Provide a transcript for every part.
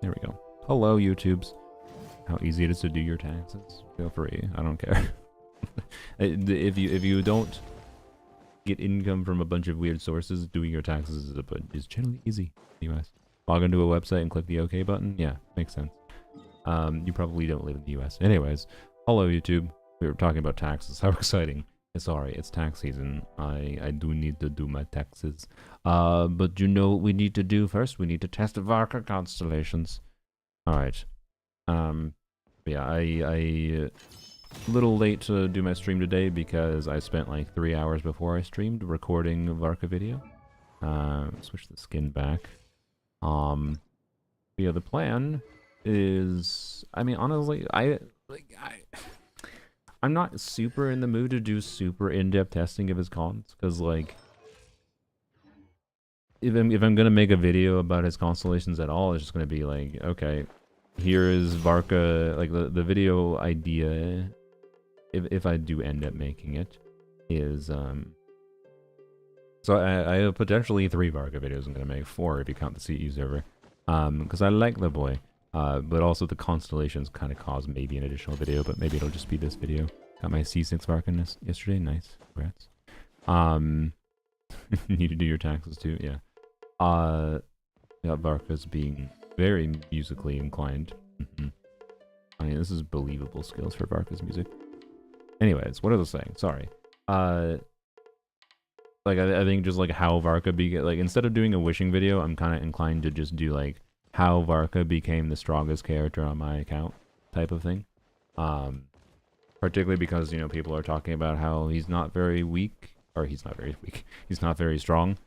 There we go. Hello, YouTubes. How easy it is to do your taxes. Feel free. I don't care. If you don't get income from a bunch of weird sources, doing your taxes is generally easy in the US. Log into a website and click the OK button. Yeah, makes sense. You probably don't live in the US. Anyways, hello YouTube. We were talking about taxes. How exciting. Sorry, it's tax season. I do need to do my taxes. But you know what we need to do first? We need to test the Varka constellations. Alright. Yeah, I a little late to do my stream today because I spent like 3 hours before I streamed recording a Varka video. Switch the skin back. Yeah, the plan is, I mean, honestly, I'm not super in the mood to do super in-depth testing of his cons, because like, if I'm gonna make a video about his constellations at all, it's just gonna be like, okay, here is Varka, like the video idea, if I do end up making it, is so I have potentially 3 Varka videos I'm gonna make, 4 if you count the CE server, because I like the boy. But also the constellations kind of cause maybe an additional video, but maybe it'll just be this video. Got my C6 Varka yesterday, nice, congrats. Need to do your taxes too, yeah. Got Varka's being very musically inclined. I mean, this is believable skills for Varka's music. Anyways, what was I saying? Sorry. Like, I think just like how Varka like, instead of doing a wishing video, I'm kind of inclined to just do like how Varka became the strongest character on my account type of thing. Particularly because, you know, people are talking about how he's not very weak, or he's not very strong.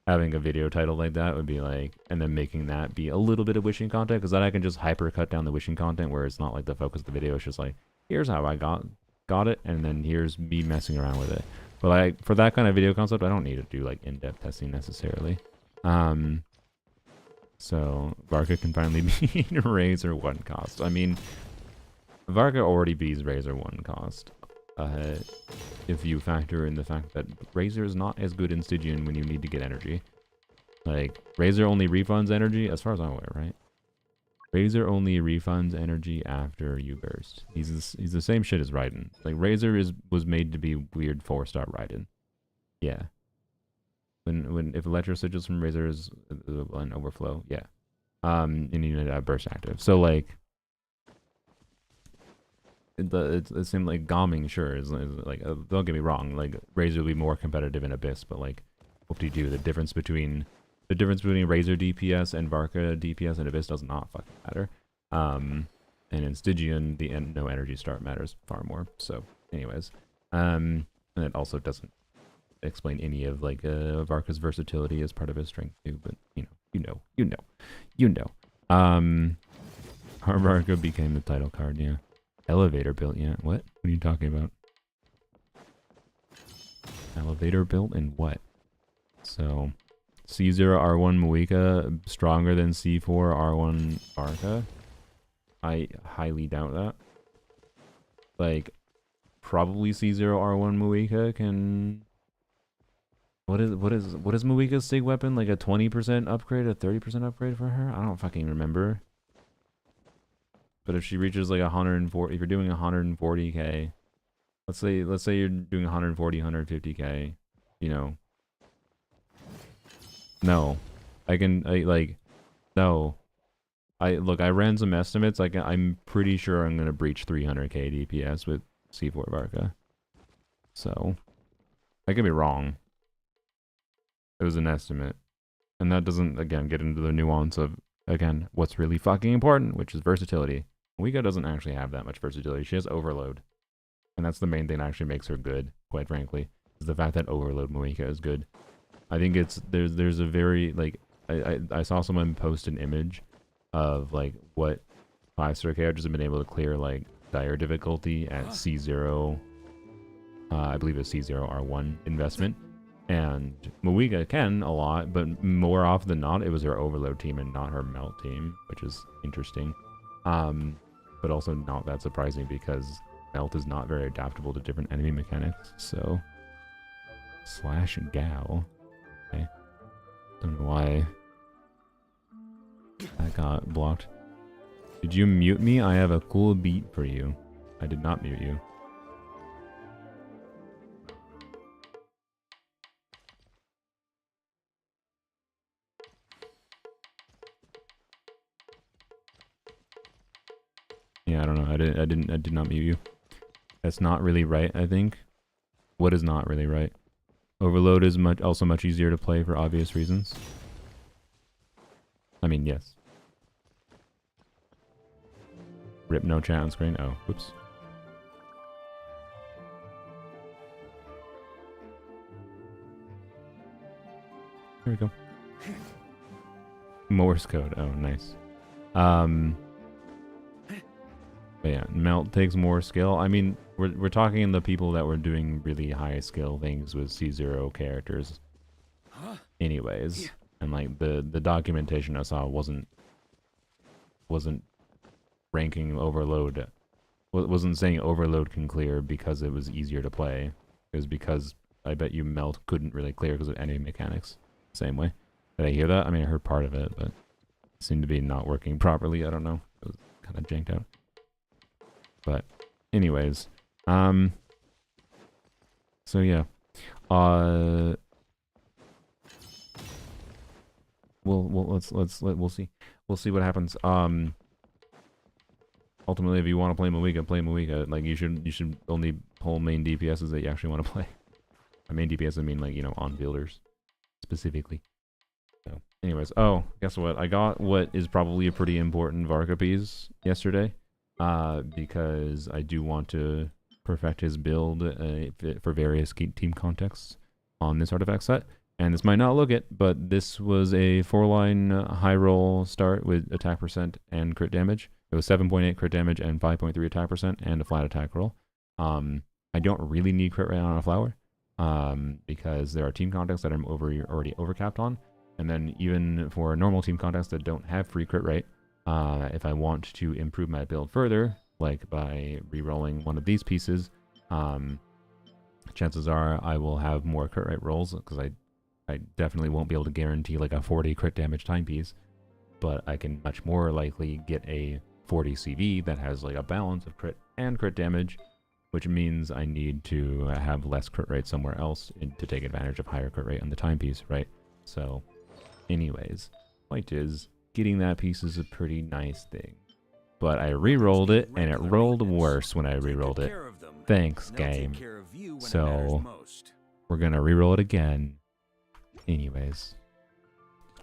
Having a video title like that would be like, and then making that be a little bit of wishing content, because then I can just hyper cut down the wishing content where it's not like the focus of the video. It's just like, here's how I got it, and then here's me messing around with it. But like, for that kind of video concept, I don't need to do like in-depth testing necessarily. So Varka can finally beat Razor 1 cost. I mean, Varka already beats Razor 1 cost. If you factor in the fact that Razor is not as good in Stygian when you need to get energy. Like, Razor only refunds energy, as far as I'm aware, right? Razor only refunds energy after you burst. He's the same shit as Raiden. Like, Razor was made to be weird 4-star Raiden. Yeah. If Electro Sigils from Razor is an overflow, yeah. And you need to have burst active. So like, it seemed like Gomming sure is like, don't get me wrong, like Razor will be more competitive in Abyss, but like, what do you do? The difference between Razor DPS and Varka DPS and Abyss does not fucking matter. And in Stygian, no energy start matters far more. So, anyways, and it also doesn't explain any of like Varka's versatility as part of his strength too, but you know. Our Varka became the title card, yeah. Elevator built, yeah. What are you talking about? Elevator built and what? So C0R1 Muika stronger than C4R1 Varka? I highly doubt that. Like, probably C0R1 Muika can. What is Muika's SIG weapon? Like a 20% upgrade, a 30% upgrade for her? I don't fucking remember. But if she reaches like 140, if you're doing 140k, let's say you're doing 140, 150k, you know. No, I ran some estimates. I'm pretty sure I'm gonna breach 300k DPS with C4 Varka. So, I could be wrong. It was an estimate. And that doesn't, again, get into the nuance of, again, what's really fucking important, which is versatility. Muika doesn't actually have that much versatility. She has overload. And that's the main thing that actually makes her good, quite frankly, is the fact that overload Muika is good. I think there's a very, like, I saw someone post an image of, like, what 5-star characters have been able to clear, like, dire difficulty at C0, I believe it's C0R1 investment. And Muika can a lot, but more often than not, it was her overload team and not her melt team, which is interesting. But also not that surprising because melt is not very adaptable to different enemy mechanics. So, slash Gao. Okay. Don't know why That got blocked. Did you mute me? I have a cool beat for you. I did not mute you. Yeah, I don't know. I did not mute you. That's not really right, I think. What is not really right? Overload is also much easier to play for obvious reasons. I mean, yes. Rip no chat on screen. Oh, whoops. There we go. Morse code. Oh, nice. But yeah, melt takes more skill. I mean, we're talking the people that were doing really high skill things with C0 characters. Anyways, and like the documentation I saw wasn't ranking overload. Wasn't saying overload can clear because it was easier to play. It was because I bet you melt couldn't really clear because of enemy mechanics. Same way. Did I hear that? I mean, I heard part of it, but it seemed to be not working properly. I don't know. It was kind of janked out. But anyways, so yeah, we'll see what happens. Ultimately, if you want to play Moiga, play Moiga. Like you should only pull main DPSs that you actually want to play. By main DPS I mean like, you know, on fielders specifically. So anyways, oh, guess what? I got what is probably a pretty important Varka piece yesterday. Because I do want to perfect his build for various team contexts on this artifact set. And this might not look it, but this was a 4-line high roll start with attack percent and crit damage. It was 7.8 crit damage and 5.3 attack percent and a flat attack roll. I don't really need crit rate on a flower because there are team contexts that I'm already overcapped on. And then even for normal team contexts that don't have free crit rate, if I want to improve my build further, like by re-rolling one of these pieces, chances are I will have more crit rate rolls, because I definitely won't be able to guarantee like a 40 crit damage timepiece, but I can much more likely get a 40 CV that has like a balance of crit and crit damage, which means I need to have less crit rate somewhere else to take advantage of higher crit rate on the timepiece, right? So anyways, point is, getting that piece is a pretty nice thing. But I re-rolled it, and it rolled worse when I re-rolled it. Thanks, game. So, we're gonna re-roll it again. Anyways.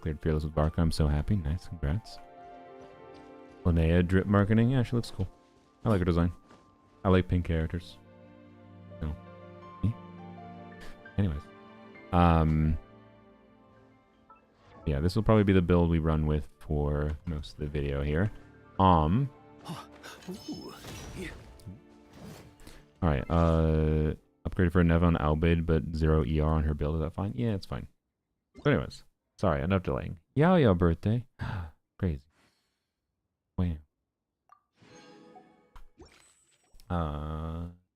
Cleared Fearless with Varka, I'm so happy. Nice, congrats. Linnea drip marketing, yeah, she looks cool. I like her design. I like pink characters. So, anyways. Yeah, this will probably be the build we run with for most of the video here. Alright, upgraded for Neva on Albid, but 0 ER on her build. Is that fine? Yeah, it's fine. But anyways, sorry, enough delaying. Yao birthday. Crazy. Wow.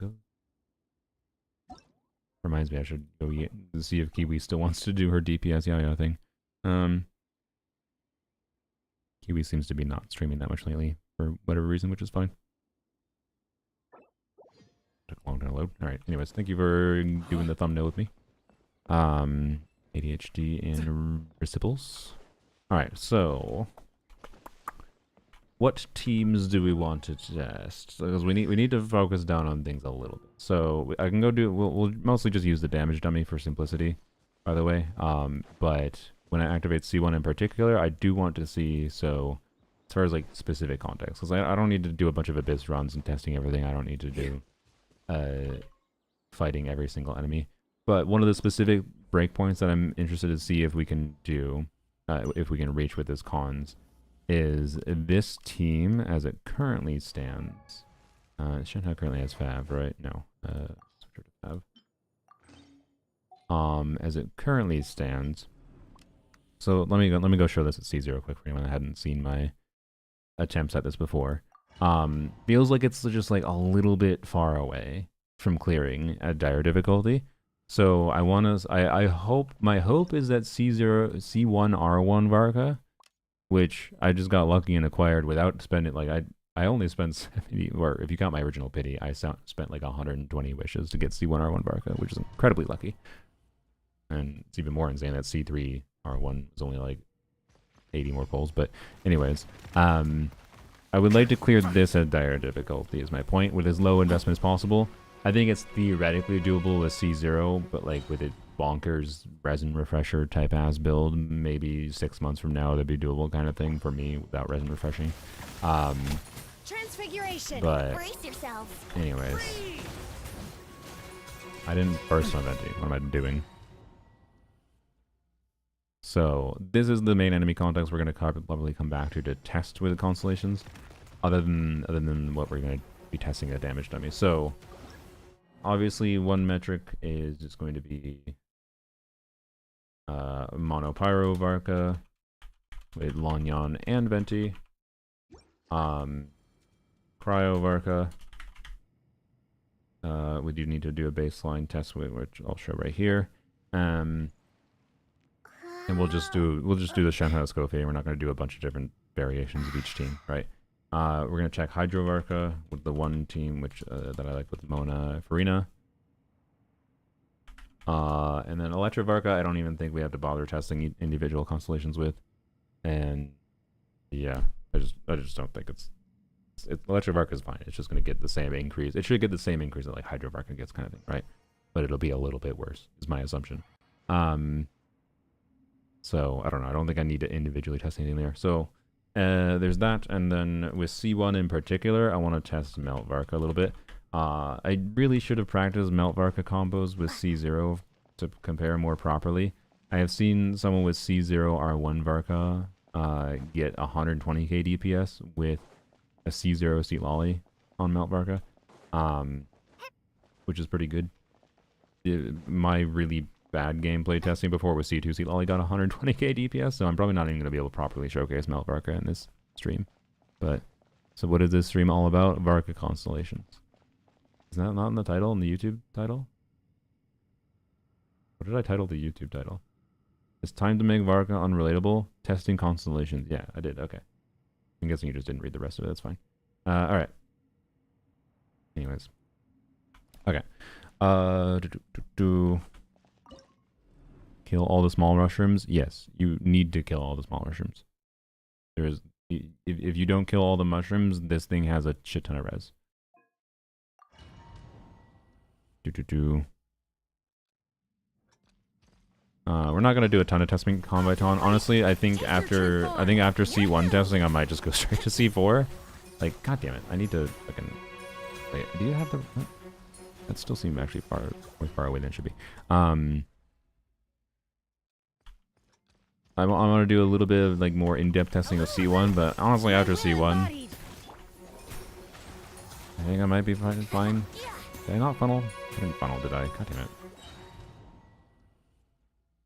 Go. Reminds me I should go see if Kiwi still wants to do her DPS Yao thing. Kiwi seems to be not streaming that much lately for whatever reason, which is fine. Took a long time to load. Alright, anyways, thank you for doing the thumbnail with me. ADHD and reciples. Alright, so what teams do we want to test? Because we need to focus down on things a little bit. So I can go do we'll mostly just use the damage dummy for simplicity, by the way. But when I activate C1 in particular, I do want to see, so as far as like specific context, because I don't need to do a bunch of abyss runs and testing everything. I don't need to do fighting every single enemy. But one of the specific breakpoints that I'm interested to see if we can do, if we can reach with this cons, is this team as it currently stands. Shanghai currently has Fav, right? No. Switch to Fav. As it currently stands. So let me go show this at C0 quick for anyone that hadn't seen my attempts at this before. Feels like it's just like a little bit far away from clearing at dire difficulty. So I hope, my hope is that C1 R1 Varka which I just got lucky and acquired without spending, like, I only spent 70, or if you count my original pity, I spent like 120 wishes to get C1 R1 Varka, which is incredibly lucky. And it's even more insane that C3 R1 is only like 80 more pulls. But anyways, I would like to clear this at dire difficulty is my point, with as low investment as possible. I think it's theoretically doable with C0, but like with a bonkers resin refresher type ass build, maybe 6 months from now that'd be doable kind of thing for me without resin refreshing. Transfiguration. But Brace yourselves. anyways, I didn't burst on Venti. What am I doing? So this is the main enemy context we're going to probably come back to test with the constellations, other than what we're going to be testing at damage dummy. So obviously one metric is just going to be mono Pyro Varka with Lanyan and Venti. Cryo Varka. We do need to do a baseline test with, which I'll show right here. And we'll just do the Shimenawa Scope. We're not going to do a bunch of different variations of each team, right? We're going to check Hydro Varka with the one team which that I like with Mona Farina. And then Electro Varka, I don't even think we have to bother testing individual constellations with. And yeah, I just don't think Electro Varka is fine. It's just going to get the same increase. It should get the same increase that like Hydro Varka gets, kind of thing, right? But it'll be a little bit worse, is my assumption. So I don't know. I don't think I need to individually test anything there. So there's that. And then with C1 in particular, I want to test Melt Varka a little bit. I really should have practiced Melt Varka combos with C0 to compare more properly. I have seen someone with C0 R1 Varka get 120k DPS with a C0 Seat Lolly on Melt Varka, which is pretty good. My really bad gameplay testing before with C2 Seat Lolly got 120k DPS, so I'm probably not even going to be able to properly showcase Melt Varka in this stream. But, so what is this stream all about? Varka Constellations. Is that not in the title, in the YouTube title? What did I title the YouTube title? It's time to make Varka unrelatable. Testing constellations. Yeah, I did. Okay. I'm guessing you just didn't read the rest of it. That's fine. Alright. Anyways. Okay. Kill all the small mushrooms? Yes, you need to kill all the small mushrooms. If you don't kill all the mushrooms, this thing has a shit ton of res. We're not gonna do a ton of testing Conviton. Honestly, I think after C1 testing, I might just go straight to C4. Like, god damn it, I need to fucking wait. Do you have the? That still seems actually more far away than it should be. I want to do a little bit of like more in-depth testing of C1, but honestly, after C1, I think I might be fine. Did I not funnel? I didn't funnel, did I? God damn it.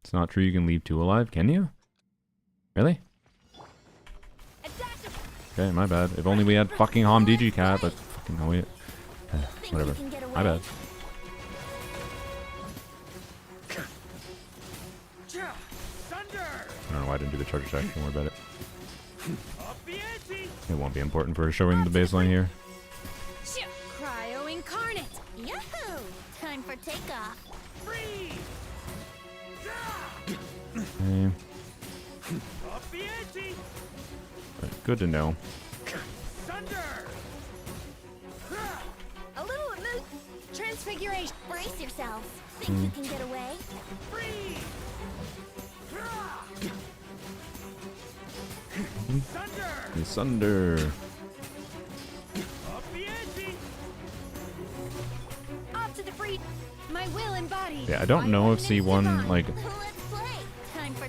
It's not true you can leave 2 alive, can you? Really? Okay, my bad. If only we had fucking Hom DG Cat, but fucking no, we... whatever. My bad. I don't know why I didn't do the charge attack. Don't worry about it. It won't be important for showing the baseline here. Cryo incarnate. Yahoo! Time for takeoff. Okay. Right, good to know. A little transfiguration. Brace yourselves. Think you can get away? Sunder. Off to the free. My will embodied. Yeah, I don't know if C1 like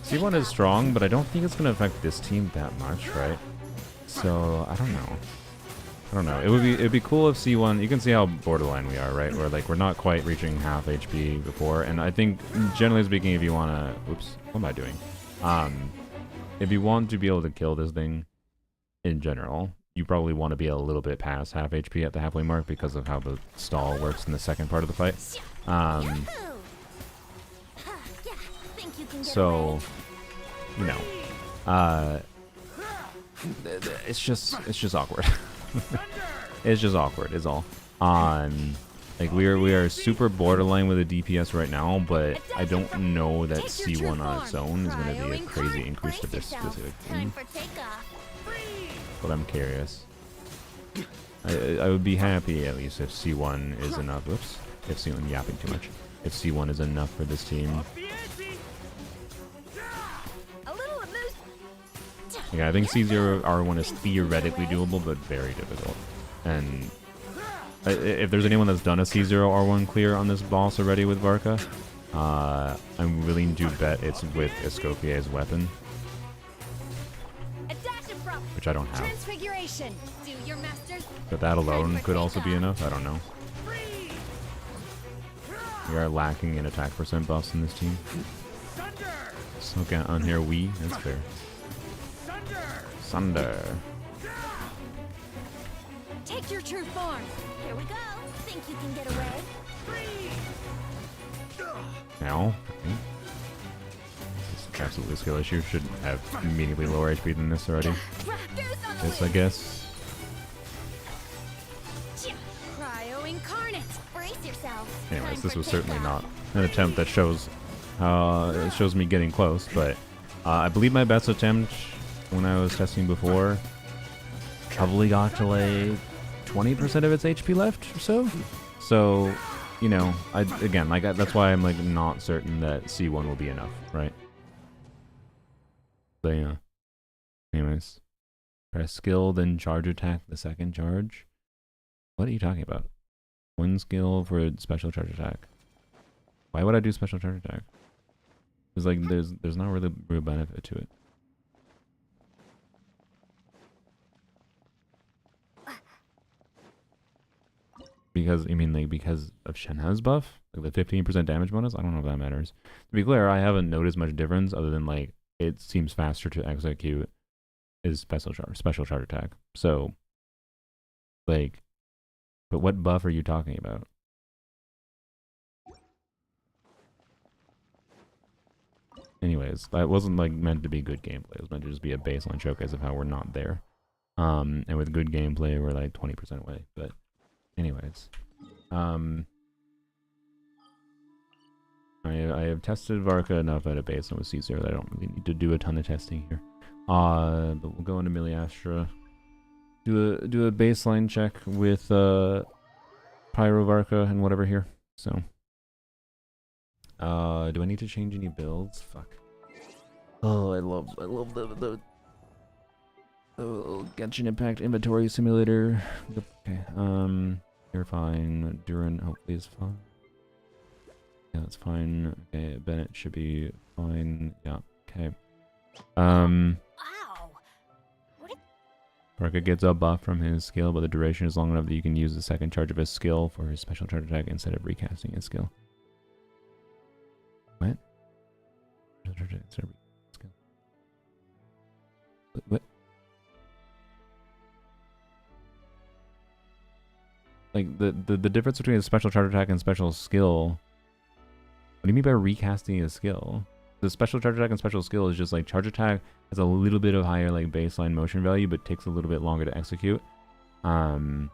C1 is strong, but I don't think it's gonna affect this team that much, right? So I don't know. It'd be cool if C1. You can see how borderline we are, right? Where like we're not quite reaching half HP before, and I think generally speaking, if you wanna, oops, what am I doing? If you want to be able to kill this thing, in general, you probably want to be a little bit past half HP at the halfway mark because of how the stall works in the second part of the fight. So, you know, it's just awkward. It's just awkward is all. Like we are super borderline with the DPS right now, but I don't know that C1 on its own is going to be a crazy increase to this specific thing. But I'm curious. I would be happy at least if C1 is enough. Whoops. If C1 yapping too much. If C1 is enough for this team. Yeah, I think C0 R1 is theoretically doable, but very difficult. And if there's anyone that's done a C0 R1 clear on this boss already with Varka, I'm willing to bet it's with Escoffier's weapon. Which I don't have. But that alone could also be enough, I don't know. We are lacking in attack percent buffs in this team. Smoke out on here, weeee, that's fair. Sunder. Take your true form. Here we go. Think you can get away? Now, this is absolutely a skill issue. Should have immediately lower HP than this already. This, I guess. Cryo incarnate. Brace yourself. Anyways, this was certainly not an attempt that shows it shows me getting close, but I believe my best attempt when I was testing before probably got to like 20% of its HP left or so. So, you know, that's why I'm like not certain that C1 will be enough, right? So yeah. Anyways, press skill, then charge attack the second charge. What are you talking about? One skill for special charge attack. Why would I do special charge attack? Because like there's not really real benefit to it. Because, you mean, like, because of Shenhe's buff? Like, the 15% damage bonus? I don't know if that matters. To be clear, I haven't noticed much difference other than, like, it seems faster to execute his special charge attack. So, like, but what buff are you talking about? Anyways, that wasn't, like, meant to be good gameplay. It was meant to just be a baseline showcase of how we're not there. And with good gameplay, we're, like, 20% away, but... Anyways, I have tested Varka enough at a baseline with C0 that I don't really need to do a ton of testing here. But we'll go into Miliastra, do a baseline check with Pyro Varka and whatever here. So, do I need to change any builds? Fuck. Oh, I love the Genshin Impact Inventory Simulator. Okay, you're fine. Duran hopefully is fine. Yeah, that's fine. Okay, Bennett should be fine. Yeah, okay. Wow. Varka gets a buff from his skill, but the duration is long enough that you can use the second charge of his skill for his special charge attack instead of recasting his skill. What? What? Like, the difference between a special charge attack and special skill... What do you mean by recasting a skill? The special charge attack and special skill is just like charge attack has a little bit of higher like baseline motion value, but takes a little bit longer to execute. And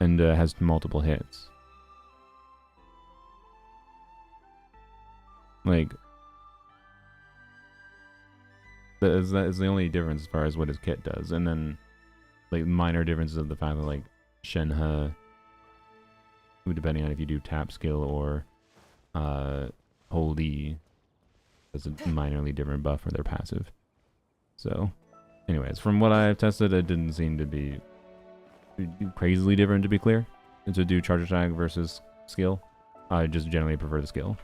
has multiple hits. Like... That is the only difference as far as what his kit does, and then like minor differences of the fact that like Shenhe, depending on if you do tap skill or hold E, has a minorly different buff for their passive. So, anyways, from what I've tested, it didn't seem to be crazily different, to be clear. And to do charge attack versus skill, I just generally prefer the skill.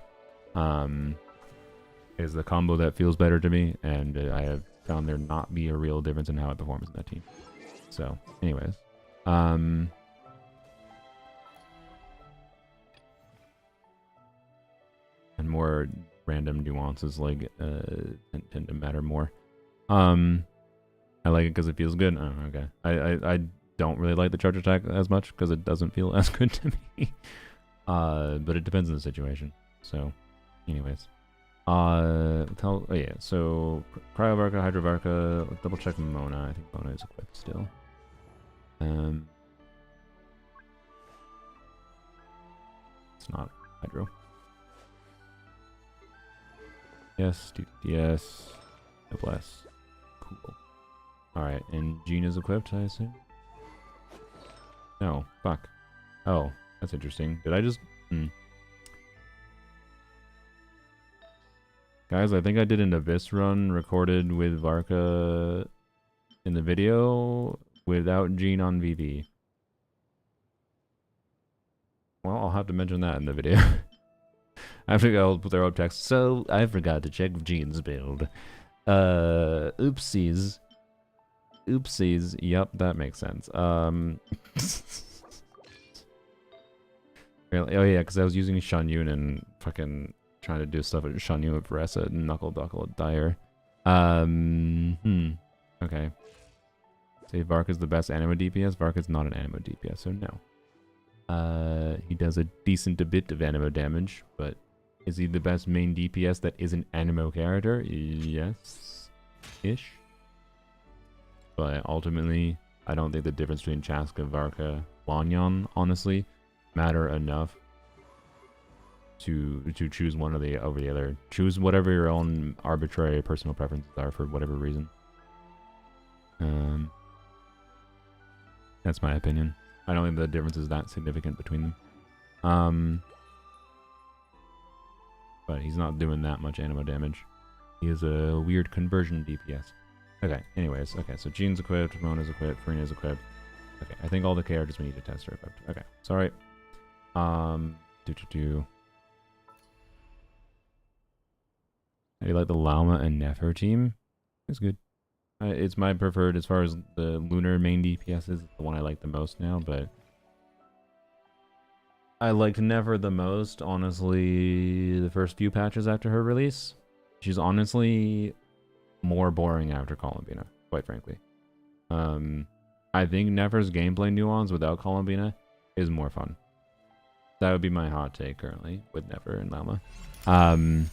Is the combo that feels better to me, and I have found there not be a real difference in how it performs in that team. So, anyways, and more random nuances like tend to matter more. I like it because it feels good. Oh, okay. I don't really like the charge attack as much because it doesn't feel as good to me. But it depends on the situation. So, anyways. Oh yeah, so Cryo Varka, Hydro Varka, let's double check Mona. I think Mona is equipped still. It's not Hydro. Yes, yes. Noblesse. Cool. Alright, and Jean is equipped, I assume? No, fuck. Oh, that's interesting. Did I just... Guys, I think I did an Abyss run recorded with Varka in the video without Jean on VV. Well, I'll have to mention that in the video. I have to go throw up text. So, I forgot to check Jean's build. Oopsies. Oopsies. Yep, that makes sense. Really? Oh yeah, because I was using Shan Yun and fucking trying to do stuff with Shan Yun with Varessa and Knuckle Duckle at Dire. Okay. Say Varka's the best animo DPS. Varka's not an animo DPS, so no. He does a decent bit of animo damage, but is he the best main DPS that is an animo character? Yes-ish. But ultimately, I don't think the difference between Chaska, Varka, Wanyan, honestly, matter enough to choose one of the over the other. Choose whatever your own arbitrary personal preferences are for whatever reason. That's my opinion. I don't think the difference is that significant between them. But he's not doing that much animo damage. He is a weird conversion DPS. Okay, anyways. Okay, so Jean's equipped, Mona's equipped, Farina's equipped. Okay, I think all the characters we need to test are equipped. Okay, sorry. I like the Llama and Nefer team. It's good. It's my preferred as far as the lunar main DPS is. It's the one I like the most now, but I liked Nefer the most, honestly, the first few patches after her release. She's honestly more boring after Columbina, quite frankly. I think Nefer's gameplay nuance without Columbina is more fun. That would be my hot take currently with Nefer and Llama. I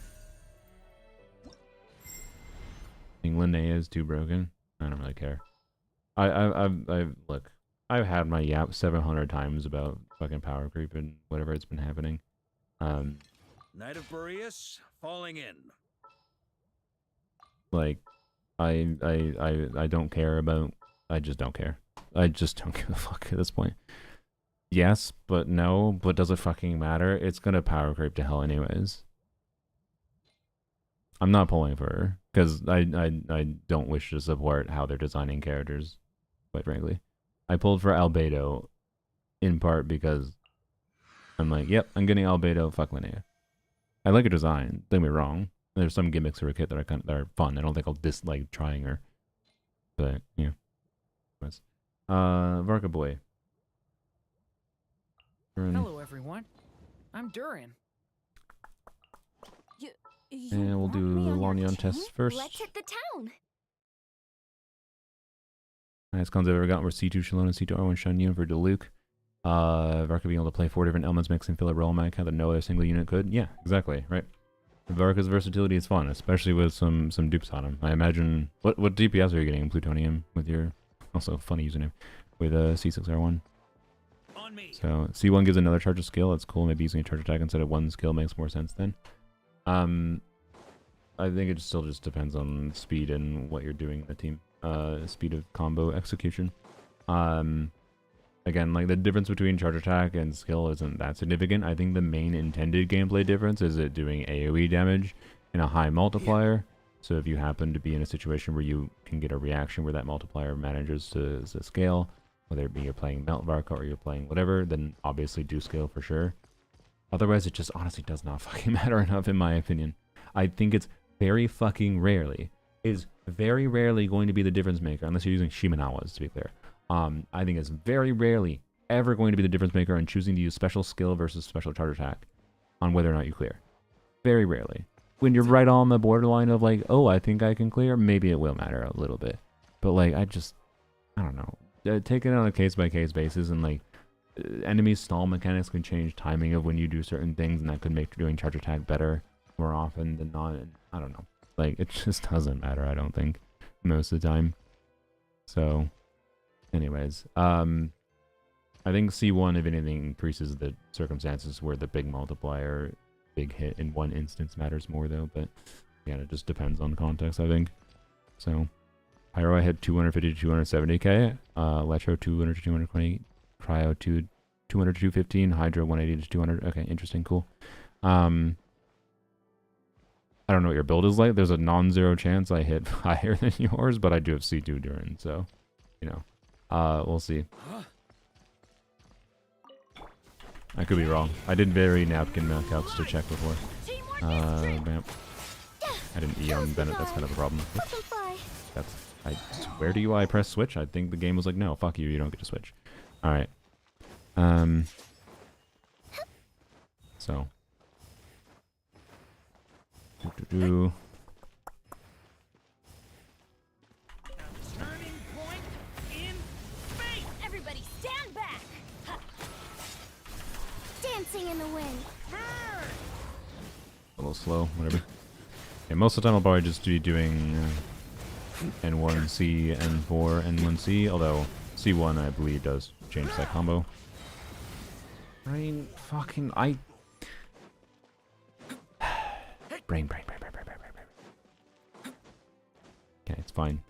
think Linnea is too broken. I don't really care. Look, I've had my yap 700 times about fucking power creep and whatever it's been happening. Knight of Boreas falling in. Like, I don't care about. I just don't care. I just don't give a fuck at this point. Yes, but no. But does it fucking matter? It's gonna power creep to hell anyways. I'm not pulling for her because I don't wish to support how they're designing characters, quite frankly. I pulled for Albedo in part because I'm like, yep, I'm getting Albedo, fuck Linnea. I like her design, don't get me wrong. There's some gimmicks for her kit that are fun. I don't think I'll dislike trying her. But yeah. Varka boy. Hello everyone. I'm Durin. And we'll do the Lanyon test first. Let's hit the town. Highest cons I've ever gotten were C2 Shalon and C2 R1 Shan Yun for Diluc. Varka being able to play 4 different elements mix and fill a role on my account that no other single unit could. Yeah, exactly, right. Varka's versatility is fun, especially with some dupes on him. I imagine what DPS are you getting in Plutonium with your also funny username with C6R1? On me. So C1 gives another charge of skill. That's cool. Maybe using a charge attack instead of one skill makes more sense then. I think it still just depends on speed and what you're doing in the team. Speed of combo execution. Again, like the difference between charge attack and skill isn't that significant. I think the main intended gameplay difference is it doing AoE damage in a high multiplier. So if you happen to be in a situation where you can get a reaction where that multiplier manages to scale, whether it be you're playing Melt Varka or you're playing whatever, then obviously do scale for sure. Otherwise, it just honestly does not fucking matter enough in my opinion. I think it's very fucking rarely, is very rarely going to be the difference maker, unless you're using Shimenawas, to be clear. I think it's very rarely ever going to be the difference maker in choosing to use special skill versus special charge attack on whether or not you clear. Very rarely. When you're right on the borderline of like, oh, I think I can clear, maybe it will matter a little bit. But like, I don't know. Take it on a case-by-case basis, and like, enemy stall mechanics can change timing of when you do certain things, and that could make doing charge attack better. more often than not. And I don't know. Like, it just doesn't matter, I don't think, most of the time. So, anyways, I think C1, if anything, increases the circumstances where the big multiplier, big hit in one instance matters more, though. But, yeah, it just depends on context, I think. So, Pyro, I hit 250 to 270k. Electro, 200 to 220. Cryo, 200 to 215. Hydro, 180 to 200. Okay, interesting, cool. I don't know what your build is like. There's a non-zero chance I hit higher than yours, but I do have C2 Durin, so, you know. We'll see. I could be wrong. I did vary napkin counts to check before. Bam. I didn't E on Bennett, that's kind of a problem. Oops. That's, I swear to you I pressed switch. I think the game was like, no, fuck you, you don't get to switch. Alright. So. Turning point in space. Everybody stand back! Dancing in the wind. A little slow, whatever. Yeah, most of the time I'll probably just be doing N1C, N4, N1C, although C1 I believe does change that combo. I mean, fucking, Brain. Okay, it's fine.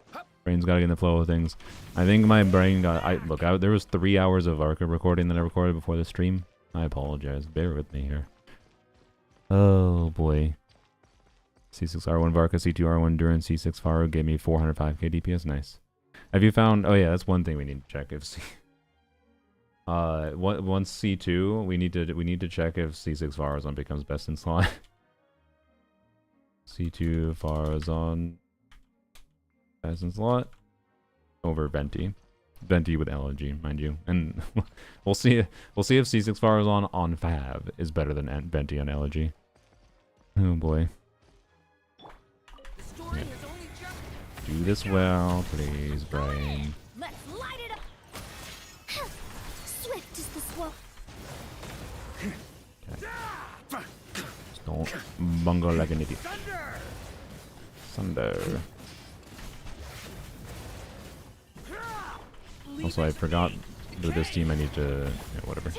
Brain's gotta get in the flow of things. I think my brain got... there was 3 hours of Varka recording that I recorded before the stream. I apologize. Bear with me here. Oh, boy. C6R1 Varka, C2R1 Durin, C6 Faro gave me 405k DPS. Nice. Have you found... Oh, yeah, that's one thing we need to check. If once C2, we need to check if C6 Faruzan becomes best in slot. C2 Faruzan best in slot over Venti. Venti with LNG, mind you. And we'll see if C6 Faruzan on Fab is better than Venti on LNG. Oh boy. Yeah. Do this well, please, Brain. Let's light it up! Swift is the swamp. Okay. Just don't bungle like an idiot. Thunder. Also, I forgot with this team I need to... Yeah, whatever.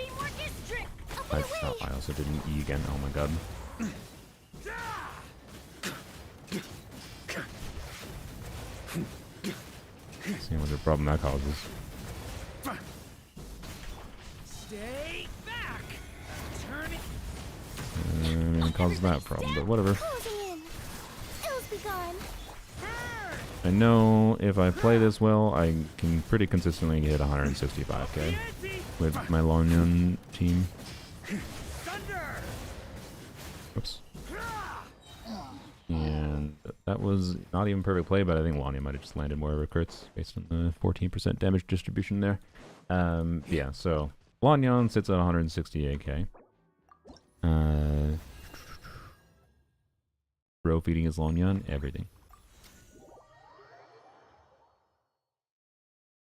I also didn't E again. Oh my god. See what the problem that causes. Stay back. Turning. I mean, it causes that problem, but whatever. I know if I play this well, I can pretty consistently hit 165k with my Lonyan team. Oops. And that was not even perfect play, but I think Lonyan might have just landed more recruits based on the 14% damage distribution there. Yeah, so Lonyan sits at 168k. Bro feeding his Lonyan, everything.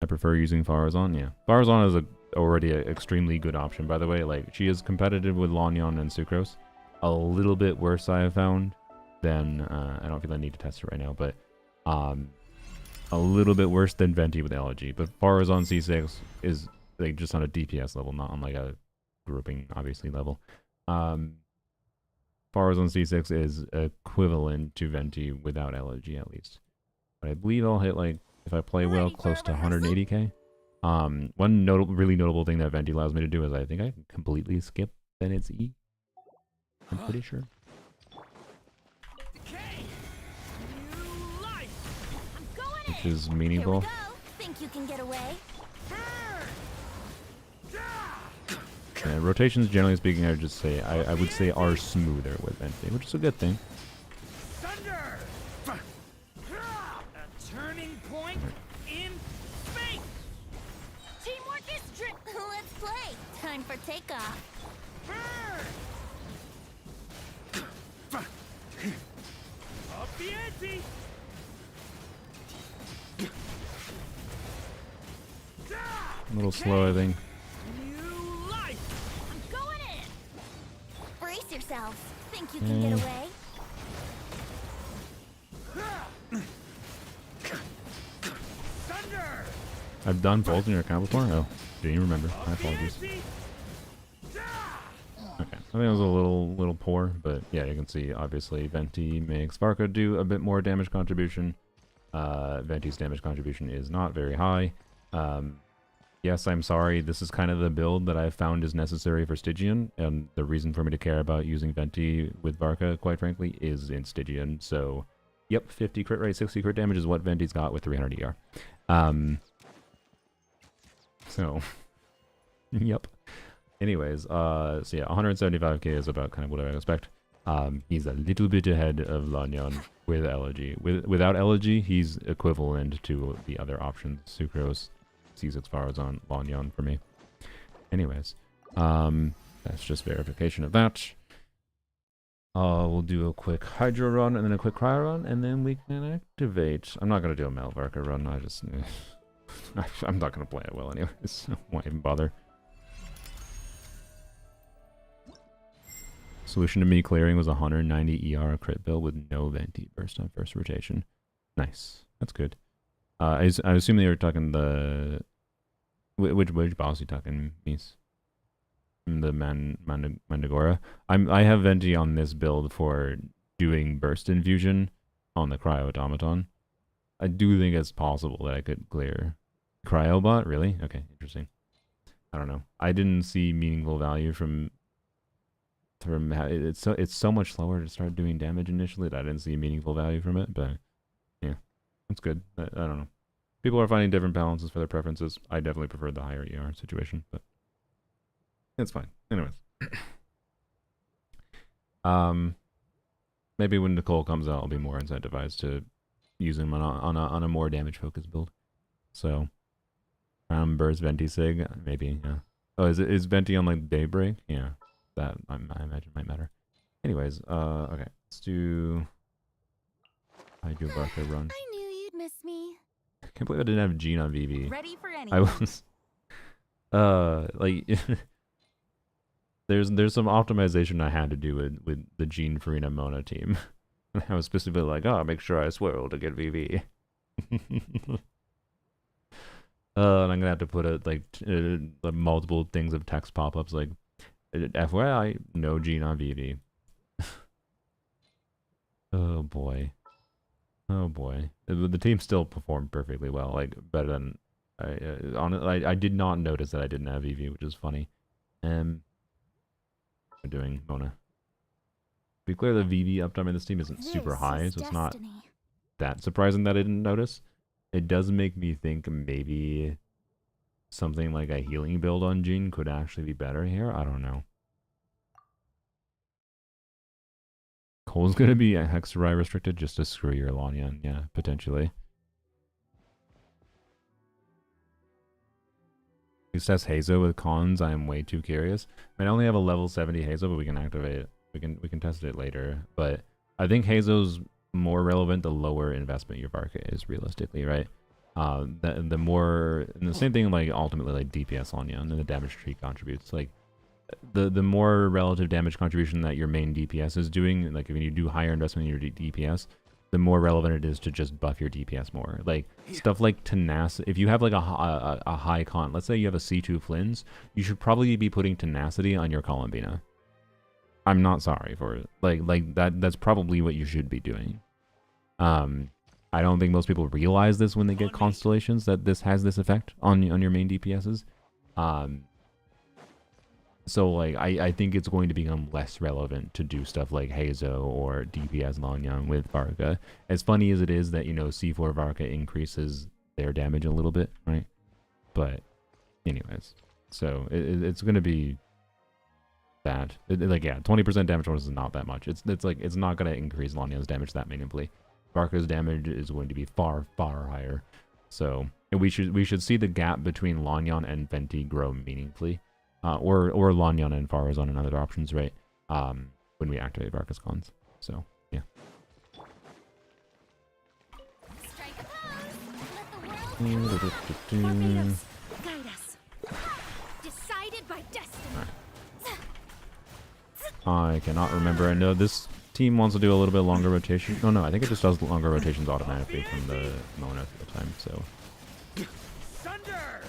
I prefer using Faruzan, yeah. Faruzan is already an extremely good option, by the way. Like, she is competitive with Lonyan and Sucrose. A little bit worse, I have found, than, I don't feel I need to test it right now, but, a little bit worse than Venti with LG. But Faruzan C6 is, like, just on a DPS level, not on, like, a grouping, obviously, level. Faruzan C6 is equivalent to Venti without LG, at least. But I believe I'll hit, like, if I play well, close to 180k. One really notable thing that Venti allows me to do is I think I can completely skip Bennett's E. I'm pretty sure. Which is meaningful. Think you can get away? Yeah, rotations, generally speaking, I would just say I would say are smoother with Venti, which is a good thing. Time for takeoff. Up the ante. A little slow, I think. New life. I'm going in. Brace yourselves. Think you can get away? I've done polls in your account before? Oh, didn't even remember. My apologies. Okay, I think it was a little poor, but yeah, you can see obviously Venti makes Varka do a bit more damage contribution. Venti's damage contribution is not very high. Yes, I'm sorry, this is kind of the build that I've found is necessary for Stygian, and the reason for me to care about using Venti with Varka, quite frankly, is in Stygian. So, yep, 50 crit rate, 60 crit damage is what Venti's got with 300 ER. So, yep. Anyways, so yeah, 175k is about kind of what I would expect. He's a little bit ahead of Lanyan with Elegy. Without Elegy, he's equivalent to the other options. Sucrose, C6 Faruzan, Lanyan for me. Anyways, that's just verification of that. We'll do a quick Hydro run and then a quick Cryo run, and then we can activate. I'm not going to do a Malvarka run, I just... I'm not going to play it well anyways, so why even bother? Solution to me clearing was 190 ER crit build with no Venti burst on first rotation. Nice. That's good. I assume they were talking the... Which boss you talking, Mies? The Mandragora? I have Venti on this build for doing burst infusion on the Cryo automaton. I do think it's possible that I could clear Cryobot. Really? Okay, interesting. I don't know. I didn't see meaningful value from it's so much slower to start doing damage initially that I didn't see meaningful value from it. But yeah, that's good. I don't know. People are finding different balances for their preferences. I definitely prefer the higher ER situation, but it's fine. Anyways, maybe when Nicole comes out, I'll be more incentivized to use him on a more damage focused build. So, burst Venti Sig, maybe. Yeah. Oh, is Venti on like Daybreak? Yeah, that I imagine might matter. Anyways, okay, let's do Hydro Varka run. I knew you'd miss me. I can't believe I didn't have Gene on VV. Ready for anything. I was like there's some optimization I had to do with the Gene Farina Mona team. I was specifically like, oh, make sure I swirl to get VV. And I'm gonna have to put multiple things of text pop-ups like, FYI, no Gene on VV. Oh boy. Oh boy. The team still performed perfectly well, like better than I did not notice that I didn't have VV, which is funny. We're doing Mona. To be clear, the VV uptime in this team isn't super high, so it's not that surprising that I didn't notice. It does make me think maybe something like a healing build on Gene could actually be better here. I don't know. Cole's gonna be a Hexerai restricted just to screw your Lanyan. Yeah, potentially. He says Hazo with cons. I am way too curious. I mean, I only have a level 70 Hazo, but we can activate it. We can test it later. But I think Hazo's more relevant the lower investment your Varka is realistically, right? The more, and the same thing like ultimately like DPS Lanyan and the damage tree contributes. Like the more relative damage contribution that your main DPS is doing, like when you do higher investment in your DPS, the more relevant it is to just buff your DPS more. Like stuff like Tenacity. If you have like a high con, let's say you have a C2 Flins, you should probably be putting Tenacity on your Columbina. I'm not sorry for it. Like that's probably what you should be doing. I don't think most people realize this when they get constellations, that this has this effect on your main DPSs. So like I think it's going to become less relevant to do stuff like Hazo or DPS Lanyan with Varka. As funny as it is that, you know, C4 Varka increases their damage a little bit, right? But anyways, so it's going to be that. Like, yeah, 20% damage bonus is not that much. It's like, it's not going to increase Lanyan's damage that meaningfully. Varka's damage is going to be far, far higher. So we should see the gap between Lanyan and Venti grow meaningfully. Or Lanyan and Faruzan and other options, right? When we activate Varka's cons. So, yeah. Strike a pose. Let the world guide us. Decided by destiny. I cannot remember. I know this team wants to do a little bit longer rotation. No, I think it just does longer rotations automatically from the Mona at the time, so. Thunder!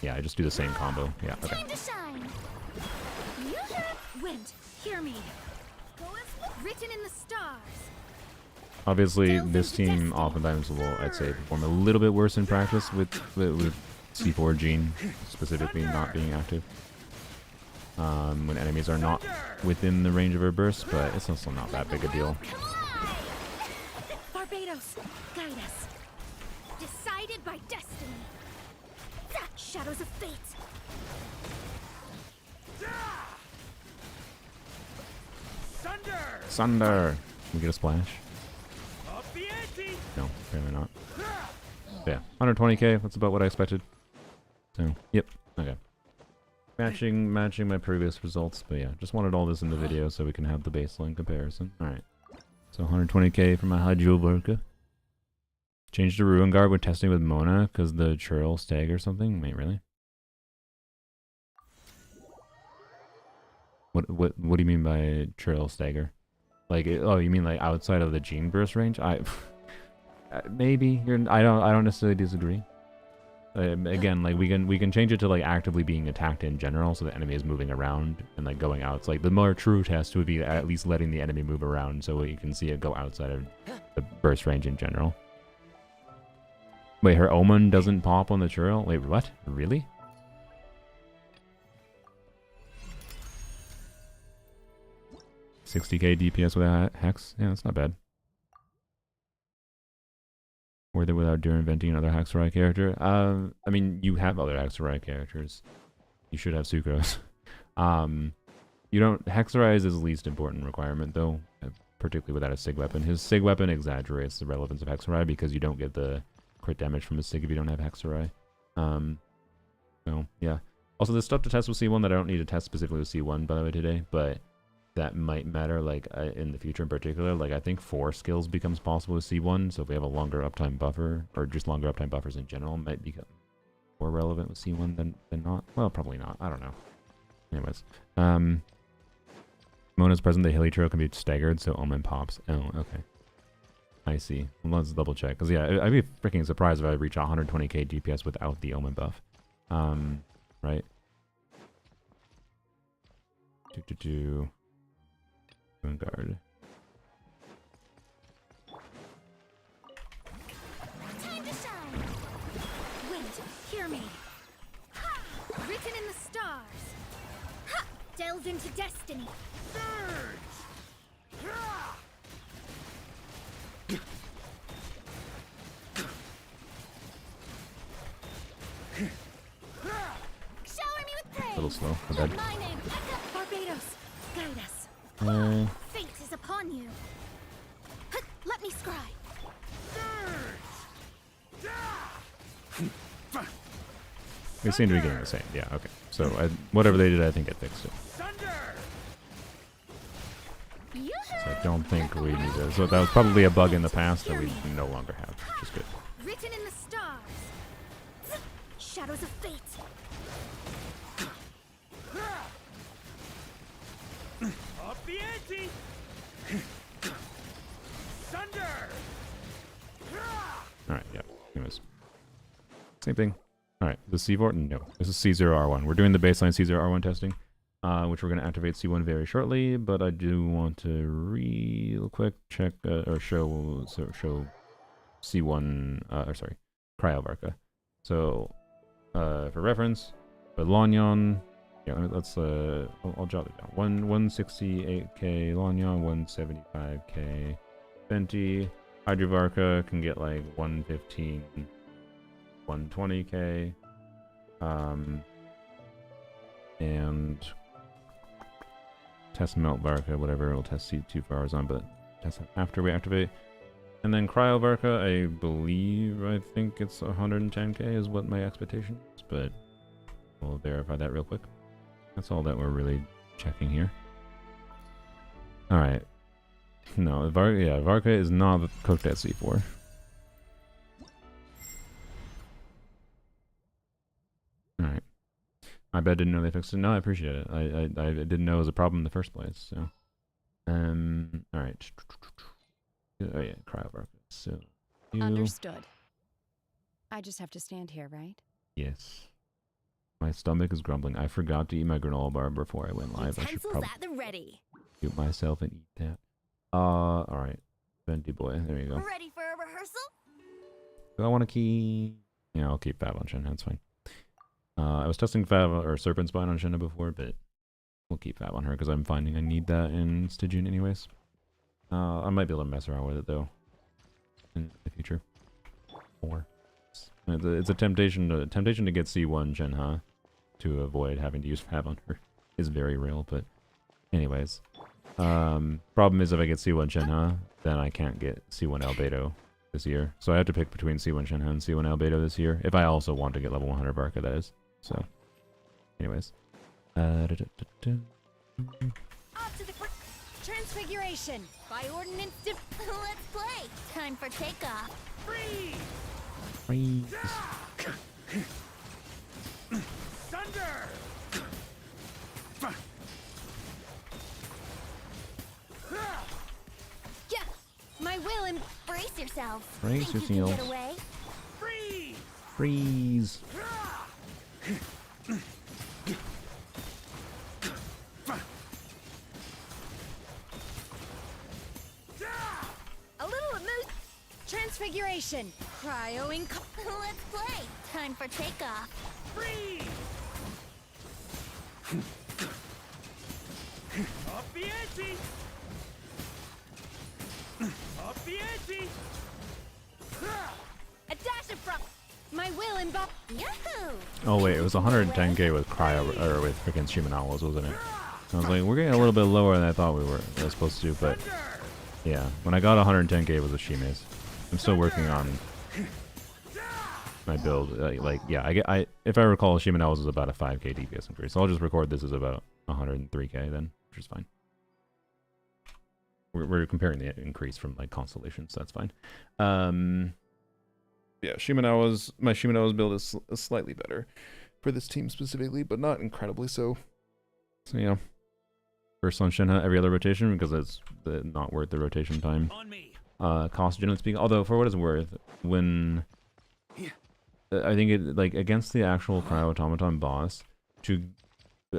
Yeah, I just do the same combo. Yeah, okay. Time to shine. Wind, hear me. Written in the stars. Obviously, this team oftentimes will, I'd say, perform a little bit worse in practice with C4 Gene specifically not being active. When enemies are not within the range of her burst, but it's also not that big a deal. Barbados, guide us. Decided by destiny. Shadows of fate. Thunder! Sunder! Can we get a splash? Up the ante! No, apparently not. Yeah, 120k, that's about what I expected. So, yep, okay. Matching my previous results, but yeah, just wanted all this in the video so we can have the baseline comparison. Alright. So 120k for my C1 Varka. Changed to Ruin Guard when testing with Mona because the churl stag or something? Wait, really? What do you mean by churl stagger? Like, oh, you mean like outside of the gene burst range? Maybe I don't necessarily disagree. Again, like we can change it to like actively being attacked in general, so the enemy is moving around and like going out. It's like the more true test would be at least letting the enemy move around, so you can see it go outside of the burst range in general. Wait, her omen doesn't pop on the churl? Wait, what? Really? $60k DPS without Hex? Yeah, that's not bad. Worth it without doing Venti another Hexarai character? I mean, you have other Hexarai characters. You should have Sucrose. You don't... Hexarai is his least important requirement, though. Particularly without a Sig weapon. His Sig weapon exaggerates the relevance of Hexarai because you don't get the crit damage from the Sig if you don't have Hexarai. So, yeah. Also, there's stuff to test with C1 that I don't need to test specifically with C1, by the way, today, but that might matter, like, in the future in particular. Like, I think 4 skills becomes possible with C1, so if we have a longer uptime buffer, or just longer uptime buffers in general, might become more relevant with C1 than not. Well, probably not. I don't know. Anyways. Mona's present, the Hilly Trail can be staggered, so Omen pops. Oh, okay. I see. Well, let's double check. Because, yeah, I'd be freaking surprised if I reach 120k DPS without the Omen buff. Right? Vanguard. Time to shine. Wind, hear me. Written in the stars. Delve into destiny. Shower me with praise. A little slow. My bad. My name. Barbados, guide us. Fate is upon you. Let me scry. We seem to be getting the same. Yeah, okay. So, whatever they did, I think it fixed it. So I don't think we need to... So that was probably a bug in the past that we no longer have, which is good. Written in the stars. Shadows of fate. Up the ante! Thunder! Alright, yeah. Anyways. Same thing. Alright, the C4? No. This is C0R1. We're doing the baseline C0R1 testing, which we're going to activate C1 very shortly, but I do want to real quick check, or show C1, or sorry, Cryo Varka. So, for reference, with Lanyon, yeah, let's, I'll jot it down. 168k Lanyon, 175k Venti. Varka can get like 115, 120k, and test Melt Varka, whatever, we'll test C2 Faruzan, but test after we activate. And then Cryo Varka, I think it's 110k is what my expectation is, but we'll verify that real quick. That's all that we're really checking here. Alright. No, Varka is not cooked at C4. Alright. My bad, didn't know they fixed it. No, I appreciate it. I didn't know it was a problem in the first place, so. Alright. Oh yeah, Cryo Varka. So, Understood. I just have to stand here, right? Yes. My stomach is grumbling. I forgot to eat my granola bar before I went live. I should Utensils probably at the ready. shoot myself and eat that. Alright. Venti boy. There you go. Ready for a rehearsal? Do I want to keep... Yeah, I'll keep Fab on Shinna. That's fine. I was testing Fab or Serpent Spine on Shinna before, but we'll keep Fab on her because I'm finding I need that in Stygian anyways. I might be able to mess around with it though in the future. More. It's a temptation to get C1 Shinha to avoid having to use Fab on her is very real, but anyways. Problem is if I get C1 Shinha, then I can't get C1 Albedo this year. So I have to pick between C1 Shinha and C1 Albedo this year if I also want to get level 100 Varka, that is. So, anyways. Off to the transfiguration. By ordinance, let's play. Time for takeoff. Freeze! Freeze. Thunder! Yeah, my will and brace yourself. Brace Think you can get yourselves. away? Freeze! Freeze. A little transfiguration. Cryo in. Let's play. Time for takeoff. Freeze! Up the ante! Up the ante! A dash of front. My will and Yahoo! Oh wait, it was 110k with Cryo or with freaking Shimenawas, wasn't it? I was like, we're getting a little bit lower than I thought we were supposed to, but yeah, when I got 110k it was with Shimes. I'm still working on my build. Yeah, if I recall, Shimenawas was about a 5k DPS increase. So I'll just record this as about 103k then, which is fine. We're comparing the increase from like constellations, so that's fine. Yeah, my Shimenawa's build is slightly better for this team specifically, but not incredibly so. So yeah, first on Shinha every other rotation because it's not worth the rotation time. On me! Cost generally speaking, although for what it's worth, when I think it like against the actual Cryo automaton boss,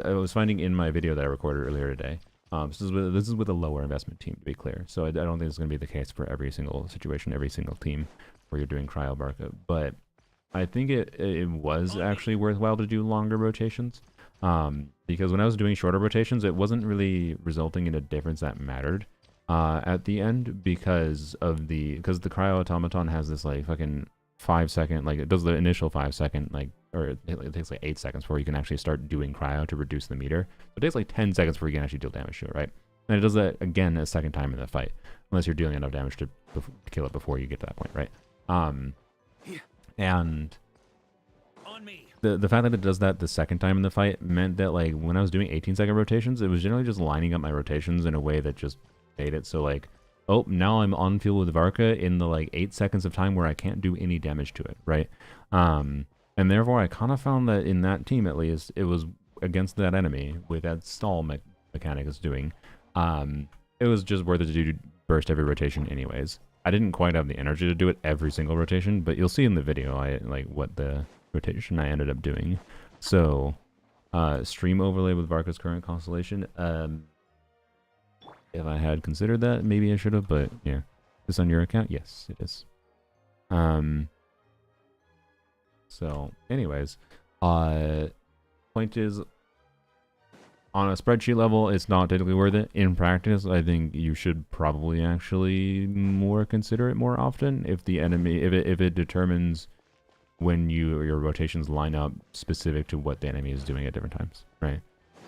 I was finding in my video that I recorded earlier today. This is with a lower investment team, to be clear. So I don't think it's going to be the case for every single situation, every single team where you're doing Cryo Varka. But I think it was actually worthwhile to do longer rotations. Because when I was doing shorter rotations, it wasn't really resulting in a difference that mattered at the end because the Cryo automaton has this like fucking 5-second, like it does the initial 5-second like, or it takes like 8 seconds before you can actually start doing Cryo to reduce the meter. So it takes like 10 seconds before you can actually deal damage to it, right? And it does that again a second time in the fight, unless you're dealing enough damage to kill it before you get to that point, right? And On me! the fact that it does that the second time in the fight meant that like when I was doing 18-second rotations, it was generally just lining up my rotations in a way that just made it so like, oh, now I'm on field with Varka in the like 8 seconds of time where I can't do any damage to it, right? And therefore I kind of found that in that team at least, it was against that enemy with that stall mechanic it's doing, it was just worth it to do burst every rotation anyways. I didn't quite have the energy to do it every single rotation, but you'll see in the video what the rotation I ended up doing. So stream overlay with Varka's current constellation, if I had considered that, maybe I should have, but yeah. This on your account? Yes, it is. So, anyways, point is, on a spreadsheet level, it's not technically worth it. In practice, I think you should probably actually consider it more often if the enemy, if it determines when your rotations line up specific to what the enemy is doing at different times, right?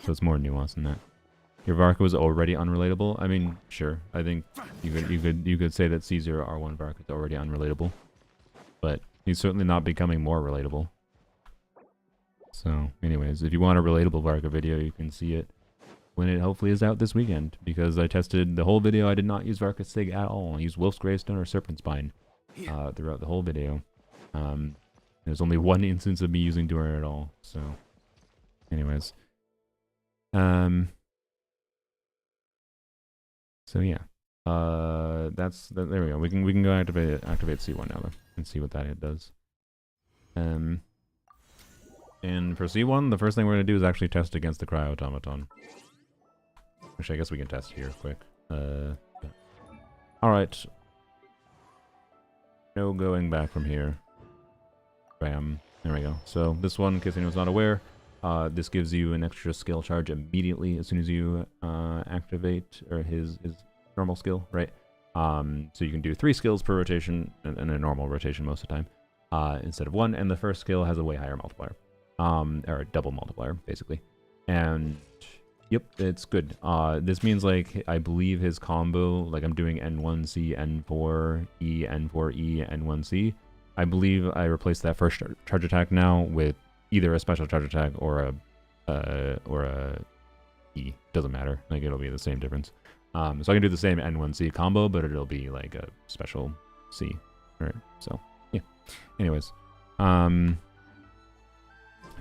So it's more nuanced than that. Your Varka was already unrelatable. I mean, sure. I think you could say that C0R1 Varka is already unrelatable, but he's certainly not becoming more relatable. So, anyways, if you want a relatable Varka video, you can see it when it hopefully is out this weekend. Because I tested the whole video, I did not use Varka Sig at all. I used Wolf's Gravestone or Serpent Spine throughout the whole video. There's only one instance of me using Durin at all. So, anyways, so yeah, there we go. We can go activate C1 now though, and see what that hit does. And for C1, the first thing we're going to do is actually test against the Cryo automaton. Actually, I guess we can test here quick. Alright. No going back from here. Bam. There we go. So this one, in case anyone's not aware, this gives you an extra skill charge immediately as soon as you activate or his normal skill, right? So you can do 3 skills per rotation and a normal rotation most of the time instead of 1. And the first skill has a way higher multiplier, or a double multiplier basically. And yep, it's good. This means like I believe his combo, like I'm doing N1C, N4E, N4E, N1C. I believe I replaced that first charge attack now with either a special charge attack or a E. Doesn't matter. Like it'll be the same difference. So I can do the same N1C combo, but it'll be like a special C. Alright, so yeah. Anyways.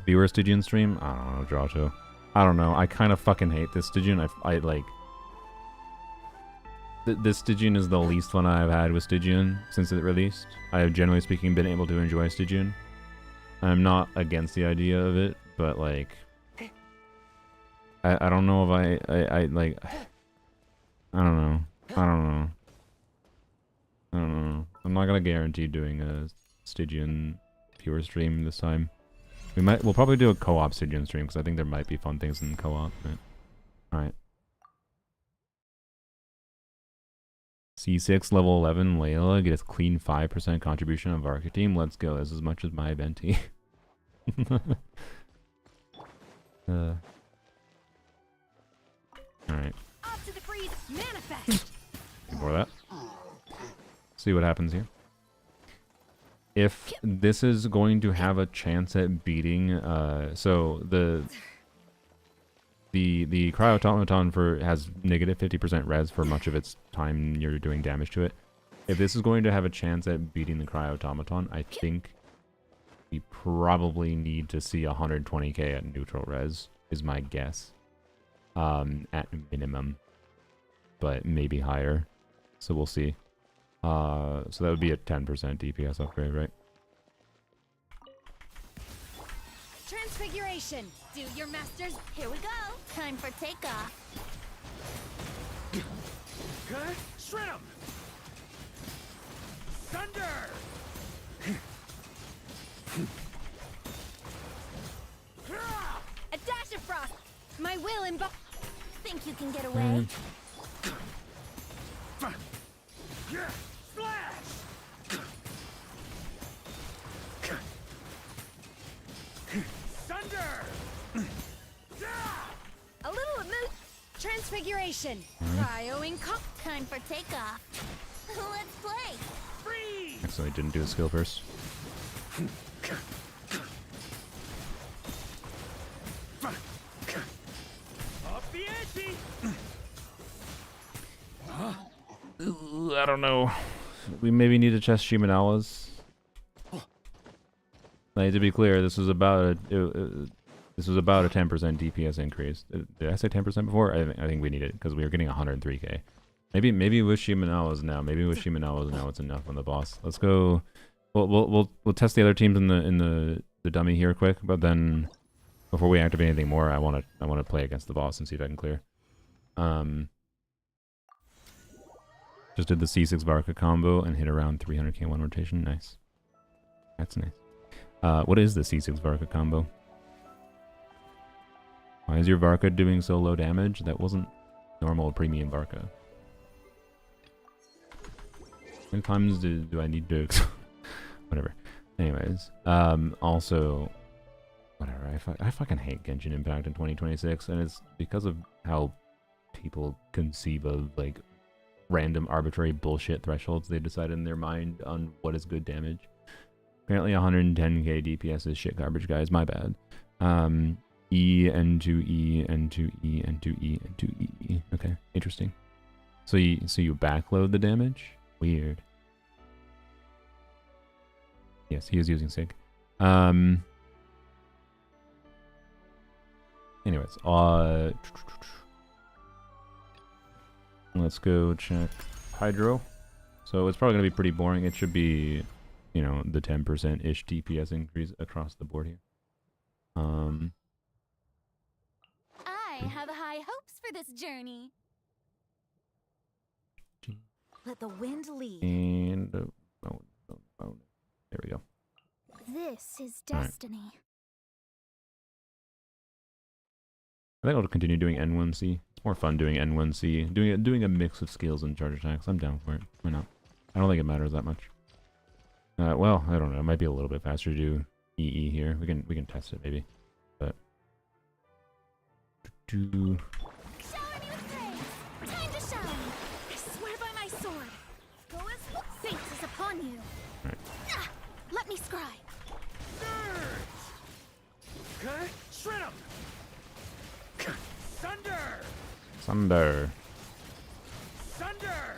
Viewer Stygian stream? I don't know, Drato. I don't know. I kind of fucking hate this Stygian. I like... This Stygian is the least fun I've had with Stygian since it released. I have, generally speaking, been able to enjoy Stygian. I'm not against the idea of it, but like... I don't know if I like... I don't know. I don't know. I don't know. I'm not gonna guarantee doing a Stygian pure stream this time. We'll probably do a co-op Stygian stream because I think there might be fun things in co-op. Alright. C6 level 11 Layla gets clean 5% contribution of Varka team. Let's go. That's as much as my Venti. Alright. Off to the freeze, manifest. More of that. See what happens here. If this is going to have a chance at beating, so the Cryo automaton has negative 50% res for much of its time you're doing damage to it. If this is going to have a chance at beating the Cryo automaton, I think we probably need to see 120k at neutral res, is my guess. At minimum. But maybe higher. So we'll see. So that would be a 10% DPS upgrade, right? Transfiguration. Do your masters. Here we go. Time for takeoff. Good. Shred 'em. Thunder. A dash of frost. My will in Think you can get away? Splash. Thunder. A little emo- Transfiguration. Cryo in time for takeoff. Let's play. Freeze. So I didn't do a skill first. Up the ante. Ooh, I don't know. We maybe need to test Shimenawa's. Like, to be clear, this was about a 10% DPS increase. Did I say 10% before? I think we need it because we were getting 103k. Maybe with Shimenawa's now. Maybe with Shimenawa's now it's enough on the boss. Let's go. We'll test the other teams in the dummy here quick, but then before we activate anything more, I want to play against the boss and see if I can clear. Just did the C6 Varka combo and hit around 300k one rotation. Nice. That's nice. What is the C6 Varka combo? Why is your Varka doing so low damage? That wasn't normal premium Varka. How many times do I need to... Whatever. Anyways. Also... Whatever. I fucking hate Genshin Impact in 2026, and it's because of how people conceive of, like, random arbitrary bullshit thresholds they decide in their mind on what is good damage. Apparently 110k DPS is shit garbage, guys. My bad. E, N2E, N2E, N2E, N2E. Okay, interesting. So you backload the damage? Weird. Yes, he is using SIG. Anyways, let's go check Hydro. So it's probably going to be pretty boring. It should be, you know, the 10%-ish DPS increase across the board here. I have high hopes for this journey. Let the wind lead. And there we go. This is All right. destiny. I think I'll continue doing N1C. It's more fun doing N1C. Doing a mix of skills and charge attacks. I'm down for it. Why not? I don't think it matters that much. Well, I don't know. It might be a little bit faster to do EE here. We can test it maybe. But Shower me with praise. Time to shine. I swear by my sword. Go as fate is upon you. Right. Ah, let me scry. Okay, shred 'em. Thunder! Thunder. Thunder!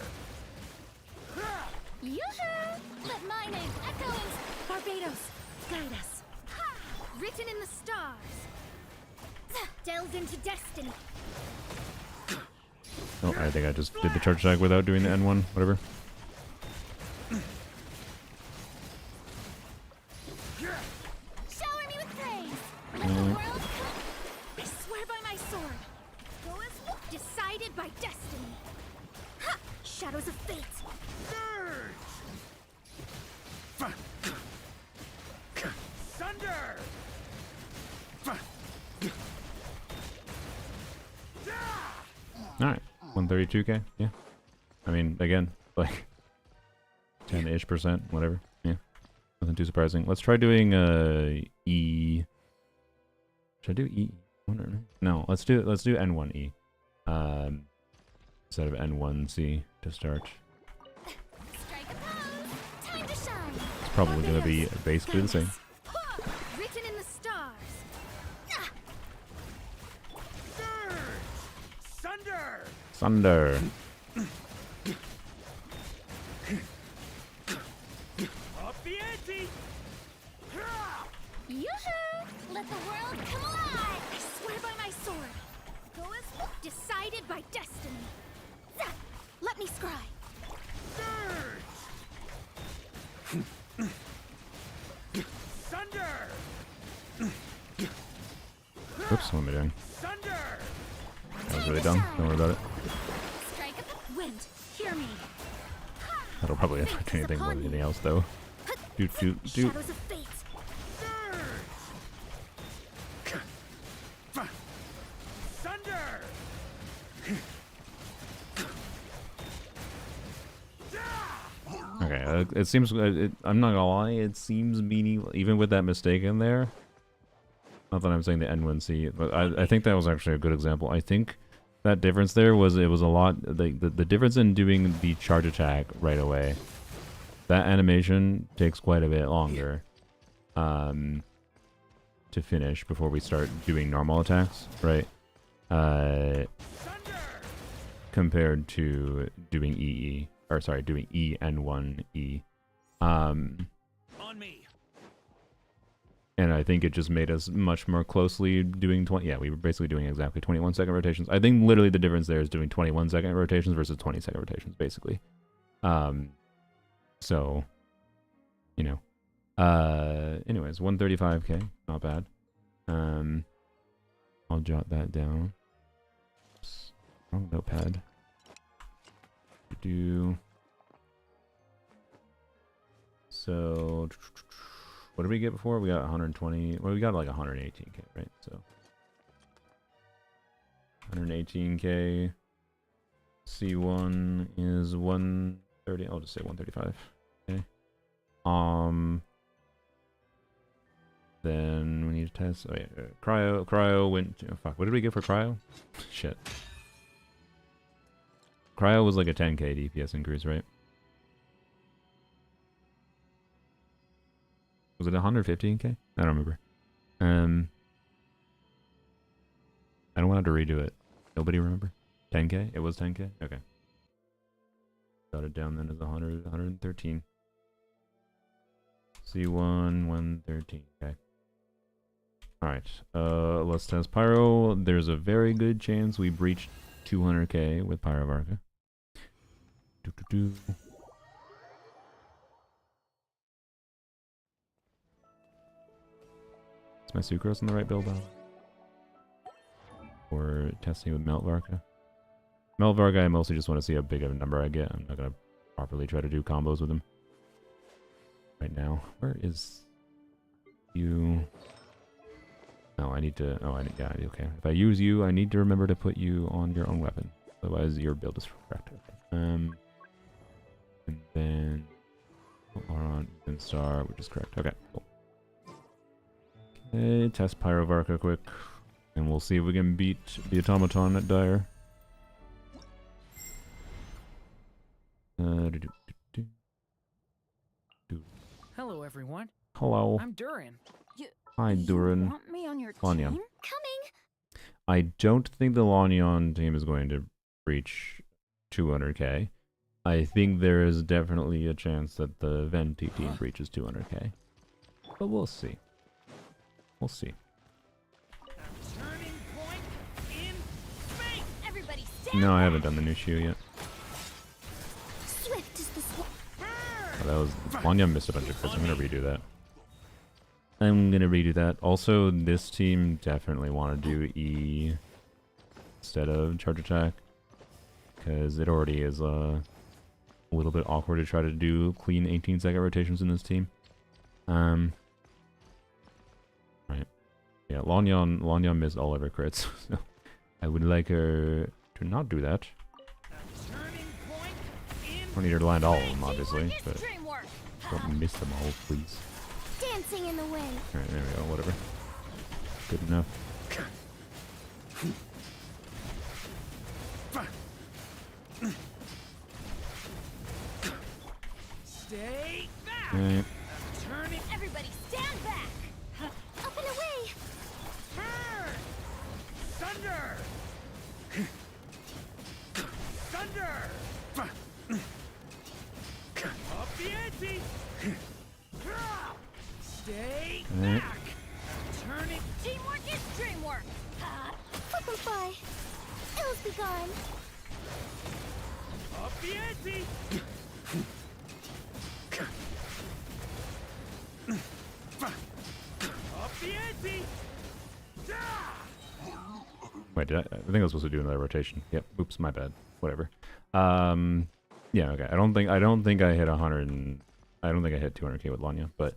Yoo-hoo! Let my name echo in Barbados. Guide us. Ha! Written in the stars. Delve into destiny. Oh, I think I just did the charge attack without doing the N1. Whatever. Shower me with praise. Let the world come. I swear by my sword. Go as decided by destiny. Ha! Shadows of fate. Thunder! Alright. 132k? Yeah. I mean, again, like 10-ish%, whatever. Yeah. Nothing too surprising. Let's try doing E. Should I do E? No, let's do N1E. Instead of N1C to start. Strike a pose. Time to shine. It's probably gonna be basically the same. Written in the stars. Ah! Thunder! Thunder. Up the ante! Yoo-hoo! Let the world come alive! I swear by my sword. Go as decided by destiny. Zah! Let me scry. Thunder! Oops, what am I doing? Thunder! That was really dumb. Don't worry about it. Strike up the wind. Hear me. That'll probably affect anything more than anything else, though. Doot. Shadows of fate. Thunder! Okay, it seems. I'm not gonna lie. It seems meaningless, even with that mistake in there. Not that I'm saying the N1C, but I think that was actually a good example. I think that difference there was a lot. The difference in doing the charge attack right away. That animation takes quite a bit longer to finish before we start doing normal attacks, right? Compared to doing EE, or sorry, doing EN1E. On me. And I think it just made us much more closely doing 20. Yeah, we were basically doing exactly 21-second rotations. I think literally the difference there is doing 21-second rotations versus 20-second rotations, basically. So, you know. Anyways, 135k, not bad. I'll jot that down. Oops, wrong notepad. So, what did we get before? We got 120. Well, we got like 118k, right? So, 118k. C1 is 130. I'll just say 135. Okay. Then we need to test. Oh yeah, Cryo went. Oh, fuck. What did we get for Cryo? Shit. Cryo was like a 10k DPS increase, right? Was it 115k? I don't remember. I don't want to redo it. Nobody remember? 10k? It was 10k? Okay. Got it down then as 100, 113. C1, 113. Okay. Alright. Let's test Pyro. There's a very good chance we breached 200k with Pyro Varka. Let's my sucrose in the right build? Or testing with Melt Varka? Melt Varka, I mostly just want to see how big of a number I get. I'm not going to properly try to do combos with him right now. Where is you? No, I need to... Oh, yeah, okay. If I use you, I need to remember to put you on your own weapon. Otherwise, your build is correct. And then... Auron, and Star, which is correct. Okay, cool. Okay, test Pyro Varka quick. And we'll see if we can beat the automaton at Dire. Hello, everyone. Hello. I'm Durin. Hi, Durin. Want me on your Lanya. team? Coming. I don't think the Lanyon team is going to reach 200k. I think there is definitely a chance that the Venti team reaches 200k. But we'll see. We'll see. Turning point in space. Everybody stand No, I back. haven't done the new shoe yet. Swift is the Oh, that was... Lanyon missed a bunch of crits. I'm gonna redo that. I'm gonna redo that. Also, this team definitely want to do E instead of charge attack. Because it already is a little bit awkward to try to do clean 18-second rotations in this team. Right. Yeah, Lanyon missed all of her crits. So I would like her to not do that. Turning point in I don't need her to land all of them, obviously, Teamwork is but dreamwork. don't miss them all, please. Dancing in the way. Alright, there we go, whatever. Good enough. stay back. Alright. Turning Everybody stand back. Up and away. turn. Thunder. Thunder. Up the ante. Stay Alright. back. Turning Teamwork is dreamwork. Flip and fly. Ills be gone. up the ante. Up the ante. Wait, I think I was supposed to do another rotation. Yep, oops, my bad. Whatever. Yeah, okay. I don't think I hit 100 and I don't think I hit 200k with Lanya, but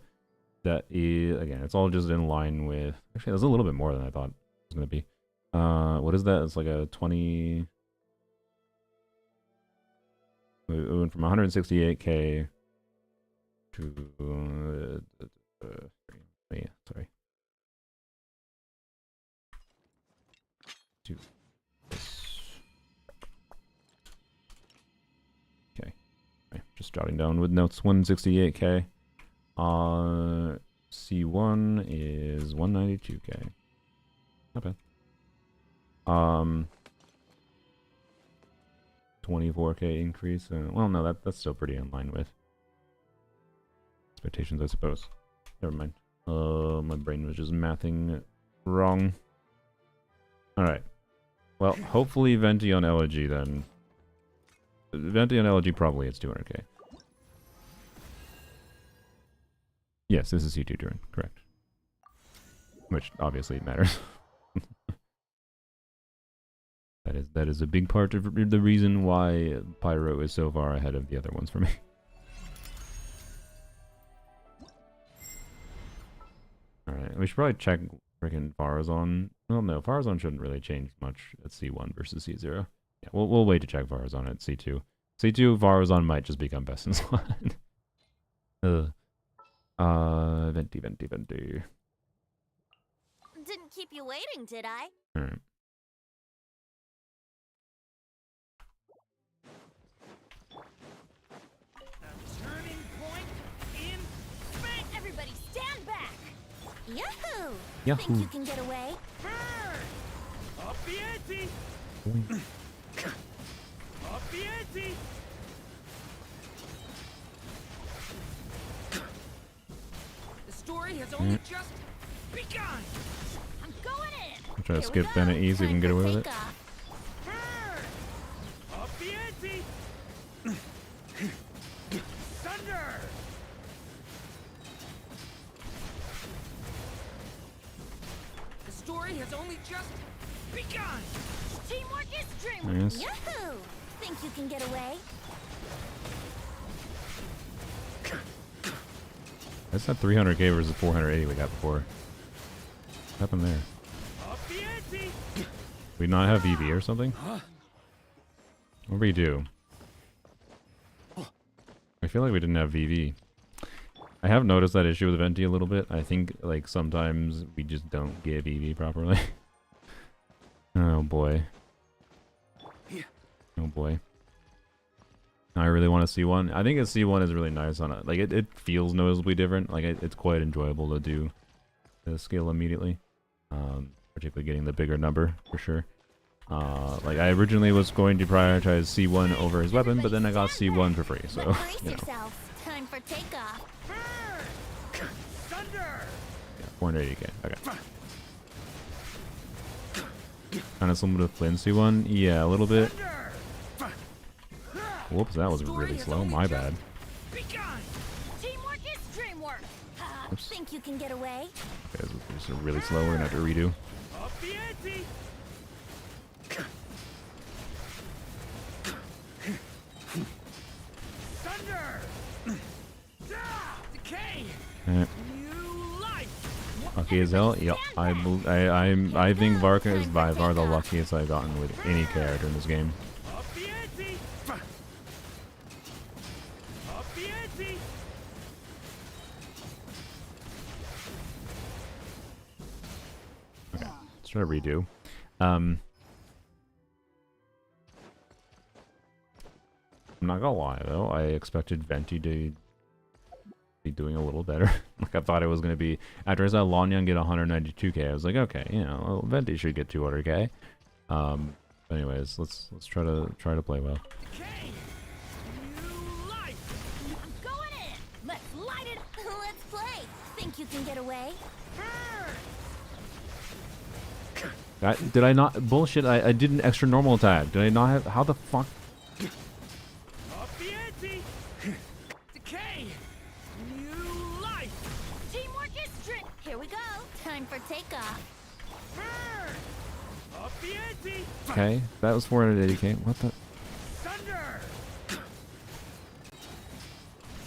that is, again, it's all just in line with, actually that's a little bit more than I thought it was going to be. What is that? It's like a 20, we went from 168k to, yeah, sorry. To this. Okay. Right, just jotting down with notes, 168k. C1 is 192k. Not bad. 24k increase. Well, no, that's still pretty in line with expectations, I suppose. Never mind. My brain was just mathing wrong. Alright. Well, hopefully Venti on Elegy then. Venti on Elegy probably hits 200k. Yes, this is C2 turn, correct. Which obviously matters. That is a big part of the reason why Pyro is so far ahead of the other ones for me. Alright, we should probably check freaking Faruzan. Well, no, Faruzan shouldn't really change much at C1 versus C0. Yeah, we'll wait to check Faruzan at C2. C2, Faruzan might just become best in slot. Venti. Didn't keep you waiting, did I? Alright. turning point in space. Everybody stand back. Yahoo! Yahoo! Think you can get away? Turn. Up the ante. Up the ante. The story has only just begun. I'm going in. I'm trying to Here we skip go. Bennett E so we can Time get for away with it. takeoff. Turn. Up the ante. Thunder. story has only just begun. Teamwork is dreamwork. Nice. Yahoo! Think you can get away? That's not 300k versus 480 we got before. What happened there? Up the ante. We not have EV or something? What do we do? I feel like we didn't have VV. I have noticed that issue with Venti a little bit. I think like sometimes we just don't give EV properly. Oh boy. Oh boy. I really want a C1. I think a C1 is really nice on it. Like it feels noticeably different. Like it's quite enjoyable to do the skill immediately. Particularly getting the bigger number for sure. Like I originally was going to prioritize C1 over his weapon, but then I got C1 for free, so Brace you know. yourselves. Time for takeoff. Burn. Thunder. Yeah, 480k. Okay. Kind of similar to Flynn's C1. Yeah, a little bit. Thunder. Whoops, that was really slow. My bad. Begun. Teamwork is dreamwork. Oops. Think you can get away? Okay, this is just really slow. We're gonna have to redo. Up the ante. Thunder. Decay. Eh, New life. lucky as hell. Yep. I think Varka is by far the luckiest I've gotten with any character in this game. Up the ante. Up the ante. Okay, let's try to redo. I'm not gonna lie though, I expected Venti to be doing a little better. Like I thought it was gonna be after I saw Lanyan get 192k, I was like, okay, you know, well, Venti should get 200k. Anyways, let's try to play well. Decay. New life. I'm going in. Let's light it. Let's play. Think you can get away? Burn. Did I not bullshit? I did an extra normal attack. Did I not have? How the fuck? Up the ante. Decay. New life. Teamwork is dream. Here we go. Time for takeoff. Burn. Up the ante. Okay, that was 480k. What the? Thunder.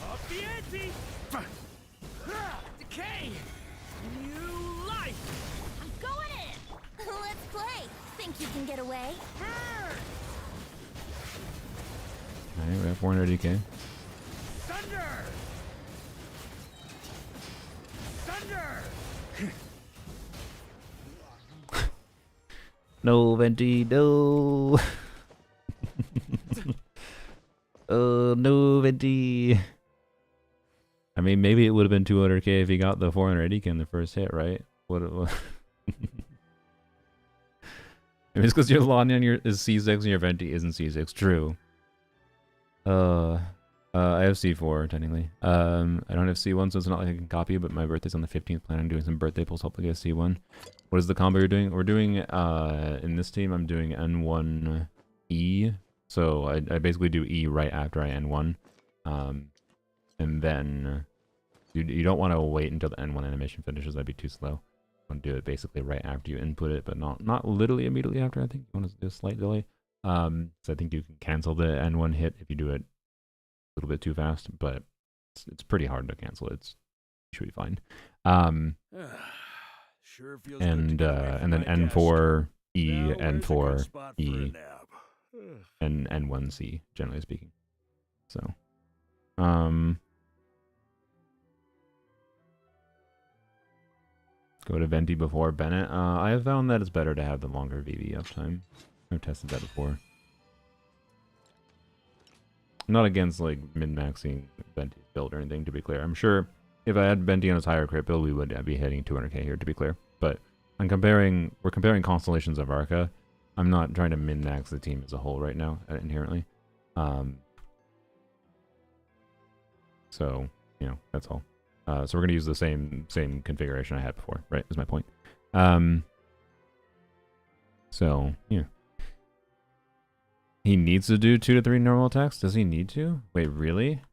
Up the ante. Decay. New life. I'm going in. Let's play. Think you can get away? Burn. Okay, we have 480k. Thunder. Thunder. No, Venti, no. Oh, no, Venti. I mean, maybe it would have been 200k if he got the 480k in the first hit, right? What? I mean, it's because your Lanyan is C6 and your Venti isn't C6. True. I have C4 technically. I don't have C1, so it's not like I can copy it. But my birthday's on the 15th. Plan on doing some birthday pulls. Hopefully get C1. What is the combo you're doing? We're doing in this team. I'm doing N1 E. So I basically do E right after I N1. And then you don't want to wait until the N1 animation finishes. That'd be too slow. You want to do it basically right after you input it, but not literally immediately after. I think you want to do a slight delay. So I think you can cancel the N1 hit if you do it a little bit too fast, but it's pretty hard to cancel it. It should be fine. Sure feels And good to get away from then my desk. N4 E, Now, where's a good N4 spot for a E, nap? and N1 C, generally speaking. So, go to Venti before Bennett. I have found that it's better to have the longer VV uptime. I've tested that before. I'm not against like min-maxing Venti's build or anything, to be clear. I'm sure if I had Venti on his higher crit build, we would be hitting 200k here, to be clear. But we're comparing constellations of Varka. I'm not trying to min-max the team as a whole right now, inherently. So, you know, that's all. So we're going to use the same configuration I had before, right, is my point. So, yeah. He needs to do 2 to 3 normal attacks? Does he need to? Wait, really?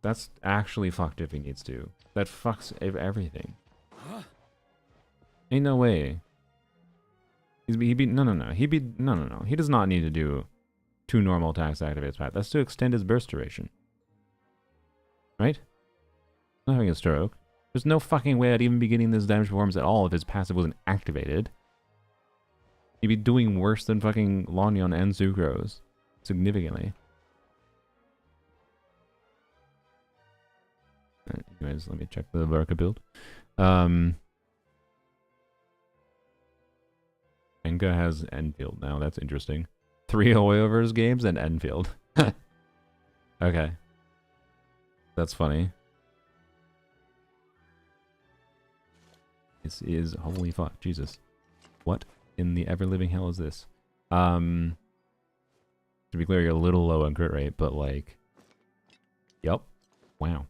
That's actually fucked if he needs to. That fucks everything. Ain't no way. No. He does not need to do 2 normal attacks to activate his path. That's to extend his burst duration. Right? Not having a stroke. There's no fucking way I'd even be getting this damage performance at all if his passive wasn't activated. He'd be doing worse than fucking Lanyon and Sucrose. Significantly. Anyways, let me check the Varka build. Enka has Enfield now. That's interesting. 3 Hoyoverse games and Enfield. Okay. That's funny. This is... Holy fuck. Jesus. What in the ever-living hell is this? To be clear, you're a little low on crit rate, but like... Yup. Wow.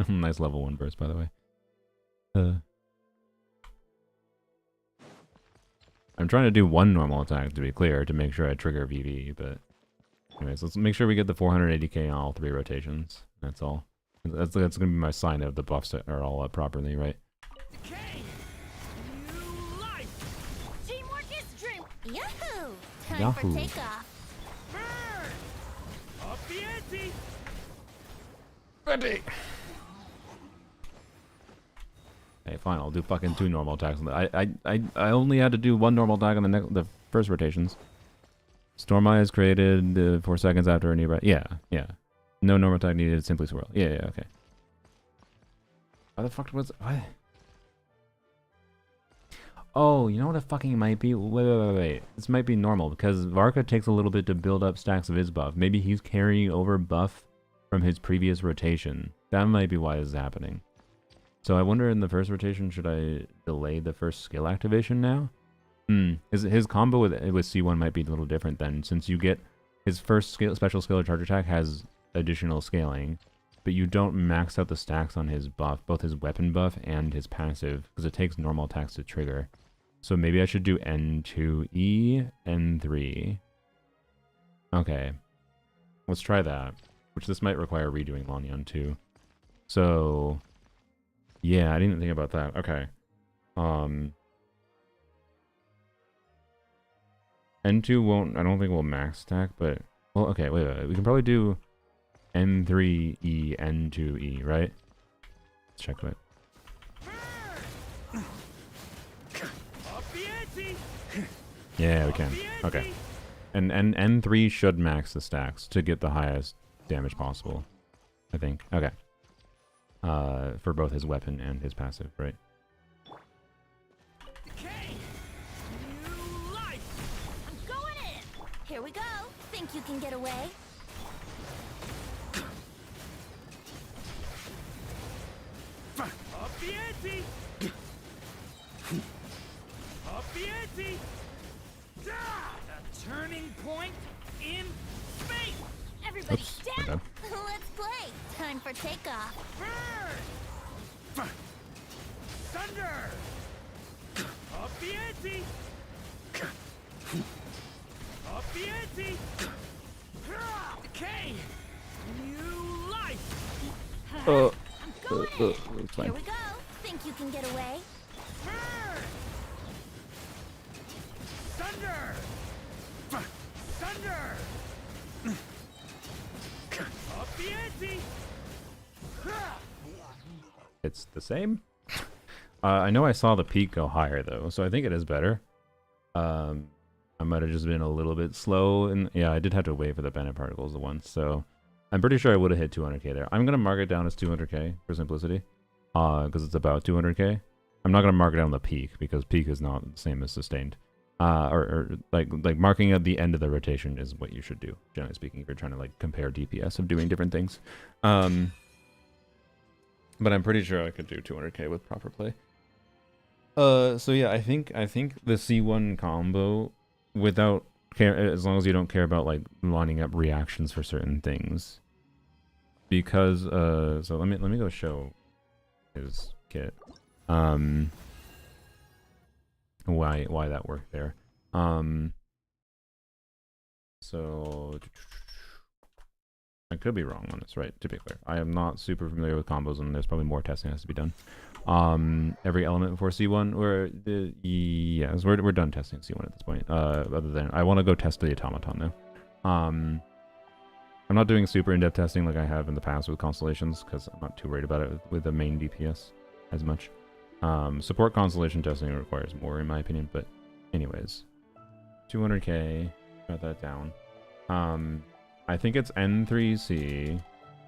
Nice level 1 burst, by the way. I'm trying to do 1 normal attack, to be clear, to make sure I trigger VV, but... Anyways, let's make sure we get the 480k on all 3 rotations. That's all. That's going to be my sign of the buffs are all up properly, right? Decay! New life! Teamwork is dream. Yahoo! Time Yahoo. for takeoff. Burn! Up the ante! Ready! Hey, fine, I'll do fucking 2 normal attacks. I only had to do 1 normal attack on the first rotations. Storm Eye is created 4 seconds after a nearby... Yeah. No normal attack needed, simply swirl. Yeah, okay. Why the fuck was... What? Oh, you know what it fucking might be? Wait. This might be normal, because Varka takes a little bit to build up stacks of his buff. Maybe he's carrying over buff from his previous rotation. That might be why this is happening. So I wonder in the first rotation, should I delay the first skill activation now? His combo with C1 might be a little different then, since you get his first special skill or charge attack has additional scaling, but you don't max out the stacks on his buff, both his weapon buff and his passive, because it takes normal attacks to trigger. So maybe I should do N2E, N3. Okay. Let's try that, which this might require redoing Lanyon too. So... Yeah, I didn't think about that. Okay. N2 won't... I don't think we'll max stack, but... Well, okay, wait. We can probably do N3E, N2E, right? Let's check it. Yeah, we can. Okay. And N3 should max the stacks to get the highest damage possible, I think. Okay. For both his weapon and his passive, right? Decay! New life! I'm going in. Here we go. Think you can get away? Up the ante! Up the ante! A turning point in space! Everybody Oops. stand. Okay. Let's play. Time for takeoff. Burn! Thunder! Up the ante! Up the ante! Decay! New life! I'm going in. It's fine. Here we go. Think you can get away? Burn! Thunder! Thunder! Up the ante! It's the same? I know I saw the peak go higher, though, so I think it is better. I might have just been a little bit slow, and yeah, I did have to wait for the Bennett particles once, so I'm pretty sure I would have hit 200k there. I'm going to mark it down as 200k for simplicity, because it's about 200k. I'm not going to mark it down the peak, because peak is not the same as sustained. Or like marking at the end of the rotation is what you should do, generally speaking, if you're trying to like compare DPS of doing different things. But I'm pretty sure I could do 200k with proper play. So yeah, I think the C1 combo, without care, as long as you don't care about like lining up reactions for certain things, because so let me go show his kit. Why that worked there. So I could be wrong on this, right? To be clear, I am not super familiar with combos, and there's probably more testing that has to be done. Every element before C1, yes, we're done testing C1 at this point. Other than I want to go test the automaton though. I'm not doing super in-depth testing like I have in the past with constellations because I'm not too worried about it with the main DPS as much. Support constellation testing requires more in my opinion, but anyways, 200k, got that down. I think it's N3C,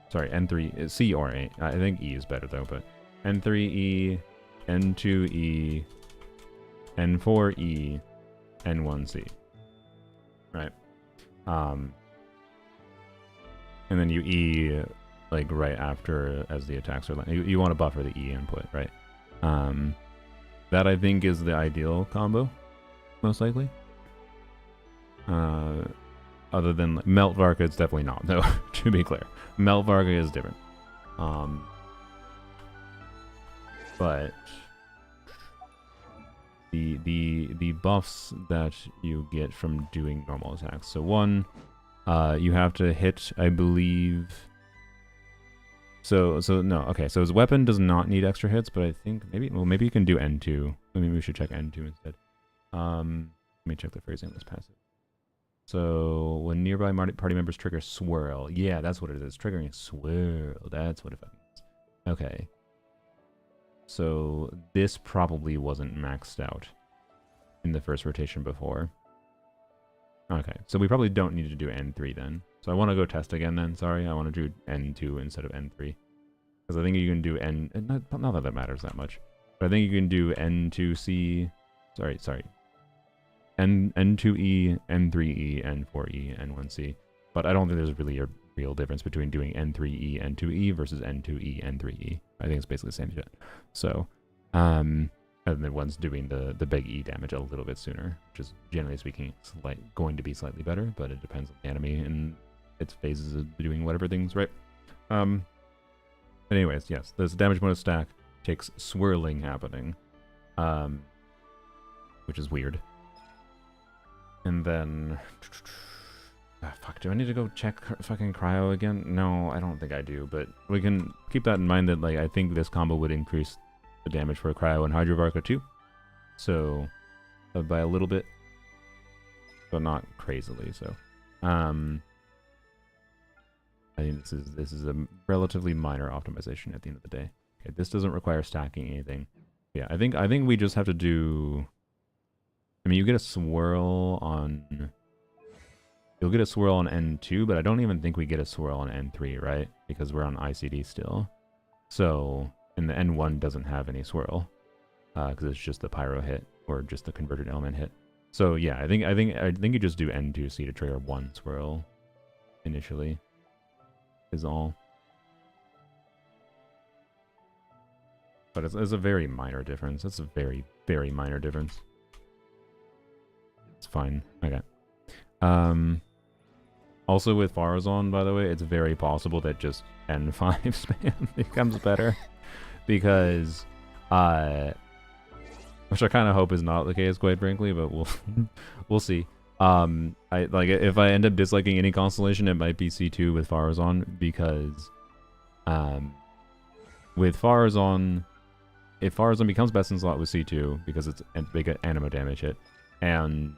sorry, N3 C or A. I think E is better though, but N3E, N2E, N4E, N1C, right? And then you E like right after as the attacks are you want to buffer the E input, right? That I think is the ideal combo, most likely. Other than like, Melt Varka, it's definitely not though. To be clear, Melt Varka is different. But the buffs that you get from doing normal attacks. So one, you have to hit, I believe. So no, okay. So his weapon does not need extra hits, but I think maybe you can do N2. Maybe we should check N2 instead. Let me check the phrasing of this passive. So when nearby party members trigger swirl, yeah, that's what it is. Triggering swirl. That's what it means. Okay. So this probably wasn't maxed out in the first rotation before. Okay, so we probably don't need to do N3 then. So I want to go test again then, sorry. I want to do N2 instead of N3. Because I think you can do not that that matters that much. But I think you can do N2C, sorry. N2E, N3E, N4E, N1C. But I don't think there's really a real difference between doing N3E, N2E versus N2E, N3E. I think it's basically the same shit. So, and then one's doing the big E damage a little bit sooner, which is generally speaking going to be slightly better, but it depends on the enemy and its phases of doing whatever things, right? Anyways, yes, this damage bonus stack takes swirling happening, which is weird. And then, fuck, do I need to go check fucking Cryo again? No, I don't think I do, but we can keep that in mind that, like, I think this combo would increase the damage for Cryo and Hydro Varka too. So, by a little bit, but not crazily, so. I think this is a relatively minor optimization at the end of the day. Okay, this doesn't require stacking anything. Yeah, I think we just have to do. I mean, you get a swirl on. You'll get a swirl on N2, but I don't even think we get a swirl on N3, right? Because we're on ICD still. So, and the N1 doesn't have any swirl, because it's just the Pyro hit or just the converted element hit. So yeah, I think you just do N2C to trigger one swirl initially. Is all. But it's a very minor difference. It's a very, very minor difference. It's fine. Okay. Also with Faruzan, by the way, it's very possible that just N5 spam becomes better. Because, which I kind of hope is not the case, quite frankly, but we'll see. If I end up disliking any constellation, it might be C2 with Faruzan, because with Faruzan, if Faruzan becomes best in slot with C2, because it's a big animo damage hit, and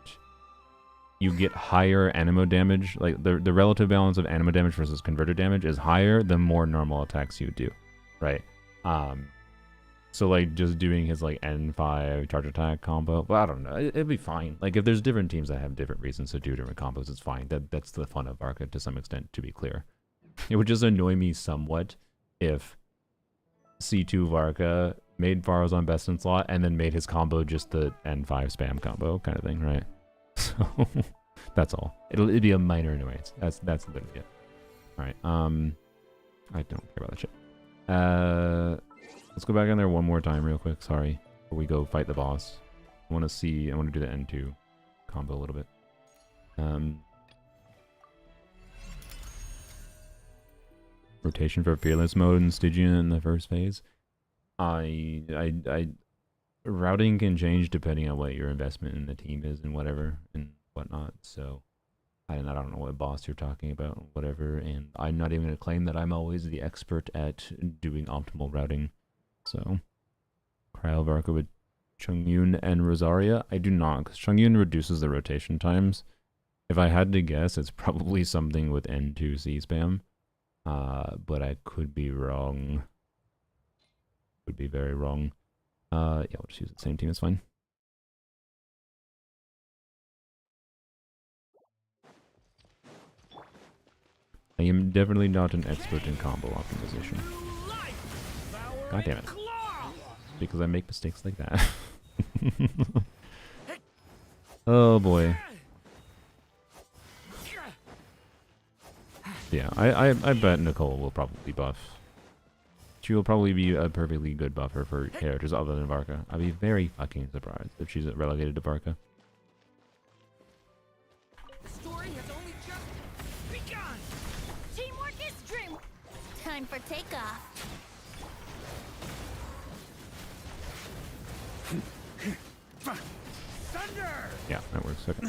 you get higher animo damage, like the relative balance of animo damage versus converter damage is higher the more normal attacks you do, right? So like just doing his like N5 charge attack combo, well, I don't know, it'd be fine. Like if there's different teams that have different reasons to do different combos, it's fine. That's the fun of Varka to some extent, to be clear. It would just annoy me somewhat if C2 Varka made Faruzan best in slot and then made his combo just the N5 spam combo kind of thing, right? So that's all. It'd be a minor annoyance. That's literally it. All right. I don't care about that shit. Let's go back in there one more time real quick. Sorry, before we go fight the boss. I want to do the N2 combo a little bit. Rotation for fearless mode and Stygian in the first phase. Routing can change depending on what your investment in the team is and whatever and whatnot. So, I don't know what boss you're talking about, whatever, and I'm not even going to claim that I'm always the expert at doing optimal routing. So, Cryo Varka with Chongyun and Rosaria? I do not, because Chongyun reduces the rotation times. If I had to guess, it's probably something with N2C spam. But I could be wrong. Could be very wrong. Yeah, we'll just use the same team, it's fine. I am definitely not an expert in combo optimization. God damn it. Because I make mistakes like that. Oh boy. Yeah, I bet Nicole will probably buff. She will probably be a perfectly good buffer for characters other than Varka. I'd be very fucking surprised if she's relegated to Varka. The story has only just begun. Teamwork is dream. Time for takeoff. Thunder! Yeah, that works. Okay.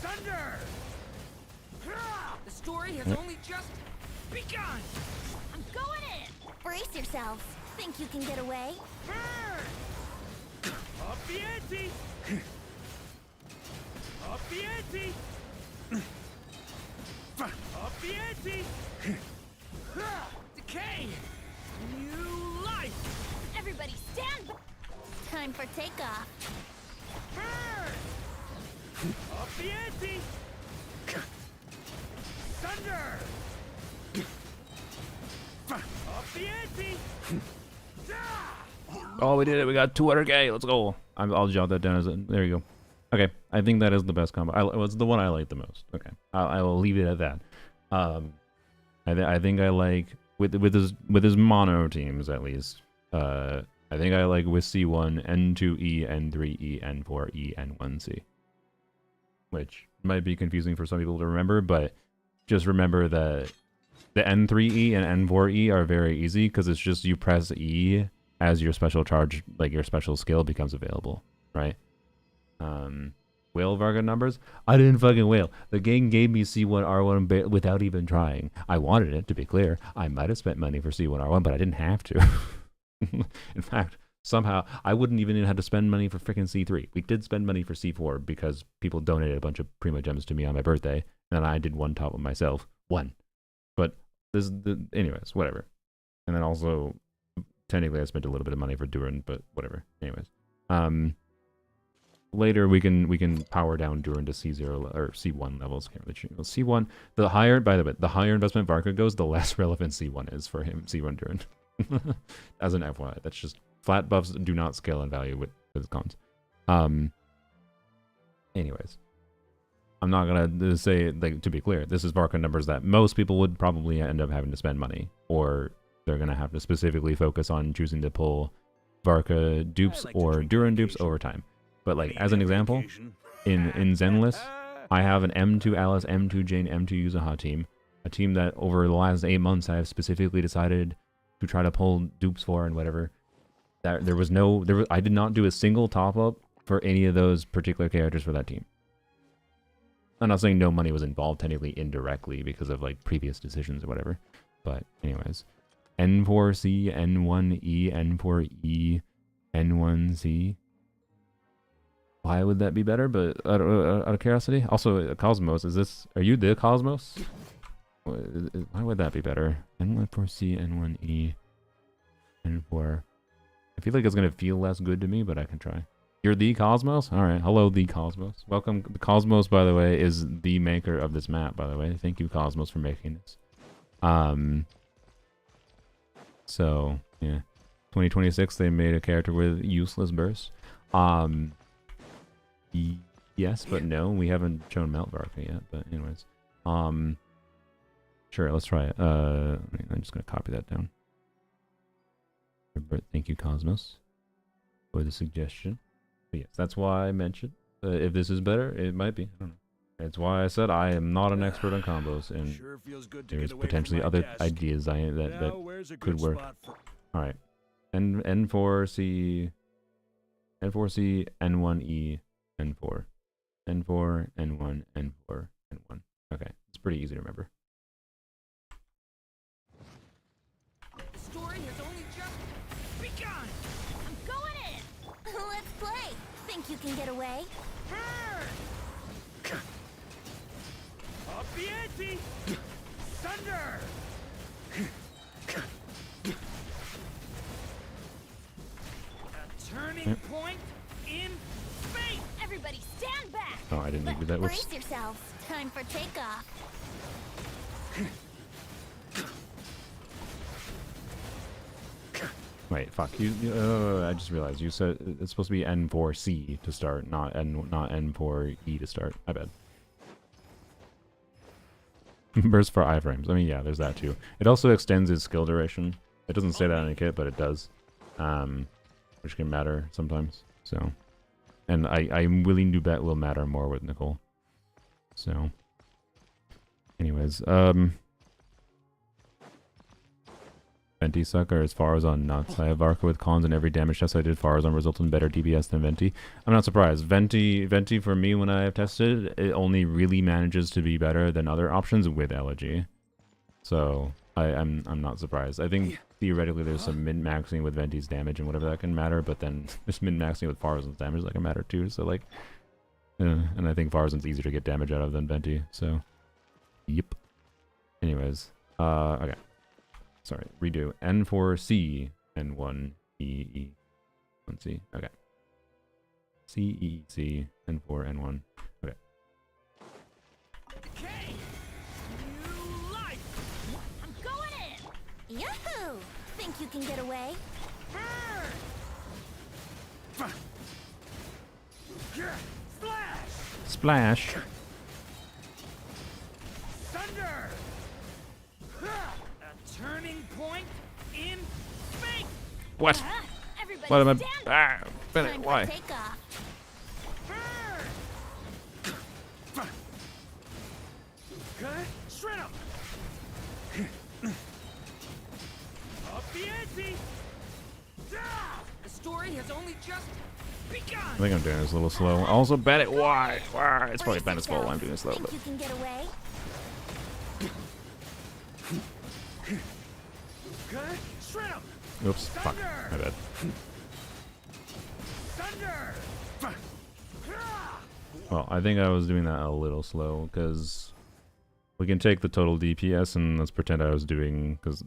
Thunder! The story has only just begun. I'm going in. Brace yourselves. Think you can get away? Burn! Up the ante! Up the ante! Up the ante! Decay. New life. Everybody stand by. Time for takeoff. Burn! Up the ante! Thunder! Up the ante! Oh, we did it. We got 200k. Let's go. I'll jot that down as a... There you go. Okay. I think that is the best combo. It's the one I like the most. Okay. I will leave it at that. I think I like... With his mono teams, at least. I think I like with C1, N2E, N3E, N4E, N1C. Which might be confusing for some people to remember, but just remember that the N3E and N4E are very easy because it's just you press E as your special charge, like your special skill becomes available, right? Whale Varka numbers? I didn't fucking whale. The game gave me C1 R1 without even trying. I wanted it, to be clear. I might have spent money for C1 R1, but I didn't have to. In fact, somehow, I wouldn't even have to spend money for freaking C3. We did spend money for C4 because people donated a bunch of Primogems to me on my birthday, and then I did one top of myself. One. But anyways, whatever. And then also, technically I spent a little bit of money for Durin, but whatever. Anyways. Later we can power down Durin to C0 or C1 levels. Can't really choose. C1, the higher, by the way, the higher investment Varka goes, the less relevant C1 is for him, C1 Durin. As an FYI, that's just flat buffs do not scale in value with cons. Anyways, I'm not gonna say, like, to be clear, this is Varka numbers that most people would probably end up having to spend money, or they're gonna have to specifically focus on choosing to pull Varka dupes or Durin dupes over time. But like as an example, in Zenless, I have an M2 Alice, M2 Jane, M2 Yuzuha team, a team that over the last 8 months I have specifically decided to try to pull dupes for and whatever. That I did not do a single top up for any of those particular characters for that team. I'm not saying no money was involved, technically indirectly because of like previous decisions or whatever. But anyways, N4C, N1E, N4E, N1C. Why would that be better? But out of curiosity, also Cosmos, are you the Cosmos? Why would that be better? N14C, N1E, N4. I feel like it's gonna feel less good to me, but I can try. You're the Cosmos? Alright, hello the Cosmos. Welcome. The Cosmos, by the way, is the maker of this map, by the way. Thank you, Cosmos, for making this. So, yeah. 2026, they made a character with useless burst. Yes, but no, we haven't shown Melt Varka yet, but anyways. Sure, let's try it. I'm just gonna copy that down. Thank you, Cosmos, for the suggestion. But yes, that's why I mentioned if this is better, it might be. I don't know. That's why I said I am not an expert on combos, and Sure feels good to there's get away potentially from my other desk. ideas that Now, where's a could good work. spot for- All right, N4C, N1E, N4. N4, N1, N4, N1. Okay, it's pretty easy to remember. The story has only just begun. I'm going in. Let's play. Think you can get away? Up the ante! Thunder! A turning point in fate. Everybody stand back. Oh, I didn't do that. Whoops. Brace yourselves. Time for takeoff. Wait, fuck you. I just realized you said it's supposed to be N4C to start, not N4E to start. My bad. Burst for iframes. I mean, yeah, there's that too. It also extends its skill duration. It doesn't say that in the kit, but it does, which can matter sometimes. So, and I'm willing to bet will matter more with Nicole. So, anyways, Venti sucker as Faruzan nuts. I have Varka with cons and every damage test I did Faruzan resulted in better DPS than Venti. I'm not surprised. Venti for me when I have tested it only really manages to be better than other options with elegy. So I'm not surprised. I think theoretically there's some min-maxing with Venti's damage and whatever that can matter, but then there's min-maxing with Faruzan's damage that can matter too. So like, and I think Faruzan's easier to get damage out of than Venti. So, yep. Anyways, okay. Sorry, redo. N4C, N1E, 1C. Okay. C, N4, N1. Okay. Okay. New life. I'm going in. Yahoo! Think you can get away? Splash! Splash! Thunder! A turning point in fate. What? Everybody What am I? stand Ah, Bennett, Time why? for takeoff. Cut! Shred 'em! Up the ante! The story has only just begun. I think I'm doing this a little slow. Also, Bennett, why? Why? It's probably Brace Bennett's fault why I'm yourselves. doing it slow, Think but. you can get away? Cut! Shred 'em! Oops, fuck. My bad. Thunder! Well, I think I was doing that a little slow, because we can take the total DPS and let's pretend I was doing, because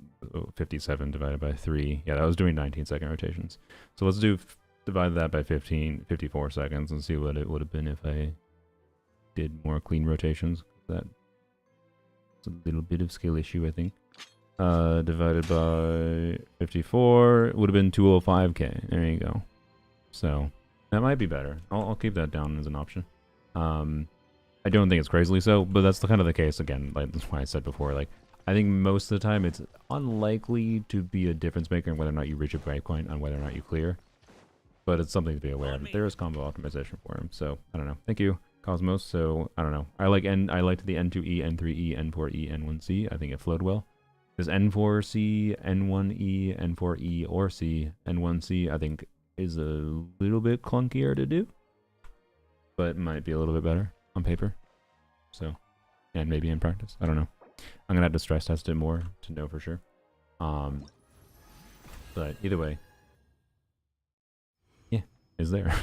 57 divided by 3. Yeah, I was doing 19-second rotations. So let's divide that by 54 seconds and see what it would have been if I did more clean rotations. That's a little bit of skill issue, I think. Divided by 54 would have been 205k. There you go. So that might be better. I'll keep that down as an option. I don't think it's crazily so, but that's kind of the case again. Like that's why I said before. Like I think most of the time it's unlikely to be a difference maker in whether or not you reach a breakpoint on whether or not you clear. But it's something to be aware of. There is combo optimization for him, so I don't know. Thank you, Cosmos. So I don't know. I liked the N2E, N3E, N4E, N1C. I think it flowed well. There's N4C, N1E, N4E, or C. N1C I think is a little bit clunkier to do, but might be a little bit better on paper. So, and maybe in practice. I don't know. I'm gonna have to stress test it more to know for sure. But either way, yeah, is there.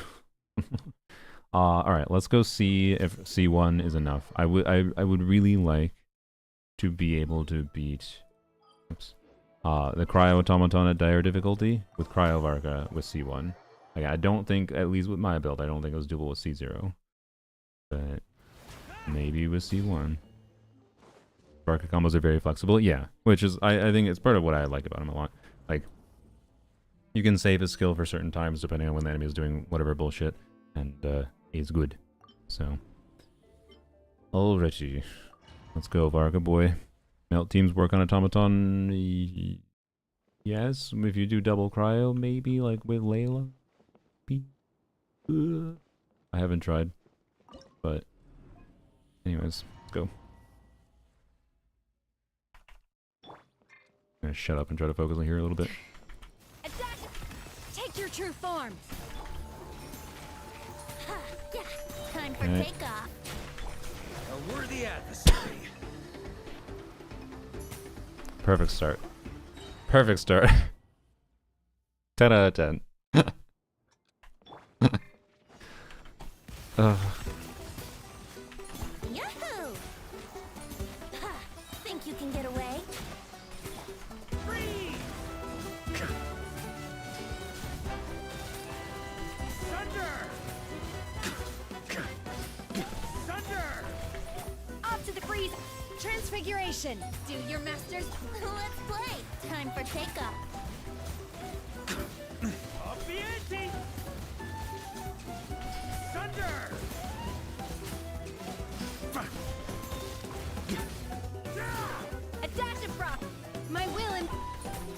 All right, let's go see if C1 is enough. I would really like to be able to beat. Oops. The Cryo automaton at dire difficulty with Cryo Varka with C1. Like, I don't think, at least with my build, I don't think it was doable with C0. But maybe with C1. Varka combos are very flexible, yeah. Which is, I think it's part of what I like about him a lot. Like, you can save his skill for certain times depending on when the enemy is doing whatever bullshit. And he's good. So. Alrighty. Let's go, Varka boy. Melt teams work on automaton. Yes, if you do double cryo, maybe like with Layla. I haven't tried, but anyways, let's go. I'm gonna shut up and try to focus on here a little bit. Attack! Take your true form. Ha, yeah. Time Time for Okay. takeoff. A worthy adversary. Perfect start. Perfect start. 10 out of 10. Ugh. Yahoo! Ha! Think you can get away? Freeze! Thunder! Thunder! Off to the freeze. Transfiguration. Do your masters. Let's play. Time for takeoff. Up the ante! Thunder! Adaptive prop. My will and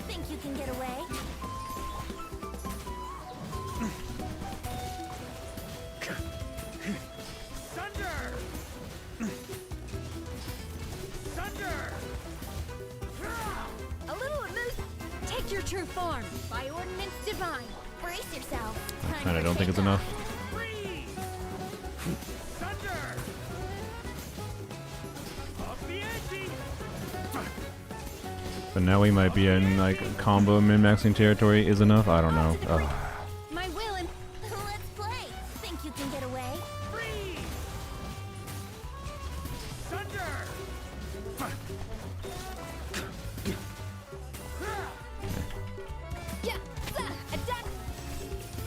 Think you can get away? Thunder! Thunder! a little amuse. Take your true form. By ordinance divine. Brace yourself. Time And I for don't think it's takeoff. enough. Freeze! Thunder! Up the ante! But now we might be in like combo min-maxing territory is enough? I don't know. Ugh. My will and Let's play. Think you can get away? Freeze! Thunder! yeah. Adapt.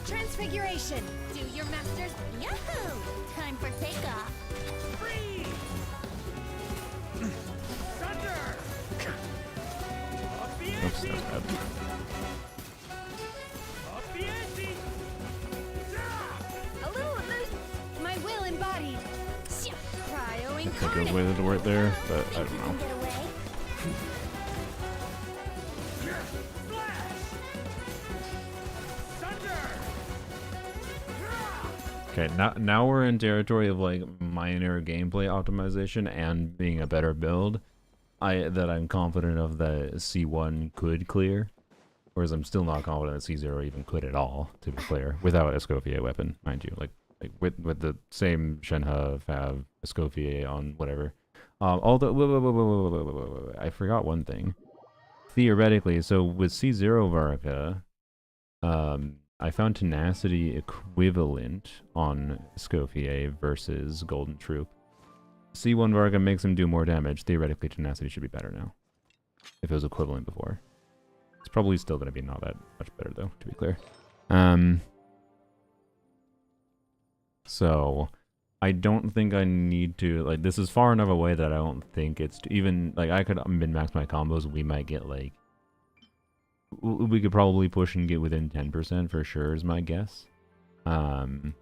Transfiguration. Do your masters. Yahoo! Time for takeoff. Freeze! Thunder! Up the Oops, ante! that's bad. Up the ante! A little amuse. My will embodied. Cryo I think incarnate. there's ways to work there, but I Think don't you know. can get away? Flash! Thunder! Okay, now we're in territory of like minor gameplay optimization and being a better build. That I'm confident of that C1 could clear, whereas I'm still not confident that C0 even could at all, to be clear, without a Escoffier weapon, mind you. Like with the same Shenhe, Fav, Escoffier on whatever. Although wait, I forgot one thing. Theoretically, so with C0 Varka, I found Tenacity equivalent on Escoffier versus Golden Troop. C1 Varka makes him do more damage. Theoretically, Tenacity should be better now. If it was equivalent before. It's probably still going to be not that much better, though, to be clear. So, I don't think I need to... Like, this is far enough away that I don't think it's... Even, like, I could min-max my combos. We might get, like... We could probably push and get within 10% for sure, is my guess. But...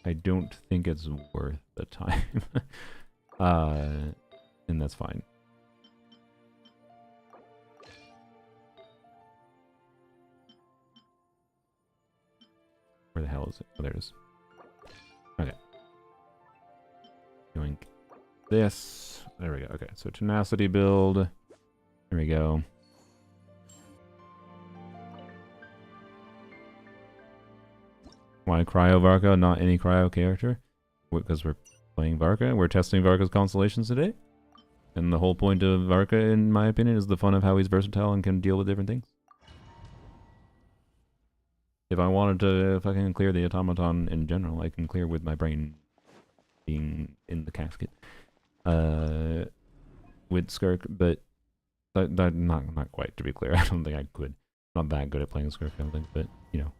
I don't think it's worth the time. And that's fine. Where the hell is it? Oh, there it is. Okay. Doing this. There we go. Okay, so Tenacity build. There we go. Why Cryo Varka, not any Cryo character? Because we're playing Varka. We're testing Varka's constellations today. And the whole point of Varka, in my opinion, is the fun of how he's versatile and can deal with different things. If I wanted to fucking clear the automaton in general, I can clear with my brain being in the casket. With Skirk, but that not quite, to be clear. I don't think I could. I'm not that good at playing Skirk, I don't think, but, you know.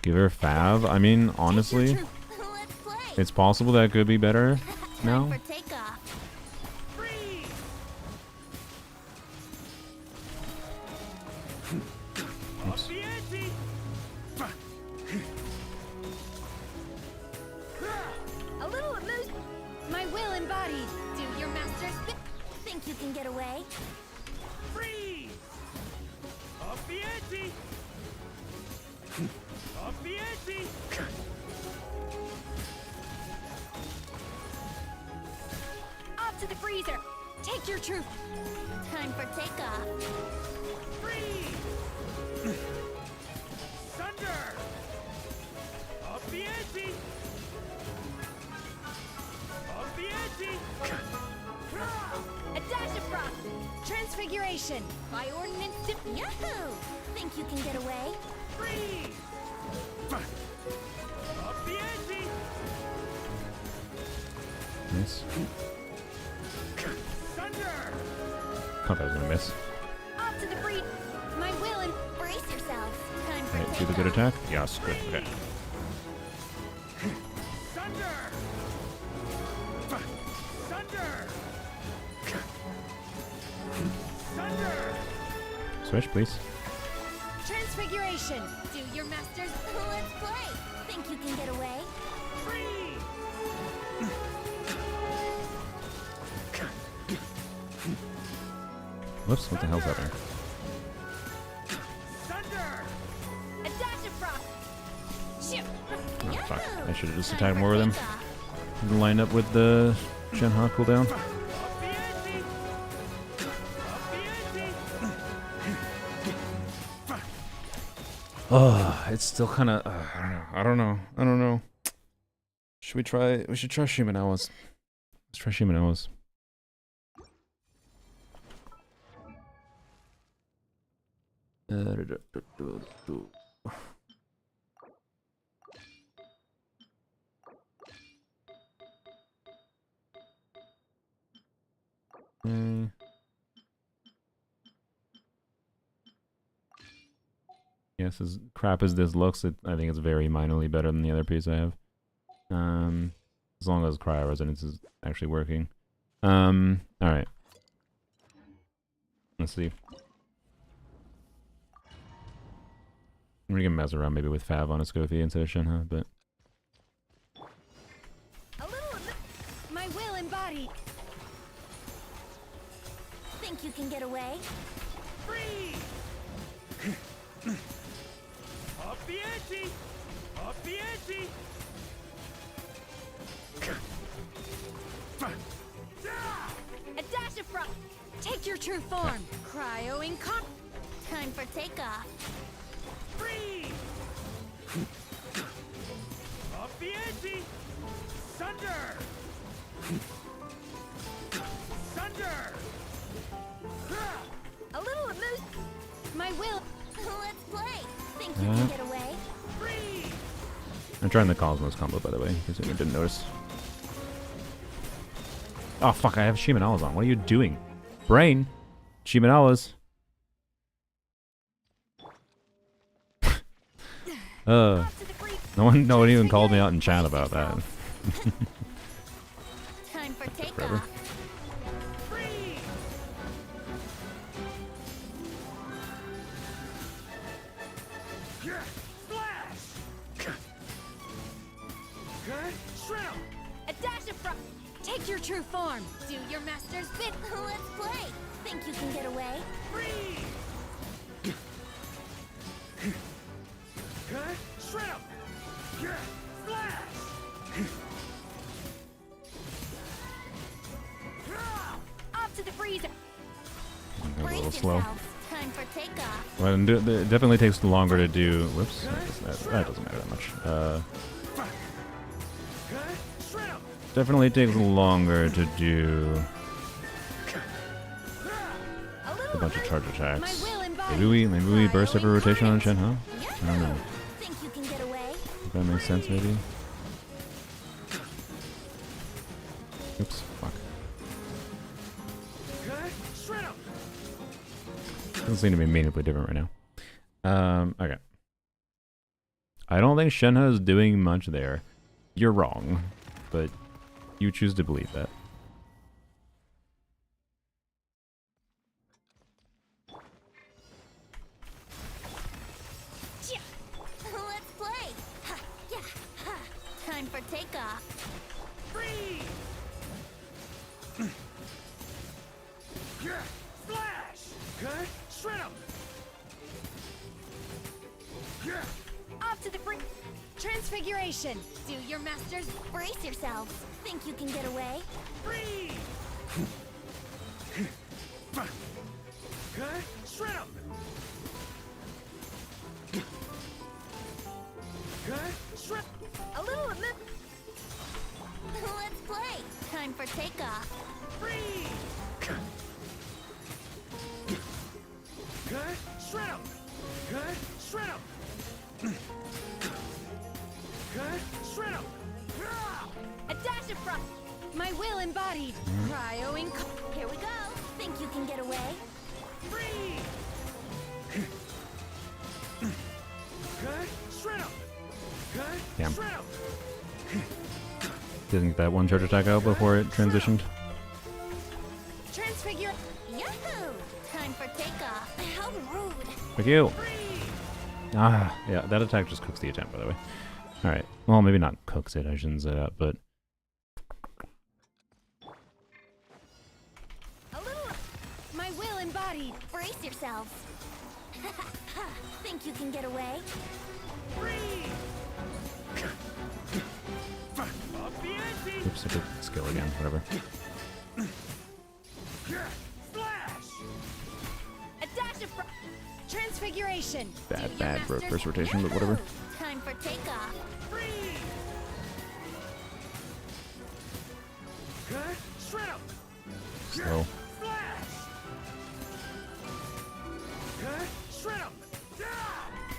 Give her Fav. I mean, honestly, Let's play. it's possible that could be better now. Time for takeoff. Freeze! Up the ante! A little amuse. My will embodied. Do your masters. Think you can get away? Freeze! Up the ante! Up the ante! Off to the freezer. Take your troop. Time for takeoff. Freeze! Thunder! Up the ante! Up the ante! A dash of frost. Transfiguration. By ordinance to Yahoo! Think you can get away? Freeze! Up the ante! Nice. Thunder! Thought that was gonna miss. Off to the breed. My will and brace yourselves. Time for Alright, do the good takeoff. attack. Yes, good. Okay. Thunder! Thunder! Thunder! Switch, please. Transfiguration. Do your master's. Let's play. Think you can get away? Freeze! Whoops, what the hell's that there? Thunder! A dash of frost. Shoot. Oh, fuck. Yahoo! I should have just Time attacked for more with them. takeoff. Line up with the Shenhe cooldown. Up the ante! Up the ante! Oh, it's still kind of. I don't know. Should we try? We should try Shimenawa's. Let's try Shimenawa's. Okay. Yes, as crap as this looks, I think it's very minorly better than the other piece I have. As long as Cryo Resonance is actually working. Alright. Let's see. I'm gonna mess around maybe with Fav on a Scoffy instead of Shenhe, but... A little. My will embodied. Think you can get away? Freeze! Up the ante! Up the ante! A dash of frost. Take your true form. Cryo incom. Time for takeoff. Freeze! Up the ante! Thunder! Thunder! A little amuse. My will. Let's play. Think you Yeah. can get away? Freeze! I'm trying the Cosmos combo, by the way, in case anyone didn't notice. Oh, fuck, I have Shimenawa's on. What are you doing? Brain! Shimenawa's. Off to the breed. No one even called me out in chat about that. Time for Forever. takeoff. Freeze! Flash! Shrimp! A dash of frost. Take your true form. Do your master's bid. Let's play. Think you can get away? Freeze! Shrimp! Flash! Off to the freezer. A Brace little slow. yourselves. Time for takeoff. Well, and it definitely takes longer to do. Whoops. That doesn't matter that much. Shrimp! Definitely takes longer to do A a little bunch of amuse. charge My attacks. will embodied. Maybe we burst every rotation on Shenhe? I don't know. Think you can get away? If that makes sense, maybe. Oops. Fuck. Shrimp! Doesn't seem to be meaningfully different right now. Okay. I don't think Shenhe is doing much there. You're wrong, but you choose to believe that. Let's play. Ha, yeah, ha. Time for takeoff. Freeze! Flash! Shrimp! Off to the free. Transfiguration. Do your master's. Brace yourselves. Think you can get away? Freeze! Shrimp! Time for takeoff. Free! Good. Shred 'em. Good. Shred 'em. Good. Shred 'em. A dash of frost. My will embodied. Cryo Here we go. Think you can get away? Free! Good. Shred 'em. Good. Damn. Shred 'em. Didn't get that one charge attack out before it transitioned. Transfigure. Yahoo! Time for takeoff. How rude. Fuck you. Ah, yeah, that attack just cooks the attempt, by the way. Alright. Well, maybe not cooks it, I shouldn't say that, but... a little. My will embodied. Brace yourselves. Think you can get away? Free! Up the ante! Oops, I did skill again, whatever. Splash! A dash of transfiguration. Bad first rotation, but whatever. Time for takeoff. Free! Good. Shred 'em. Slow. Splash! Good. Shred 'em.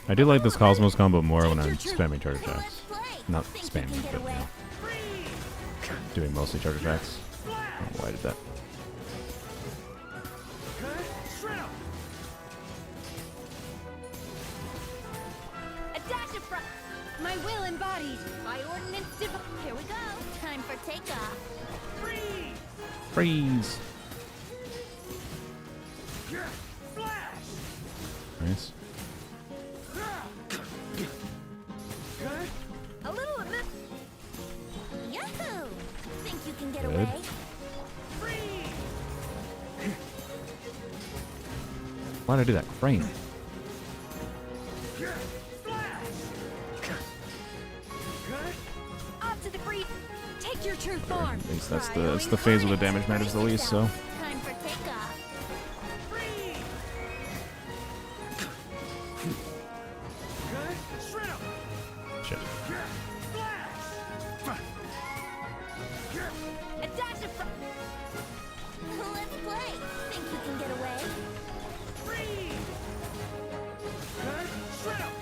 I do like this Cosmos combo more when I'm Take your spamming charge Let's attacks. play. Not Think you spamming, can get but you away? know, Free! doing mostly charge attacks. I Splash! don't know why I did that. Good. Shred 'em. A dash of frost. My will embodied. My ordinance Here we go. Time for takeoff. Free! Freeze! Splash! Nice. Good. a little of this. Yahoo! Think you can get Good. away? Free! Why'd I do that? Frame. Splash! Good. Off to the free. Take your true form. At least that's the phase where the damage matters the least, so... Time for takeoff. Free! Good. Shred 'em. Shit. Splash! A dash of Let's play. Think you can get away? Free! Good. Shred 'em.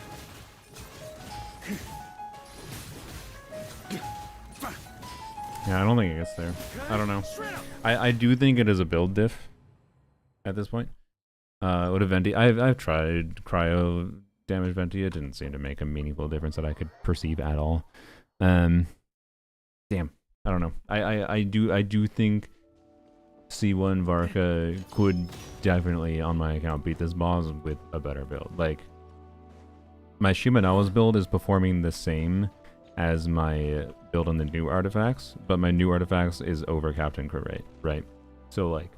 Yeah, I don't think it gets there. I don't know. Shred 'em. I do think it is a build diff at this point. With a Venti, I've tried Cryo damage Venti. It didn't seem to make a meaningful difference that I could perceive at all. Damn, I don't know. I do think C1 Varka could definitely, on my account, beat this boss with a better build. Like, my Shimenawa's build is performing the same as my build on the new artifacts, but my new artifacts is over Captain Crit rate, right? So like,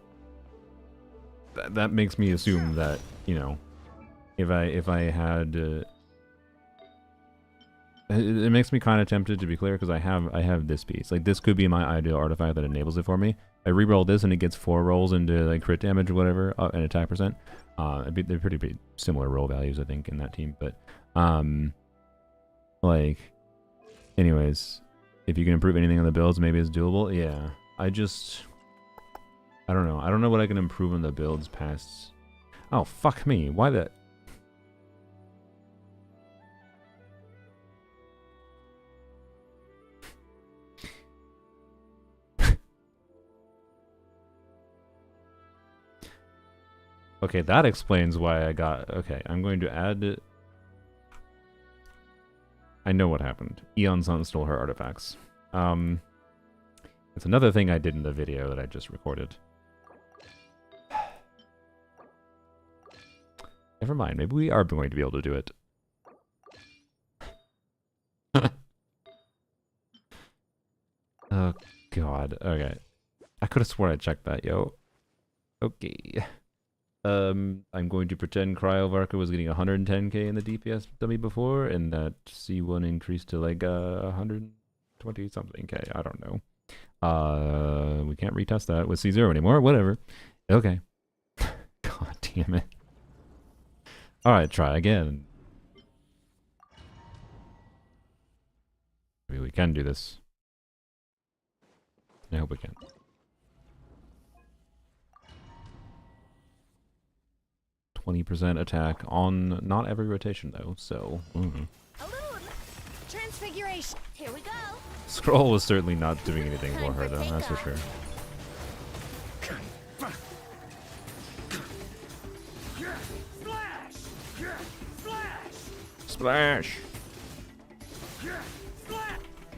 that makes me assume that, you know, if I had, it makes me kind of tempted, to be clear, because I have this piece. Like, this could be my ideal artifact that enables it for me. I reroll this and it gets 4 rolls into like crit damage or whatever, and attack percent. They're pretty big, similar roll values, I think, in that team. But like, anyways, if you can improve anything on the builds, maybe it's doable. Yeah, I don't know. I don't know what I can improve on the builds past. Oh, fuck me. Why that? Okay, that explains why I got... Okay, I'm going to add... I know what happened. Eon Sun stole her artifacts. It's another thing I did in the video that I just recorded. Never mind, maybe we are going to be able to do it. Oh, God. Okay. I could have sworn I checked that, yo. Okay. I'm going to pretend Cryo Varka was getting 110k in the DPS dummy before, and that C1 increased to like 120 something k. I don't know. We can't retest that with C0 anymore. Whatever. Okay. God damn it. Alright, try again. Maybe we can do this. I hope we can. %, attack on not every rotation though, so. A little transfiguration. Here we go. Scroll was certainly not doing anything for her though, that's for sure. Splash!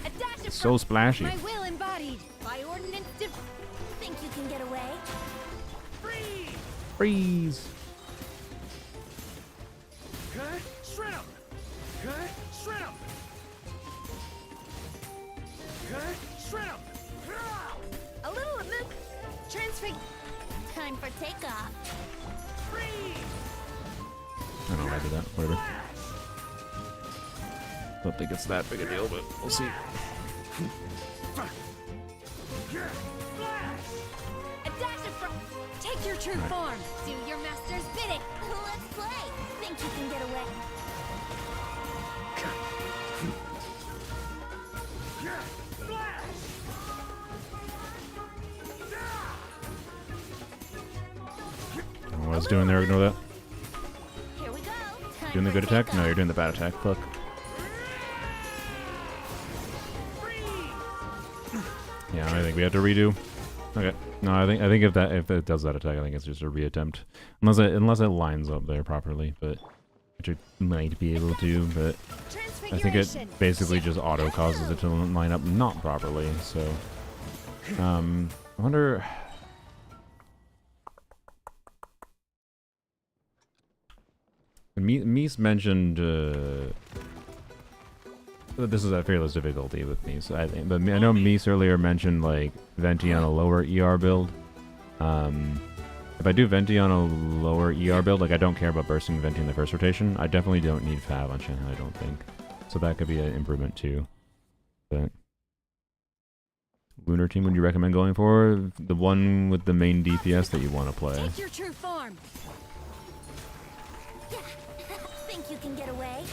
A dash of So splashy. my will embodied. By ordinance think you can get away? Freeze! Shred 'em! Shred 'em! Shred 'em! A little transfig. Time for takeoff. I don't know why I did that, whatever. Don't think it's that big a deal, but we'll see. A dash of take your true form. Do your master's bidding. Let's play. Think you can get away? I don't know what I was doing there, ignore that. Here we go. Time Doing the for good attack? takeoff. No, you're doing the bad attack. Fuck. Yeah, I think we have to redo. Okay. No, I think if it does that attack, I think it's just a reattempt. Unless it lines up there properly, but which it might be able to, but I think it basically just auto causes it to line up not properly, so I wonder. Mies mentioned this is at fearless difficulty with Mies, I think, but I know Mies earlier mentioned like Venti on a lower ER build. If I do Venti on a lower ER build, like I don't care about bursting Venti in the first rotation, I definitely don't need Fab on Shenhe, I don't think. So that could be an improvement too. But Lunar team would you recommend going for? The one with the main DPS that you want to play. Take your true form. Yeah. Think you can get away?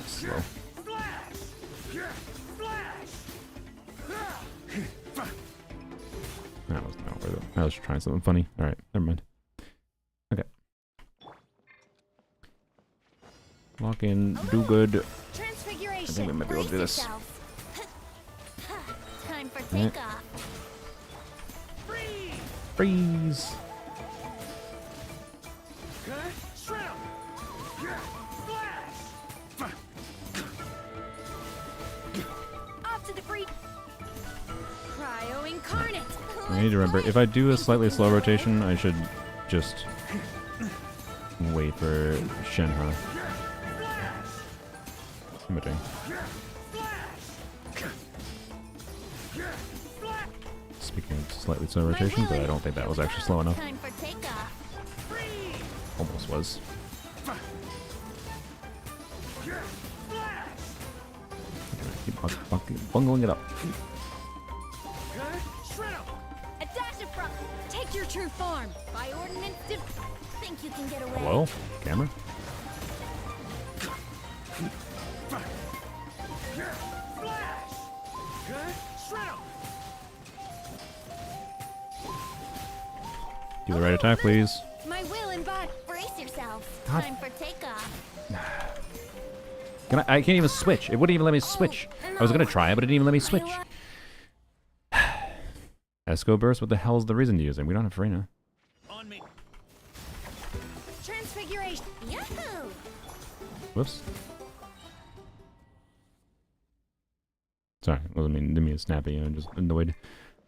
Slow. That was not worth it. I was trying something funny. Alright, never mind. Okay. Lock in, do good. Transfiguration. I think we might be able to do this. Time for Right. takeoff. Freeze! Off to the breach. Cryo incarnate. I need to remember, if I do a slightly slow rotation, I should just wait for Shenhe. Imaging. Speaking of slightly slow rotation, but I don't think that was actually slow enough. Time for takeoff. Almost was. Keep bungling it up. A dash of front. Take your true form. By ordinance think you can get away? Hello? Camera? Do the right attack, please. My will embody. Brace yourselves. God. Time for takeoff. I can't even switch. It wouldn't even let me switch. I was gonna try it, but it didn't even let me switch. Esco burst? What the hell is the reason to use it? We don't have Freyna. On me. Transfiguration. Yahoo! Whoops. Sorry, well, I mean, didn't mean to snappy. I'm just annoyed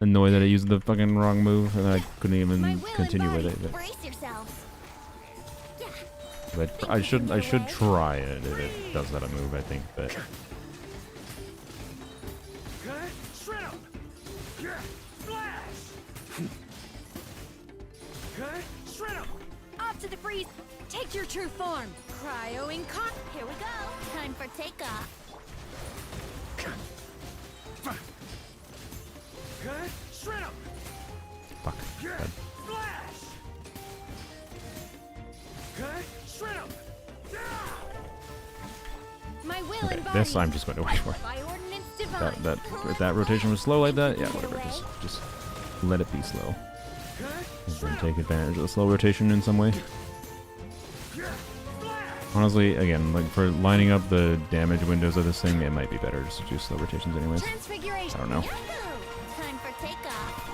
that I used the fucking wrong move and I couldn't My even will continue with embody. it. Brace yourselves. Yeah. But I should try it if it does that a move. I think, but Off to the breeze. Take your true form. Cryo incarnate. Here we go. Time for takeoff. fuck. Bad. My will Okay, embody. this, I'm just going to wait for it. By ordinance divine. That rotation was slow like that. Yeah, whatever. Just let it be slow. And then take advantage of the slow rotation in some way. Honestly, again, like for lining up the damage windows of this thing, it might be better just to do slow rotations anyways. Transfiguration. I don't know. Yahoo! Time for takeoff.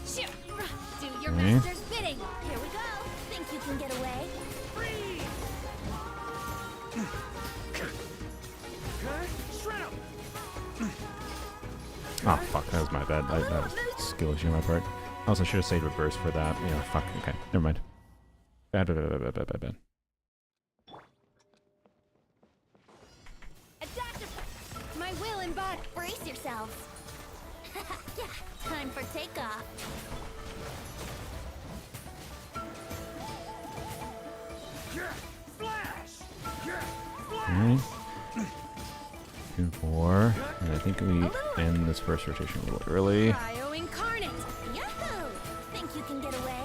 Shoot. Do your Okay. master's bidding. Here we go. Think you can get away? Oh, fuck, that was my bad. That was a skill issue on my part. I also should have saved reverse for that. Yeah, fuck, okay. Never mind. Bad. A dash of my will embodied. Brace yourselves. Yeah, time for takeoff. Alright. 2, 4. And I think we end this first rotation a little early. Cryo incarnate. Yahoo! Think you can get away?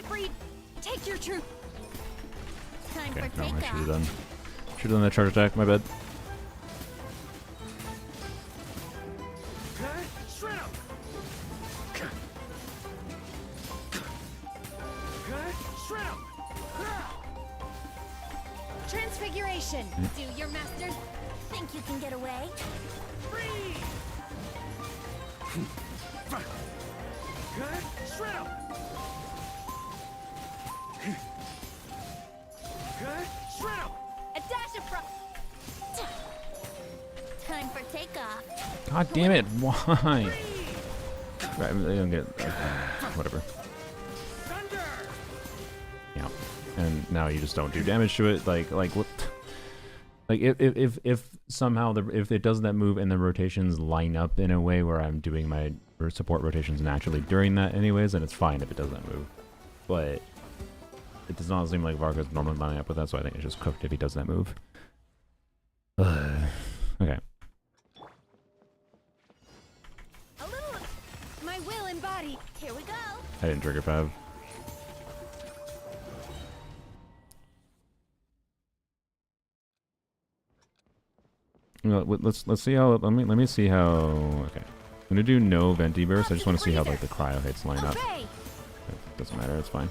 3. Take your troop. Time Okay, for no, I takeoff. should have done. Should have done that charge attack. My bad. Transfiguration. Do your masters Think you can get away? a dash of Time for takeoff. God damn it! Why? Right, I don't get whatever. Yeah, and now you just don't do damage to it. Like what? Like if somehow if it does that move and the rotations line up in a way where I'm doing my support rotations naturally during that anyways, then it's fine if it does that move. But it does not seem like Varka's normally lining up with that, so I think it's just cooked if he does that move. Okay. a little. My will embodied. Here we go. I didn't trigger Pav. Well, let's see how. Let me see how. Okay, I'm gonna do no Venti burst. I just want to see how like the cryo hits line up. Obey. Doesn't matter. It's fine.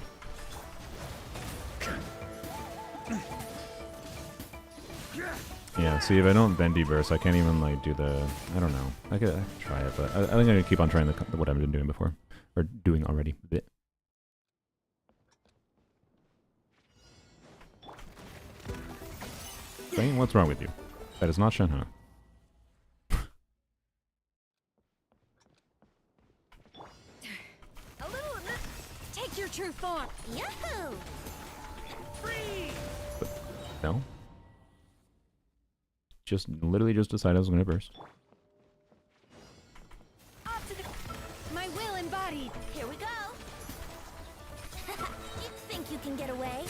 Yeah. See, if I don't Venti burst, I can't even like do the. I don't know. I could try it, but I think I'm gonna keep on trying what I've been doing before or doing already. Bit. Bane, what's wrong with you? That is not Shenhe. A little. Take your true form. Yahoo! No. Just literally just decided I was gonna burst. Off to the. My will embodied. Here we go. You think you can get away?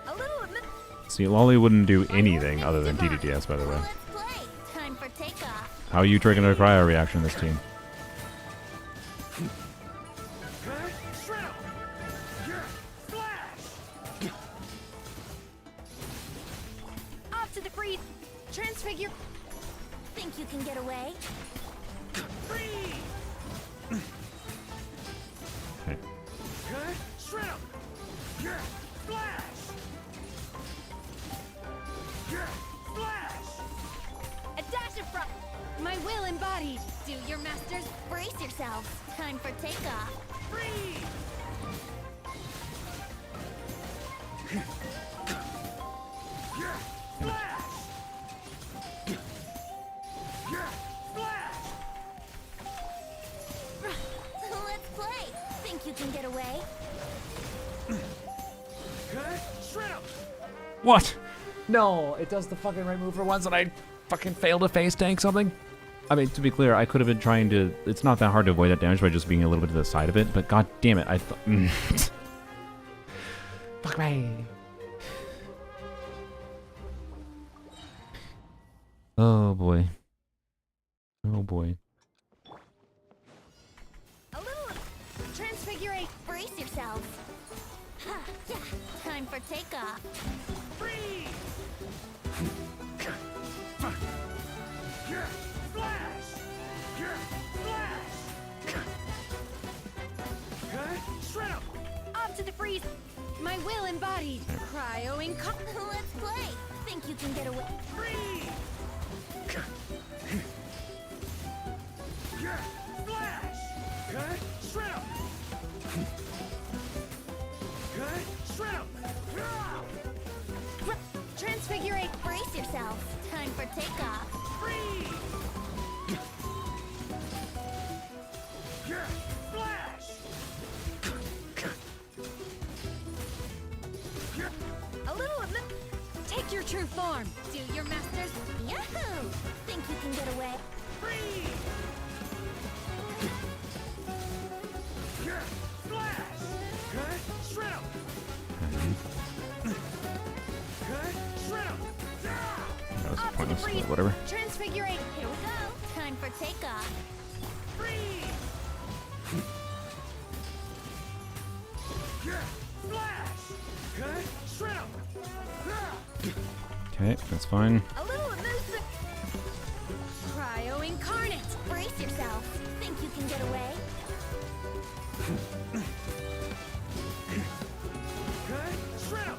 A little. See, Lolly wouldn't do anything other than TDDS, by the way. Let's play. Time for takeoff. How are you triggering a cryo reaction this team? Off to the breed. Transfigure. Think you can get away? Okay. A dash of frost. My will embodied. Do your masters. Brace yourselves. Time for takeoff. Let's play. Think you can get away? What? No, it does the fucking right move for once and I fucking failed to face tank something. I mean, to be clear, I could have been trying to... It's not that hard to avoid that damage by just being a little bit to the side of it, but god damn it, I thought... Fuck me. Oh boy. Oh boy. A little transfigurate. Brace yourselves. Ha, yeah. Time for takeoff. Freeze! Flash! Flash! Shred 'em! Off to the freeze. My will embodied. Cryo Let's play. Think you can get away? Freeze! Flash! Shred 'em! Shred 'em! Transfigurate. Brace yourselves. Time for takeoff. Freeze! Flash! A little. Take your true form. Do your masters. Yahoo! Think you can get away? Freeze! Flash! Shred 'em! Shred 'em! That was Off to the pointless, freeze. but whatever. Transfigurate. Here we go. Time for takeoff. Freeze! Flash! Shred 'em! Okay, that's fine. A little movement. Cryo incarnate. Brace yourself. Think you can get away? Shred 'em!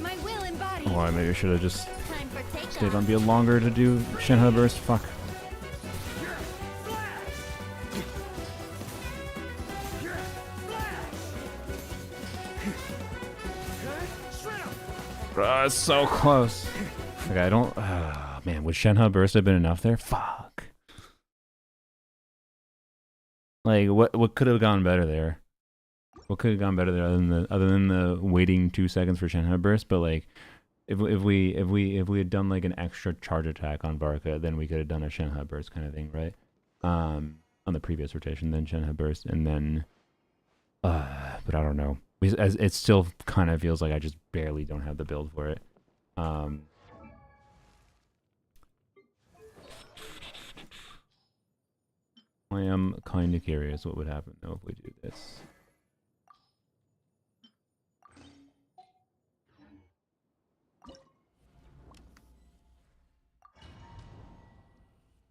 My will embodied. Oh, maybe I should have just Time for takeoff. stayed on a bit longer to do Shimenawa burst. Fuck. It's so close. Okay, I don't... man, would Shimenawa burst have been enough there? Fuck. Like, what could have gone better there? What could have gone better there other than the waiting 2 seconds for Shimenawa burst? But like, if we had done like an extra charge attack on Varka, then we could have done a Shimenawa burst kind of thing, right? On the previous rotation, then Shimenawa burst, and then... but I don't know. It still kind of feels like I just barely don't have the build for it. I am kind of curious what would happen though if we do this.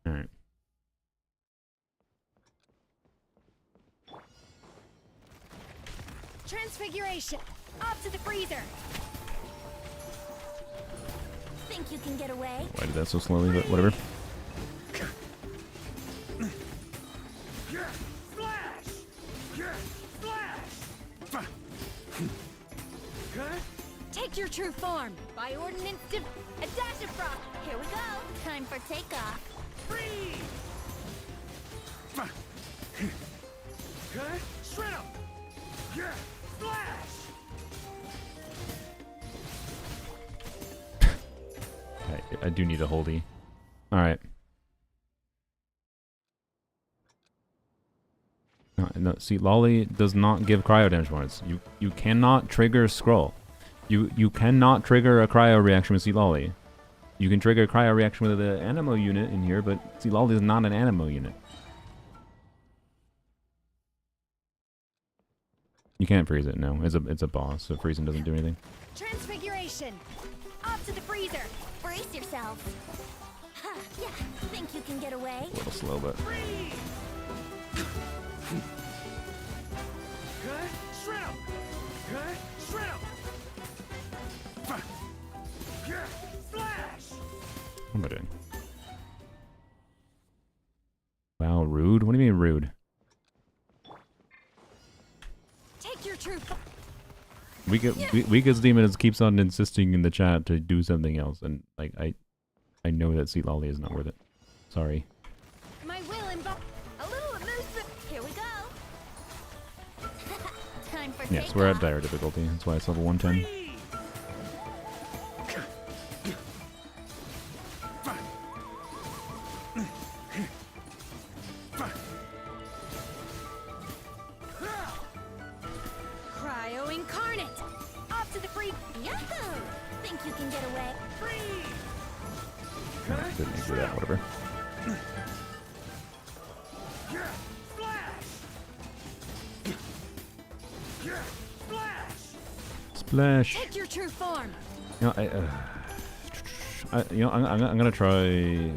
All right. Transfiguration. Off to the freezer. Think you can get away? Why did that so slowly? But whatever. Take your true form. By ordinance, a dash of frost. Here we go. Time for takeoff. Freeze! Shred 'em! Flash! I do need a holdie. Alright. No, see, Lolly does not give cryo damage bonus. You cannot trigger scroll. You cannot trigger a cryo reaction with Lolly. You can trigger a cryo reaction with the animo unit in here, but Lolly is not an animo unit. You can't freeze it, no. It's a boss, so freezing doesn't do anything. Transfiguration. Off to the freezer. Brace yourselves. Ha, yeah. Think you can get away? A little slow, but... Freeze! Shred 'em! Shred 'em! Flash! What am I doing? Wow, rude? What do you mean rude? Take your true form. Weakest Demon keeps on insisting in the chat to do something else, and like I know that Seat Lolly is not worth it. Sorry. My will embody. A little amusement. Here we go. Time for Yes, we're at takeoff. dire difficulty. That's why it's level 110. Cryo incarnate. Off to the free. Yahoo! Think you can get away? No, didn't need to do that, whatever. Splash! Take your true form. You know, I'm gonna try.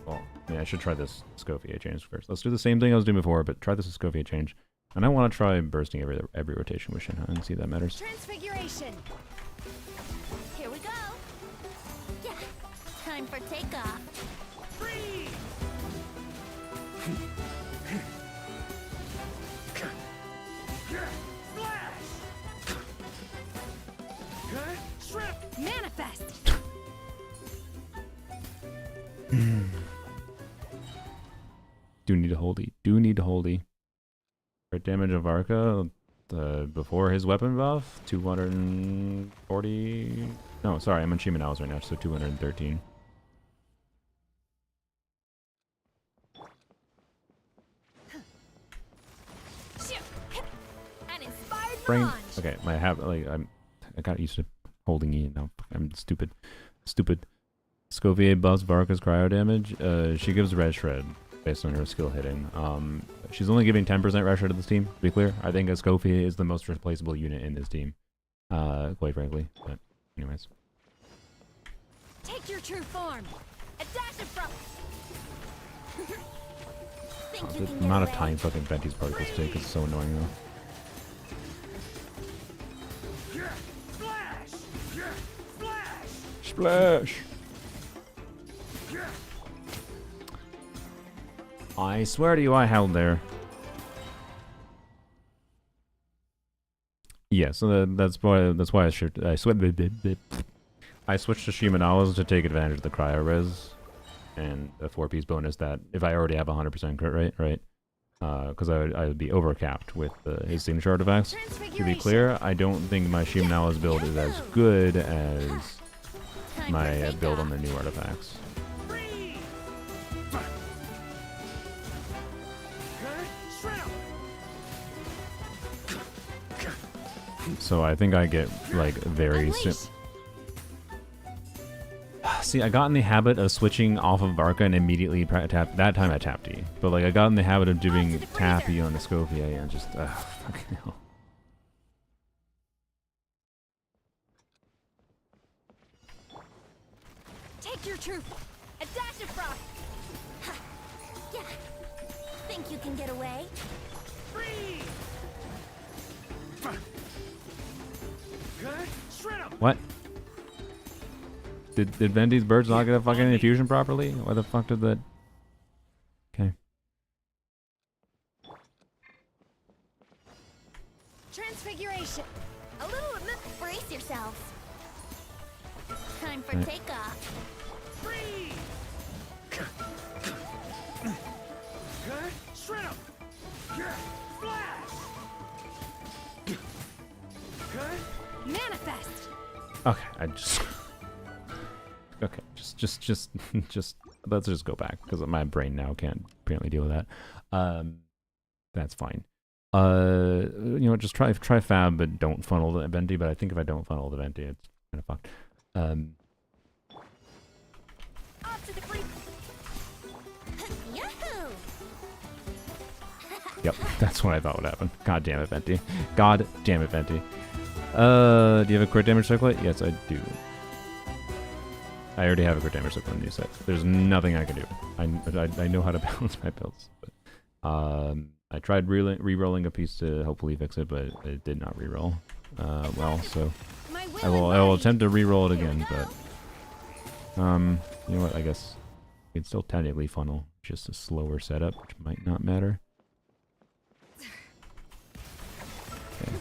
Well, yeah, I should try this Scofier change first. Let's do the same thing I was doing before, but try this Scofier change. And I want to try bursting every rotation with Shinha and see if that matters. Transfiguration. Here we go. Yeah. Time for takeoff. Manifest. Do need to holdy. Do need to holdy. Crit damage of Varka before his weapon buff, 240. No, sorry, I'm on Shimenawa's right now, so 213. An inspired Brain. mirage. Okay, my habit. Like I got used to holding E. Now I'm stupid. Stupid. Scofier buffs Varka's cryo damage. She gives red shred based on her skill hitting. She's only giving 10% red shred to this team. To be clear, I think a Scofier is the most replaceable unit in this team. Quite frankly. But anyways. Take your true form. A dash of frost. Think you The can get amount of away? time fucking Venti's particles take is so annoying though. Splash! I swear to you, I held there. Yeah, so that's why I switched to Shimenawa's to take advantage of the cryo res and a 4-piece bonus that if I already have 100% crit rate, right? Because I would be overcapped with his signature artifacts. To be clear, I don't think my Shimenawa's build is as good as Time my for build on takeoff. the new artifacts. So I think I get like very sim. Unleash. See, I got in the habit of switching off of Varka and immediately tap. That time I tapped E, but like I got in the habit of doing the tap E freezer. on the Scofier and just fucking hell. Take your true. A dash of frost. Ha. Yeah. Think you can get away? What? Did Venti's birds not get a fucking infusion properly? Why the fuck did that? Okay. Transfiguration. A little. Brace yourselves. Time for Right. takeoff. Manifest. Okay, I just. Okay, just let's just go back because my brain now can't apparently deal with that. That's fine. You know, just try Fab, but don't funnel the Venti. But I think if I don't funnel the Venti, it's kind of fucked. Off to the free. Yahoo! Yep, that's what I thought would happen. God damn it, Venti. God damn it, Venti. Do you have a crit damage circlet? Yes, I do. I already have a crit damage circlet in the new set. There's nothing I can do. I know how to balance my builds. But, I tried re-rolling a piece to hopefully fix it, but it did not re-roll. Well, so My I will embodied. attempt to re-roll it Here we again, go. but you know what? I guess you can still technically funnel, just a slower setup, which might not matter. Okay.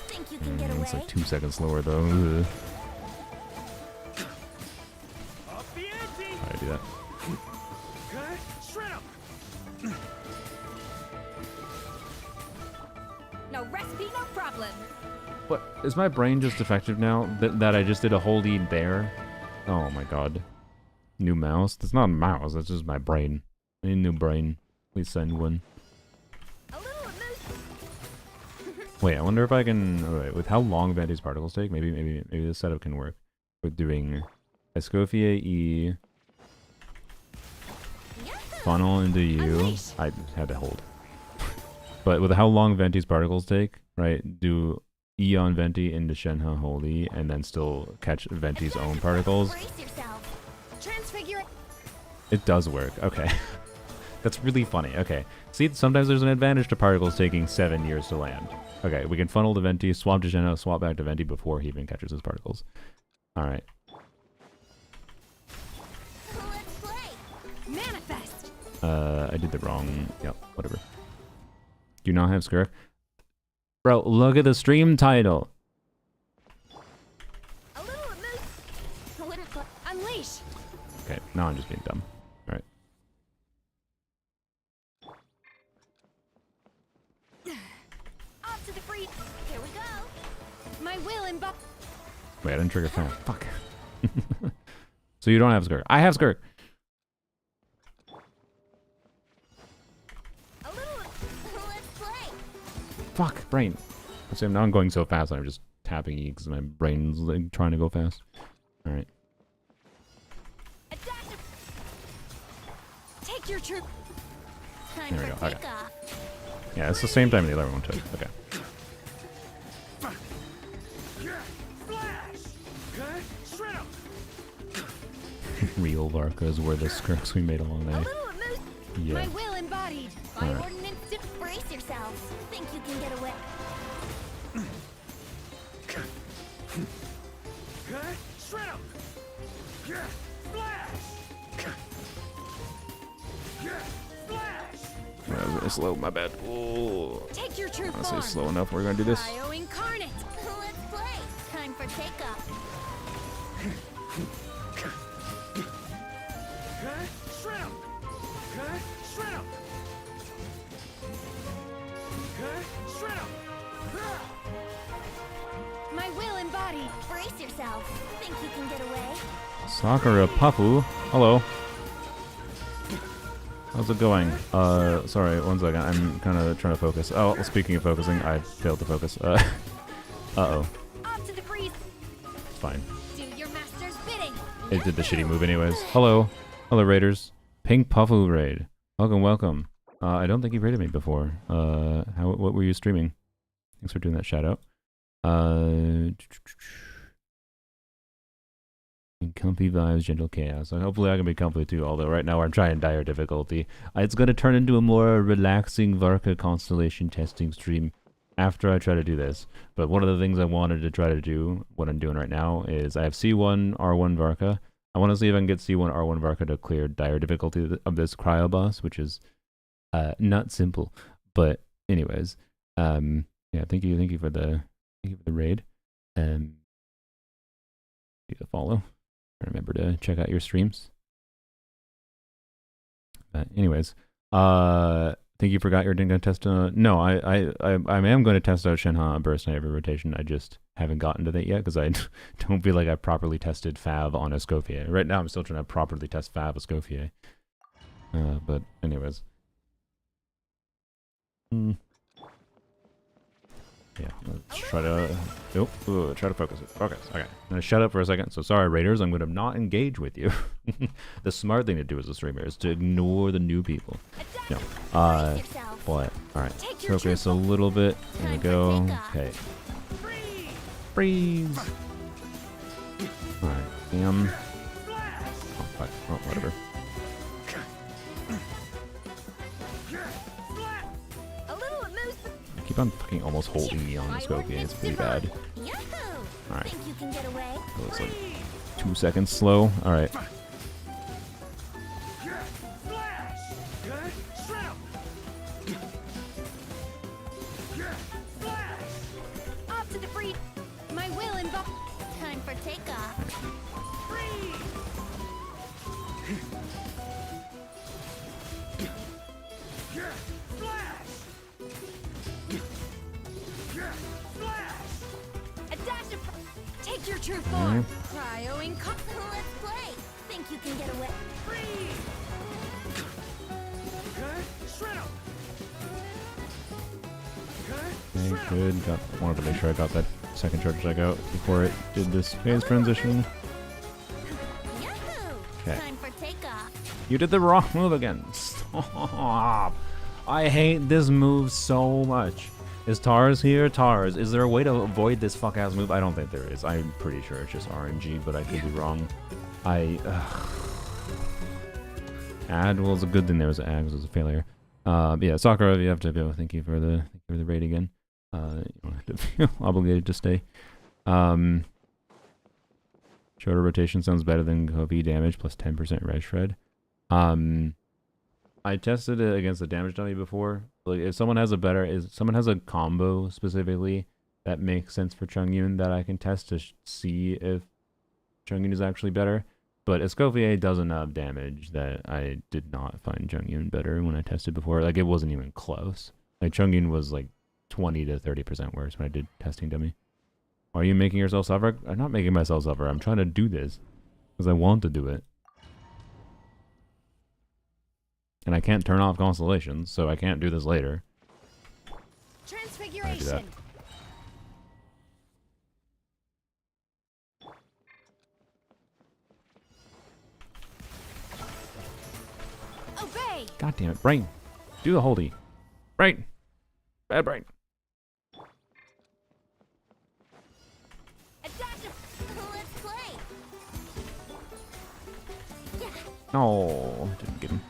Think you can get It's away? like 2 seconds slower though. Ugh. How do I do that? No recipe, no problem. What? Is my brain just defective now? That I just did a whole lead there? Oh my god. New mouse? That's not a mouse, that's just my brain. I need a new brain. Please send one. A little Wait, I wonder if I can... Oh, wait, with how long Venti's particles take, maybe this setup can work. With doing Escoffier E, funnel into U. I had to hold. But with how long Venti's particles take, right? Do E on Venti into Shenhe Holy, and then still catch Venti's own particles. Transfigure. It does work. Okay. That's really funny. Okay. See, sometimes there's an advantage to particles taking 7 years to land. Okay, we can funnel to Venti, swap to Shenhe, swap back to Venti before he even catches his particles. Alright. Let's play. manifest. I did the wrong... Yep, whatever. Do you not have Skirk? Bro, look at the stream title. A little Unleash. Okay, now I'm just being dumb. Alright. off to the free. Here we go. My will embody. Wait, I didn't trigger fan. Fuck. So you don't have Skirk. I have Skirk. A little. Let's play. Fuck, brain. See, now I'm going so fast I'm just tapping E because my brain's like, trying to go fast. Alright. Take your troop. Time There we for go, okay. takeoff. Yeah, it's the same time the other one took. Okay. Real Varkas were the Skirks we made along A there. little moose. Yeah. My will embodied. By Alright. ordinance, brace yourselves. Think you can get away? That was really slow, my bad. Ooh. Take your true Honestly, form. slow enough. We're gonna do this. Cryo incarnate. Let's play. Time for takeoff. My will embodied. Brace yourselves. Think you can get away? Sakura Papu. Hello. How's it going? Sorry, one second. I'm kind of trying to focus. Oh, speaking of focusing, I failed to focus. Uh-oh. Off to the breeze. It's fine. Do your master's bidding. It did the shitty move anyways. Hello. Hello, Raiders. Pink Pafu raid. Welcome, welcome. I don't think you've raided me before. What were you streaming? Thanks for doing that shout out. Comfy vibes, gentle chaos. So hopefully I can be comfy too, although right now I'm trying dire difficulty. It's going to turn into a more relaxing Varka constellation testing stream after I try to do this. But one of the things I wanted to try to do, what I'm doing right now, is I have C1 R1 Varka. I want to see if I can get C1 R1 Varka to clear dire difficulty of this Cryo boss, which is not simple. But anyways, yeah, thank you for the raid. You to follow. Remember to check out your streams. Anyways, think you forgot you're going to test. No, I am going to test out Shenhe Burst Night every rotation. I just haven't gotten to that yet because I don't feel like I properly tested Fav on Escoffier. Right now, I'm still trying to properly test Fav Escoffier. But anyways. Yeah, let's try to... Nope. Try to focus it. Focus. Okay. I'm going to shut up for a second. So sorry, Raiders. I'm going to not engage with you. The smart thing to do as a streamer is to ignore the new people. No. But, alright. Focus a little bit. There we go. Okay. Freeze! Alright. Oh, fuck. Oh, whatever. I keep on fucking almost holding me on this Escoffier. It's pretty bad. Alright. Think you can get away? That was like 2 seconds slow. Alright. Off to the breeze. My will embodied. Time for takeoff. your true form. Cryo in Let's play. Think you can get away? Okay, good. Wanted to make sure I got that second charge check out before it did this phase transition. Yahoo! Okay. Time for takeoff. You did the wrong move again. Stop. I hate this move so much. Is Tars here? Tars, is there a way to avoid this fuck-ass move? I don't think there is. I'm pretty sure it's just RNG, but I could be wrong. Ad was a good thing there was an ad, was a failure. Yeah, Sakura, you have to go. Thank you for the raid again. You don't have to feel obligated to stay. Shorter rotation sounds better than Kofi damage plus 10% red shred. I tested it against the damage dummy before. Like if someone has a combo specifically that makes sense for Chungyun that I can test to see if Chungyun is actually better. But Escoffier does enough damage that I did not find Chungyun better when I tested before. Like it wasn't even close. Like Chungyun was like 20 to 30% worse when I did testing dummy. Are you making yourself suffer? I'm not making myself suffer. I'm trying to do this because I want to do it. And I can't turn off constellations, so I can't do this later. Transfiguration. obey. God damn it, brain. Do the holdy. Brain. Bad brain. Let's play. No, didn't get him.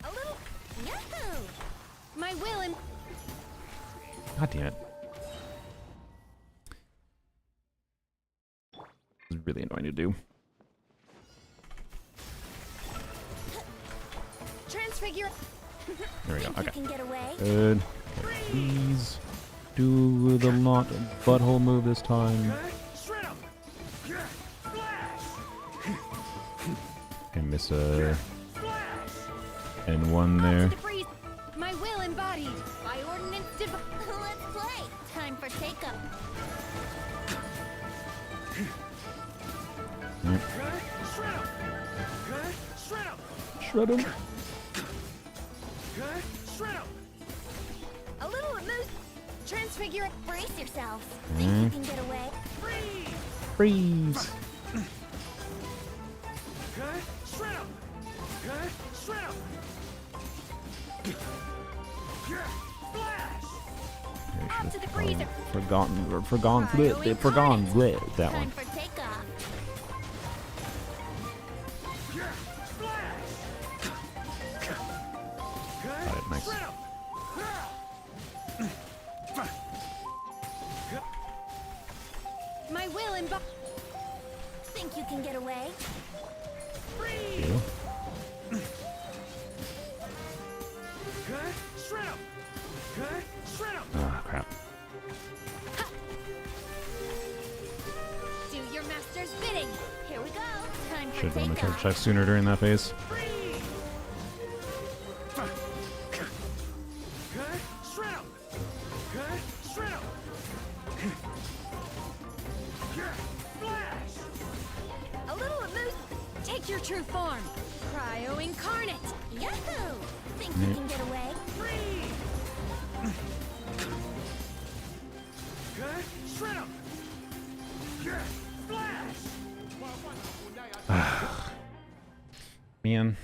A little. Yahoo! My will and God damn it. This is really annoying to do. transfigure. There we go. Think Okay. you can get away? Good. Please do the not butthole move this time. I miss a N1 there. Debris. My will embodied. By ordinance div. Let's play. Time for take-up. Shred him. A little amuse. Transfigure. Brace yourself. Think you can get away? Freeze. Off to the freezer. Forgone bleh, that Time one. for takeoff. Got it, nice. My will embodied. Think you can get away? You. Ah, crap. Do your master's bidding. Here we go. Time for Should have done the takeoff. charge check sooner during that phase. A little amuse. Take your true form. Cryo incarnate. Yahoo! Think you can get away? Man.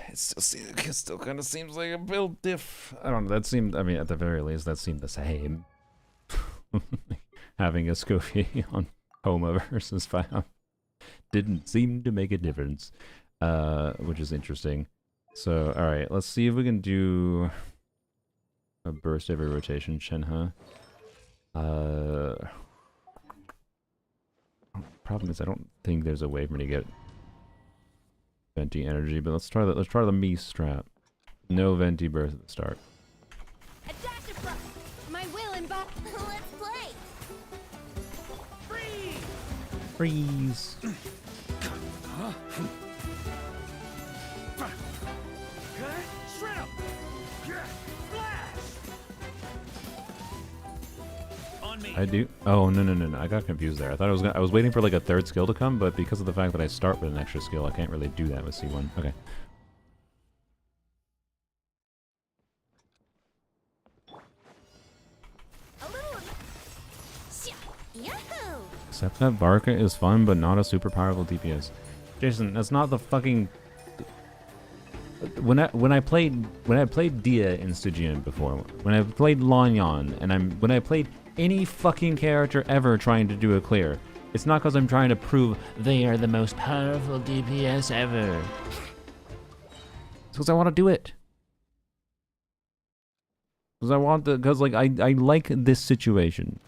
It still kind of seems like a build diff. I don't know, that seemed, I mean, at the very least, that seemed the same. Having a Scofie on Homa versus Fiam didn't seem to make a difference, which is interesting. So, alright, let's see if we can do a burst every rotation, Shenhe. Problem is, I don't think there's a way for me to get Venti energy, but let's try that. Let's try the me strap. No Venti burst at the start. Adaptive. My will embodied. Let's play. Freeze. I do. Oh no! I got confused there. I thought I was waiting for like a third skill to come, but because of the fact that I start with an extra skill, I can't really do that with C1. Okay. A little. Yahoo! Except that Varka is fun, but not a super powerful DPS. Jason, that's not the fucking. When I played Dia in Stygian before, when I played Lanyan, and when I played any fucking character ever trying to do a clear, it's not because I'm trying to prove they are the most powerful DPS ever. It's because I want to do it. Because like I like this situation.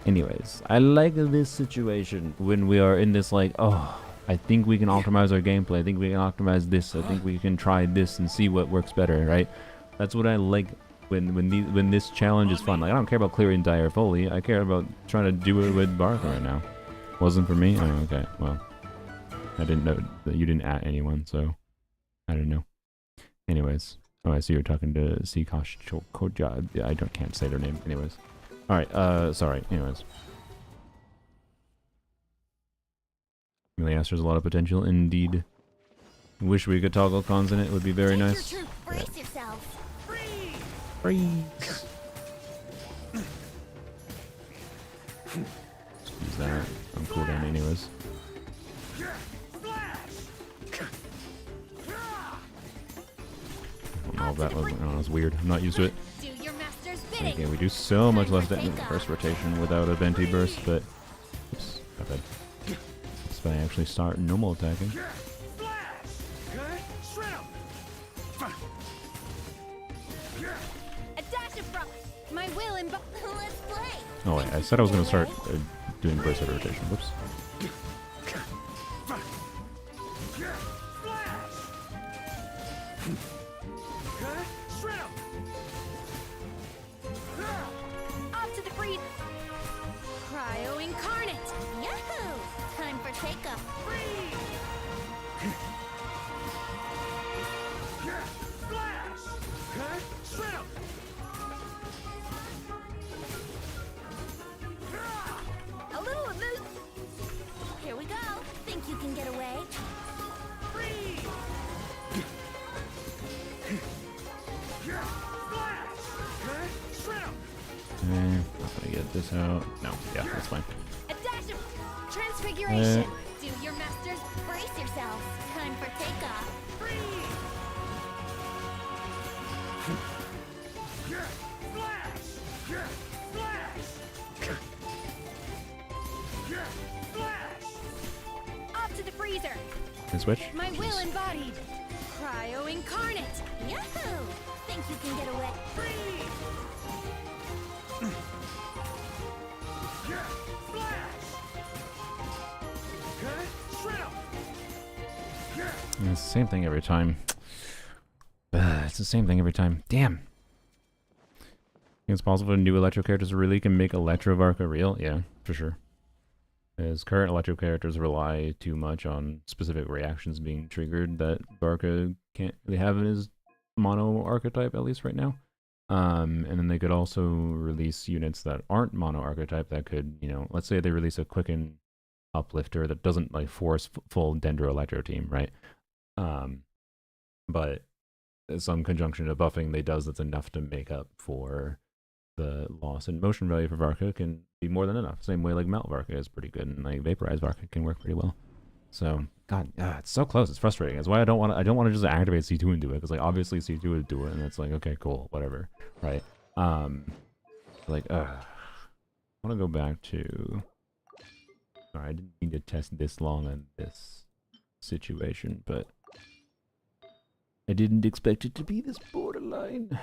Anyways, I like this situation when we are in this like, oh, I think we can optimize our gameplay. I think we can optimize this. I think we can try this and see what works better, right? That's what I like when this challenge is fun. Like I don't care about clearing Dire fully. I care about trying to do it with Varka right now. Wasn't for me? Oh, okay. Well, I didn't know that you didn't at anyone, so I don't know. Anyways, oh, I see you're talking to Sikosh Koja. Yeah, I can't say their name. Anyways, all right. Sorry. Anyways. Miliaster's a lot of potential, indeed. Wish we could toggle cons in it. Would be very nice. Brace yourselves. Freeze! Use that on cooldown anyways. I don't know if that was, that was weird. I'm not used to it. Do your master's bidding. Okay, we do so much less damage in the first rotation without a Venti burst, but... Oops, not bad. If I actually start normal attacking. A dash of frost. My will and let's play. Oh wait, I said I was going to start doing burst at rotation. Whoops. Off to the breed. Cryo incarnate. Yahoo! Time for takeoff. A little of this. Here we go. Think you can get away? Not gonna get this out. No, yeah, that's fine. A dash of transfiguration. Do your masters brace yourselves. Time for takeoff. Off to the freezer. Can switch? My will embodied. Cryo incarnate. Yahoo! Think you can get away? It's the same thing every time. It's the same thing every time. Damn. Think it's possible for new Electro characters really can make Electro Varka real? Yeah, for sure. As current Electro characters rely too much on specific reactions being triggered that Varka can't really have in his mono archetype, at least right now. And then they could also release units that aren't mono archetype that could, you know, let's say they release a quicken uplifter that doesn't like force full Dendro Electro team, right? But some conjunction of buffing they does that's enough to make up for the loss in motion value for Varka can be more than enough. Same way like Melt Varka is pretty good, and like Vaporize Varka can work pretty well. So God, it's so close. It's frustrating. That's why I don't want to just activate C2 and do it, because like obviously C2 would do it, and it's like okay, cool, whatever, right? Like I want to go back to. Sorry, I didn't mean to test this long on this situation, but I didn't expect it to be this borderline.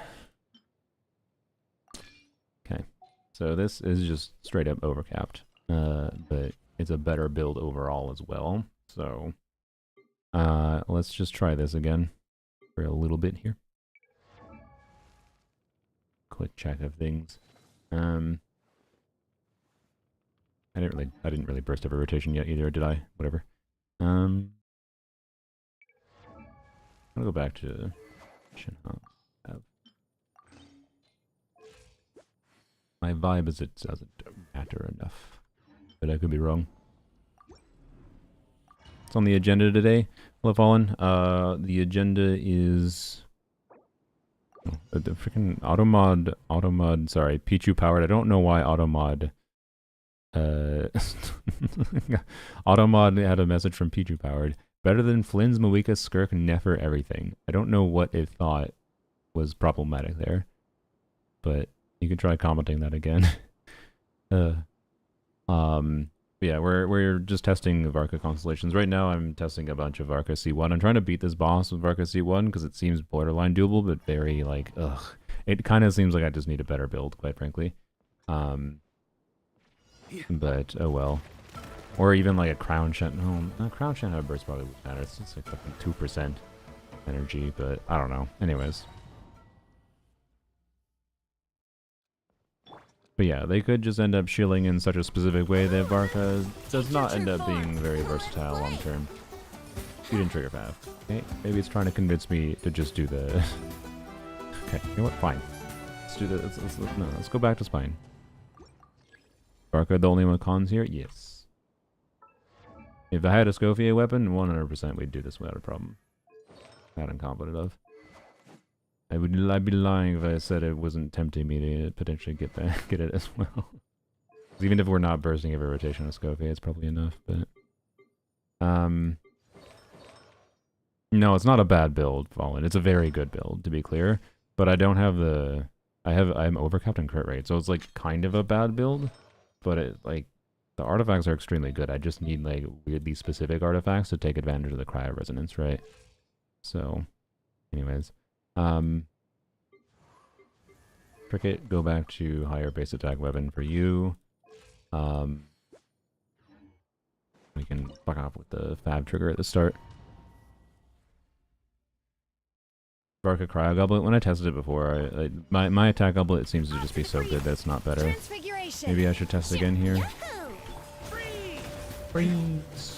Okay, so this is just straight up overcapped, but it's a better build overall as well. So let's just try this again for a little bit here. Quick check of things. I didn't really burst every rotation yet either, did I? Whatever. I'm gonna go back to Shimenawa. My vibe is it doesn't matter enough. But I could be wrong. What's on the agenda today? Hello, Fallen. The agenda is... the freaking automod, sorry, Pichu powered. I don't know why automod... automod had a message from Pichu powered. Better than Flynn's Mawika Skirk Nefer everything. I don't know what it thought was problematic there. But you can try commenting that again. Yeah, we're just testing the Varka constellations. Right now I'm testing a bunch of Varka C1. I'm trying to beat this boss with Varka C1 because it seems borderline doable, but very like, ugh. It kind of seems like I just need a better build, quite frankly. But, oh well. Or even like a Crown Shen. No, Crown Shen burst probably wouldn't matter. It's just like fucking 2% energy, but I don't know. Anyways. But yeah, they could just end up shielding in such a specific way that Varka does not end up being very versatile long term. You didn't trigger path. Okay, maybe it's trying to convince me to just do the... Okay, you know what? Fine. Let's do the... Let's go back to Spine. Varka the only one cons here? Yes. If I had a Scofier weapon, 100% we'd do this without a problem. That I'm confident of. I'd be lying if I said it wasn't tempting me to potentially get it as well. Even if we're not bursting every rotation with Scofier, it's probably enough, but... No, it's not a bad build, Fallen. It's a very good build, to be clear. But I don't have the... I'm overcapped in crit rate, so it's like kind of a bad build. But it, like, the artifacts are extremely good. I just need, like, weirdly specific artifacts to take advantage of the Cryo Resonance, right? So, anyways. Cricket, go back to higher base attack weapon for you. We can fuck off with the Fab trigger at the start. Varka Cryo Goblet, when I tested it before, my attack goblet seems to just be so good that it's not better. Maybe I should test again here. Freeze!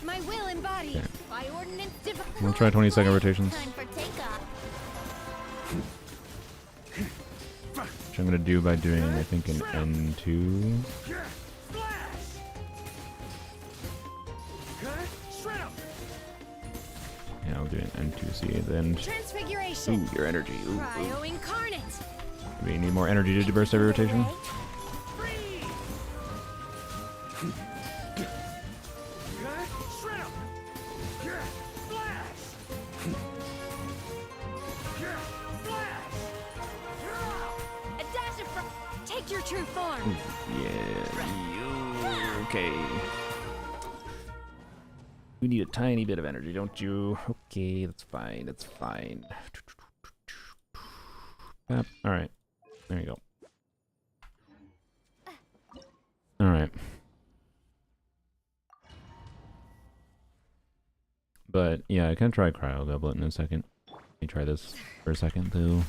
My will embodied. Okay. By ordinance I'm gonna try 20-second rotations. Time for takeoff. Which I'm gonna do by doing, I think, an N2. Yeah, I'll do an N2C then. Transfiguration. Ooh, your energy. Ooh, Cryo incarnate. Maybe you need more energy to burst every rotation. Take your true form. Ooh, yeah, okay. You need a tiny bit of energy, don't you? Okay, that's fine, that's fine. Alright, there you go. Alright. But, yeah, I can try Cryo Goblet in a second. Let me try this for a second, though.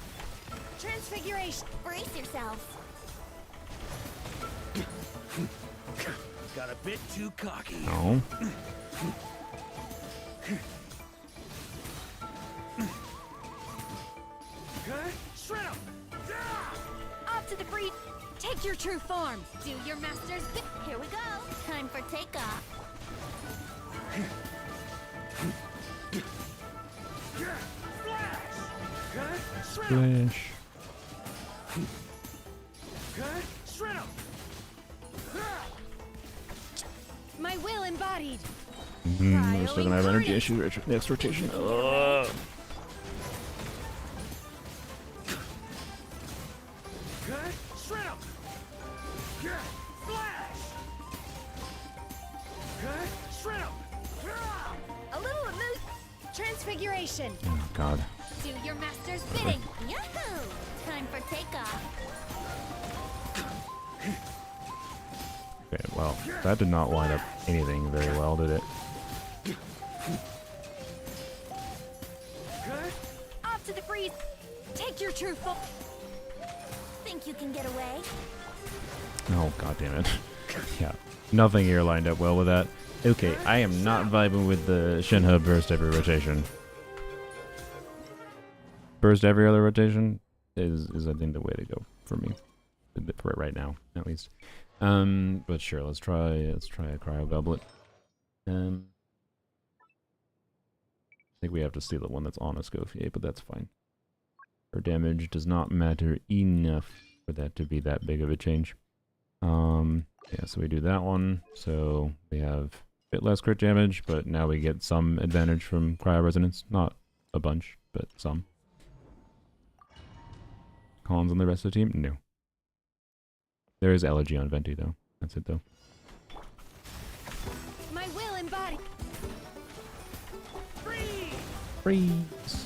Transfiguration. Brace yourselves. Got a bit too cocky. No. Off to the breed. Take your true form. Do your master's bit. Here we go. Time for takeoff. Flash. My will embodied. We're still gonna have energy issue next rotation. Ugh. A little amuse. Transfiguration. Oh god. Do your master's bidding. Yahoo! Time for takeoff. Okay, well, that did not line up anything very well, did it? Off to the breeze. Take your true form. Think you can get away? Oh god damn it. Yeah, nothing here lined up well with that. Okay, I am not vibing with the Shenhe burst every rotation. Burst every other rotation is I think the way to go for me, for right now at least. But sure, let's try a cryo goblet. I think we have to steal the one that's on a Scofier, but that's fine. Her damage does not matter enough for that to be that big of a change. Yeah, so we do that one. So we have a bit less crit damage, but now we get some advantage from cryo resonance. Not a bunch, but some. Cons on the rest of the team? No. There is elegy on Venti though. That's it though. My will embody. Freeze!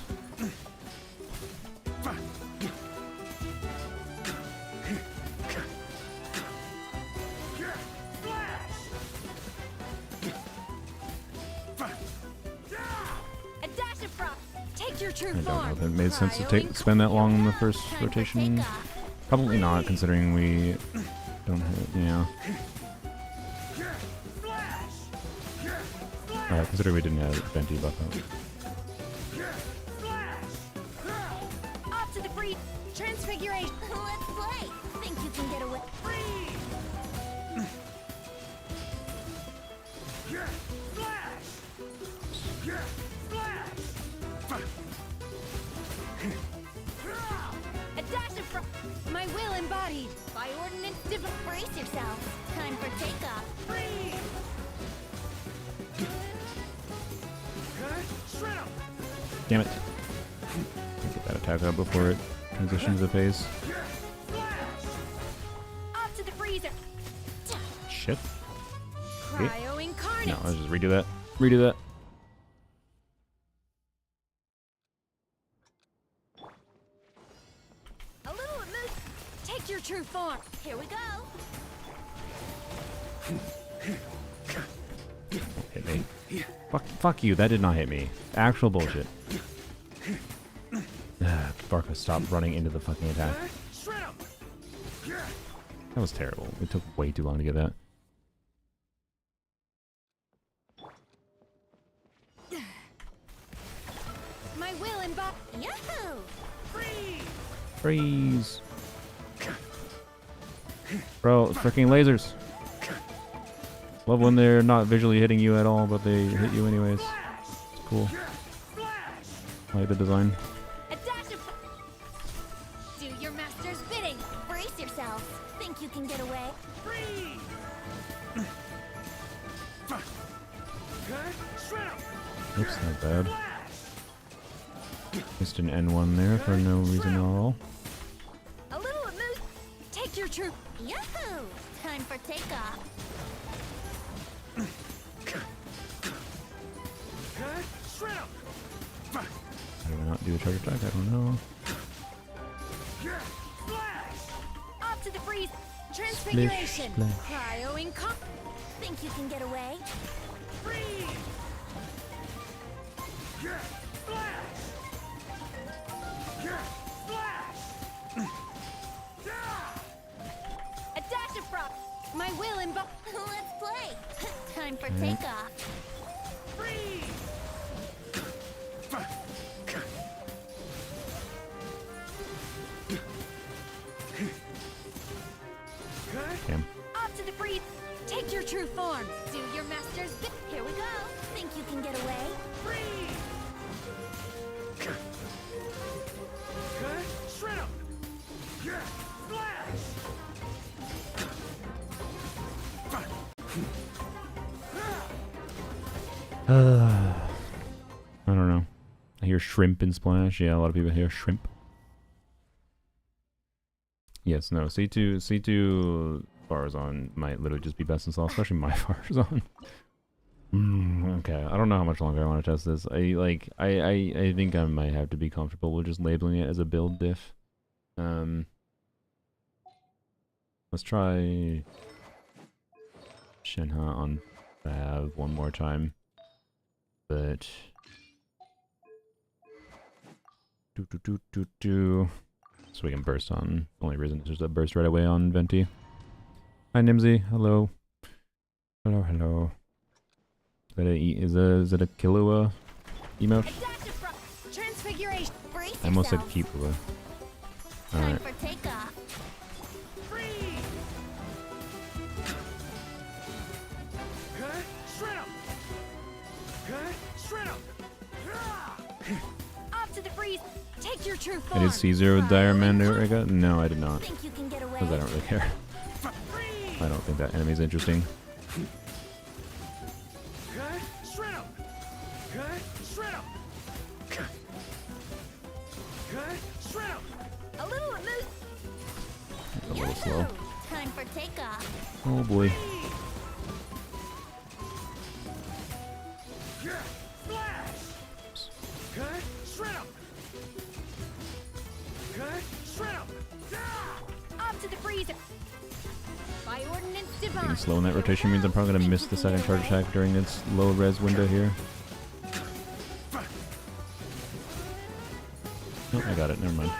A dash of frost. Take your true I don't know form. if it made sense to Cryo spend that long in the first Time for rotation. takeoff. Probably not, considering we don't have, yeah. Considering we didn't have Venti buff out. Up to the breed. Transfiguration. Let's play. Think you can get away? A dash of frost. My will embodied. By ordinance, brace yourselves. Time for takeoff. Damn it. Get that attack out before it transitions the phase. Up to the freezer. Shit. Cryo incarnate. No, let's just redo that. Redo that. A little remove. Take your true form. Here we go. Hit me. Fuck you, that did not hit me. Actual bullshit. Varka, stop running into the fucking attack. That was terrible. It took way too long to get that. My will embody. Yahoo! Freeze! Bro, freaking lasers. Love when they're not visually hitting you at all, but they hit you anyways. It's cool. I like the design. A dash of. Do your master's bidding. Brace yourselves. Think you can get away? Oops, not bad. Missed an N1 there for no reason at all. A little remove. Take your true. Yahoo! Time for takeoff. How do I not do a charge attack? I don't know. Up to the freeze. Transfiguration. Splish, Cryo incarnate. Think you can get away? A dash of frost. My will embody. Let's play. Time for takeoff. Damn. Up to the breed. Take your true form. Do your master's bid. Here we go. Think you can get away? I don't know. I hear shrimp and splash. Yeah, a lot of people hear shrimp. Yes, no. C2 Faruzan might literally just be best in slot, especially my Faruzan. Okay, I don't know how much longer I want to test this. I think I might have to be comfortable with just labeling it as a build diff. Let's try Shenhe on Fav one more time. But so we can burst on. Only reason is just a burst right away on Venti. Hi Nimsy, hello. Hello, hello. Is it a Killua emote? Adaptive transfiguration. Brace I almost said yourselves. Killua. Time Alright. for takeoff. Freeze! Okay, shred 'em! Okay, shred 'em! Off to the freeze. Take your true I form. did Caesar with Diamond Rega? No, I did not. Think you can get away? Because I don't really care. Freeze! I don't think that enemy's interesting. Okay, shred 'em! Okay, shred 'em! Okay, shred 'em! A little amuse. A little slow. Time for takeoff. Oh boy. Yeah, flash! Okay, shred 'em! Okay, shred 'em! Off to the freezer. By ordinance Being divine. slow in that rotation means I'm probably going to miss the second charge attack during its low res window here. Oh, I got it. Never mind.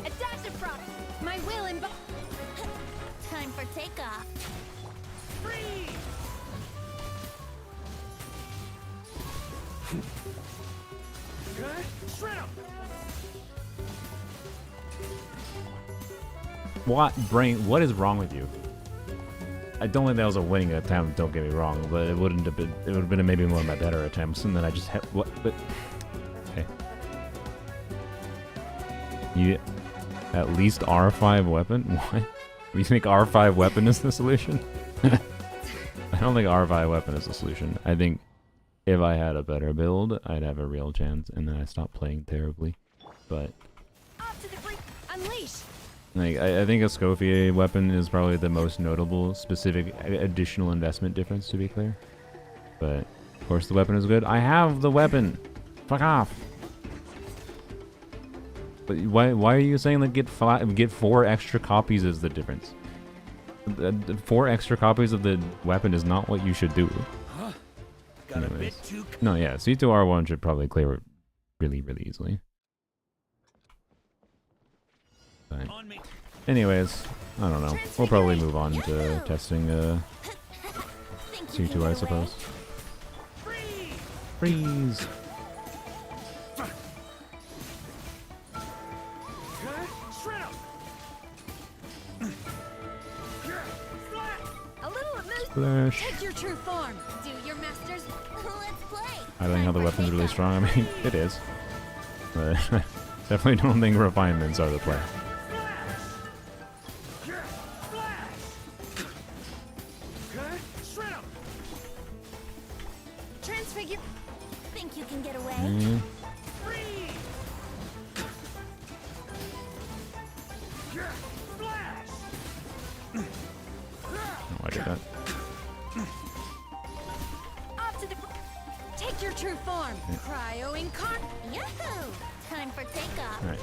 Adaptive prop. My will and time for takeoff. Freeze! Okay, shred 'em! What brain? What is wrong with you? I don't think that was a winning attempt. Don't get me wrong, but it wouldn't have been. It would have been maybe one of my better attempts, and then I just had what? But okay, you at least R5 weapon. What? You think R5 weapon is the solution? I don't think R5 weapon is the solution. I think if I had a better build, I'd have a real chance, and then I stopped playing terribly. But Off to the freeze. Unleash. like, I think a Scofier weapon is probably the most notable specific additional investment difference, to be clear. But, of course, the weapon is good. I have the weapon! Fuck off! But why are you saying that get 4 extra copies is the difference? 4 extra copies of the weapon is not what you should do. Got a Anyways. bit too No, yeah, C2R1 should probably clear it really, really easily. But on me. anyways, I don't know. We'll probably move on to testing Think you can C2, I get suppose. away? Freeze! Freeze! Okay, shred 'em! A little amuse. Flash! Take your true form. Do your masters. Let's play. I don't think how the weapon's really strong. I mean, it is. But definitely don't think refinements are the play. Okay, shred 'em! Transfigure. Think you can get away? Mm, Freeze! Flash! oh, I did that. Off to the. Take your true form. Cryo incarn. Yahoo! Time for takeoff. Alright.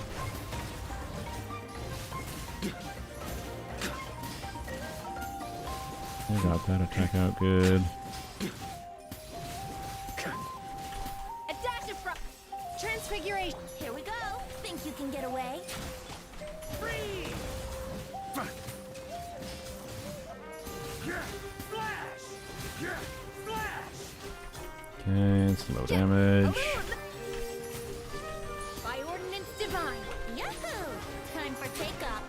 I got that attack out good. Adaptive transfiguration. Here we go. Think you can get away? Freeze! Flash! Flash! Okay, it's low damage. By ordinance divine. Yahoo! Time for takeoff.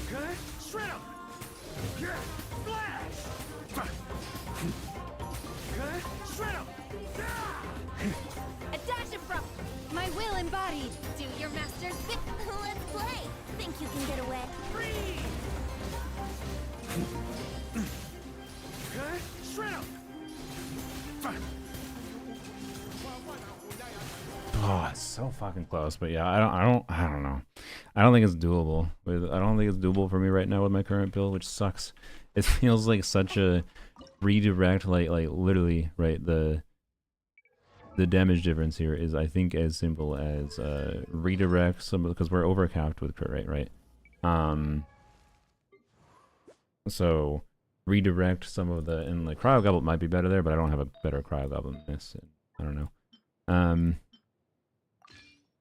Okay, shred 'em! Flash! Okay, shred 'em! Adaptive my will embodied. Do your master's bit. Let's play. Think you can get away? Freeze! Okay, shred 'em! Oh, it's so fucking close. But yeah, I don't know. I don't think it's doable. I don't think it's doable for me right now with my current build, which sucks. It feels like such a redirect, like literally, right? The damage difference here is, I think, as simple as redirect some of, because we're overcapped with crit rate, right? So redirect some of the, and like Cryo Goblet might be better there, but I don't have a better Cryo Goblet than this. I don't know.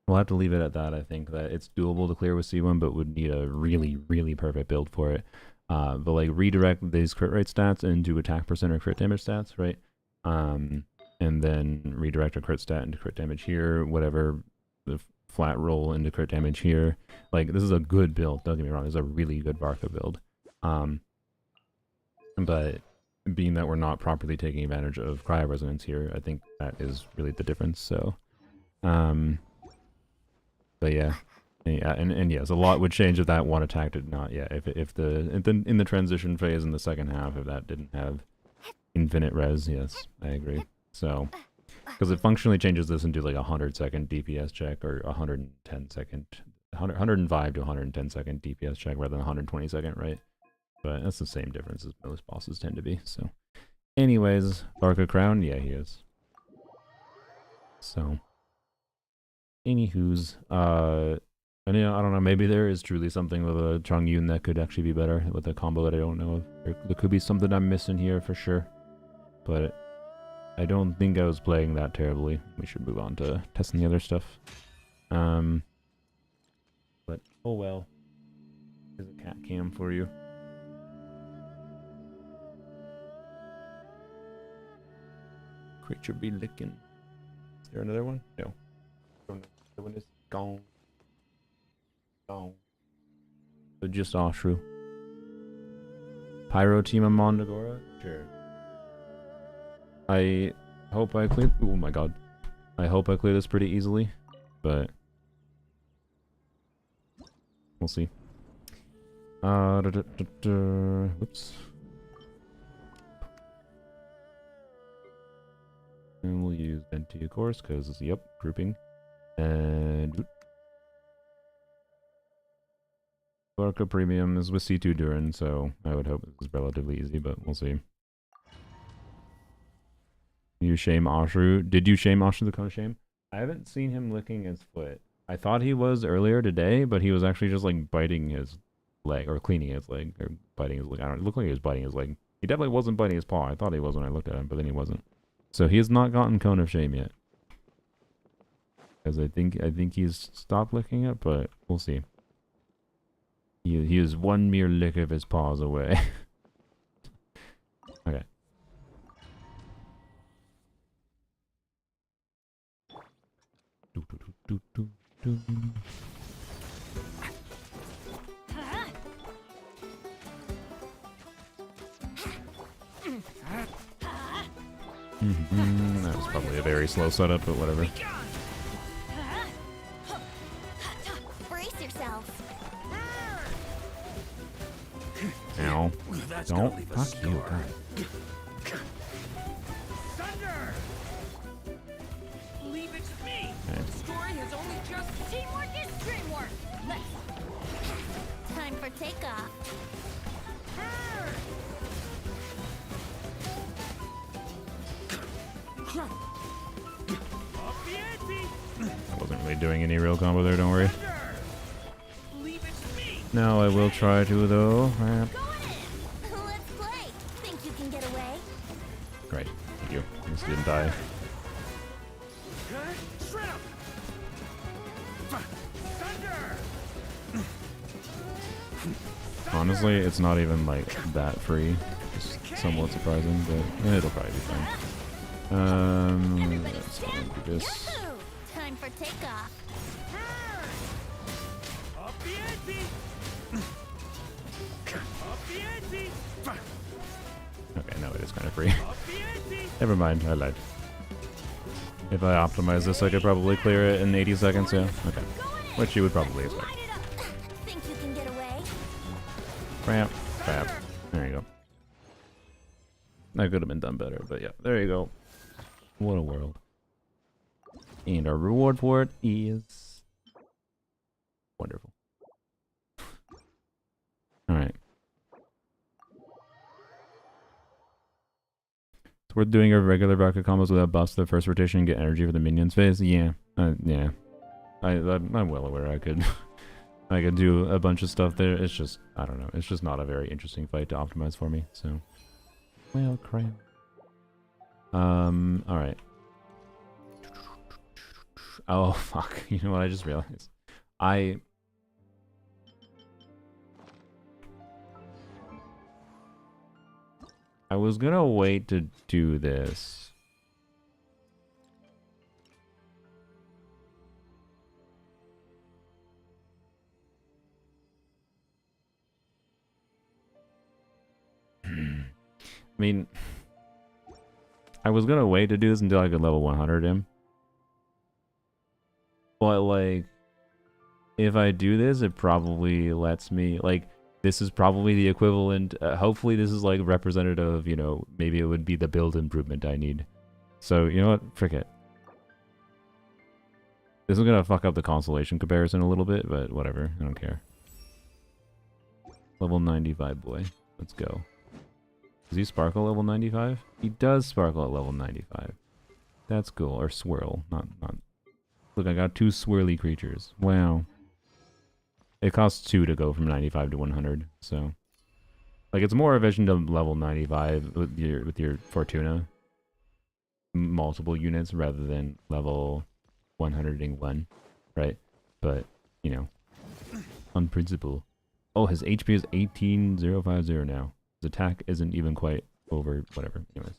We'll have to leave it at that. I think that it's doable to clear with C1, but would need a really, really perfect build for it. But like redirect these crit rate stats into attack percent or crit damage stats, right? And then redirect a crit stat into crit damage here, whatever the flat roll into crit damage here. Like this is a good build. Don't get me wrong. This is a really good Varka build. But being that we're not properly taking advantage of cryo resonance here, I think that is really the difference. So, but yeah, and yes, a lot would change if that one attack did not. Yeah, if in the transition phase in the second half, if that didn't have infinite res, yes, I agree. So, because it functionally changes this into like a 100-second DPS check or 110-second, 105 to 110-second DPS check rather than 120-second, right? But that's the same difference as most bosses tend to be. So, anyways, Varka Crown, yeah, he is. So, anywho's, I don't know, maybe there is truly something with a Chongyun that could actually be better with a combo that I don't know of. There could be something I'm missing here for sure. But I don't think I was playing that terribly. We should move on to testing the other stuff. But, oh well. Here's a cat cam for you. Creature be licking. Is there another one? No. The other one is gone. Gone. So just Ashru. Pyro team of Mondagora? Sure. I hope I clear. Oh my god. I hope I clear this pretty easily, but we'll see. Oops. And we'll use Venti, of course, because, yep, grouping. And Varka Premium is with C2 Durin, so I would hope it's relatively easy, but we'll see. You shame Ashru. Did you shame Ashru the Cone of Shame? I haven't seen him licking his foot. I thought he was earlier today, but he was actually just like biting his leg, or cleaning his leg, or biting his leg. I don't know, it looked like he was biting his leg. He definitely wasn't biting his paw. I thought he was when I looked at him, but then he wasn't. So he has not gotten Cone of Shame yet. Because I think he's stopped licking it, but we'll see. He is one mere lick of his paws away. Okay. That was probably a very slow setup, but whatever. Brace yourselves. Ow. That's Don't. gonna leave a Fuck you, scar. God. Thunder! Leave it to me. Okay. The story has only just... Teamwork is dreamwork. Let's. Time for takeoff. Up the ante! I wasn't really doing any real combo there, don't worry. Thunder! Leave it to me. Now I will try to, though. Going in. Let's play. Think you can get away? Great. Thank you. This didn't die. Shred up! Thunder! Honestly, it's not even like that free. It's somewhat surprising, but it'll probably be fine. Everybody Let's stand. do this. Yahoo! Time for takeoff. Up the ante! Up the ante! Okay, no, it is kind of free. Up the ante! Never mind, I lied. If I optimize this, I could probably clear it in 80 seconds, yeah? Okay. Which you would probably expect. Light it up. Think you can get away? Crap. Crap. There you go. That could have been done better, but yeah, there you go. What a world. And our reward for it is wonderful. Alright. It's worth doing our regular Varka combos without buffs the first rotation and get energy for the minions phase? Yeah. Yeah. I'm well aware I could I could do a bunch of stuff there. It's just, I don't know, it's just not a very interesting fight to optimize for me, so. Well, crap. Alright. Oh fuck! You know what? I just realized. I was gonna wait to do this. I mean, I was gonna wait to do this until I could level 100 him. But like, if I do this, it probably lets me, like, this is probably the equivalent, hopefully this is like representative of, you know, maybe it would be the build improvement I need. So, you know what? Frick it. This is gonna fuck up the constellation comparison a little bit, but whatever. I don't care. Level 95 boy. Let's go. Does he sparkle level 95? He does sparkle at level 95. That's cool. Or swirl. Not. Look, I got 2 swirly creatures. Wow. It costs 2 to go from 95 to 100, so. Like, it's more efficient to level 95 with your Fortuna. Multiple units rather than level 100ing one, right? But, you know, on principle. Oh, his HP is 18,050 now. His attack isn't even quite over, whatever. Anyways.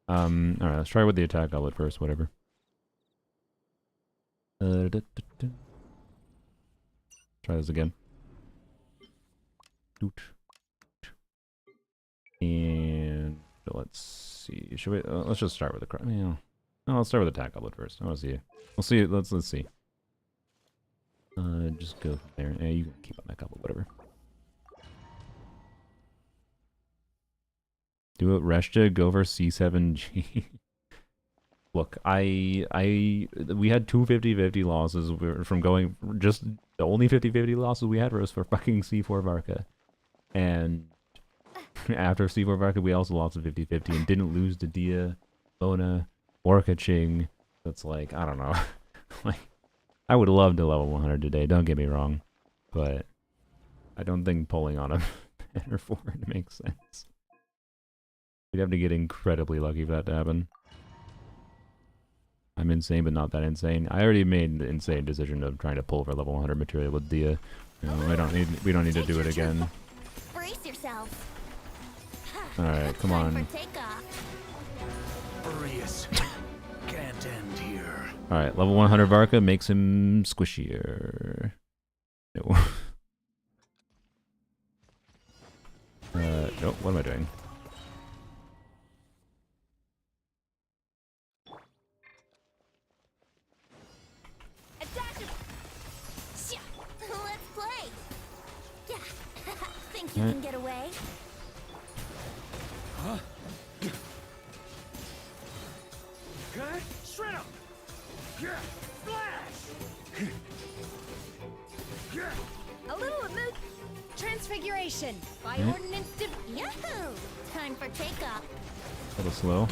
Alright, let's try with the attack goblet first, whatever. Try this again. And let's see. Should we? Let's just start with the cryo. Yeah. No, let's start with the attack goblet first. I want to see it. We'll see. Let's see. Just go from there. Yeah, you can keep on that goblet, whatever. Do it, Reshta. Go for C7G. Look, we had 2 50-50 losses from going, just the only 50-50 losses we had was for fucking C4 Varka. And after C4 Varka, we also lost a 50-50 and didn't lose to Dia, Mona, Orca Ching. That's like, I don't know. Like, I would love to level 100 today, don't get me wrong. But I don't think pulling on a banner forward makes sense. We'd have to get incredibly lucky for that to happen. I'm insane, but not that insane. I already made the insane decision of trying to pull for level 100 material with Dia. You know, we don't need to do it again. Brace yourselves. Alright, come on. Boreas can't end here. Alright, level 100 Varka makes him squishier. No. Nope, what am I doing? Let's play. Yeah. Think you can get away? Huh? Okay, shred him! Flash! A little mood transfiguration by ordinance. Yahoo! Time for takeoff. A little slow.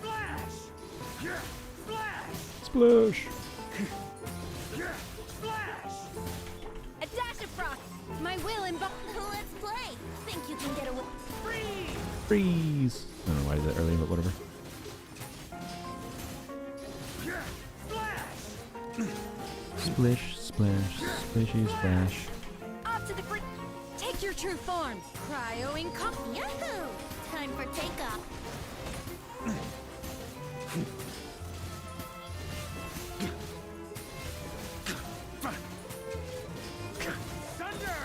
Flash! Flash! Splash! Flash! A dash of frost. My will and let's play. Think you can get away? Freeze! Freeze! I don't know why is that early, but whatever. Flash! Splish, splash, splishy, splash. Off to the brink. Take your true form. Cryo in Yahoo! Time for takeoff.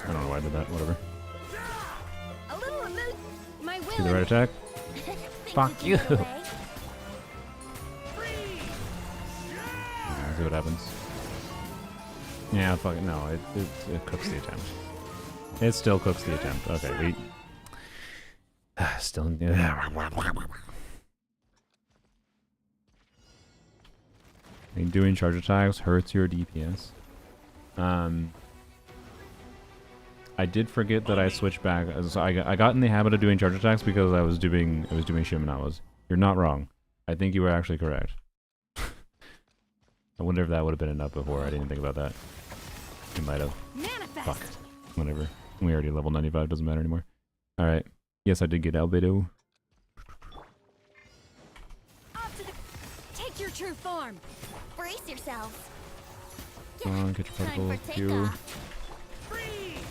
I don't know why I did that, whatever. A little mood. My will. See the right attack? Fuck you! Get away? Let's see what happens. Yeah, fuck it, no, it cooks the attempt. It still cooks the attempt. Okay, we... Still... I mean, doing charge attacks hurts your DPS. I did forget that I switched back. So I got in the habit of doing charge attacks because I was doing Shimenawas. You're not wrong. I think you were actually correct. I wonder if that would have been enough before. I didn't think about that. It might have. Manifest. Fuck. Whatever. We already level 95. Doesn't matter anymore. Alright. Yes, I did get albedo. true form. Brace yourselves. Come on, get your Time particle for Q. takeoff. Freeze!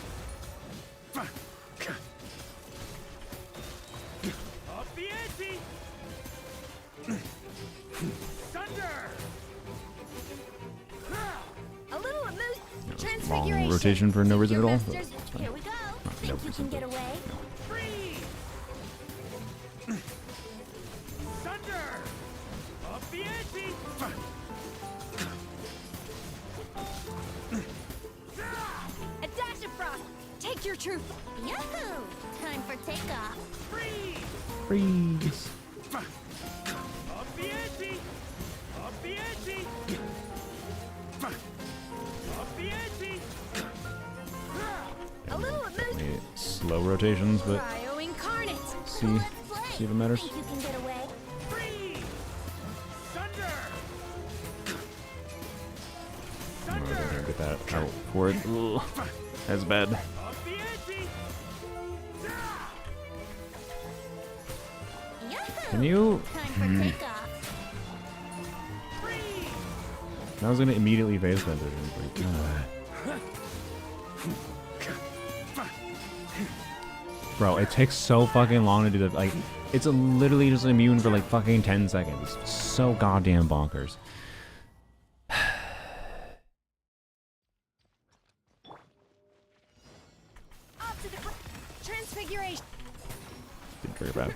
Up the ante! Thunder! A little emotion. Long Transfiguration. rotation for no reason at Your all. masters. But it's fine. Here we go. No Think you reason, can get but- away? Freeze! Thunder! Up the ante! A dash of frost. Take your true. Yahoo! Time for takeoff. Freeze! Freeze. Up the ante! Up the ante! Up the ante! A little emotion. Wait, slow rotations, but Cryo incarnate. see, Let's play. see if it matters. Think you can get away? Freeze! Thunder! I'm Thunder! gonna get that out for it. Ugh, that's bad. Up the ante! Yahoo! Can you? Time for takeoff. Freeze! I was gonna immediately face bend it. Like, bro, it takes so fucking long to do that. Like, it's literally just immune for like fucking 10 seconds. So goddamn bonkers. Up to the transfiguration. Didn't trigger bad.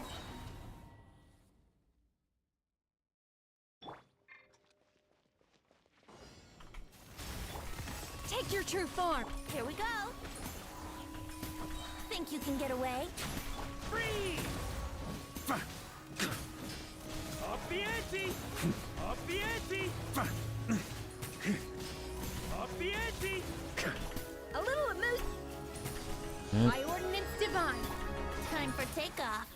Take your true form. Here we go. Think you can get away? Freeze! Up the ante! Up the ante! Up the ante! A little emotion. By ordinance divine. Time for takeoff.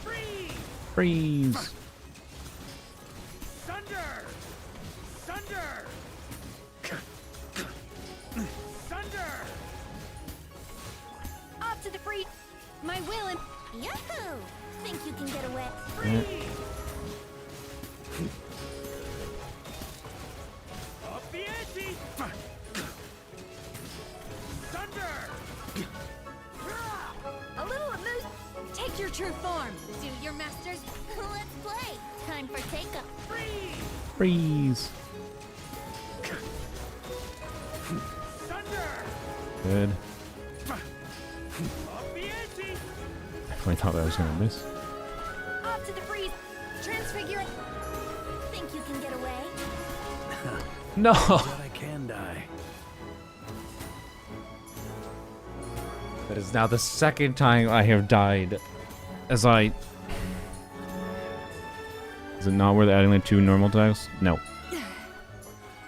Freeze! Freeze. Thunder! Thunder! Thunder! Up to the free. My will and Yahoo! Think you can get away? Freeze! Up the ante! Thunder! A little emotion. take your true form. Do your masters. Let's play. Time for takeoff. Freeze! Freeze. Thunder! Good. Up the ante! I thought that was gonna miss. Up to the freeze. Transfigure. Think you can get away? No. But I can die. That is now the second time I have died. As I. Is it not worth adding like 2 normal attacks? No.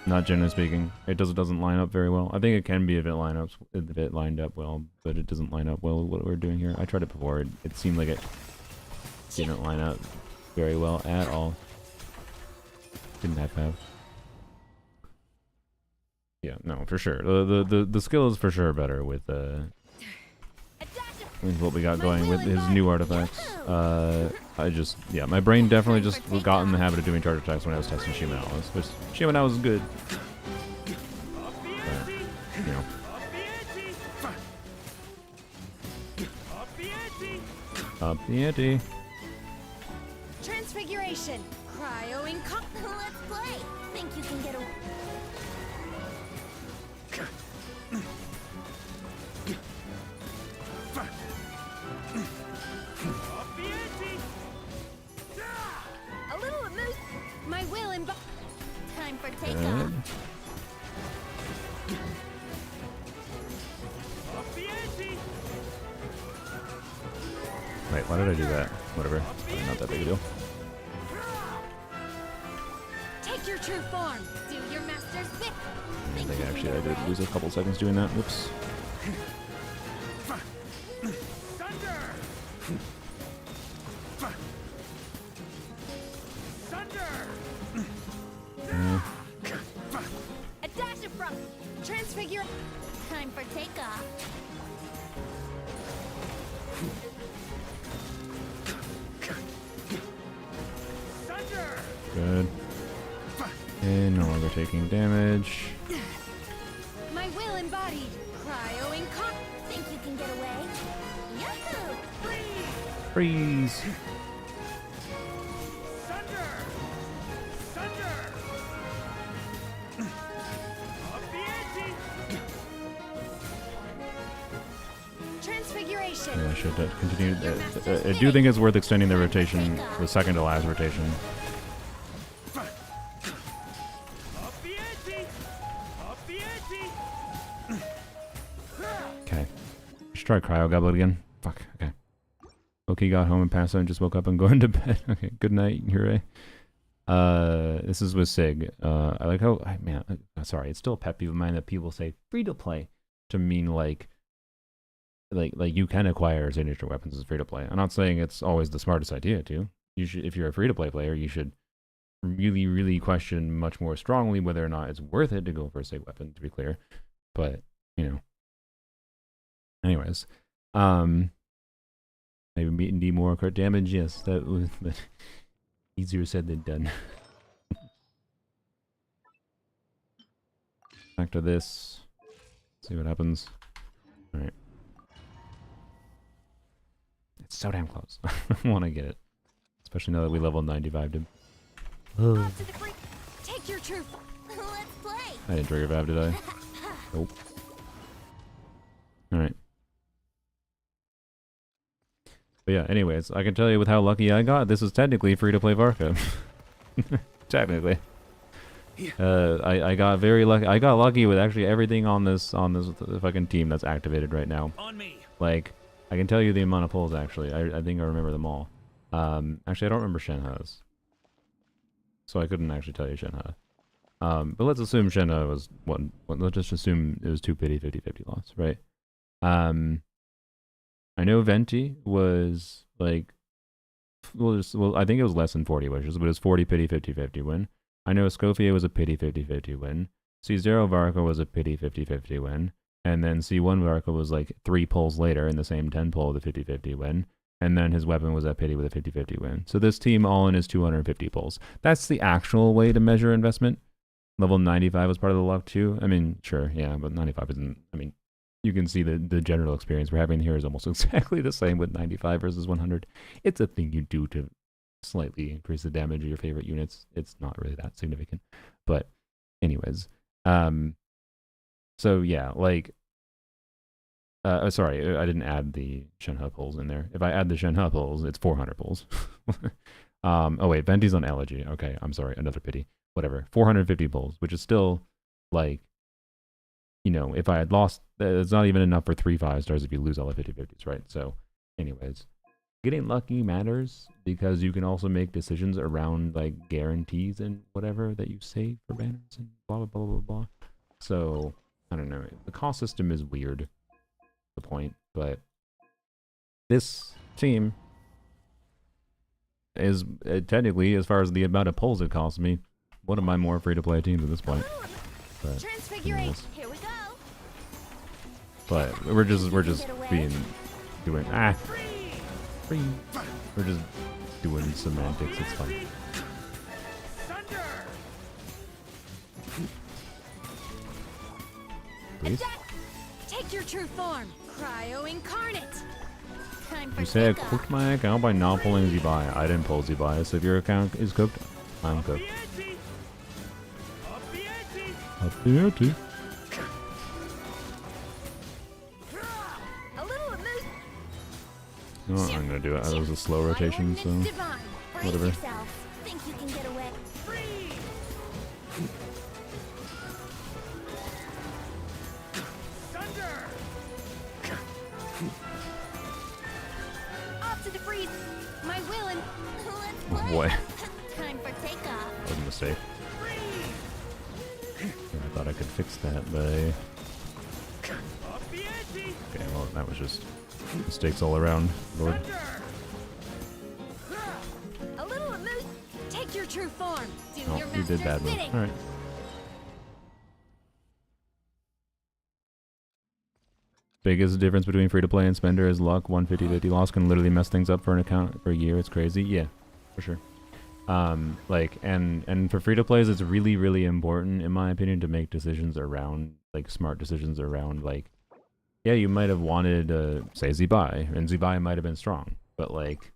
Not generally speaking. It doesn't line up very well. I think it can be if it lined up well, but it doesn't line up well with what we're doing here. I tried it before. It seemed like it didn't line up very well at all. Didn't have. Yeah, no, for sure. The skill is for sure better with what we got going with his new artifacts. Yeah, my brain definitely just got in the habit of doing charge attacks when I was testing Shimenawas, which Shimenawa is good. But, you know. Up the ante. Transfiguration. Cryo incarnate. Let's play. Think you can get away? A little emotion. My will and Time for Good. takeoff. Wait, why did I do that? Whatever. Not that big a deal. take your true form. Do your master's bit. I think actually I did lose a couple seconds doing that. Whoops. Thunder! Thunder! A dash of frost. Transfigure. Time for takeoff. Thunder! Good. we're taking damage. My will embodied. Cryo incarnate. Think you can get away? Yahoo! Freeze! Sunder! Sunder! Up the ante! Transfiguration. Yeah, I should continue. I do think it's worth extending the rotation, the second to last rotation. Up the ante! Up the ante! Okay. Should try Cryo Goblet again. Fuck, okay. Okay, got home and passed out and just woke up and going to bed. Okay, good night, hooray. This is with Sig. I like how, man, sorry, it's still a pet peeve of mine that people say free to play to mean like you can acquire signature weapons as free to play. I'm not saying it's always the smartest idea to. You should, if you're a free to play player, you should really, really question much more strongly whether or not it's worth it to go for a Sig weapon, to be clear. But, you know. Anyways. Maybe need more crit damage, yes, that was, but easier said than done. Back to this. See what happens. Alright. It's so damn close. I want to get it. Especially now that we level 95 to... Off to the brink. Take your truth. Let's play. I didn't trigger Vav, did I? Nope. Alright. But yeah, anyways, I can tell you with how lucky I got, this is technically free-to-play Varka. Technically. I got very lucky. I got lucky with actually everything on this fucking team that's activated right now. On me! Like, I can tell you the amount of pulls, actually. I think I remember them all. Actually, I don't remember Shenhe's. So I couldn't actually tell you Shenhe. But let's assume Shenhe was one. Let's just assume it was 2 pity 50-50 loss, right? I know Venti was like, well, I think it was less than 40 wishes, but it was 40 pity 50-50 win. I know Escoffier was a pity 50-50 win. C0 Varka was a pity 50-50 win. And then C1 Varka was like 3 pulls later in the same 10 pull with a 50-50 win. And then his weapon was at pity with a 50-50 win. So this team all in is 250 pulls. That's the actual way to measure investment. Level 95 was part of the luck too. I mean, sure, yeah, but 95 isn't, I mean, you can see the general experience we're having here is almost exactly the same with 95 versus 100. It's a thing you do to slightly increase the damage of your favorite units. It's not really that significant. But anyways, so yeah, like, sorry, I didn't add the Shenhe pulls in there. If I add the Shenhe pulls, it's 400 pulls. Oh wait, Venti's on Elegy. Okay, I'm sorry, another pity. Whatever, 450 pulls, which is still, like, you know, if I had lost, it's not even enough for 3 5-stars if you lose all the 50-50s, right? So, anyways, getting lucky matters because you can also make decisions around, like, guarantees and whatever that you save for banners and blah, blah, blah, blah, blah. So, I don't know. The cost system is weird, the point, but this team is technically, as far as the amount of pulls it costs me, one of my more free-to-play teams at this point. But, Transfiguration. Here we go. but we're just doing free. We're just doing semantics. It's fun. Sunder! Please. Take your true form. Cryo incarnate. Time for You say I takeoff. cooked my account by not pulling Zibaya. I didn't pull Zibaya, so if your account is cooked, I'm cooked. Up the ante! Up the ante. A little amuse. You know what, I'm gonna do it. That was a slow rotation, so Divine. Brace whatever. yourself. Think you can get away? Sunder! Off to the freeze. My will and Let's Oh play. boy, Time for takeoff. that was a mistake. I thought I could fix that, but Up the ante! okay, well that was just mistakes all around. Lord. Sunder! a little amuse. Take your true form. Do Oh, your you did master's bad move. bidding. Alright. Biggest difference between free-to-play and spender is luck. 150-50 loss can literally mess things up for an account for a year. It's crazy. Yeah, for sure. Like, and for free-to-plays, it's really, really important, in my opinion, to make decisions around, like, smart decisions around, like, yeah, you might have wanted, say, Zibai, and Zibai might have been strong, but, like,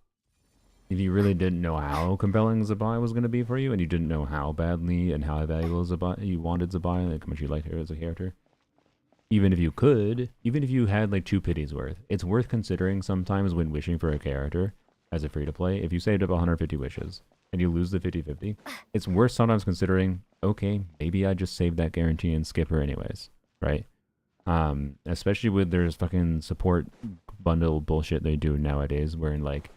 if you really didn't know how compelling Zibai was going to be for you, and you didn't know how badly and how valuable Zibai, you wanted Zibai, like, how much you liked her as a character, even if you could, even if you had, like, 2 pities worth, it's worth considering sometimes when wishing for a character as a free-to-play. If you saved up 150 wishes, and you lose the 50-50, it's worth sometimes considering, okay, maybe I just save that guarantee and skip her anyways, right? Especially with there's fucking support bundle bullshit they do nowadays, wherein, like,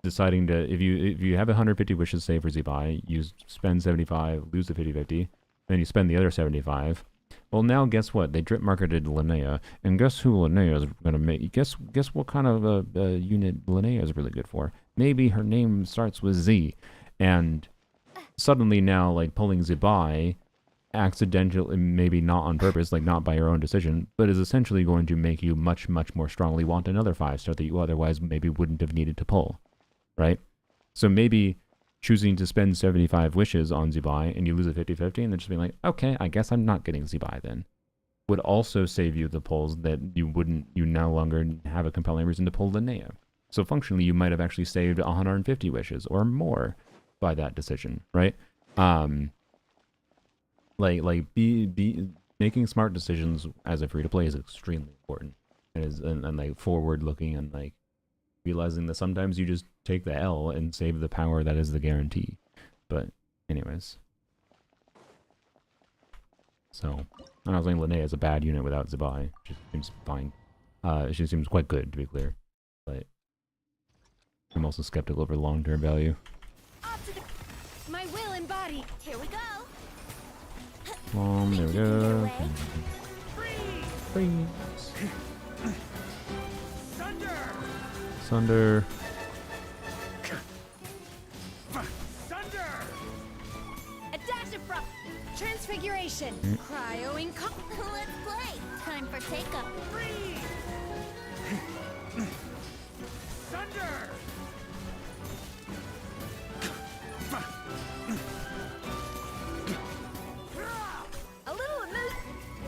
deciding to, if you have 150 wishes saved for Zibai, you spend 75, lose the 50-50, then you spend the other 75. Well, now guess what? They drip marketed Linnea, and guess who Linnea is gonna make? Guess what kind of unit Linnea is really good for? Maybe her name starts with Z, and suddenly now, like, pulling Zibai, accidentally, maybe not on purpose, like not by your own decision, but is essentially going to make you much, much more strongly want another 5-star that you otherwise maybe wouldn't have needed to pull, right? So maybe choosing to spend 75 wishes on Zibai and you lose a 50-50 and then just being like, okay, I guess I'm not getting Zibai then, would also save you the pulls that you no longer have a compelling reason to pull Linnea. So functionally, you might have actually saved 150 wishes or more by that decision, right? Be making smart decisions as a free-to-play is extremely important, and like forward-looking, and like realizing that sometimes you just take the L and save the power that is the guarantee. But anyways, so I'm not saying Linnea is a bad unit without Zibai. She seems fine. She seems quite good, to be clear, but I'm also skeptical of her long-term value. Off to the... My will and body. Here we go. There we go. Freeze. Sunder. A dash of frost. Transfiguration. Cryo in Let's play. Time for take-up. Thunder! A little amuse.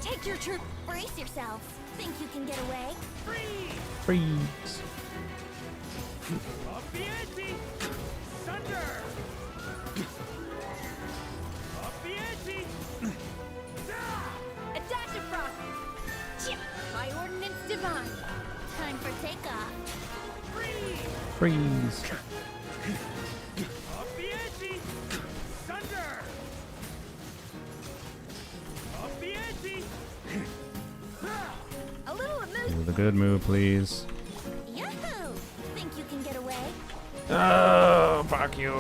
Take your troop. Brace yourselves. Think you can get away? Freeze. Up the ante! Thunder! Up the ante! A dash of frost. Chia. By ordinance divine. Time for takeoff. Freeze. Up the ante! Thunder! Up the ante! A little amuse. Do the good move, please. Yahoo! Think you can get away? Oh, fuck you.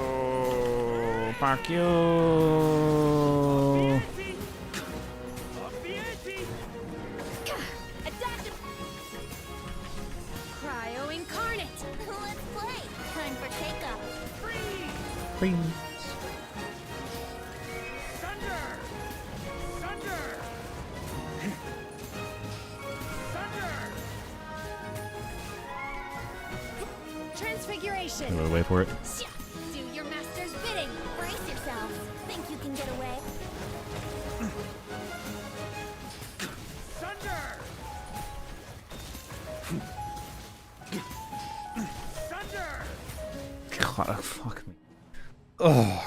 Fuck you. Up the ante! A dash of... Cryo incarnate. Let's play. Time for takeoff. Freeze. Thunder! Thunder! Thunder! Transfiguration. Wait for it. Do your master's bidding. Brace yourselves. Think you can get away? Thunder! Thunder! God, fuck me. Oh.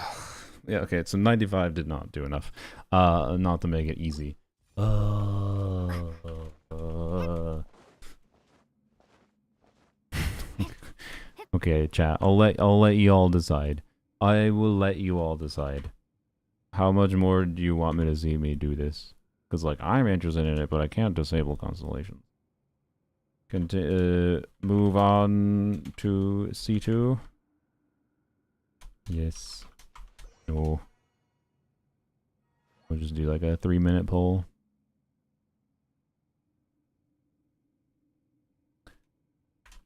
Yeah, okay, so 95 did not do enough. Not to make it easy. Okay, chat. I'll let you all decide. I will let you all decide. How much more do you want me to see me do this? Because, like, I'm interested in it, but I can't disable constellations. Move on to C2. Yes. No. We'll just do like a 3-minute poll.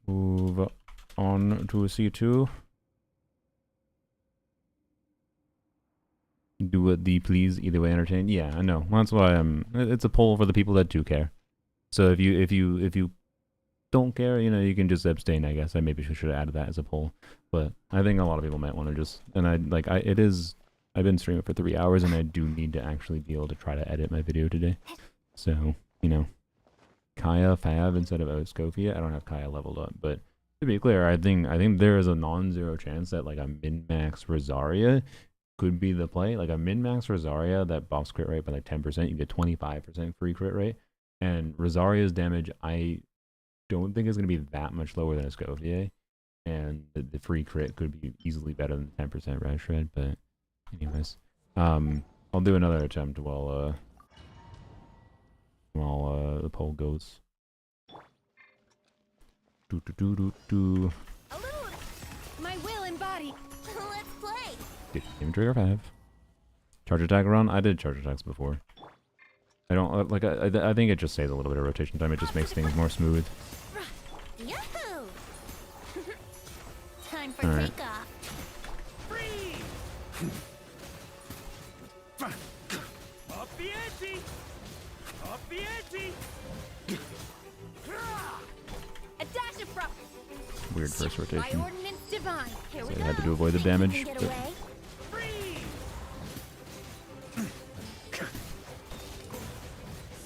Move on to C2. Do it the please, either way entertain. Yeah, I know. That's why it's a poll for the people that do care. So if you don't care, you know, you can just abstain, I guess. I maybe should have added that as a poll. But I think a lot of people might want to just, and I've been streaming for 3 hours and I do need to actually be able to try to edit my video today. So, you know, Kaya Fab instead of Oscofia. I don't have Kaya leveled up, but to be clear, I think there is a non-zero chance that like a min-max Rosaria could be the play. Like a min-max Rosaria that buffs crit rate by like 10%, you get 25% free crit rate. And Rosaria's damage, I don't think is going to be that much lower than Escoffier. And the free crit could be easily better than 10% red shred. But anyways, I'll do another attempt while the poll goes. A little my will and body. Let's play. Dude, even trigger 5. Charge attack run. I did charge attacks before. I don't like. I think it just saves a little bit of rotation time. It just makes things more smooth. Yahoo! Time for All right. takeoff. Up the ante! Up the ante! A dash of frost. Weird first By rotation. ordinance divine. Here So we I go. had to avoid the Think you damage, can get but- away?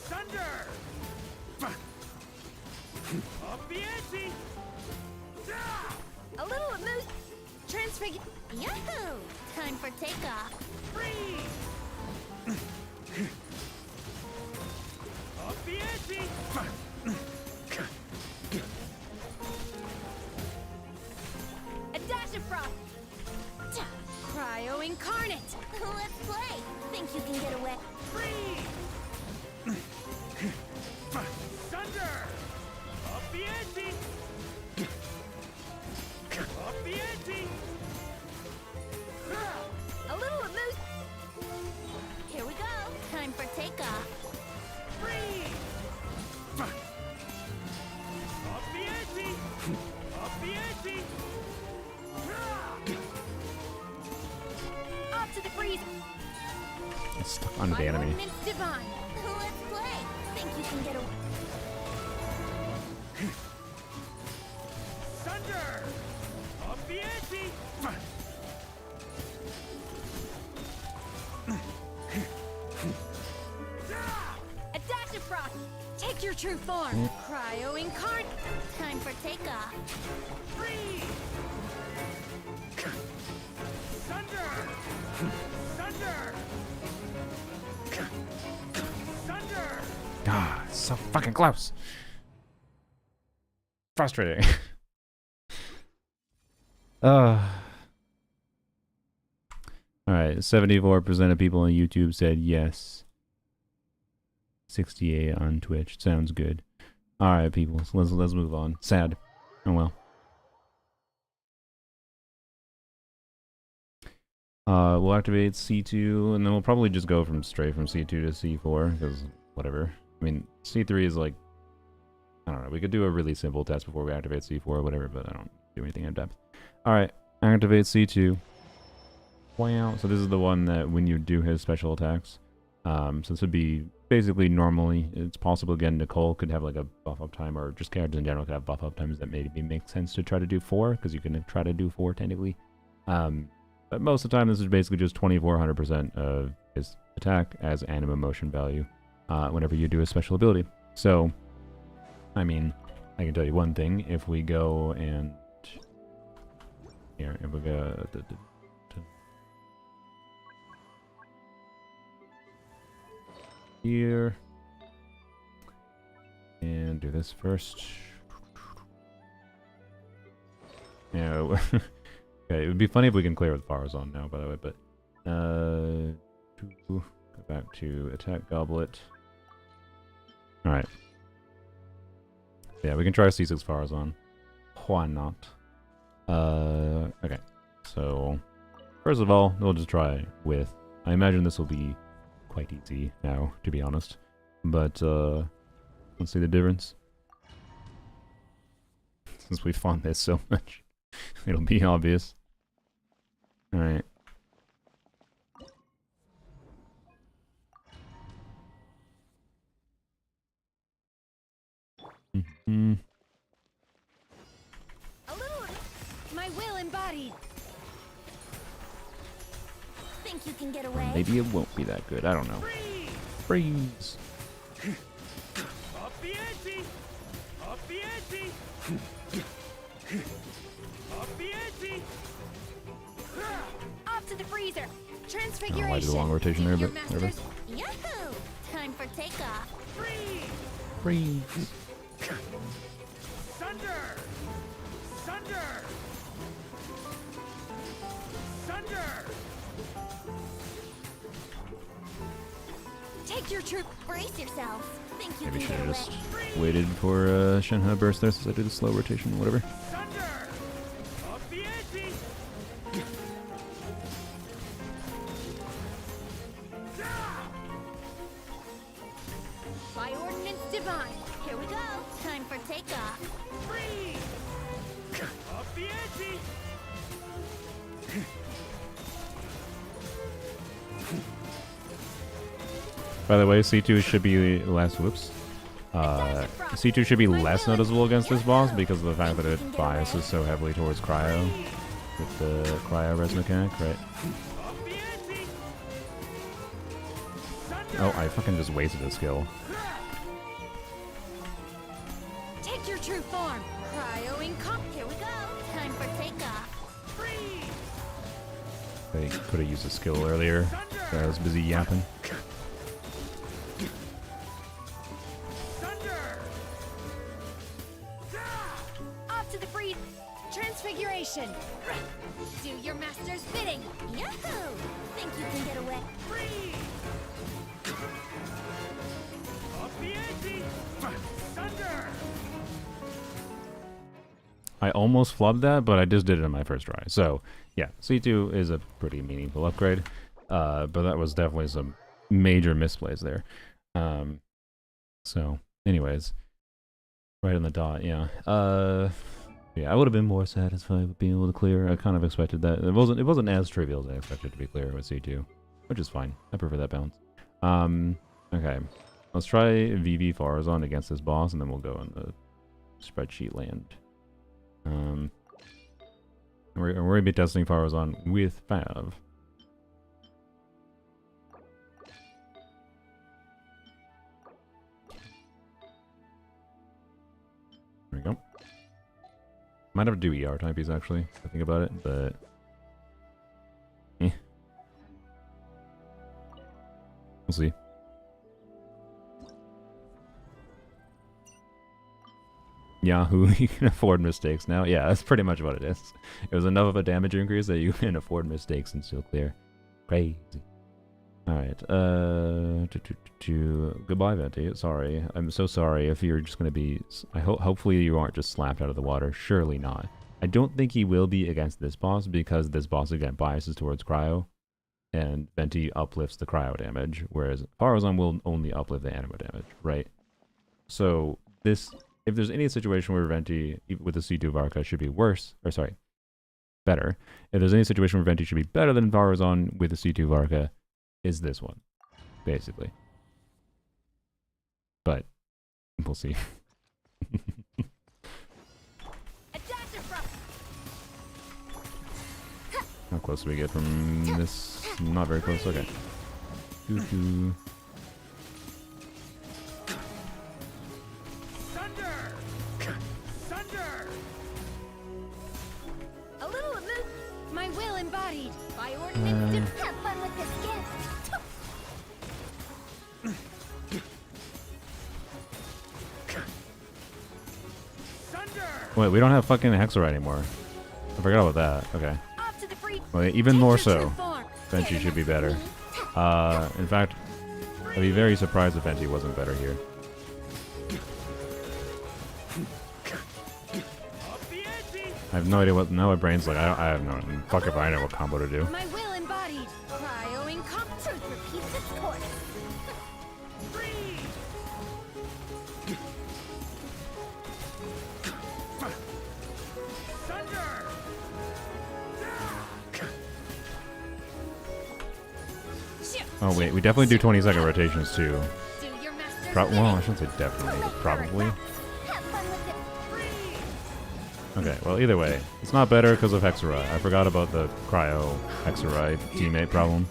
Thunder! Up the ante! A little amuse. Transfigure. Yahoo! Time for takeoff. Up the ante! A dash of frost. Cryo incarnate. Let's play. Think you can get away? Thunder! Up the ante! Up the ante! A little amuse. Here we go. Time for takeoff. Up the ante! Up the ante! Off to the freeze. It's stuck on the By enemy. ordinance divine. Let's play. Think you can get away? Thunder! Up the ante! A dash of frost. Take your true form. Cryo incarnate. Time for takeoff. Thunder! Thunder! Thunder! Ah, it's so fucking close. Frustrating. Alright, 74% of people on YouTube said yes. 68 on Twitch. Sounds good. Alright, people, so let's move on. Sad. Oh well. We'll activate C2, and then we'll probably just go straight from C2 to C4, because whatever. I mean, C3 is like, I don't know, we could do a really simple test before we activate C4 or whatever, but I don't do anything in depth. Alright, activate C2. Wow, so this is the one that when you do his special attacks, so this would be basically normally, it's possible again Nicole could have like a buff up time, or just characters in general could have buff up times that maybe make sense to try to do 4, because you can try to do 4 technically. But most of the time this is basically just 2400% of his attack as anima motion value whenever you do a special ability. So, I mean, I can tell you one thing, if we go and... Here, if we go... Here. And do this first. Yeah, okay, it would be funny if we can clear with Faruzan now, by the way, but to go back to attack goblet. Alright. Yeah, we can try C6 Faruzan. Why not? Okay. So first of all, we'll just try with, I imagine this will be quite easy now, to be honest. But let's see the difference. Since we fought this so much, it'll be obvious. Alright. My will embodied. Think you can get away? Maybe it won't be that good. I don't know. Freeze. Up the ante! Up the ante! Up the ante! Off to the freezer. I don't know Transfiguration. why I did a long rotation there, Do your but whatever. masters. Yahoo! Time for takeoff. Freeze! Freeze. Sunder! Sunder! Sunder! Take your troop. Brace yourselves. Think you Maybe can should get have away? just waited for Shenhe burst there since I did a slow rotation, whatever. Sunder! Up the ante! By ordinance divine. Here we go. Time for takeoff. Freeze! Up the ante! By the way, C2 should be less. Whoops. C2 should be less noticeable against this boss because of the fact that it biases so heavily towards Cryo with the Cryo res mechanic, right? Up the ante! Oh, I fucking just wasted a skill. Take your true form. Cryo incomp. Here we go. Time for takeoff. Freeze! They could have used a skill earlier. I was busy yapping. Sunder! Off to the freeze. Transfiguration. Do your master's bidding. Yahoo! Think you can get away? Freeze! Up the ante! Sunder! I almost flubbed that, but I just did it in my first try. So, yeah, C2 is a pretty meaningful upgrade. But that was definitely some major misplays there. So, anyways, right on the dot, yeah. Yeah, I would have been more satisfied with being able to clear. I kind of expected that. It wasn't as trivial as I expected to be clear with C2, which is fine. I prefer that balance. Okay, let's try VV Faruzan against this boss, and then we'll go on the spreadsheet land. We're going to be testing Faruzan with Fav. There we go. Might have to do ER typies actually, if I think about it, but we'll see. Yahoo, you can afford mistakes now. Yeah, that's pretty much what it is. It was enough of a damage increase that you can afford mistakes and still clear. Crazy. Alright, goodbye, Venti. Sorry. I'm so sorry if you're just gonna be... hopefully you aren't just slapped out of the water. Surely not. I don't think he will be against this boss because this boss, again, biases towards Cryo. And Venti uplifts the Cryo damage, whereas Faruzan will only uplift the Anima damage, right? So, this... If there's any situation where Venti with the C2 Varka should be worse, or sorry, better. If there's any situation where Venti should be better than Faruzan with the C2 Varka, is this one, basically. But we'll see. How close do we get from this? Not very close. Okay. Doo-doo. My will embodied. By ordinance, Have fun with this gift. Wait, we don't have fucking Hexorite anymore. I forgot about that. Okay. off to the free. Well, even Take more your so. true form. Venti should be better. In fact, I'd be very surprised if Venti wasn't better here. I have no idea what... Now my brain's like, I have no... Fuck if I know what combo to do. My will embodied. Cryo incomp. Truth repeats its course. Oh wait, we definitely do 20-second rotations too. Do your master's Well, I bidding. shouldn't say definitely, but probably. Have fun with it. Okay, well, either way, it's not better because of Hexarai. I forgot about the Cryo Hexarai teammate problem.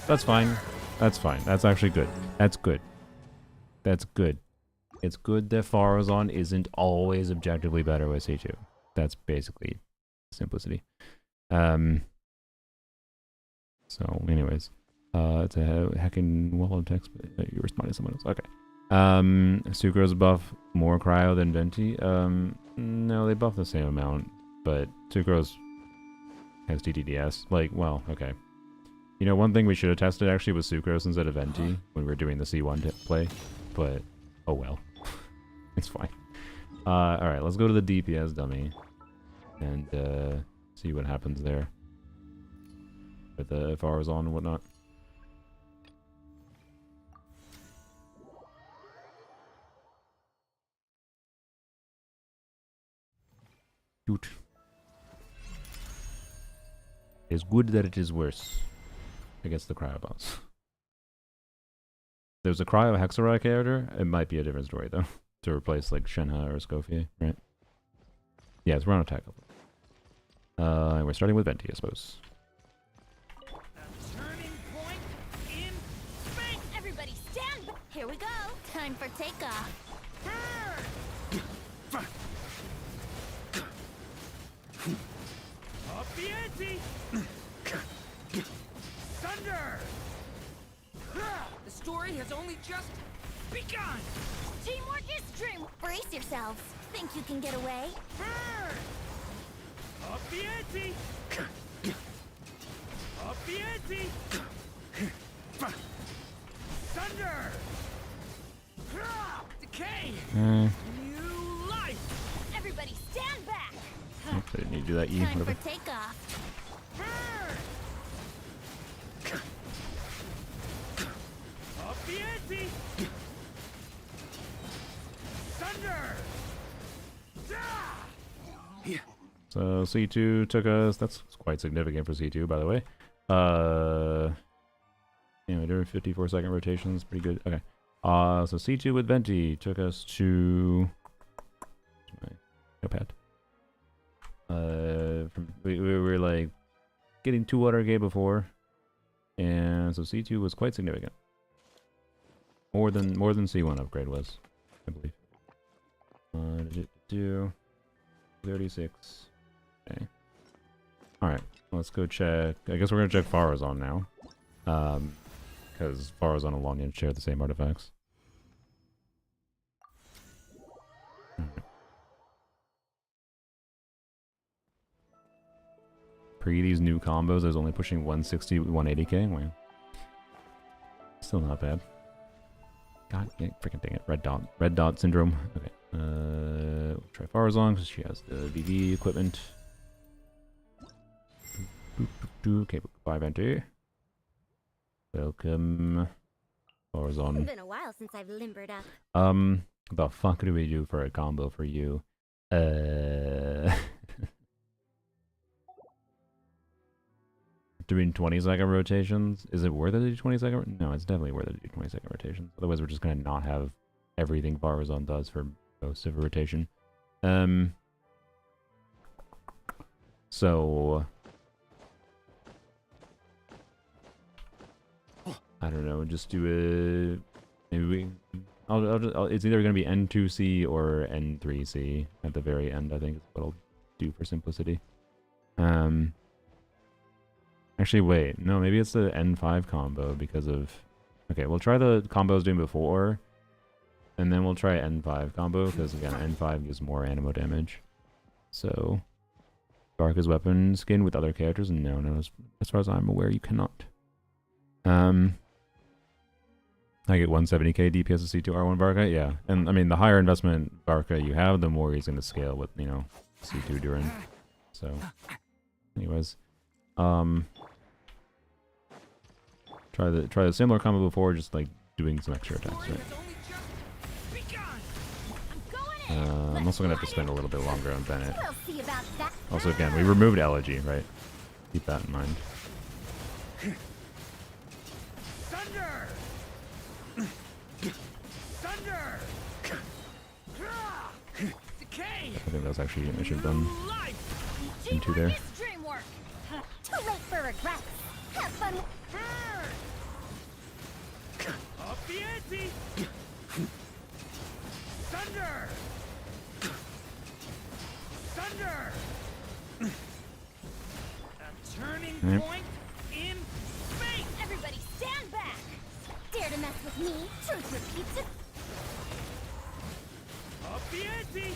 That's fine. That's fine. That's actually good. That's good. That's good. It's good that Faruzan isn't always objectively better with C2. That's basically simplicity. So, anyways. It's a heckin' wall of text, but you responded to someone else. Okay. Sucrose buff more Cryo than Venti? No, they buff the same amount, but Sucrose has TTDS. Like, well, okay. You know, one thing we should have tested actually was Sucrose instead of Venti when we were doing the C1 play, but oh well. It's fine. Alright, let's go to the DPS dummy and see what happens there with the Faruzan and whatnot. Shoot. It is good that it is worse against the Cryo boss. There's a Cryo Hexarai character. It might be a different story though. To replace like Shenhe or Scofier, right? Yes, we're on attack. We're starting with Venti, I suppose. Turning point in space. Everybody stand back. Here we go. Time for takeoff. Up the ante. Thunder. The story has only just begun! Teamwork is strength. Brace yourselves. Think you can get away? Up the ante. Up the ante. Thunder. Decay! Eh, New life! Everybody stand back. oops, I didn't need to do that E. Time Whatever. for takeoff. Up the ante. Thunder. So C2 took us. That's quite significant for C2, by the way. Yeah, we did 54-second rotations. Pretty good. Okay. So C2 with Venti took us to my notepad. We were like getting 200k before, and so C2 was quite significant. More than C1 upgrade was, I believe. Do 36. Okay. All right. Let's go check. I guess we're gonna check Faruzan now, because Faruzan and Lanyan share the same artifacts. Pre these new combos, I was only pushing 160, 180k. Wow. Still not bad. God, yeah, freaking dang it. Red dot syndrome. Okay. We'll try Faruzan because she has the VV equipment. Okay, bye Venti. Welcome. Faruzan. It's been a while since I've limbered up. The fuck do we do for a combo for you? Doing 20-second rotations? Is it worth it to do 20-second? No, it's definitely worth it to do 20-second rotations. Otherwise, we're just gonna not have everything Faruzan does for most of a rotation. So I don't know. Just do a maybe we. It's either gonna be N2C or N3C at the very end. I think is what I'll do for simplicity. Actually, wait. No, maybe it's the N5 combo because of... Okay, we'll try the combo I was doing before. And then we'll try N5 combo because, again, N5 gives more animo damage. So... Varka's weapon skin with other characters? No, as far as I'm aware, you cannot. I get 170k DPS of C2 R1 Varka? Yeah. And, I mean, the higher investment Varka you have, the more he's going to scale with, you know, C2 Durin. So... Anyways... Try the similar combo before, just like doing some extra attacks, right? I'm also gonna have to spend a little bit longer on Bennett. We'll see about that. Also, again, we removed Elegy, right? Keep that in mind. Thunder. Thunder. Decay. I think that's actually I should have done into Teamwork there. is dreamwork. Too late for regrets. Have fun. Up the ante! Thunder! Thunder! A turning Yep. point in space! Everybody stand back. Dare to mess with me? Truth repeats it. Up the ante!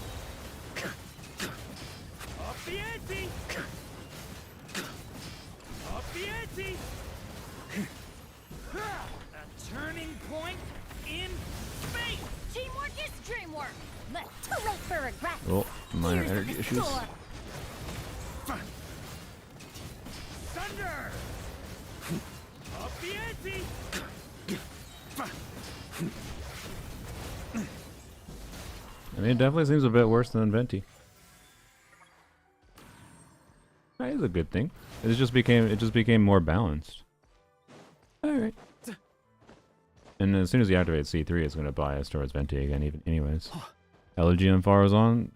Up the ante! Up the ante! A turning point in space! Teamwork is dreamwork. Too late for regrets. Oh, minor Here's energy the issues. score. Thunder! Up the ante! I mean, it definitely seems a bit worse than Venti. That is a good thing. It just became more balanced. All right. And as soon as you activate C3, it's going to bias towards Venti again, even anyways. Elegy on Faruzan.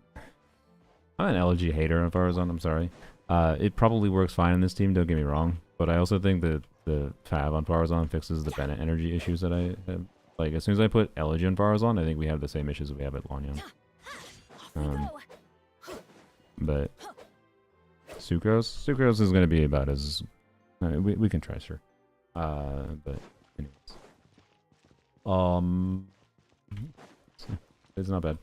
I'm an Elegy hater on Faruzan, I'm sorry. It probably works fine in this team, don't get me wrong. But I also think that the Fab on Faruzan fixes the Bennett energy issues that I have. Like, as soon as I put Elegy on Faruzan, I think we have the same issues that we have at Lanyan. But Sucrose is going to be about as... we can try, sure. But anyways. It's not bad.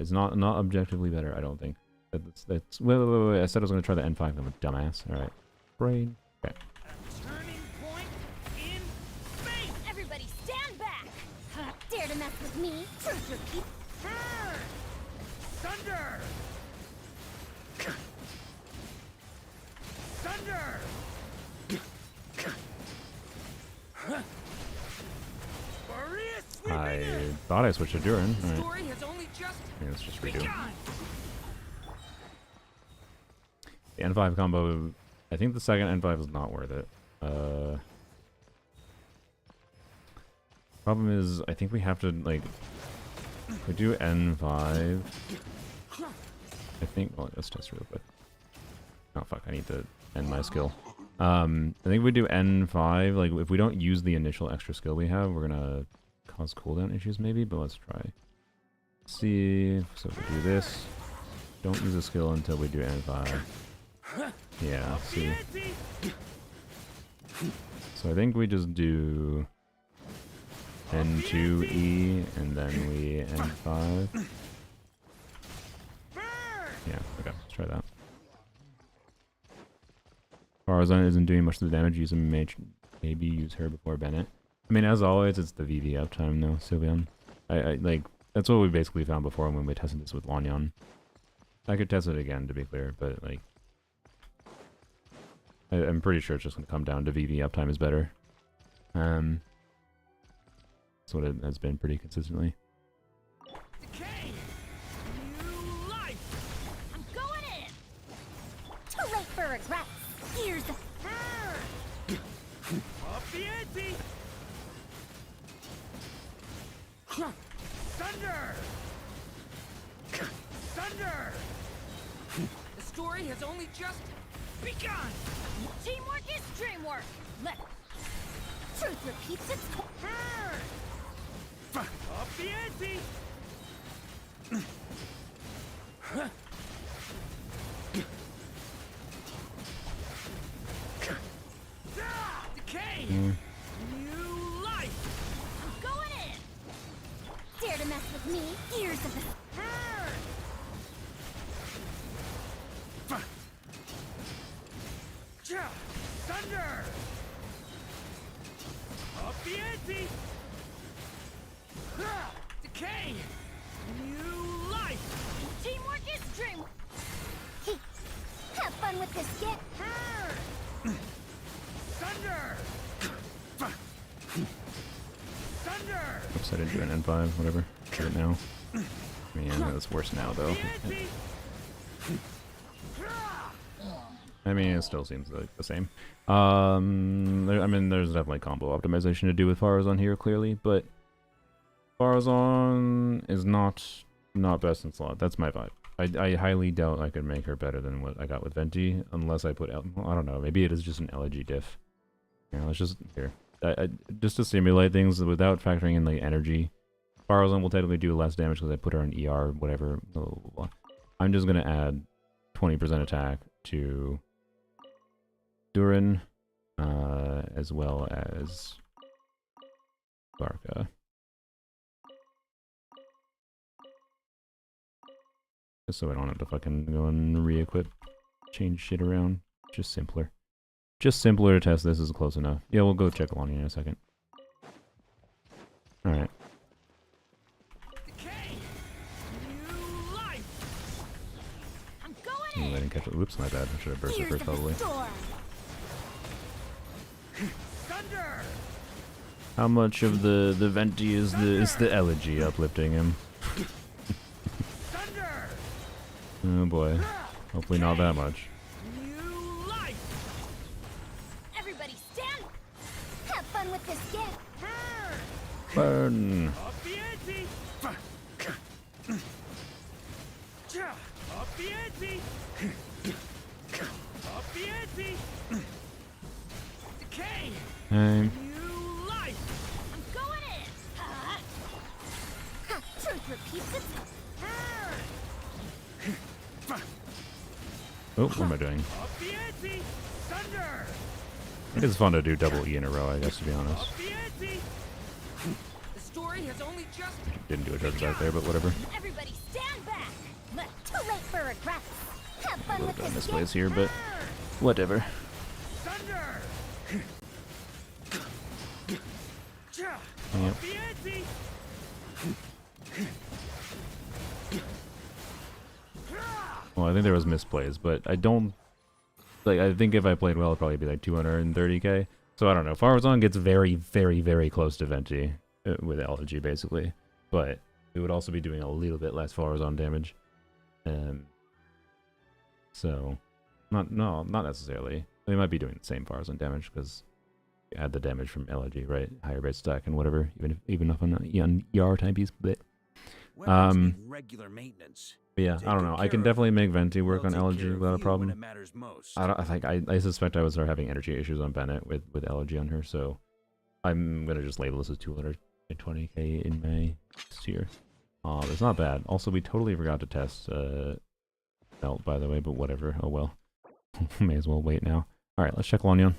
It's not objectively better, I don't think. That's wait. I said I was gonna try the N5. I'm a dumbass. All right, brain. Okay. A turning point in space! Everybody stand back. Dare to mess with me? Truth repeats. Thunder! Thunder! Maria sweeping I in! thought I switched to Durin. The All right. story has only just Yeah, let's just redo. begun. The N5 combo. I think the second N5 is not worth it. Problem is, I think we have to like. We do N5. I think. Well, let's test real quick. Oh fuck! I need to end my skill. I think we do N5. Like, if we don't use the initial extra skill we have, we're gonna cause cooldown issues maybe. But let's try. See. So if we do this, don't use a skill until we do N5. Yeah. See. So I think we just do N2E and then we N5. Yeah, okay, let's try that. Faruzan isn't doing much of the damage, use him, maybe use her before Bennett. I mean, as always, it's the VV uptime though, Sylveon. I like, that's what we basically found before when we tested this with Lanyan. I could test it again to be clear, but like, I'm pretty sure it's just gonna come down to VV uptime is better. That's what it has been pretty consistently. Decay! New life! I'm going in. Too late for regrets. Here's the. Up the ante! Thunder! Thunder! The story has only just begun. Teamwork is dreamwork. Truth repeats its. Up the ante! Decay! New life! I'm going in. Dare to mess with me? Years of the. Thunder! Up the ante! Decay! New life! Teamwork is dreamwork. Have fun with this gift. Thunder! Thunder! Oops, I didn't do an N5, whatever. Do it now. I mean, it's worse now though. The ante! I mean, it still seems like the same. I mean, there's definitely combo optimization to do with Faruzan here, clearly, but Faruzan is not best in slot. That's my vibe. I highly doubt I could make her better than what I got with Venti, unless I put, well, I don't know, maybe it is just an elegy diff. Here, let's just, here. Just to simulate things without factoring in the energy. Faruzan will technically do less damage because I put her in ER, whatever, blah, blah, blah. I'm just going to add 20% attack to Durin, as well as Varka. Just so I don't have to fucking go and re-equip, change shit around. Just simpler. Just simpler to test this is close enough. Yeah, we'll go check Alani in a second. Alright. I'm going I in. didn't catch it. Whoops, my bad. I should have burst it Tears first, of the probably. storm. Thunder! How much of the Venti is the elegy uplifting him? Thunder! Oh boy. Hopefully not that much. New life! Everybody stand. Have fun with this gift. Burn! Burn! Up the ante! Up the ante! Up the ante! Decay! Hey. New life! I'm going in. Ha, truth repeats itself. Burn! Oh, what am I doing? Up the ante! Thunder! It is fun to do double E in a row, I guess, to be honest. Up the ante! The story has only just Didn't do a charge back there, but whatever. Everybody stand back. Too late for regrets. Have fun Would with have done this this gift. place here, but whatever. Thunder! Yep. Up the ante! Well, I think there was misplays, but I don't... Like, I think if I played well, it'd probably be like 230k. So I don't know. Faruzan gets very, very, very close to Venti with Elegy, basically. But it would also be doing a little bit less Faruzan damage. So, not necessarily. They might be doing the same Faruzan damage, because you add the damage from Elegy, right? Higher base stack and whatever, even if on ER type piece. But Weapons need regular maintenance. But yeah, I don't know. I can definitely make Venti work on Elegy without a problem. When it matters most. I think I suspect I would start having energy issues on Bennett with Elegy on her, so I'm gonna just label this as 220k in my tier. It's not bad. Also, we totally forgot to test Melt, by the way, but whatever. Oh well. May as well wait now. All right, let's check Lanyon.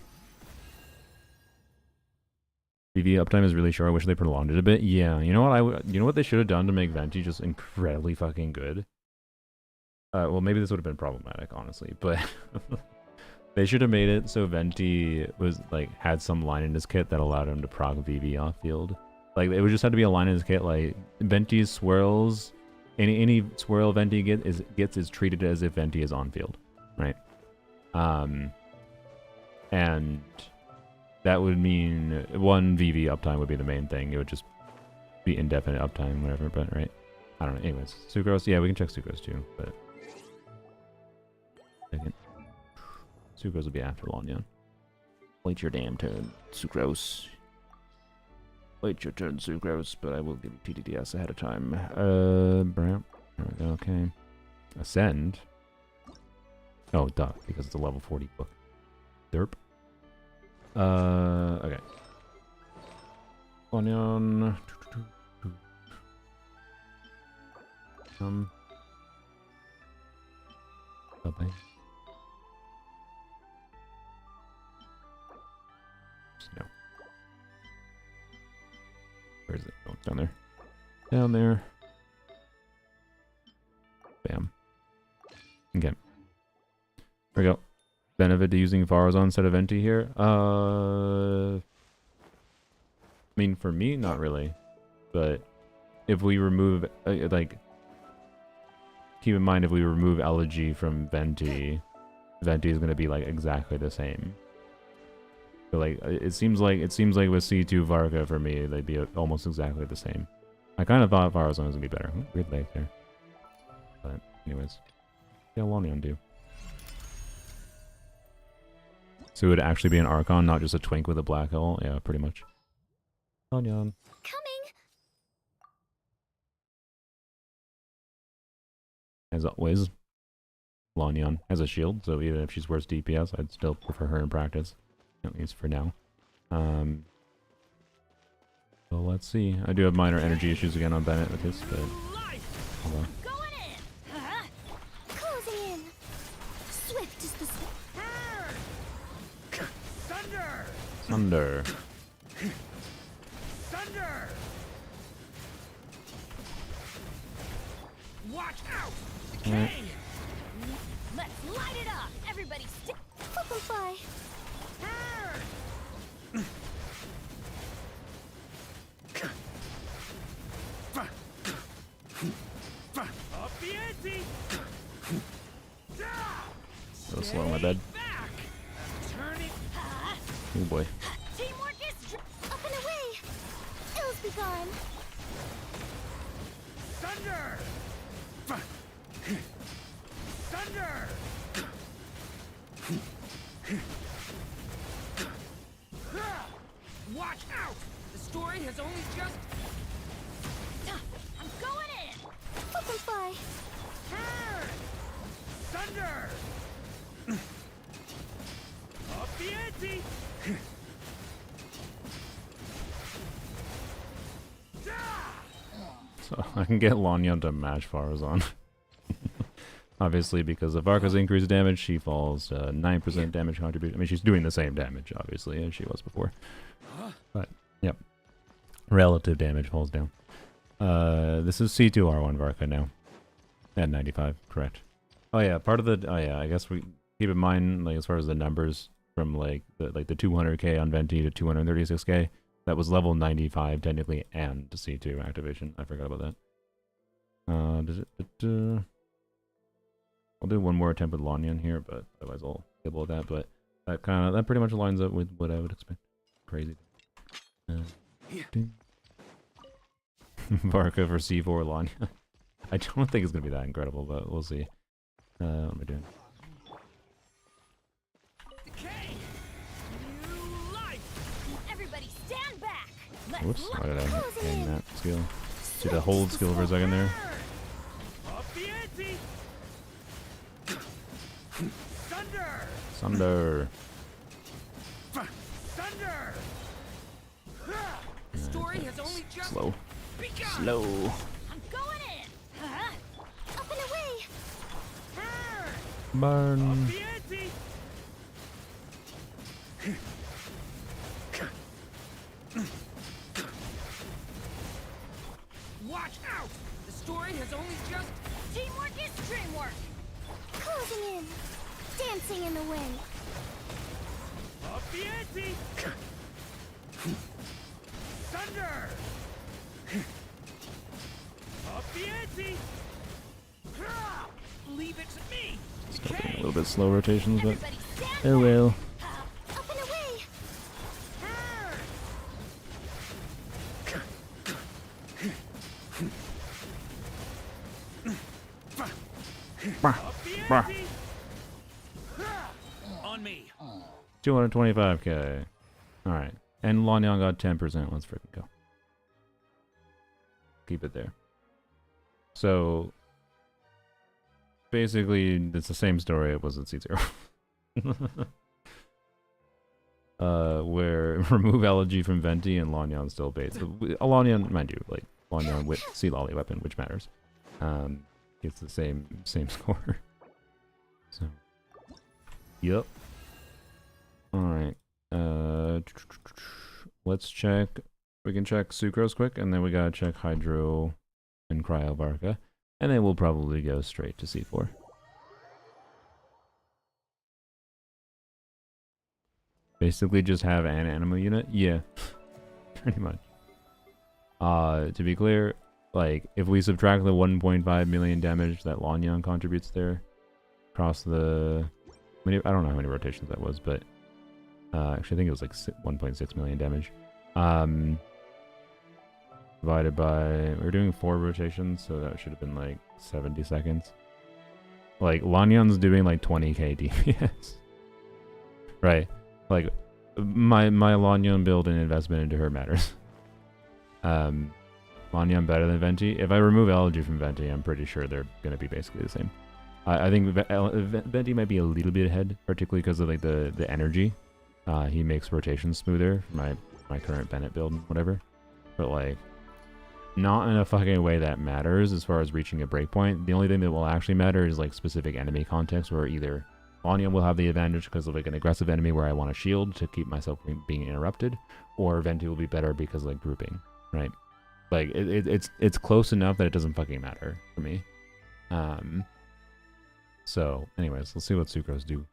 PV uptime is really short. I wish they prolonged it a bit. Yeah, you know what? You know what they should have done to make Venti just incredibly fucking good. Well, maybe this would have been problematic, honestly, but they should have made it so Venti was like had some line in his kit that allowed him to proc VV off field. Like it would just have to be a line in his kit like Venti's swirls. Any swirl Venti gets is treated as if Venti is on field, right? And that would mean one VV uptime would be the main thing. It would just be indefinite uptime, whatever. But right, I don't know. Anyways, Sucrose. Yeah, we can check Sucrose too. But second, Sucrose will be after Lanyon. Wait your damn turn, Sucrose. Wait your turn, Sucrose. But I will give you TDDS ahead of time. Brown. There we go. Okay. Ascend. Oh, duh, because it's a level 40 book. Derp. Okay. Lanyon. Bye-bye. No. Where is it? Oh, it's down there. Down there. Bam. Okay. There we go. Benefit to using Faruzan instead of Venti here? I mean, for me, not really. But if we remove, like, keep in mind if we remove Elegy from Venti, Venti is going to be like exactly the same. So like, it seems like with C2 Varka for me, they'd be almost exactly the same. I kind of thought Faruzan was going to be better. Ooh, weird leg there. But anyways, yeah, Lanyon do. So it would actually be an Archon, not just a twink with a black hole? Yeah, pretty much. Lanyon. Coming. as always. Lanyon has a shield, so even if she's worse DPS, I'd still prefer her in practice, at least for now. So let's see. I do have minor energy issues again on Bennett with this, but hold on. Going in. Closing in. Swift is the Thunder! Thunder. Thunder! Watch out! Alright. Let's light it up. Everybody stick. Fly. Up the ante! Go slow on my bed. Back! Turn it! Oh boy. Teamwork is up and away. Ills be gone. Thunder! Thunder! Watch out! The story has only just... I'm going in. Fly. Thunder! Up the ante! So I can get Lanyon to match Faruzan. Obviously, because of Varka's increased damage, she falls 9% damage contribution. I mean, she's doing the same damage, obviously, as she was before. But, yep. Relative damage falls down. This is C2 R1 Varka now. At 95, correct. Oh yeah, part of the... Oh yeah, I guess we keep in mind, like, as far as the numbers from, like the 200k on Venti to 236k, that was level 95, technically, and C2 activation. I forgot about that. Does it... I'll do one more attempt with Lanyon here, but otherwise I'll be able with that. But that pretty much lines up with what I would expect. Crazy. Varka for C4 Lanyon. I don't think it's gonna be that incredible, but we'll see. What am I doing? Decay! New life! Everybody stand back. Let's Whoops, why did I hang in. that skill? Did I hold skill for a second there? Up the ante! Thunder! Thunder! Thunder! The story has only just... Slow. begun! Slow. I'm going in. Up and away. Burn. Up the ante! Watch out! The story has only just... Teamwork is dreamwork. Closing in. Dancing in the wind. Up the ante! Thunder! Up the ante! Leave it to me! Still doing a little bit slow rotations, but Everybody stand oh well. up and away. Up the ante! On me! 225k. Alright. And Lanyon got 10%. Let's freaking go. Keep it there. So, basically, it's the same story it was at C0. Where remove elegy from Venti and Lanyon still baits. Lanyon, mind you, like, Lanyon with Sea Lolly weapon, which matters. Gets the same score. So, yep. Alright. Let's check. We can check Sucrose quick, and then we gotta check Hydro and Cryo Varka. And then we'll probably go straight to C4. Basically just have an animal unit? Yeah. Pretty much. To be clear, like, if we subtract the 1.5 million damage that Lanyon contributes there, across the... I don't know how many rotations that was, but... actually, I think it was like 1.6 million damage. Divided by... We're doing 4 rotations, so that should have been like 70 seconds. Like, Lanyon's doing like 20k DPS. Right. Like, my Lanyon build and investment into her matters. Lanyon better than Venti. If I remove Elegy from Venti, I'm pretty sure they're going to be basically the same. I think Venti might be a little bit ahead, particularly because of like the energy. He makes rotation smoother for my current Bennett build and whatever. But like, not in a fucking way that matters as far as reaching a breakpoint. The only thing that will actually matter is like specific enemy context where either Lanyon will have the advantage because of like an aggressive enemy where I want a shield to keep myself from being interrupted, or Venti will be better because like grouping, right? Like it's close enough that it doesn't fucking matter for me. So anyways, let's see what Sucrose do.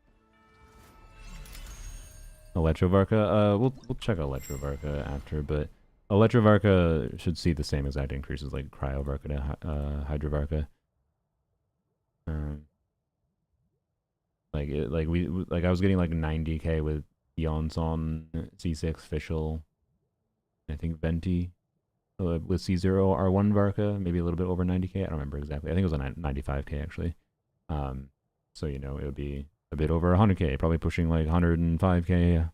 Electrovarka, we'll check Electrovarka after, but Electrovarka should see the same exact increases like Cryovarka to Hydrovarka. Like I was getting like 90k with Yonson, C6 Fischl, I think Venti with C0 R1 Varka, maybe a little bit over 90k. I don't remember exactly. I think it was a 95k actually. So you know it would be a bit over 100k, probably pushing like 105k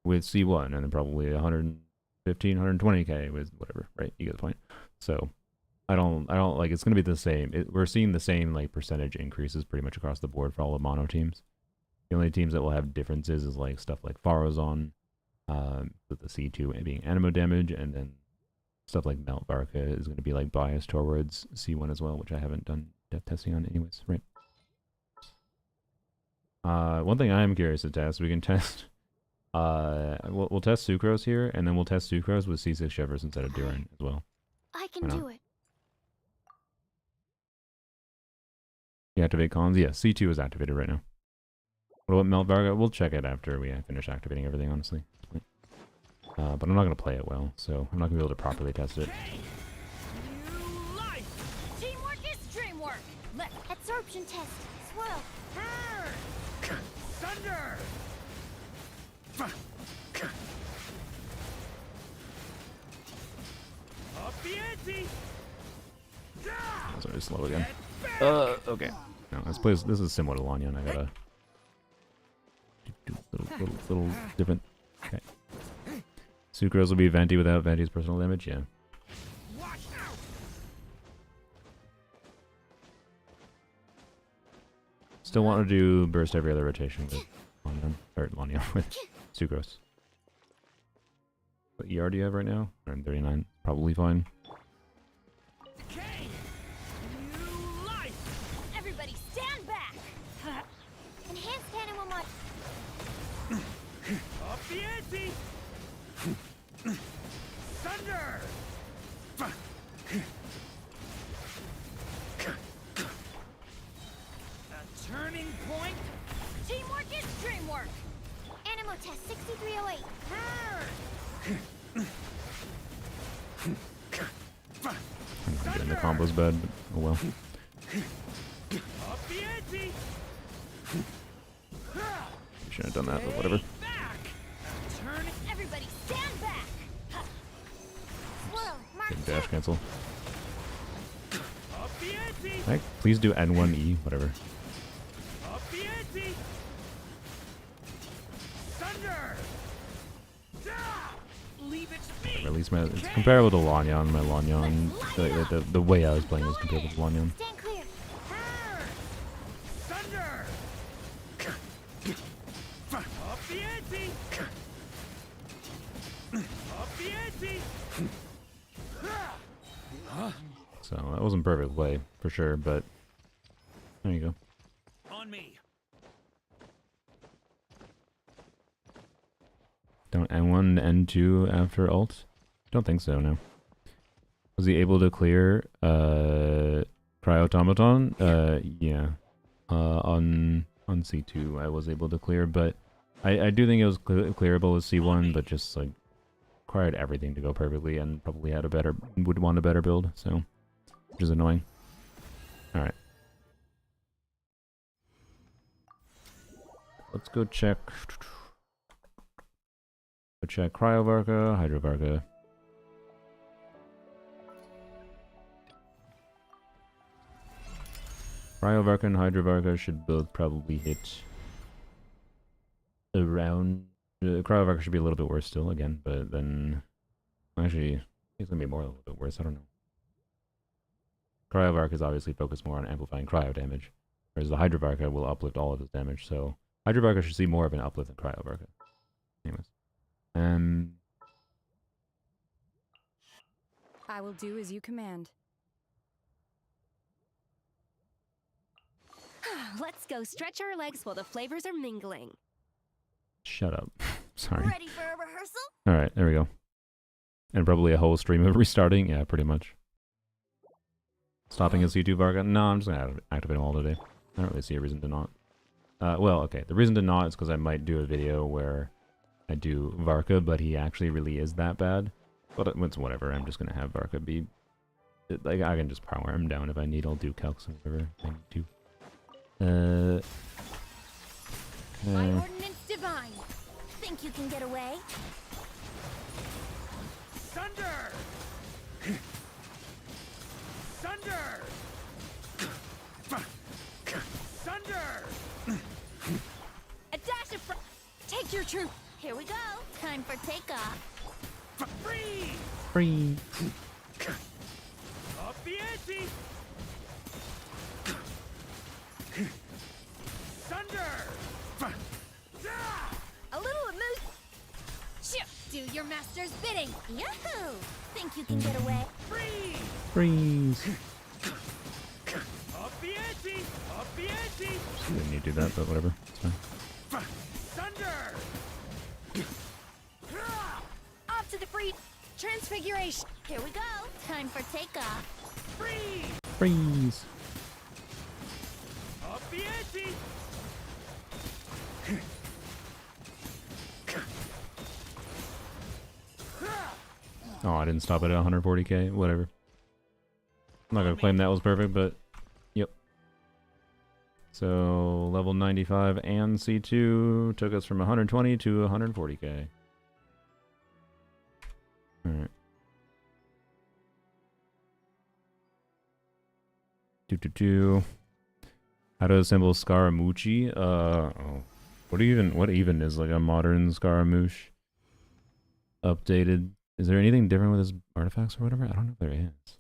with C1, and then probably 115, 120k with whatever. Right, you get the point. So I don't like it's gonna be the same. We're seeing the same like percentage increases pretty much across the board for all the mono teams. The only teams that will have differences is like stuff like Faruzan, with the C2 being animo damage, and then stuff like Melt Varka is going to be like biased towards C1 as well, which I haven't done depth testing on anyways, right? One thing I am curious to test, we can test, we'll test Sucrose here, and then we'll test Sucrose with C6 Chevreuse instead of Duran as well. I can do it. You activate cons? Yeah, C2 is activated right now. What about Melt Varga? We'll check it after we finish activating everything, honestly. But I'm not going to play it well, so I'm not going to be able to properly test it. New life. Teamwork is dreamwork. Let absorption test. Swirl. Burn. Thunder. Up the ante. That's already slow again. Okay. No, this is similar to Lanyon. I gotta do little different. Okay. Sucrose will be Venti without Venti's personal damage. Yeah. Watch out. Still want to do burst every other rotation with Lanyon with Sucrose. What ER do you have right now? 139. Probably fine. Decay. New life. Everybody stand back. Enhanced animal mod. Up the ante. Thunder. A turning point. Teamwork is dreamwork. Animal test 6308. Burn. I'm getting the combos bad, but oh well. Up the ante. Shouldn't have done that, but whatever. Back. A turning. Everybody stand back. Swirl. Mark Didn't dash cancel. Up the ante. Alright, please do N1E, whatever. Up the ante. Thunder. Leave it to me. At least it's comparable to Lanyon. My Lanyon, the way I was playing was comparable to Lanyon. stand clear. Burn. Thunder. Up the ante. Up the ante. So that wasn't perfect play for sure, but there you go. On me. Don't N1, N2 after ult? Don't think so, no. Was he able to clear Cryo automaton? Yeah. On C2 I was able to clear, but I do think it was clearable with C1, but just like required everything to go perfectly and probably would want a better build, so which is annoying. Alright. Let's go check. Go check Cryovarka, Hydrovarka. Cryovarka and Hydrovarka should both probably hit around. Cryovarka should be a little bit worse still again, but then actually it's gonna be more a little bit worse. I don't know. Cryo Varka is obviously focused more on amplifying cryo damage, whereas the Hydro Varka will uplift all of his damage. So Hydro Varka should see more of an uplift than Cryo Varka. Anyways, I will do as you command. Let's go stretch our legs while the flavors are mingling. shut up. Sorry. Ready for a rehearsal? All right, there we go. And probably a whole stream of restarting. Yeah, pretty much. Stopping a C2 Varka? No, I'm just gonna activate them all today. I don't really see a reason to not. Well, okay. The reason to not is because I might do a video where I do Varka, but he actually really is that bad. But it's whatever. I'm just gonna have Varka be like, I can just power him down if I need. I'll do calcs and whatever I need to. By ordinance divine. Think you can get away? Thunder! Thunder! Thunder! A dash of take your troop. Here we go. Time for takeoff. Freeze! Free. Up the ante! Thunder! A little emotion. Do your master's bidding. Yahoo! Think you can get away? Freeze! Freeze. Up the ante! Up the ante! Didn't need to do that, but whatever. It's fine. Thunder! Off to the free transfiguration. Here we go. Time for takeoff. Freeze! Freeze. Up the ante! Oh, I didn't stop it at 140k. Whatever. I'm not gonna claim that was perfect, but yep. So level 95 and C2 took us from 120 to 140k. All right. How to assemble Scaramucci? Oh. What even is like a modern Scaramouche? Updated. Is there anything different with his artifacts or whatever? I don't know if there is.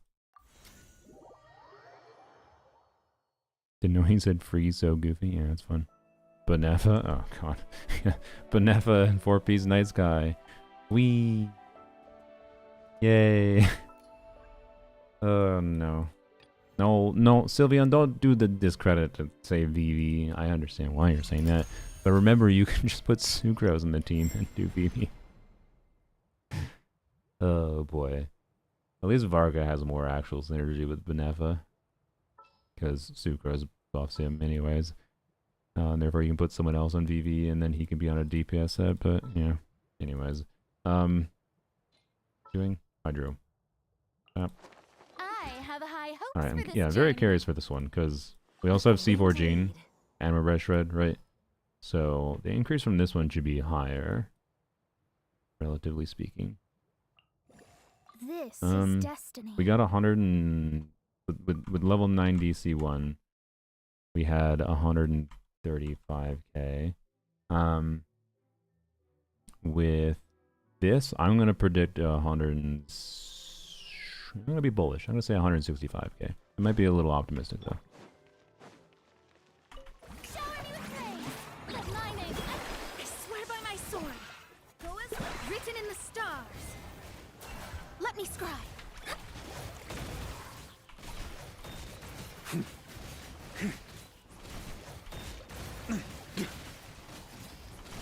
Didn't know he said freeze so goofy. Yeah, that's fun. Benefa? Oh god. Benefa and 4-piece night sky. Wee. Yay. Oh no. No, Sylveon, don't do the discredit to say VV. I understand why you're saying that. But remember, you can just put Sucrose in the team and do VV. Oh boy. At least Varka has more actual synergy with Benefa. Because Sucrose buffs him anyways. And therefore you can put someone else on VV and then he can be on a DPS set, but yeah. Anyways. Doing Hydro. I have a high hopes for Alright, this yeah, very gen. curious for this one, because we also have C4 Gene Indeed. and Red Shred, right? So the increase from this one should be higher, relatively speaking. This is destiny. We got 100 and with level 90 C1, we had 135k. With this, I'm gonna predict 100. I'm gonna be bullish. I'm gonna say 165k. It might be a little optimistic though. Shower me with praise. Let my name. I swear by my sword. Go as written in the stars. Let me scribe.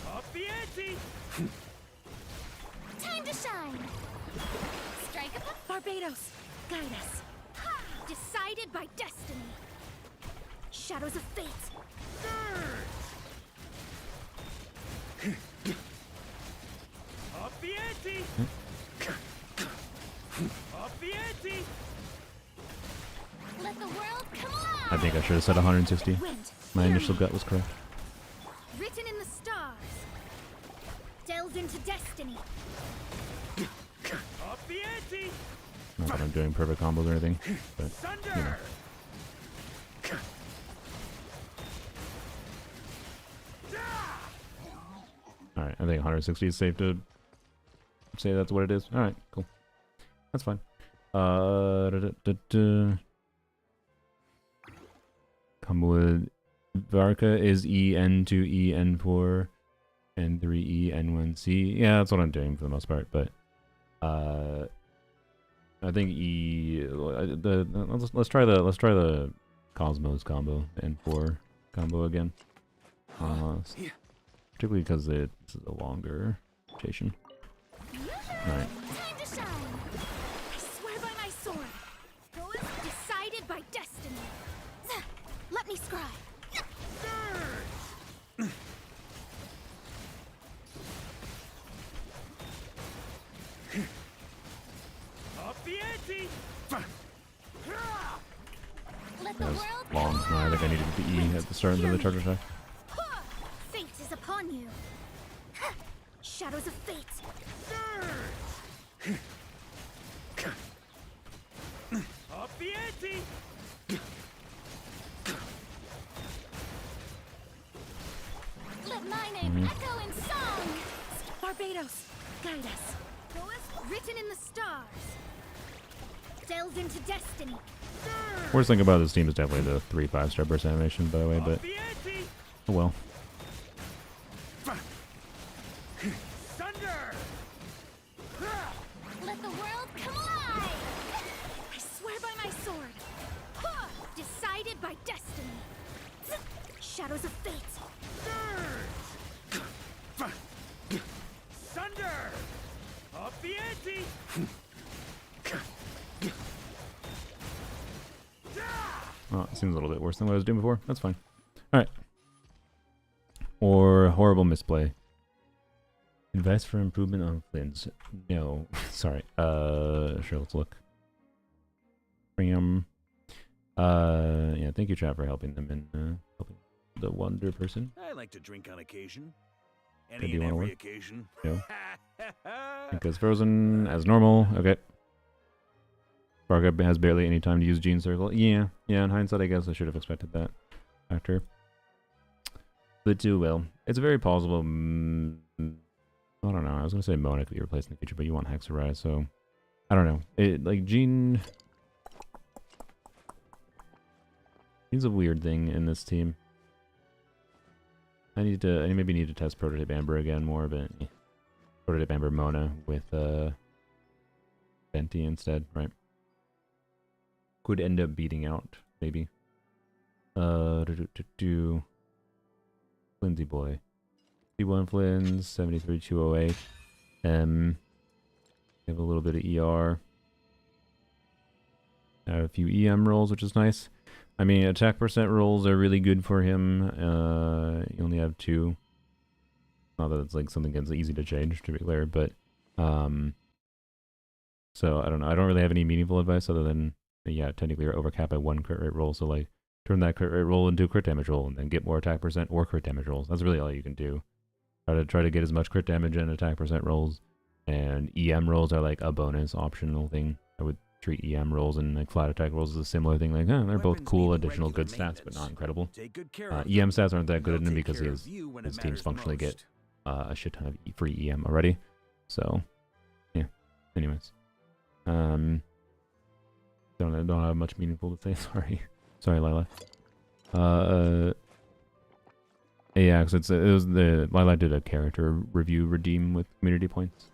Up the ante! Time to shine. Strike up. Barbados, guide us. Decided by destiny. Shadows of fate. Up the ante! Up the ante! Let the world come alive. I think I should have said 160. Wind. My hear initial me. gut was correct. Written in the stars. Delved into destiny. Up the ante! Not that I'm doing perfect combos or anything, but Thunder! you know. Alright, I think 160 is safe to say that's what it is. Alright, cool. That's fine. combo with Varka is EN2, EN4, N3E, N1C. Yeah, that's what I'm doing for the most part, but I think let's try the Cosmos combo, N4 combo again. Particularly because it's a longer rotation. Alright. Time to shine. I swear by my sword. Decided by destiny. Let me scribe. Up the ante! Let the That was world long. No, I think I needed the E at the start of the charge attack. Fate is upon you. Shadows of fate. Up the ante! Let my name echo in song. Barbados, guide us. Written in the stars. Delve into destiny. Worst thing about this team is definitely the 3 5-star burst animation, by the way, but Up the ante! oh well. Thunder! Let the world come alive. I swear by my sword. Decided by destiny. Shadows of fate. Thunder! Up the ante! Oh, it seems a little bit worse than what I was doing before. That's fine. Alright. Or horrible misplay. Advice for improvement on Flynn's. No. Sorry. Sure, let's look. Bring him. Yeah, thank you, chat, for helping them in helping the wonder person. I like to drink on occasion. do Any you and wanna every work? occasion. No. Because Frozen as normal. Okay. Varka has barely any time to use Gene Circle. Yeah, in hindsight, I guess I should have expected that factor. But do well. It's very plausible. I don't know. I was going to say Mona could be replaced in the future, but you want Hexarise, so I don't know. Like, Gene... He's a weird thing in this team. I maybe need to test Prototype Amber again more, but Prototype Amber Mona with Venti instead, right? Could end up beating out, maybe. Flinzy boy. C1 Flins, 73,208. We have a little bit of ER. A few EM rolls, which is nice. I mean, attack percent rolls are really good for him. You only have 2. Not that it's like something that's easy to change, to be clear, but so I don't know. I don't really have any meaningful advice other than, yeah, technically you're overcapped by 1 crit rate roll, so like turn that crit rate roll into a crit damage roll and then get more attack percent or crit damage rolls. That's really all you can do. Try to get as much crit damage and attack percent rolls, and EM rolls are like a bonus optional thing. I would treat EM rolls and like flat attack rolls as a similar thing. Like, they're both Weapons cool need additional good regular stats, but not incredible. Take good care of EM them, stats aren't that and good in they'll him take because care of you when it his teams matters functionally most. get a shit ton of free EM already. So, yeah. Anyways, don't have much meaningful to say. Sorry, Lila. Yeah, because it was the Lila did a character review redeem with community points.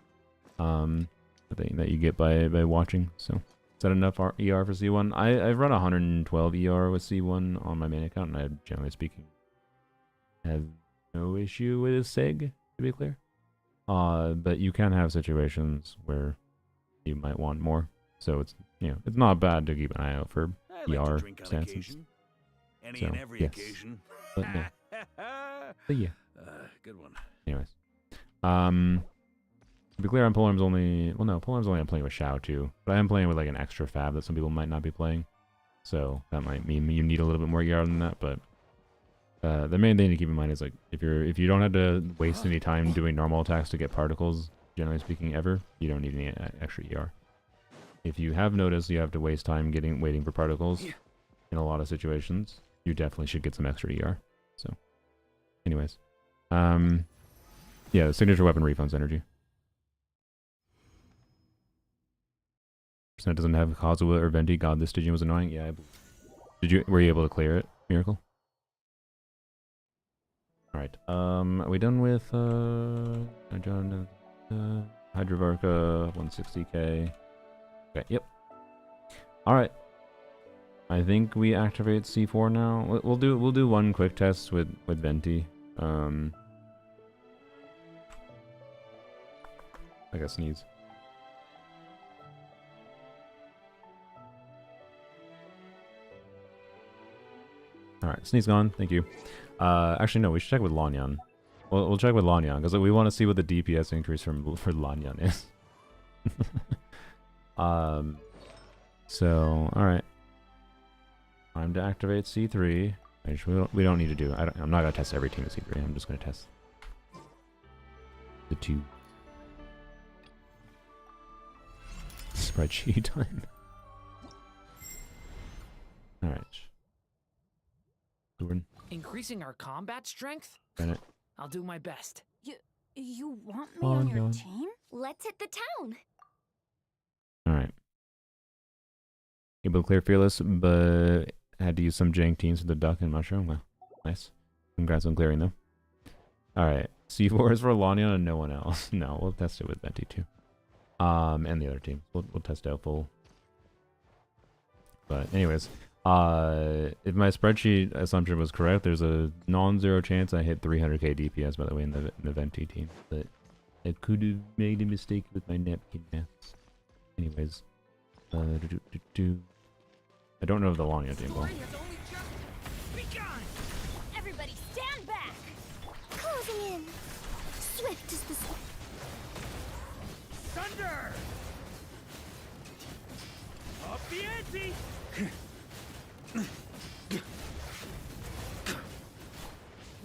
That you get by watching. So, is that enough ER for C1? I've run 112 ER with C1 on my main account, and I, generally speaking, have no issue with his seg, to be clear. But you can have situations where you might want more. So it's it's not bad to keep an eye out for I like ER to drink on stances. occasion. Any So, and every yes. occasion. But no. But yeah. Good one. Anyways. To be clear, on Polearm's only... Well, no, Polearm's only I'm playing with Shao too. But I am playing with like an extra fab that some people might not be playing. So that might mean you need a little bit more ER than that, but... the main thing to keep in mind is like if you don't have to waste any time doing normal attacks to get particles, generally speaking, ever, you don't need any extra ER. If you have noticed you have to waste time waiting for particles in a lot of situations, you definitely should get some extra ER. So, anyways, yeah, the signature weapon refunds energy. Percent doesn't have Kazuha or Venti. God, this Stygian was annoying. Yeah, were you able to clear it, Miracle? Alright, are we done with, Hydro Varka, 160k. Okay, yep. Alright. I think we activate C4 now. We'll do one quick test with Venti. I guess sneeze. Alright, sneeze gone, thank you. Actually no, we should check with Lanyan. We'll check with Lanyan, because we want to see what the DPS increase for Lanyan is. So, alright. Time to activate C3. We don't need to do. I'm not gonna test every team at C3. I'm just gonna test the 2. Spreadsheet time. All right. Gordon. Increasing our combat strength? Bennett. I'll do my best. You want me on your no. team? Let's hit the town. All right. Able to clear fearless, but had to use some jank teams for the duck and mushroom. Well, nice. Congrats on clearing them. All right. C4 is for Lanyan and no one else. No, we'll test it with Venti too. And the other team. We'll test out full. But anyways, if my spreadsheet assumption was correct, there's a non-zero chance I hit 300k DPS, by the way, in the Venti team. But I could have made a mistake with my napkin maths. Anyways, I don't know if the Lanyan team will. Story has only just begun. Everybody stand back. Closing in. Swift is the Thunder! Up the ante!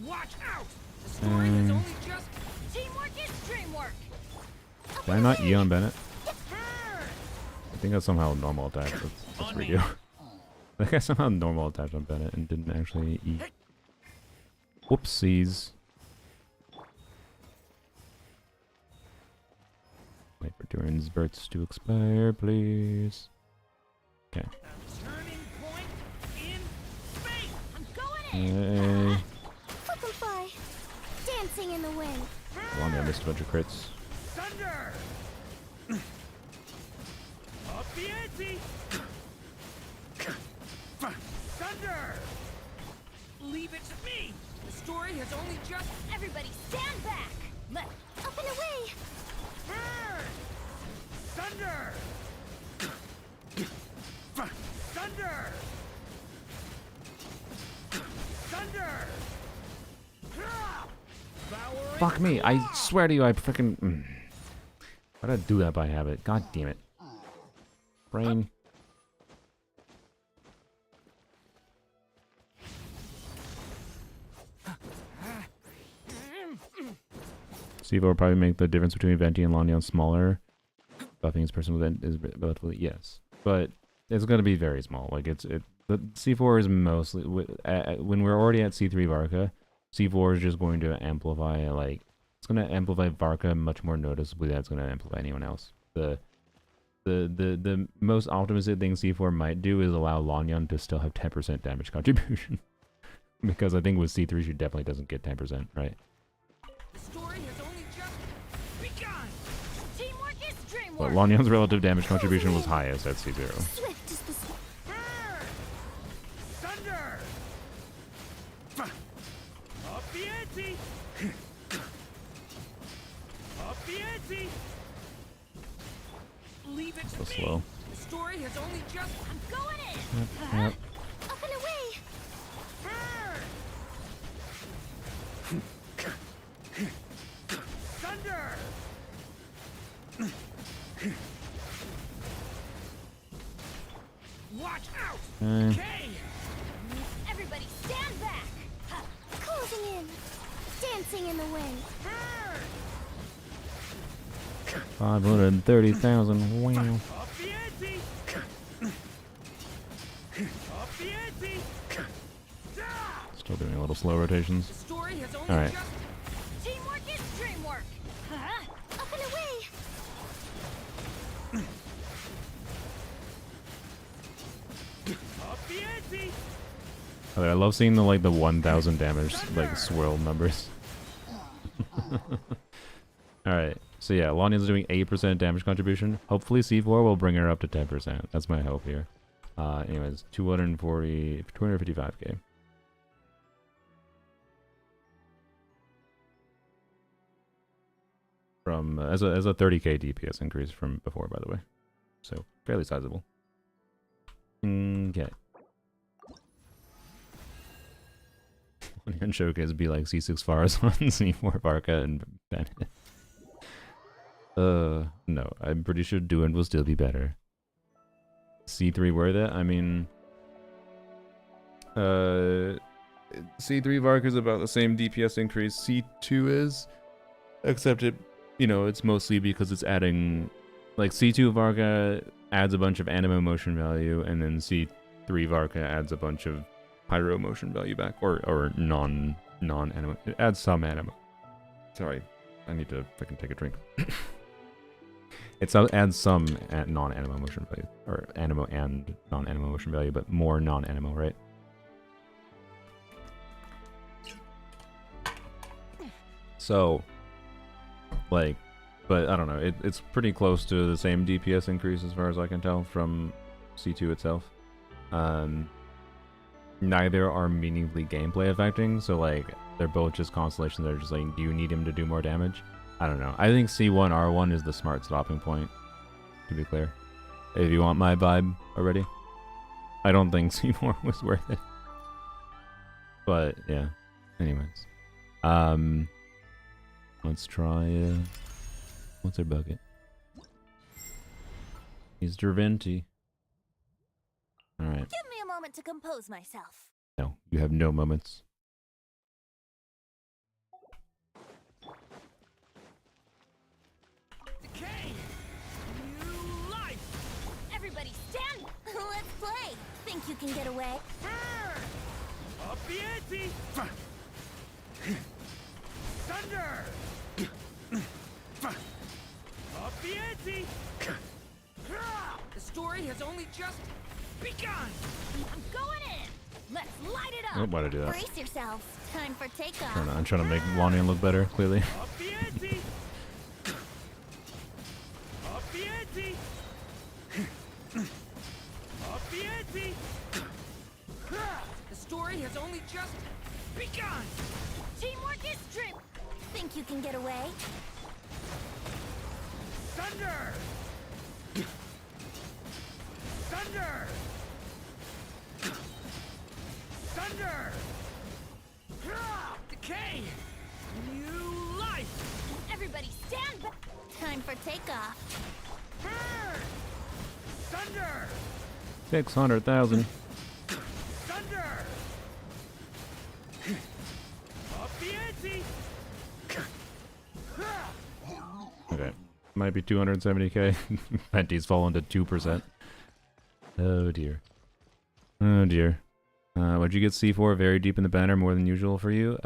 Watch out! The story has only just Teamwork is dreamwork. Did I not E on Bennett? Burn! I think that's somehow normal attack. Let's redo. I think I somehow normal attacked on Bennett and didn't actually E. Whoopsies. Wait for Duran's bursts to expire, please. Okay. Turning point in space! I'm going in. Hey. flip and fly. Dancing in the wind. Long I missed a bunch of crits. Thunder! Up the ante! Thunder! leave it to me. The story has only just Everybody stand back. Up and away. Burn! Thunder! Thunder! Thunder! Devouring Fuck me, I swear to you, I freaking. Why did I do that by habit? God damn it. Brain. C4 will probably make the difference between Venti and Lanyan smaller. Buffing his personal event is relatively yes, but it's going to be very small. Like the C4 is mostly when we're already at C3 Varka, C4 is just going to amplify it's going to amplify Varka much more noticeably than it's going to amplify anyone else. The most optimistic thing C4 might do is allow Lanyan to still have 10% damage contribution, because I think with C3 she definitely doesn't get 10%, right? the story has only just begun. Teamwork is dreamwork. But Lanyan's relative damage contribution was highest at C0. Swift is the Burn! Thunder! Up the ante! Up the ante! Leave it to So me. slow. The story has only just I'm going in. Yep. up and away. Burn! Thunder! watch out. Eh. Okay. Everybody stand back. Closing in. Dancing in the wind. Burn! 530,000. Wow. Up the ante! Up the ante! Still doing a little slow rotations. The story has only All right. just Teamwork is dreamwork. Up and away. Up the ante! I love seeing the like the 1,000 damage like swirl numbers. All right, so yeah, Lania's doing 8% damage contribution. Hopefully C4 will bring her up to 10%. That's my hope here. Anyways, 255k. From as a 30k DPS increase from before, by the way, so fairly sizable. Okay. And showcase be like C6 Faruzan, C4 Varka, and Venti. No, I'm pretty sure Duin will still be better. C3 worth it? I mean, C3 Varka is about the same DPS increase C2 is, except it, you know, it's mostly because it's adding, like C2 Varka adds a bunch of animo motion value, and then C3 Varka adds a bunch of Pyro motion value back, or non-animo. It adds some animo. Sorry, I need to freaking take a drink. It adds some non-animo motion value, or animo and non-animo motion value, but more non-animo, right? So, like, but I don't know. It's pretty close to the same DPS increase as far as I can tell from C2 itself. Neither are meaningfully gameplay affecting, so like they're both just constellations that are just like, do you need him to do more damage? I don't know. I think C1 R1 is the smart stopping point, to be clear. If you want my vibe already. I don't think C4 was worth it. But yeah. Anyways. Let's try what's our bucket? Mr. Venti. Alright. Give me a moment to compose myself. No, you have no moments. Decay! New life! Everybody stand! Let's play! Think you can get away? Up the ante! Thunder! Up the ante! The story has only just begun! I'm going in! Let's light it Oh, up! why'd I do that? Brace yourselves. Time for takeoff. I'm trying to make Lanian look better, clearly. Up the ante! Up the ante! Up the ante! The story has only just begun! Teamwork is true! Think you can get away? Thunder! Thunder! Thunder! Decay! New life! Everybody stand back! Time for takeoff. Burn! Thunder! 600,000. Thunder! Up the ante! Okay. Might be 270k. Venti's fallen to 2%. Oh dear. Oh dear. Would you get C4 very deep in the banner more than usual for you?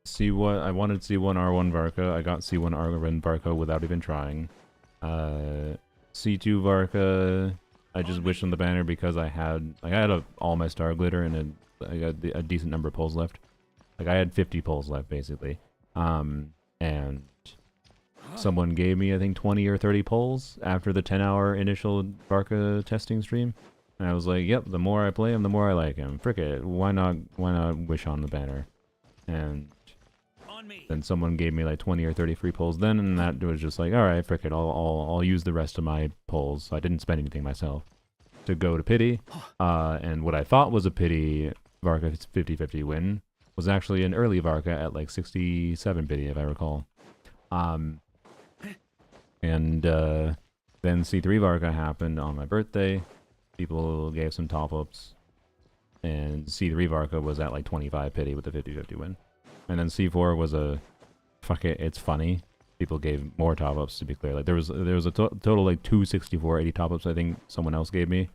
C1, I wanted C1 R1 Varka. I got C1 R1 Varka without even trying. C2 Varka, I just wished on the banner because I had all my star glitter and I got a decent number of pulls left. Like I had 50 pulls left basically. And someone gave me I think 20 or 30 pulls after the 10-hour initial Varka testing stream. And I was like, yep, the more I play him, the more I like him. Frick it, why not wish on the banner? And then someone gave me like 20 or 30 free pulls then, and that was just like, alright, frick it, I'll use the rest of my pulls. So I didn't spend anything myself to go to pity. And what I thought was a pity Varka 50-50 win was actually an early Varka at like 67 pity, if I recall. And then C3 Varka happened on my birthday. People gave some top-ups. And C3 Varka was at like 25 pity with the 50-50 win. And then C4 was a, fuck it, it's funny. People gave more top-ups, to be clear. Like there was a total like 264 80 top-ups I think someone else gave me.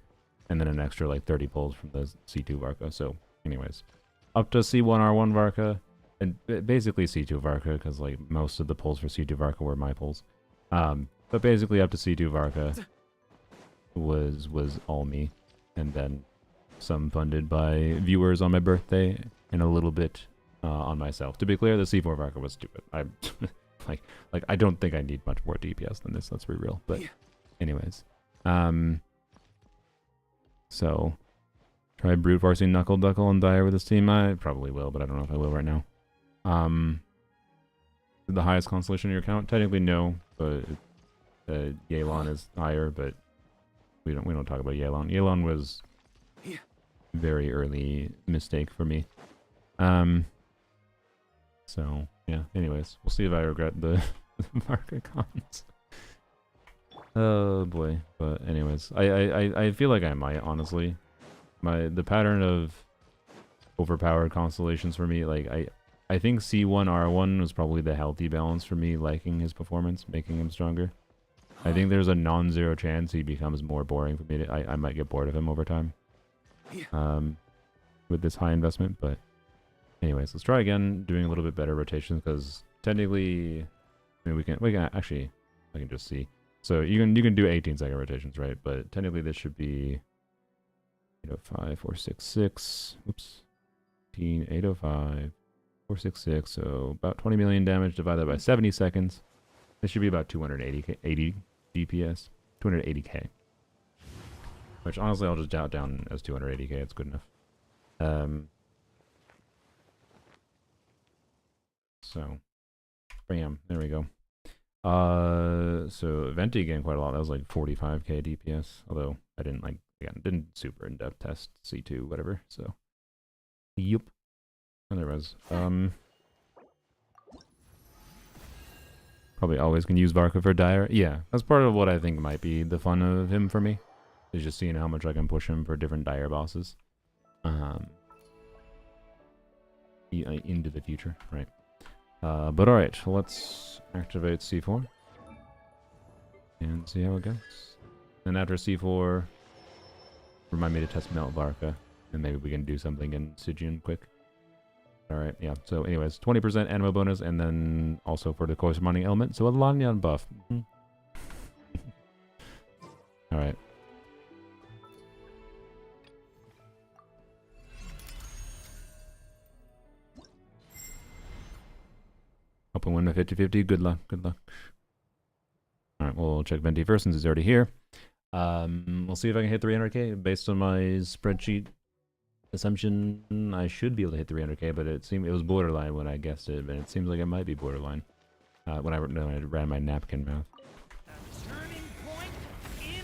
And then an extra like 30 pulls from the C2 Varka. So anyways, up to C1 R1 Varka. And basically C2 Varka, because like most of the pulls for C2 Varka were my pulls. But basically up to C2 Varka was all me. And then some funded by viewers on my birthday, and a little bit on myself. To be clear, the C4 Varka was stupid. I like I don't think I need much more DPS than this. Let's be real. But anyways, so try brute forcing Knuckle Duckle and Dire with this team. I probably will, but I don't know if I will right now. The highest constellation in your account? Technically no, but Yelan is higher, but we don't talk about Yelan. Yelan was very early mistake for me. So yeah, anyways, we'll see if I regret the Varka cons. Oh boy. But anyways, I feel like I might, honestly. The pattern of overpowered constellations for me, like I think C1 R1 was probably the healthy balance for me, liking his performance, making him stronger. I think there's a non-zero chance he becomes more boring for me. I might get bored of him over time. With this high investment, but anyways, let's try again, doing a little bit better rotations, because technically, I mean, we can actually, I can just see. So you can do 18-second rotations, right? But technically this should be 805, 466. Oops. 805, 466. So about 20 million damage divided by 70 seconds. This should be about 280 DPS, 280k. Which honestly, I'll just jot down as 280k. It's good enough. So, bam, there we go. So Venti gained quite a lot. That was like 45k DPS. Although I didn't super in-depth test C2 whatever. So, yep. And there was. Probably always can use Varka for Dire. Yeah, that's part of what I think might be the fun of him for me. Is just seeing how much I can push him for different Dire bosses. Into the future, right? But alright, let's activate C4 and see how it goes. And after C4, remind me to test Melt Varka, and maybe we can do something in Stygian quick. Alright, yeah, so anyways, 20% animo bonus, and then also for the corresponding element, so a Lanyan buff. Alright. Open window 50-50. Good luck. Good luck. Alright, we'll check Venti first since he's already here. We'll see if I can hit 300k. Based on my spreadsheet assumption, I should be able to hit 300k, but it was borderline when I guessed it, but it seems like it might be borderline when I ran my napkin mouth. Turning point in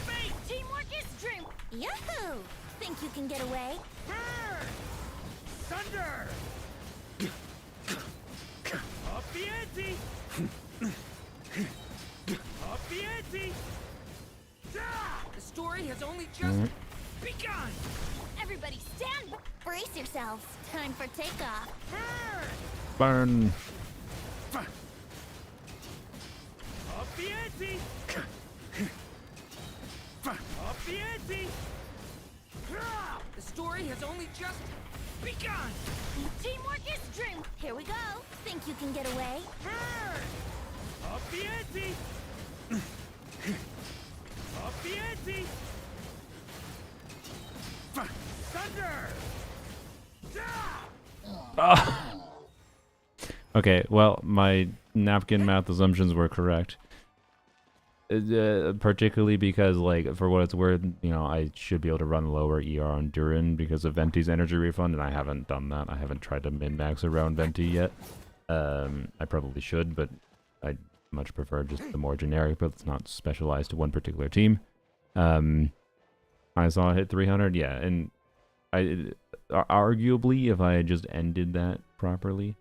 space. Teamwork is dream. Yahoo! Think you can get away? Burn! Thunder! Up the ante! Up the ante! The story has only just begun! Everybody stand! Brace yourselves. Time for takeoff. Burn! Up the ante! Up the ante! The story has only just begun! Teamwork is dream. Here we go. Think you can get away? Up the ante! Up the ante! Thunder! Okay, well, my napkin math assumptions were correct. Particularly because, like, for what it's worth, I should be able to run lower ER on Durin because of Venti's energy refund, and I haven't done that. I haven't tried to min-max around Venti yet. I probably should, but I'd much prefer just the more generic, but it's not specialized to one particular team. I saw it hit 300, yeah, and arguably, if I had just ended that properly,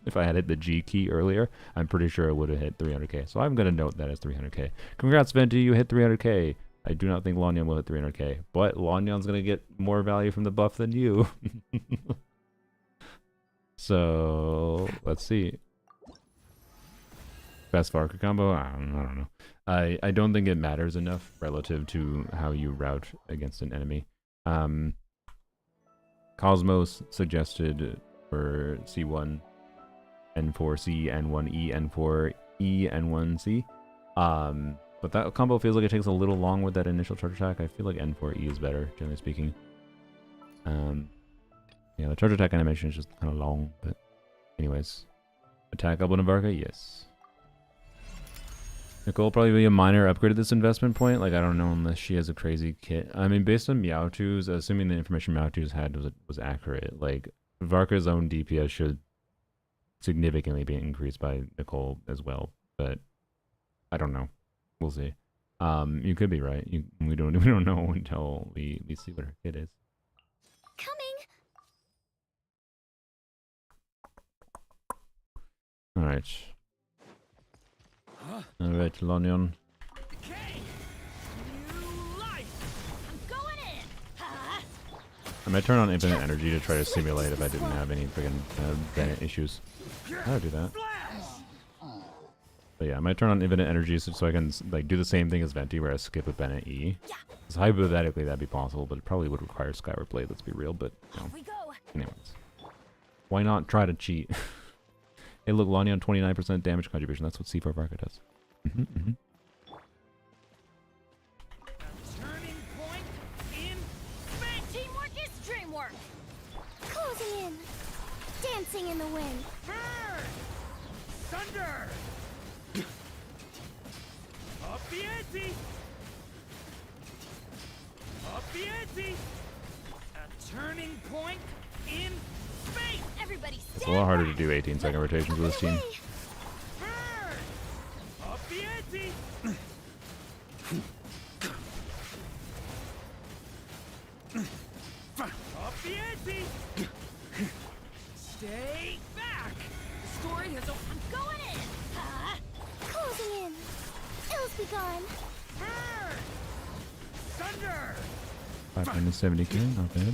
if I had hit the G key earlier, I'm pretty sure it would have hit 300k. So I'm going to note that as 300k. Congrats, Venti, you hit 300k. I do not think Lanyan will hit 300k, but Lanyan's going to get more value from the buff than you. So, let's see. Best Varka combo? I don't know. I don't think it matters enough relative to how you route against an enemy. Cosmos suggested for C1 N4C, N1E, N4E, N1C. But that combo feels like it takes a little long with that initial charge attack. I feel like N4E is better, generally speaking. Yeah, the charge attack animation is just kind of long, but anyways. Attack Elbow Varka, yes. Nicole will probably be a minor upgrade at this investment point. Like, I don't know unless she has a crazy kit. I mean, based on Meowtwo's, assuming the information Meowtwo's had was accurate, like, Varka's own DPS should significantly be increased by Nicole as well. But I don't know. We'll see. You could be right. We don't know until we see what her kit is. Coming. Alright. Alright, Lonion. Okay. New life. I'm going in. Ha! I might turn on infinite energy to try to simulate if I didn't have any friggin' Bennett issues. How do I do that? But yeah, I might turn on infinite energy so I can like do the same thing as Venti where I skip with Bennett E. Because hypothetically that'd be possible, but it probably would require Skyward Blade, let's be real, but you know. Off we go. Anyways. Why not try to cheat? Hey look, Lonion 29% damage contribution, that's what C4 Varka does. Turning point in space. Teamwork is dreamwork. Closing in. Dancing in the wind. Burn! Thunder! Up the ante! Up the ante! A turning point in space. Everybody stand It's a lot harder to back. do 18-second rotations with this team. Burn! Up the ante! Up the ante! Stay back. The story has I'm going in. Ha! Closing in. Ills be gone. Burn! Thunder! 570k, not bad.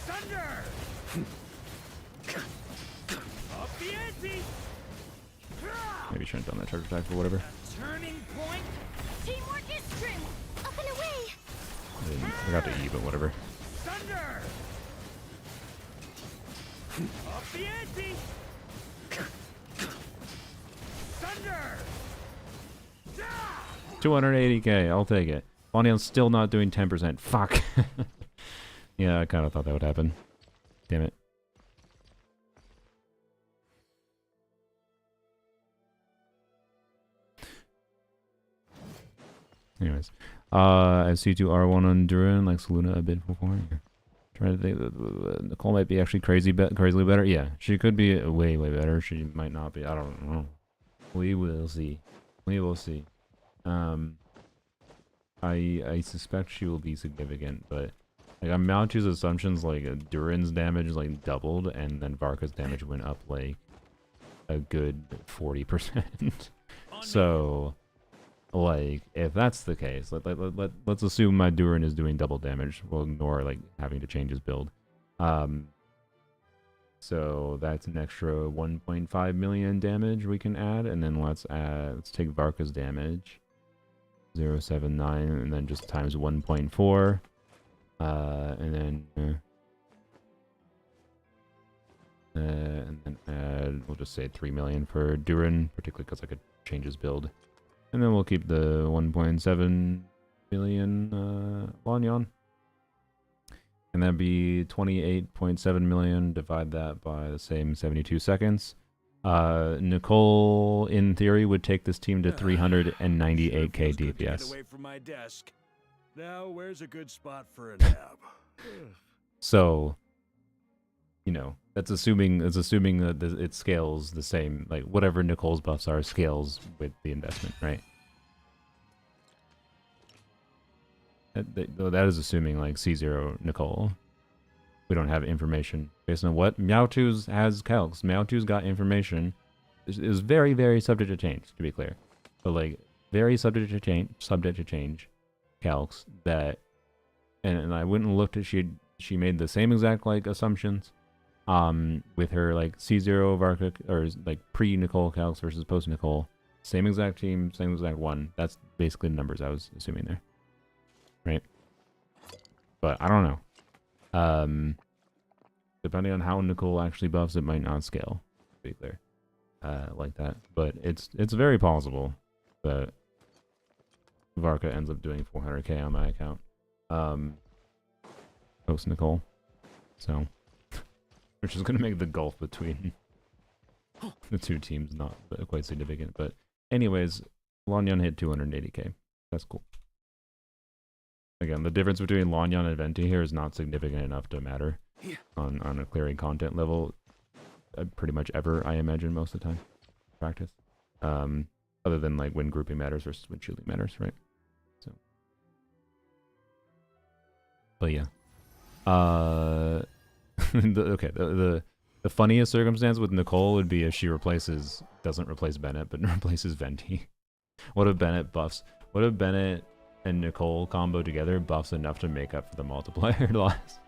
Thunder! Up the ante! Maybe shouldn't have done that charge attack or whatever. a turning point. Teamwork is dreamwork. Up and away. I forgot to E, but whatever. Thunder! Up the ante! Thunder! 280k, I'll take it. Lonion's still not doing 10%. Fuck. Yeah, I kind of thought that would happen. Damn it. Anyways. I C2 R1 on Duran, like Saluna a bit before. Trying to think, Nicole might be actually crazily better. Yeah, she could be way better. She might not be. I don't know. We will see. We will see. I suspect she will be significant, but like on Meowtwo's assumptions, like Duran's damage like doubled, and then Varka's damage went up like a good 40%. So, like, if that's the case, let's assume my Duran is doing double damage. We'll ignore like having to change his build. So that's an extra 1.5 million damage we can add, and then let's take Varka's damage, 0.79, and then just times 1.4, and then add, we'll just say 3 million for Duran, particularly because I could change his build, and then we'll keep the 1.7 million Lonion. And that'd be 28.7 million. Divide that by the same 72 seconds. Nicole, in theory, would take this team to 398k Feels good to get DPS. away from my desk. Now, where's a good spot for a nap? So, you know, that's assuming that it scales the same, like whatever Nicole's buffs are scales with the investment, right? That is assuming like C0 Nicole. We don't have information based on what Meowtwo's has calcs. Meowtwo's got information. Is very subject to change, to be clear, but like very subject to change calcs that, and I went and looked at she made the same exact like assumptions with her like C0 Varka, or like pre Nicole calcs versus post Nicole, same exact team, same exact one. That's basically the numbers I was assuming there. Right, but I don't know. Depending on how Nicole actually buffs, it might not scale. To be clear, like that. But it's very possible that Varka ends up doing 400k on my account. Post Nicole. So, which is going to make the gulf between the two teams not quite significant. But anyways, Lanyan hit 280k. That's cool. Again, the difference between Lanyan and Venti here is not significant enough to matter on a clearing content level. Pretty much ever, I imagine, most of the time. Practice. Other than like when grouping matters versus when shielding matters, right? So. But yeah. The funniest circumstance with Nicole would be if she doesn't replace Bennett, but replaces Venti. What if Bennett and Nicole combo together buffs enough to make up for the multiplier loss?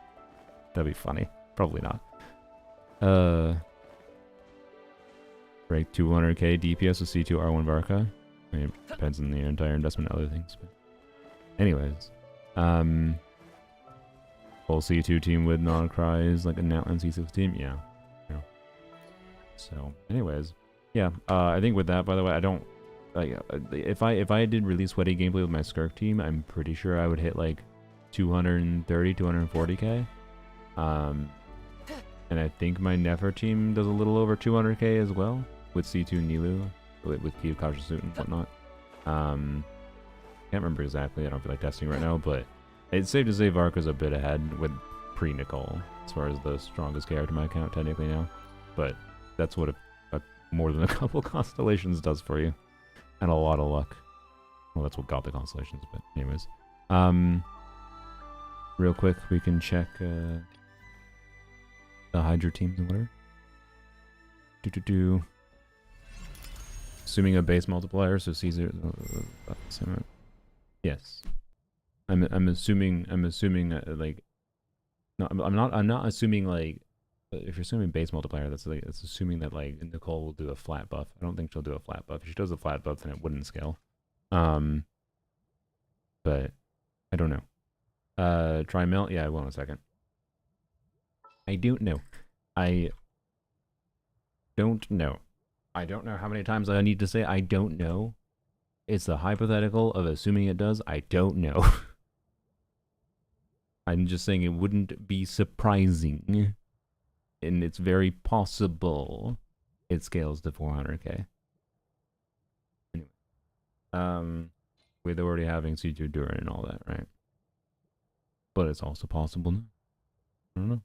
That'd be funny. Probably not. Break 200k DPS with C2 R1 Varka. I mean, it depends on the entire investment and other things. But anyways, full C2 team with non-cries like a now NC6 team, yeah. So, anyways, yeah. I think with that, by the way, I don't like if I did really sweaty gameplay with my Skirk team, I'm pretty sure I would hit like 230, 240k. And I think my Nefer team does a little over 200k as well with C2 Nilu, with Kiev Cautious Suit and whatnot. Can't remember exactly. I don't feel like testing right now, but it's safe to say Varka's a bit ahead with pre-Nicole as far as the strongest character in my account technically now. But that's what more than a couple constellations does for you, and a lot of luck. Well, that's what got the constellations. But anyways, real quick, we can check the Hydra teams and whatever. Assuming a base multiplier, so Caesar. Yes, I'm assuming like. No, I'm not assuming like. If you're assuming base multiplier, that's like it's assuming that like Nicole will do a flat buff. I don't think she'll do a flat buff. If she does a flat buff, then it wouldn't scale. But I don't know. Try melt. Yeah, I will in a second. I don't know. I don't know. I don't know how many times I need to say I don't know. It's the hypothetical of assuming it does. I don't know. I'm just saying it wouldn't be surprising. And it's very possible it scales to 400k. Anyway. With already having C2 Durin and all that, right? But it's also possible now. I don't know.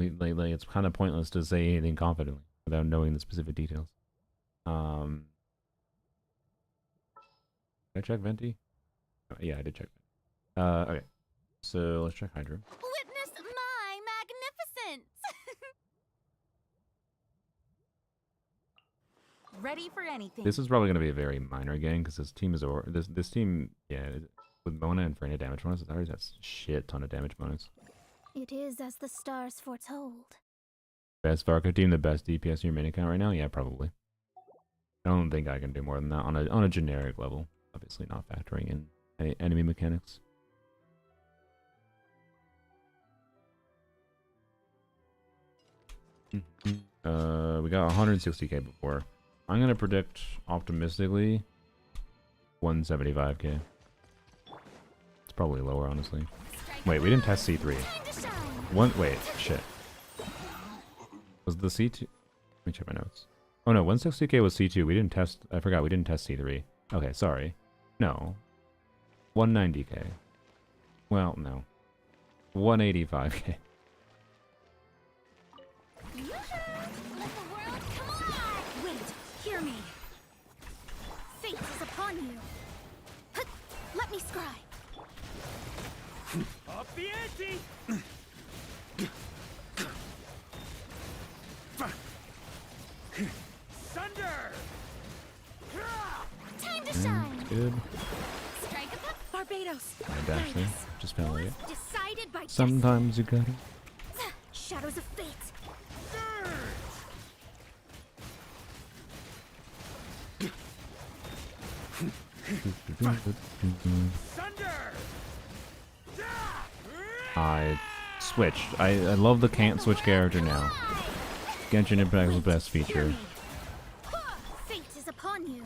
Like it's kind of pointless to say anything confidently without knowing the specific details. Did I check Venti? Oh, yeah, I did check. Okay. So let's check Hydra. Witness my magnificence! Ready for anything. This is probably going to be a very minor gang because this team is this team, yeah, with Mona and for any damage bonus, it already has a shit ton of damage bonus. It is as the stars foretold. Best Varka team, the best DPS in your main account right now? Yeah, probably. I don't think I can do more than that on a generic level. Obviously not factoring in any enemy mechanics. We got 160k before. I'm gonna predict optimistically 175k. It's probably lower, honestly. Wait, we didn't test C3. Wait, shit. Was the C2? Let me check my notes. Oh no, 160k was C2. We didn't test. I forgot we didn't test C3. Okay, sorry. No. 190k. Well, no. 185k. Hear me. Fate is upon you. Let me scry. Up the ante! Thunder! Time to shine. Good. Strike a Barbados. I dashed there. Just found it. Decided by Sometimes you gotta. Shadows of fate. Thunder! I switched. I love the can't switch character now. Genshin Impact's the best feature. Fate is upon you.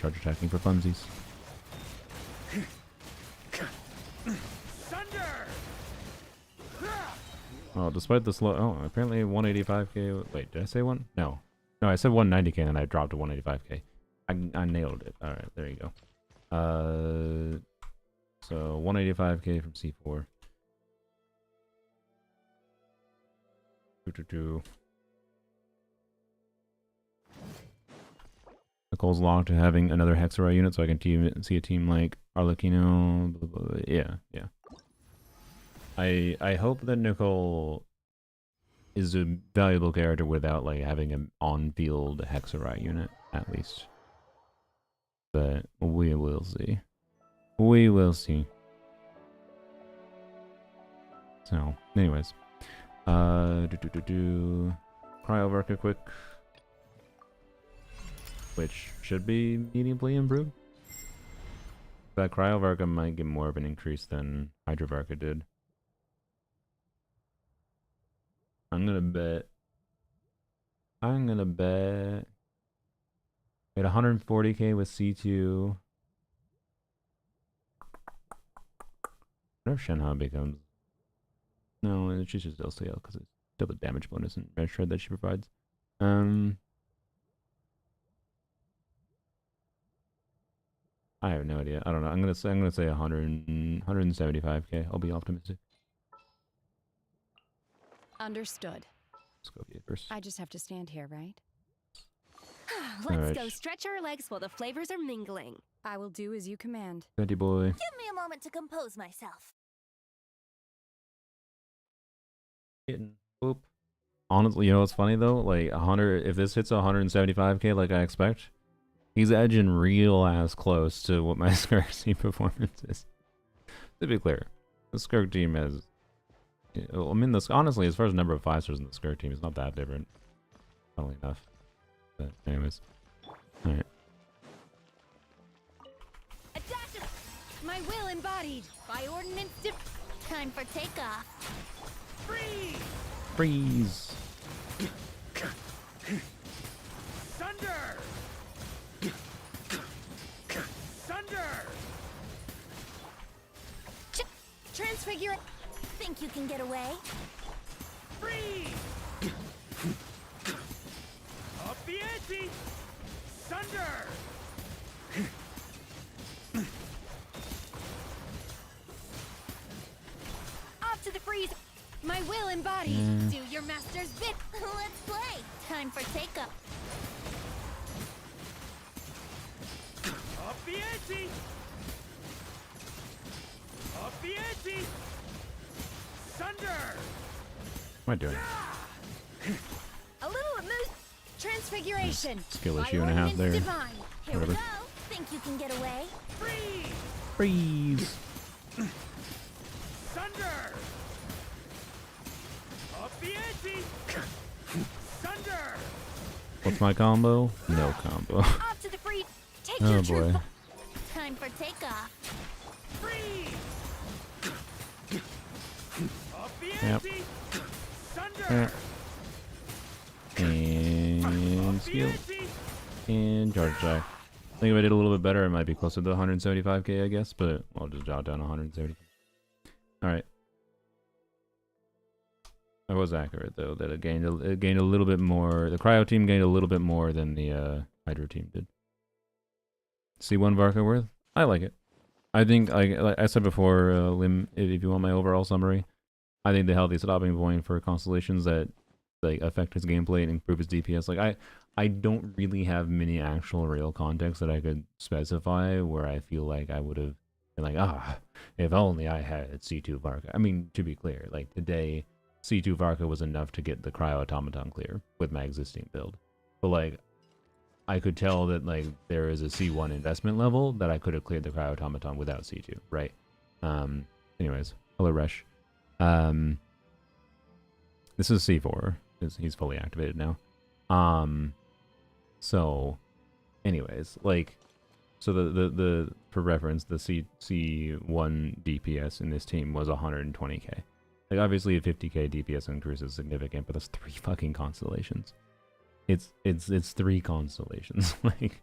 charge attacking for funsies. Thunder! Oh, despite the slow... Oh, apparently 185k... Wait, did I say one? No. No, I said 190k and I dropped to 185k. I nailed it. Alright, there you go. So 185k from C4. Nicole's locked to having another Hexarai unit, so I can see a team like Arlecchino. Blah, blah, blah. Yeah, yeah. I hope that Nicole is a valuable character without like having an on-field Hexarai unit, at least. But we will see. We will see. So, anyways. Cryo Varka quick. Which should be meaningfully improved. That Cryo Varka might get more of an increase than Hydro Varka did. I'm gonna bet at 140k with C2. I wonder if Shenhe becomes... No, she's just LCL because it's still the damage bonus and red shred that she provides. I have no idea. I don't know. I'm gonna say 175k. I'll be optimistic. Understood. Scopia first. I just have to stand here, right? Let's go stretch our legs while the flavors are mingling. I will do as you command. Venti boy. Give me a moment to compose myself. Boop. Honestly, you know what's funny though? Like 100. If this hits 175k, like I expect, he's edging real ass close to what my Skirk team performance is. To be clear, the Skirk team has. I mean, this honestly, as far as number of 5-stars in the Skirk team, it's not that different. Funnily enough. But anyways, all right. A dash of my will embodied by ordinance. Time for takeoff. Freeze! Freeze. Thunder! Thunder! Transfigure. Think you can get away? Freeze! Up the ante! Thunder! Off to the freeze. My will embodied. Do your master's bit. Let's play. Time for takeoff. Up the ante! Up the ante! Thunder! What am I doing? A little amuse. Transfiguration. Skill By issue and a half ordinance there. Divine. Here Whatever. we go. Think you can get away? Freeze! Freeze. Thunder! Up the ante! Thunder! What's my combo? No combo. Off to the freeze. Take Oh your boy. true. Time for takeoff. Freeze! Up the Yep. ante! Thunder! And Up the skill. ante! And charge attack. I think if I did a little bit better, it might be closer to 175k, I guess, but I'll just jot down 170. Alright. I was accurate, though, that it gained a little bit more. The Cryo team gained a little bit more than the Hydro team did. C1 Varka worth? I like it. I think, like I said before, Lim, if you want my overall summary, I think the healthy stopping point for constellations that like affect his gameplay and improve his DPS. Like I don't really have many actual real context that I could specify where I feel like I would have been like, if only I had C2 Varka. I mean, to be clear, like today, C2 Varka was enough to get the Cryo automaton clear with my existing build. But like, I could tell that like there is a C1 investment level that I could have cleared the Cryo automaton without C2, right? Anyways, hello Resh. This is C4. He's fully activated now. So anyways, like, so the for reference, the C1 DPS in this team was 120k. Like obviously a 50k DPS increase is significant, but that's 3 fucking constellations. It's 3 constellations. Like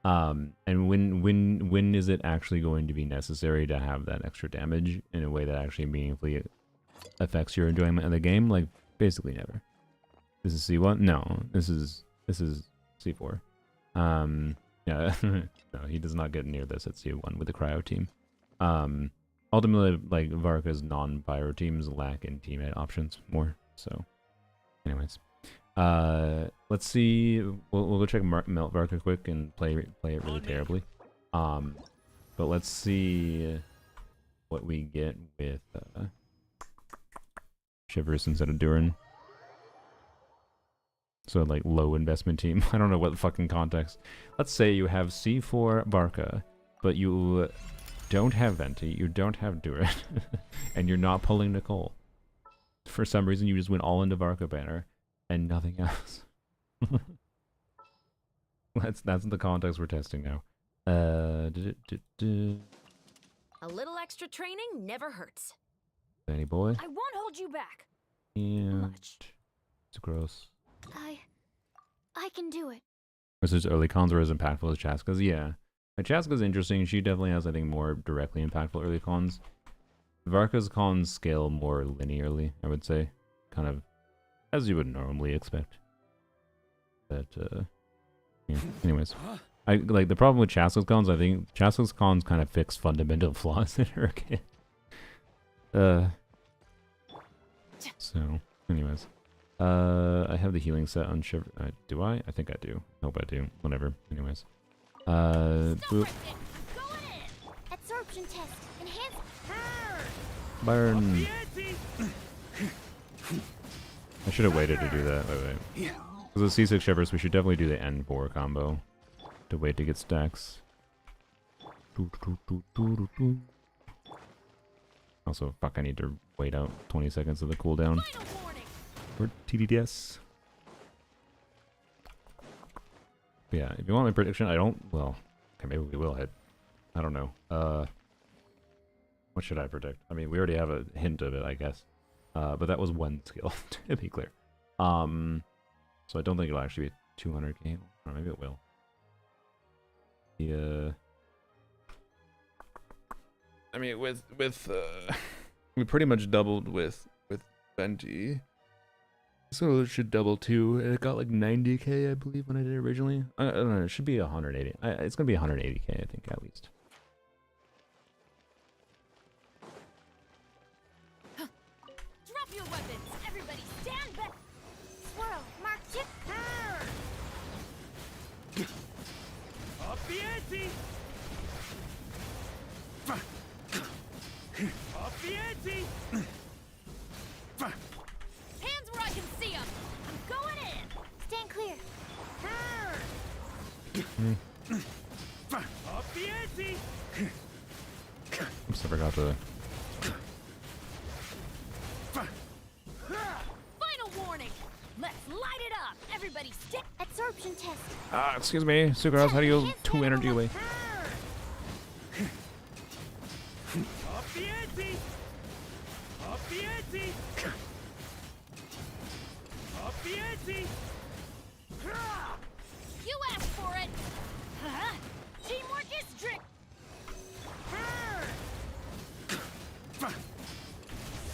And when is it actually going to be necessary to have that extra damage in a way that actually meaningfully affects your enjoyment of the game? Like, basically never. This is C1? No, this is C4. Yeah, no, he does not get near this at C1 with the Cryo team. Ultimately, like, Varka's non-Pyro teams lack in teammate options more, so anyways. Let's see, we'll go check Melt Varka quick and play it really terribly. But let's see what we get with Chevreuse instead of Durin. So, like, low investment team. I don't know what fucking context. Let's say you have C4 Varka, but you don't have Venti, you don't have Durin, and you're not pulling Nicole. For some reason, you just went all into Varka banner and nothing else. That's the context we're testing now. A little extra training never hurts. Any boy? I won't hold you back. And Much. it's gross. I can do it. Versus early cons are as impactful as Chaska's? Yeah. Like, Chaska's interesting. She definitely has, I think, more directly impactful early cons. Varka's cons scale more linearly, I would say. Kind of as you would normally expect. But, yeah. Anyways. Like, the problem with Chaska's cons, I think Chaska's cons kind of fix fundamental flaws in her kit. So, anyways. I have the healing set on Chevreuse. Do I? I think I do. Hope I do. Whatever. Anyways. Boop. Absorption test. Enhance. Burn. I should have waited to do that. Wait. Because with C6 Chevreuse, we should definitely do the N4 combo to wait to get stacks. Also, fuck, I need to wait out 20 seconds of the cooldown for TDDS. But yeah, if you want my prediction, I don't. Well, okay, maybe we will hit. I don't know. What should I predict? I mean, we already have a hint of it, I guess. But that was one skill, to be clear. So I don't think it'll actually be 200k. Or maybe it will. Yeah. I mean, with we pretty much doubled with Venti. So it should double too. It got like 90k, I believe, when I did it originally. I don't know. It should be 180. It's gonna be 180k, I think, at least. Drop your weapons. Everybody stand back. Swirl. Mark chip. Up the ante! Up the ante! Hands where I can see them. I'm going in. Stand clear. Up the ante! Oops, I forgot to. Final warning. Let's light it up. Everybody stick. Absorption test. Excuse me, Sugaros, how do you go 2 energy away? Up the ante! Up the ante! Up the ante! You asked for it. Teamwork is trick.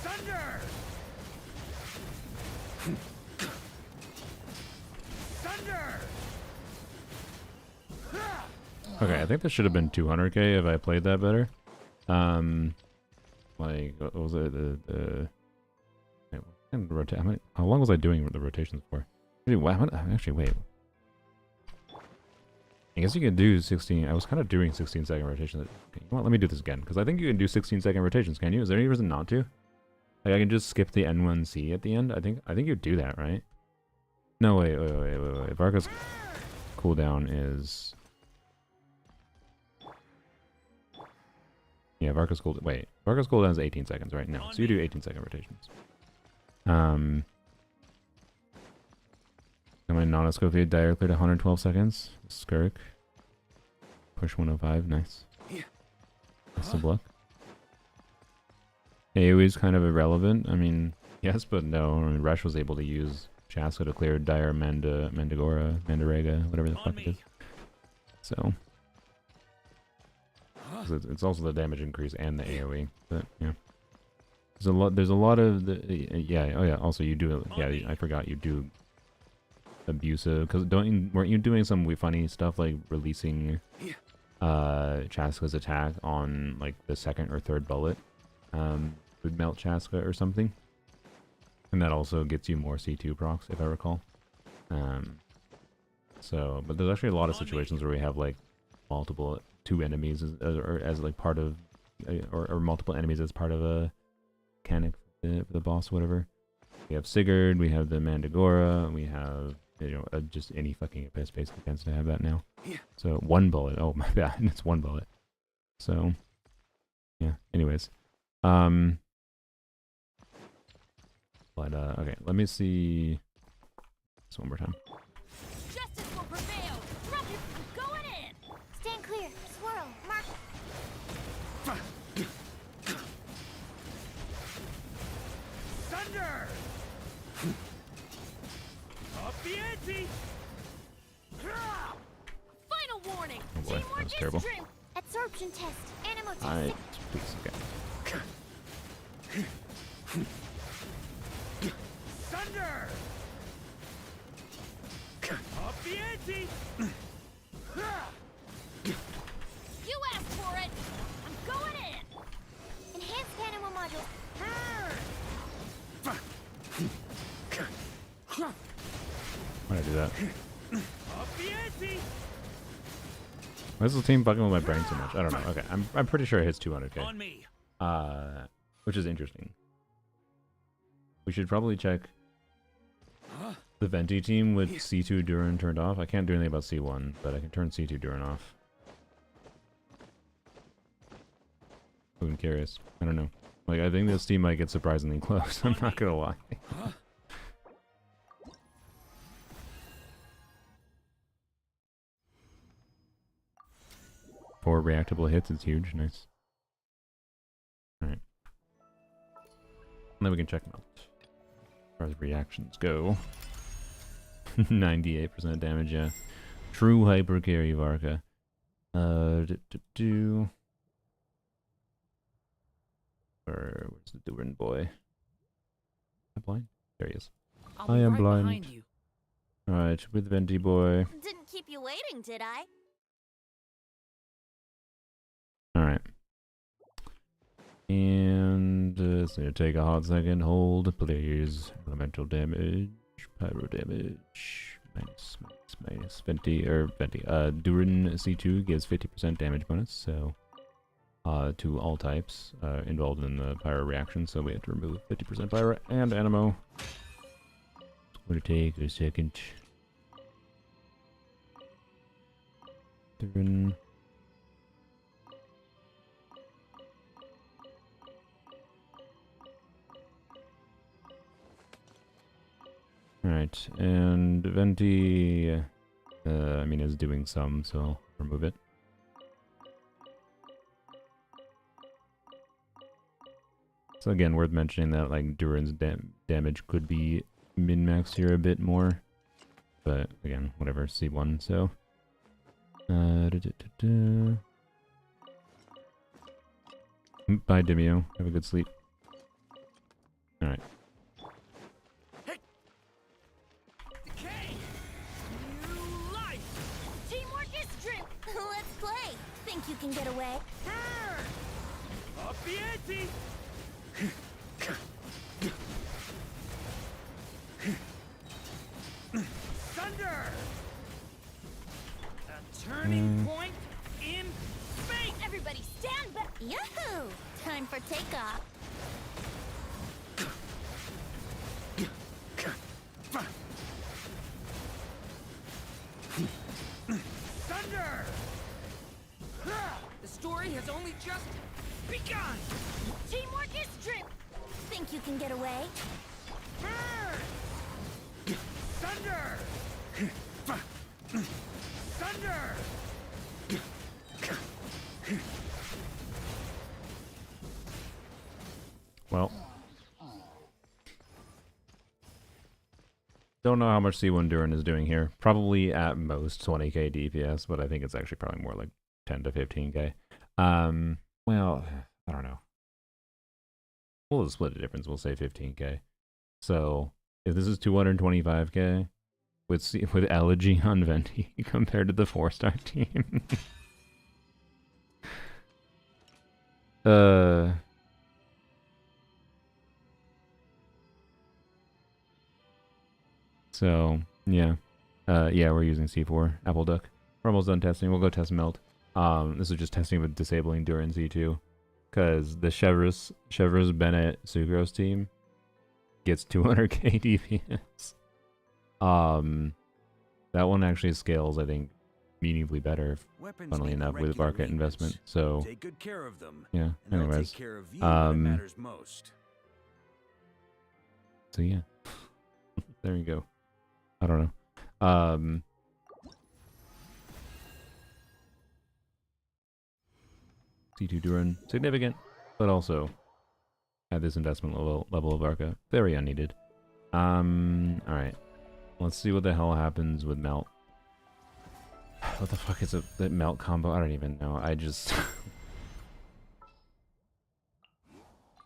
Thunder! Thunder! Okay, I think this should have been 200k if I played that better. Like, what was it? Wait, what kind of how long was I doing the rotations for? Actually, wait. I guess you can do 16. I was kind of doing 16-second rotations. Okay, you know what? Let me do this again, because I think you can do 16-second rotations. Can you? Is there any reason not to? Like, I can just skip the N1C at the end. I think you do that, right? No, wait. Varka's cooldown is. Yeah, Varka's cooldown. Wait, Varka's cooldown is 18 seconds right now, so you do 18-second rotations. Got my non-Escopia dire cleared 112 seconds. Skirk. Push 105, nice. Best of luck. AoE is kind of irrelevant. I mean, yes, but no. I mean, Resh was able to use Chaska to clear dire Mandarega, whatever the fuck it is. So 'cause it's also the damage increase and the AOE. But yeah, there's a lot of the yeah. Oh yeah. Also, you do yeah. I forgot you do abusive because weren't you doing some funny stuff like releasing Chaska's attack on like the second or third bullet? Would melt Chaska or something, and that also gets you more C2 procs if I recall. So, but there's actually a lot of situations where we have like multiple two enemies as like part of or multiple enemies as part of a mechanic for the boss, whatever. We have Sigurd, we have the Mandragora, we have just any fucking abyss basically tends to have that now. So one bullet. Oh my bad, it's one bullet. So yeah. Anyways, but okay, let me see this one more time. Justice will prevail. Rocket, I'm going in. Stand clear. Swirl. Mark. Thunder! Up the ante! Final warning. Oh boy, that was terrible. Strength. Absorption test. Animal test. Alright, please, okay. Thunder! Up the ante! You asked for it. I'm going in. Enhanced animal module. Why'd I do that? Up the ante! Why is the team fucking with my brain so much? I don't know. Okay, I'm pretty sure it hits 200k. On me! Which is interesting. We should probably check the Venti team with C2 Durin turned off. I can't do anything about C1, but I can turn C2 Durin off. I'm curious. I don't know. Like, I think this team might get surprisingly close. I'm not gonna lie. 4 reactable hits is huge. Nice. Alright. Then we can check them out. As far as reactions go. 98% damage, yeah. True hyper carry Varka. Where's the Durin boy? Am I blind? There he is. I'll I be am right blind. behind you. Alright, with Venti boy. Didn't keep you waiting, did I? Alright. And it's gonna take a hot second. Hold, please. Elemental damage, pyro damage, minus. Venti. Durin C2 gives 50% damage bonus, so to all types involved in the pyro reaction, so we have to remove 50% pyro and animo. It's gonna take a second. Durin. Alright, and Venti, I mean, is doing some, so I'll remove it. So again, worth mentioning that, like, Durin's damage could be min-maxed here a bit more. But, again, whatever, C1, so... Bye, Demio. Have a good sleep. Alright. Decay! New life! Teamwork is strength. Let's play. Think you can get away? Up the ante! Thunder! A turning point in fate! Everybody stand back. Yahoo! Time for takeoff. Thunder! The story has only just begun. Teamwork is strength. Think you can get away? Thunder! Thunder! Well. Don't know how much C1 Duran is doing here. Probably at most 20k DPS, but I think it's actually probably more like 10 to 15k. Well, I don't know. We'll just split the difference. We'll say 15k. So if this is 225k with Elegy on Venti compared to the 4-star team. So yeah, yeah, we're using C4 Apple Duck. We're almost done testing. We'll go test Melt. This is just testing with disabling Duran C2, because the Chevreuse Bennett Sucrose team gets 200k DPS. That one actually scales, I think, meaningfully better, Weapons funnily need enough, with regular Varka investment. maintenance. So Take good care of them. yeah. And they'll Anyways, take care of you when it matters most. so yeah, there you go. I don't know. C2 Duran, significant, but also at this investment level of Varka, very unneeded. Alright. Let's see what the hell happens with Melt. What the fuck is the Melt combo? I don't even know. I just...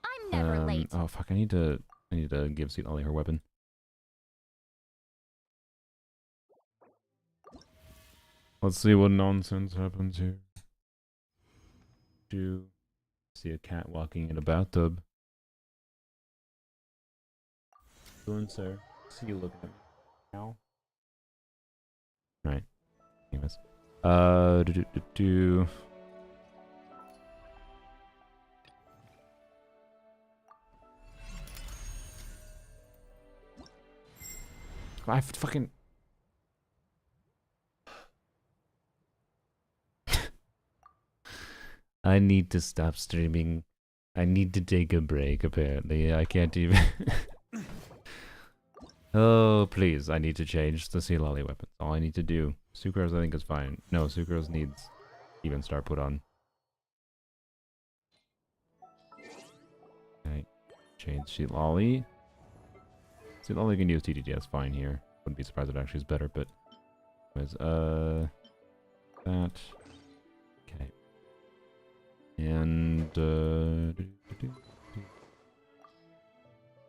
I'm never late. Oh fuck, I need to give Seat Ollie her weapon. Let's see what nonsense happens here. Do see a cat walking in a bathtub. Doing, sir. See you looking at me now. Right. Anyways. I fucking... I need to stop streaming. I need to take a break, apparently. I can't even... Oh, please. I need to change the Sea Lolly weapons. All I need to do. Sucrose, I think, is fine. No, Sucrose needs even star put on. Okay. Change Sheet Lolly. Sheet Lolly can use TTTS fine here. Wouldn't be surprised if it actually is better, but... Anyways, that... Okay. And,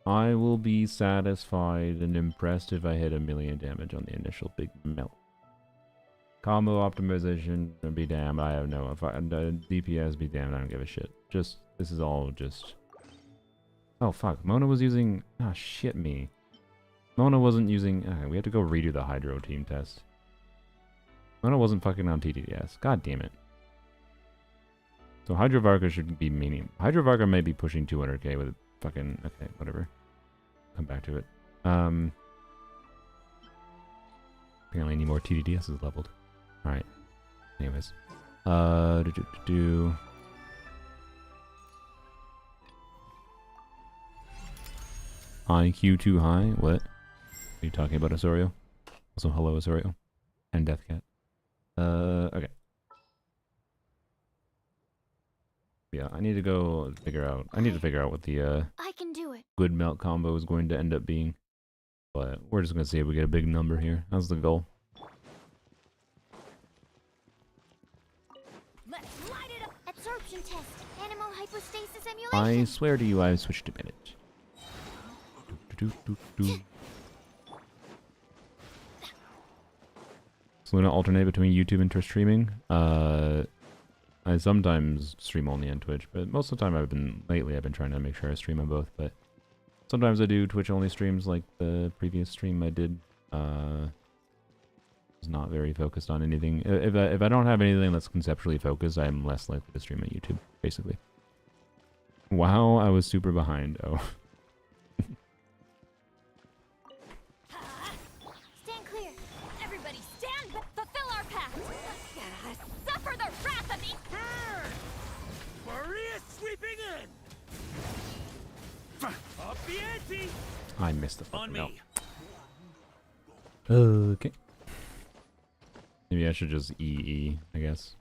I will be satisfied and impressed if I hit 1,000,000 damage on the initial big Melt. Combo optimization, be damned, I have no... DPS, be damned, I don't give a shit. Just, this is all just... Oh fuck, Mona was using... Ah, shit me. Mona wasn't using... we have to go redo the Hydro team test. Mona wasn't fucking on TTS. God damn it. So Hydro Varka should be meaning... Hydro Varka may be pushing 200k with fucking... Okay, whatever. Come back to it. Apparently I need more TDDSs leveled. Alright. Anyways. IQ too high? What? Are you talking about, Osorio? Also, hello, Osorio. And Deathcat. Okay. Yeah, I need to go figure out... I need to figure out what the, I can do it. good Melt combo is going to end up being. But we're just going to see if we get a big number here. That's the goal. Let's light it up. Absorption test. Animal hypostasis emulation. I swear to you, I've switched a minute. So I'm going to alternate between YouTube and Twitch streaming. I sometimes stream only on Twitch, but most of the time lately I've been trying to make sure I stream on both, but sometimes I do Twitch only streams like the previous stream I did. Was not very focused on anything. If I don't have anything that's conceptually focused, I'm less likely to stream on YouTube, basically. Wow, I was super behind. Oh. Stand clear. Everybody stand. Fulfill our pact. Suffer the wrath of the... Maria's sweeping in! Up the ante! I missed the On fucking note. me! Okay. Maybe I should just EE, I guess.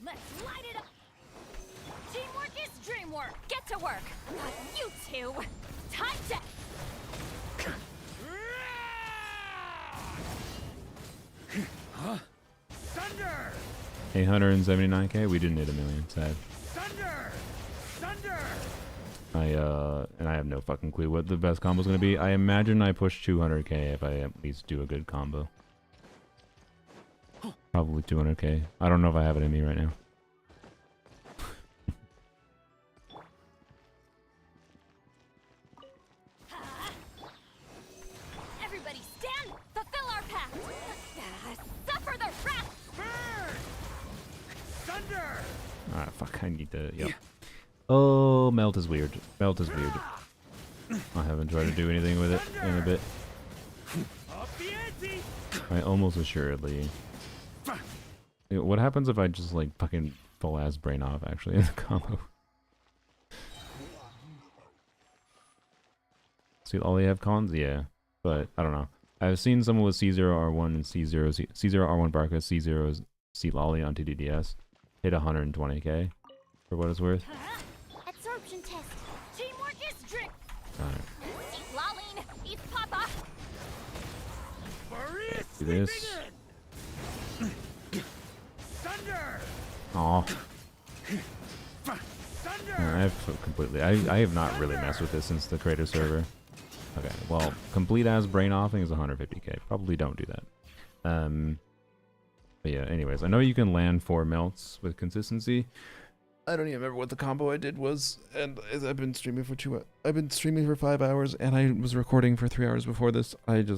Let's light it up. Teamwork is dreamwork. Get to work. Not you two. Time to... 879k. We didn't hit a million. Sad. Thunder! Thunder! And I have no fucking clue what the best combo is gonna be. I imagine I push 200k if I at least do a good combo. Probably 200k. I don't know if I have it in me right now. Everybody stand! Fulfill our pact! Suffer the wrath! Burn! Thunder! Ah, fuck. I need to. Yep. Oh, melt is weird. Melt is weird. I haven't tried to do anything with it in a bit. Up the ante! I almost assuredly. What happens if I just like fucking full ass brain off actually in the combo? See, all they have cons? Yeah. But I don't know. I've seen someone with C0R1 and C0R1 Varka, C0 C Lolly on TDDS hit 120k for what it's worth. Absorption test. Teamwork is strict. Alright. Laline, eat Papa. Maria Do this. sweeping in! Thunder! Aw. Thunder! I've completely. I have not really messed with this since the creator server. Okay, well, complete as brain offing is 150k. Probably don't do that. But yeah, anyways, I know you can land 4 melts with consistency. I don't even remember what the combo I did was, and I've been streaming for 5 hours, and I was recording for 3 hours before this. I'd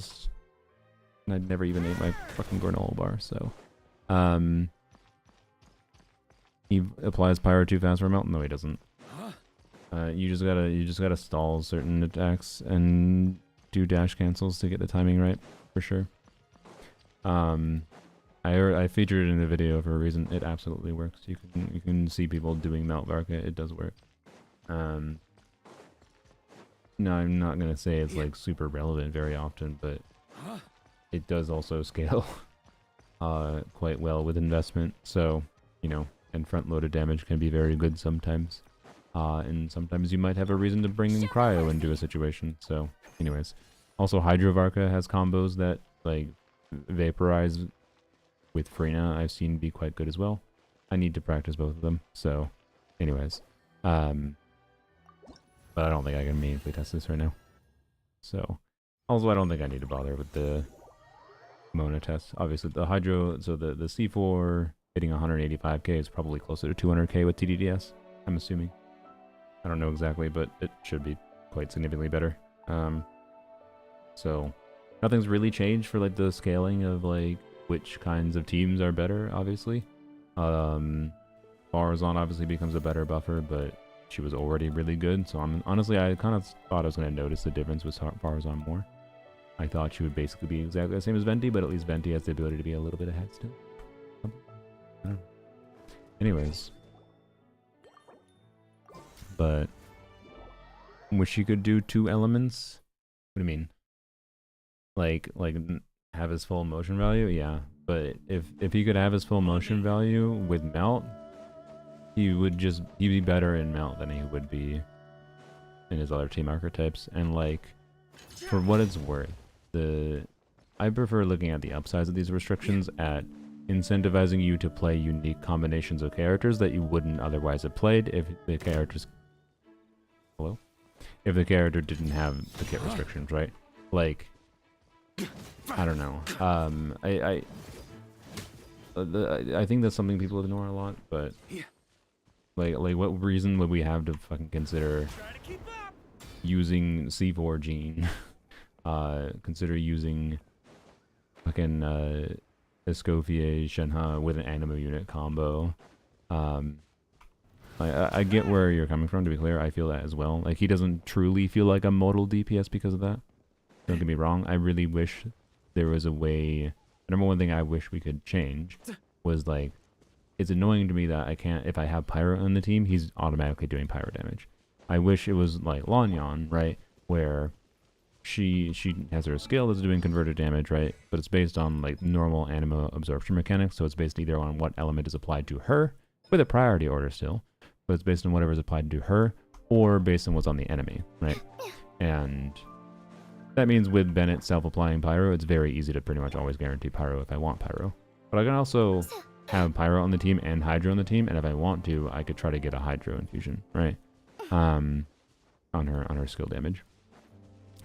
never even ate my fucking granola bar, so. He applies Pyro too fast for a melt? No, he doesn't. You just gotta stall certain attacks and do dash cancels to get the timing right, for sure. I featured it in the video for a reason. It absolutely works. You can see people doing melt Varka. It does work. No, I'm not gonna say it's like super relevant very often, but it does also scale quite well with investment. So, you know, and front-loaded damage can be very good sometimes. And sometimes you might have a reason to bring in Cryo into a situation. So, anyways. Also, Hydro Varka has combos that, like, vaporize with Freena. I've seen be quite good as well. I need to practice both of them. So, anyways. But I don't think I can meaningfully test this right now. So, also, I don't think I need to bother with the Mona test. Obviously, the Hydro, so the C4 hitting 185k is probably closer to 200k with TDDS, I'm assuming. I don't know exactly, but it should be quite significantly better. So nothing's really changed for like the scaling of like which kinds of teams are better, obviously. Faruzan obviously becomes a better buffer, but she was already really good, so honestly I kind of thought I was going to notice the difference with Faruzan more. I thought she would basically be exactly the same as Venti, but at least Venti has the ability to be a little bit ahead still. I don't know. Anyways. But wish you could do 2 elements? What do you mean? Like have his full motion value? Yeah. But if he could have his full motion value with melt, he'd be better in melt than he would be in his other team archetypes. And like, for what it's worth, I prefer looking at the upsides of these restrictions at incentivizing you to play unique combinations of characters that you wouldn't otherwise have played if the characters... Hello? If the character didn't have the kit restrictions, right? Like, I don't know. I think that's something people ignore a lot, but like what reason would we have to fucking consider using C4 gene? Consider using fucking Escoffier Shenhe with an Anima unit combo. I get where you're coming from, to be clear. I feel that as well. Like, he doesn't truly feel like a modal DPS because of that. Don't get me wrong. I really wish there was a way... The number one thing I wish we could change was, like, it's annoying to me that I can't... If I have Pyro on the team, he's automatically doing Pyro damage. I wish it was like Lanyan, right? Where she has her skill that's doing converted damage, right? But it's based on, like, normal Anima absorption mechanics. So it's based either on what element is applied to her, with a priority order still. But it's based on whatever is applied to her, or based on what's on the enemy, right? And that means with Bennett self-applying Pyro, it's very easy to pretty much always guarantee Pyro if I want Pyro. But I can also have Pyro on the team and Hydro on the team, and if I want to, I could try to get a Hydro infusion, right? On her skill damage.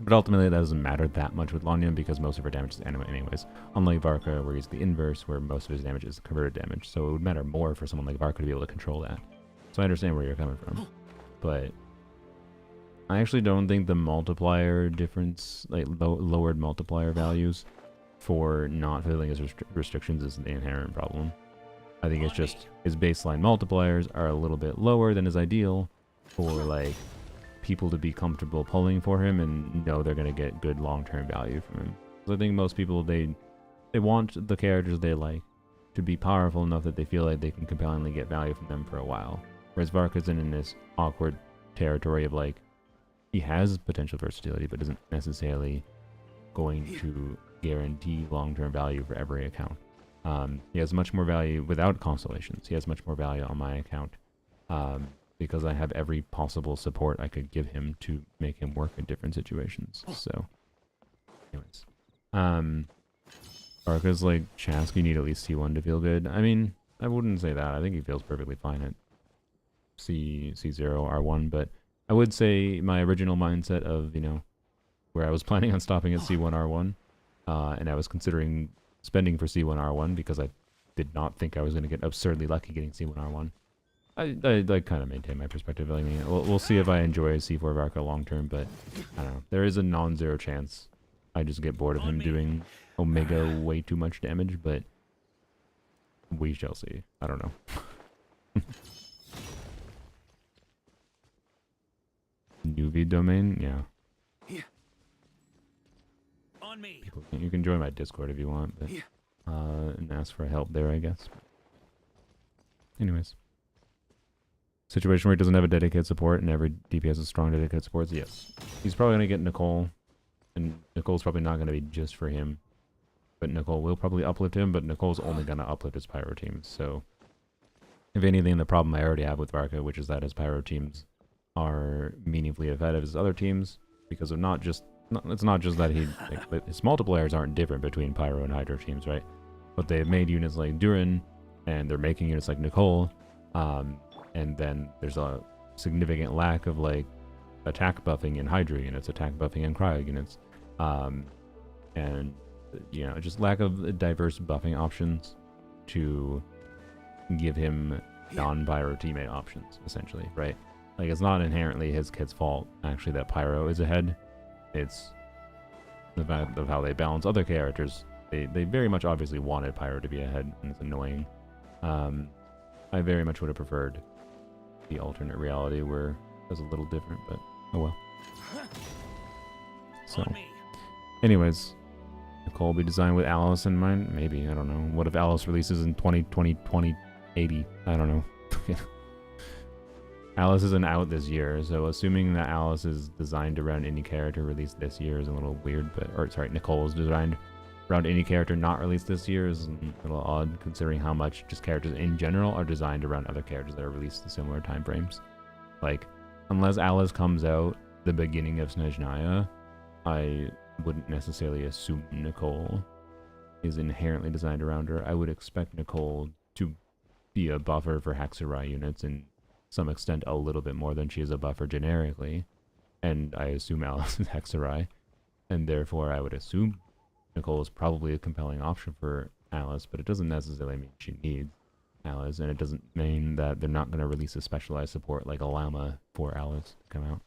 But ultimately, that doesn't matter that much with Lanyan because most of her damage is anime anyways. Unlike Varka, where he's the inverse, where most of his damage is converted damage. So it would matter more for someone like Varka to be able to control that. So I understand where you're coming from. But I actually don't think the multiplier difference, like lowered multiplier values for not fulfilling his restrictions is the inherent problem. I think it's just his baseline multipliers are a little bit lower than his ideal for like people to be comfortable pulling for him and know they're going to get good long-term value from him. So I think most people, they want the characters they like to be powerful enough that they feel like they can compellingly get value from them for a while. Whereas Varka's in this awkward territory of like, he has potential versatility, but isn't necessarily going to guarantee long-term value for every account. He has much more value without constellations. He has much more value on my account. Because I have every possible support I could give him to make him work in different situations. So, anyways. Varka's like, Chask, you need at least C1 to feel good. I mean, I wouldn't say that. I think he feels perfectly fine at C0, R1, but I would say my original mindset of, you know, where I was planning on stopping at C1, R1, and I was considering spending for C1, R1 because I did not think I was going to get absurdly lucky getting C1, R1. I kind of maintain my perspective. I mean, we'll see if I enjoy C4 Varka long term, but I don't know. There is a non-zero chance I just get bored of him doing Omega way too much damage, but we shall see. I don't know. UV domain, yeah. On me. You can join my Discord if you want, but and ask for help there, I guess. Anyways. Situation where he doesn't have a dedicated support and every DPS has strong dedicated supports, yes. He's probably going to get Nicole, and Nicole's probably not going to be just for him. But Nicole will probably uplift him, but Nicole's only going to uplift his Pyro teams. So, if anything, the problem I already have with Varka, which is that his Pyro teams are meaningfully ahead of his other teams, because of it's not just that his multipliers aren't different between Pyro and Hydro teams, right? But they've made units like Durin, and they're making units like Nicole, and then there's a significant lack of like attack buffing in Hydra units, attack buffing in Cryo units, and you know, just lack of diverse buffing options to give him non-Pyro teammate options, essentially, right? Like, it's not inherently his kid's fault actually that Pyro is ahead. It's the fact of how they balance other characters. They very much obviously wanted Pyro to be ahead, and it's annoying. I very much would have preferred the alternate reality where it was a little different, but oh well. So, anyways, Nicole will be designed with Alice in mind? Maybe, I don't know. What if Alice releases in 2080? I don't know. Alice isn't out this year, so assuming that Alice is designed around any character released this year is a little weird, Nicole is designed around any character not released this year is a little odd, considering how much just characters in general are designed around other characters that are released in similar time frames. Like, unless Alice comes out the beginning of Shimenawa, I wouldn't necessarily assume Nicole is inherently designed around her. I would expect Nicole to be a buffer for Hexarai units and some extent a little bit more than she is a buffer generically, and I assume Alice is Hexarai, and therefore I would assume Nicole is probably a compelling option for Alice, but it doesn't necessarily mean she needs Alice, and it doesn't mean that they're not going to release a specialized support like a llama for Alice to come out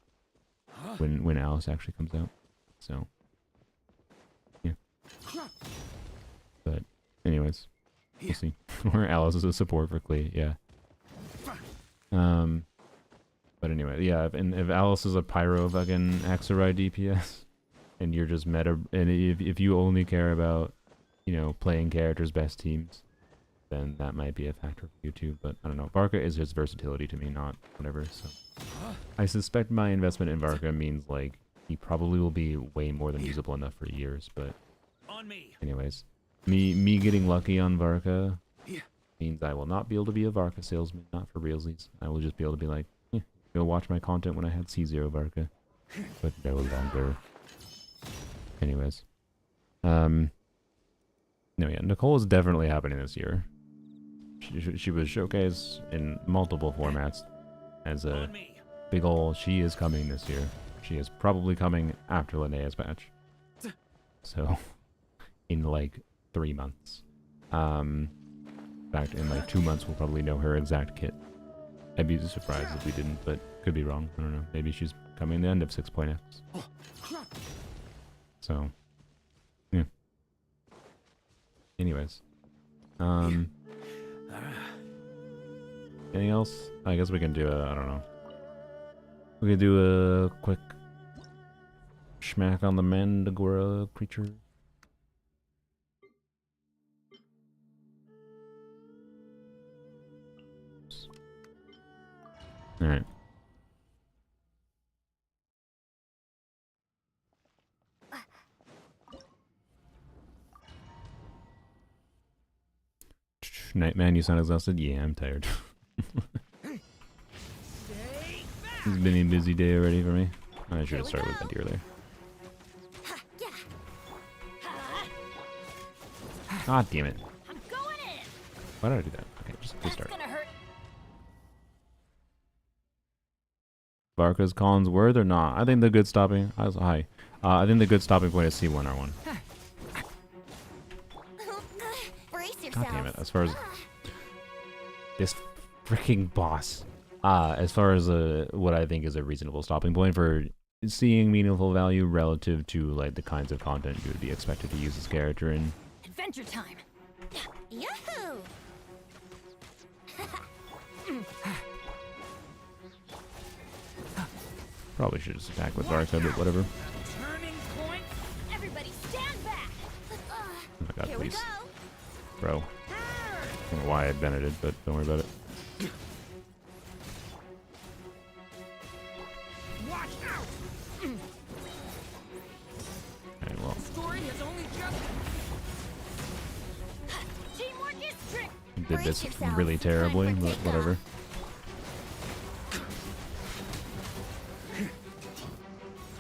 when Alice actually comes out. So, yeah. But, anyways, we'll see. Or Alice is a support for Klee, yeah. But anyway, yeah, if Alice is a Pyro fucking Hexarai DPS, and you're just meta, and if you only care about, you know, playing characters' best teams, then that might be a factor for you too. But I don't know. Varka is just versatility to me, not whatever. So I suspect my investment in Varka means like he probably will be way more than usable enough for years. But anyways, me getting lucky on Varka means I will not be able to be a Varka salesman, not for realsies. I will just be able to be like, go watch my content when I had C0 Varka, but no longer. Anyways, no, yeah, Nicole is definitely happening this year. she was showcased in multiple formats as a On me. big ol'. She is coming this year. She is probably coming after Linnea's patch. So, in like 3 months. In fact, in like 2 months, we'll probably know her exact kit. I'd be surprised if we didn't, but could be wrong. I don't know. Maybe she's coming the end of 6.x. So, yeah. Anyways. Anything else? I guess we can do I don't know. We can do a quick smack on the Mandragora creature. Alright. Nightman, you sound exhausted? Yeah, I'm tired. It's been a busy day already for me. I should have started with Venti earlier. God damn it. I'm going in. Why did I do that? Okay, just That's start. gonna hurt. Varka's Collins worth or not? I think the good stopping. Hi. I think the good stopping point is C1 R1. Brace God yourself. damn it. As far as this freaking boss. As far as what I think is a reasonable stopping point for seeing meaningful value relative to like the kinds of content you would be expected to use this character in. Adventure time. Yahoo! Probably should just attack with Varka, but whatever. Turning point. Everybody stand back. Oh my god, Here we please. go. Bro. I don't know why I bended it, but don't worry about it. Watch out. Alright, well, Story has only just. Teamwork is trick. I did Brace this yourself. really terribly, Time for but takeoff. whatever.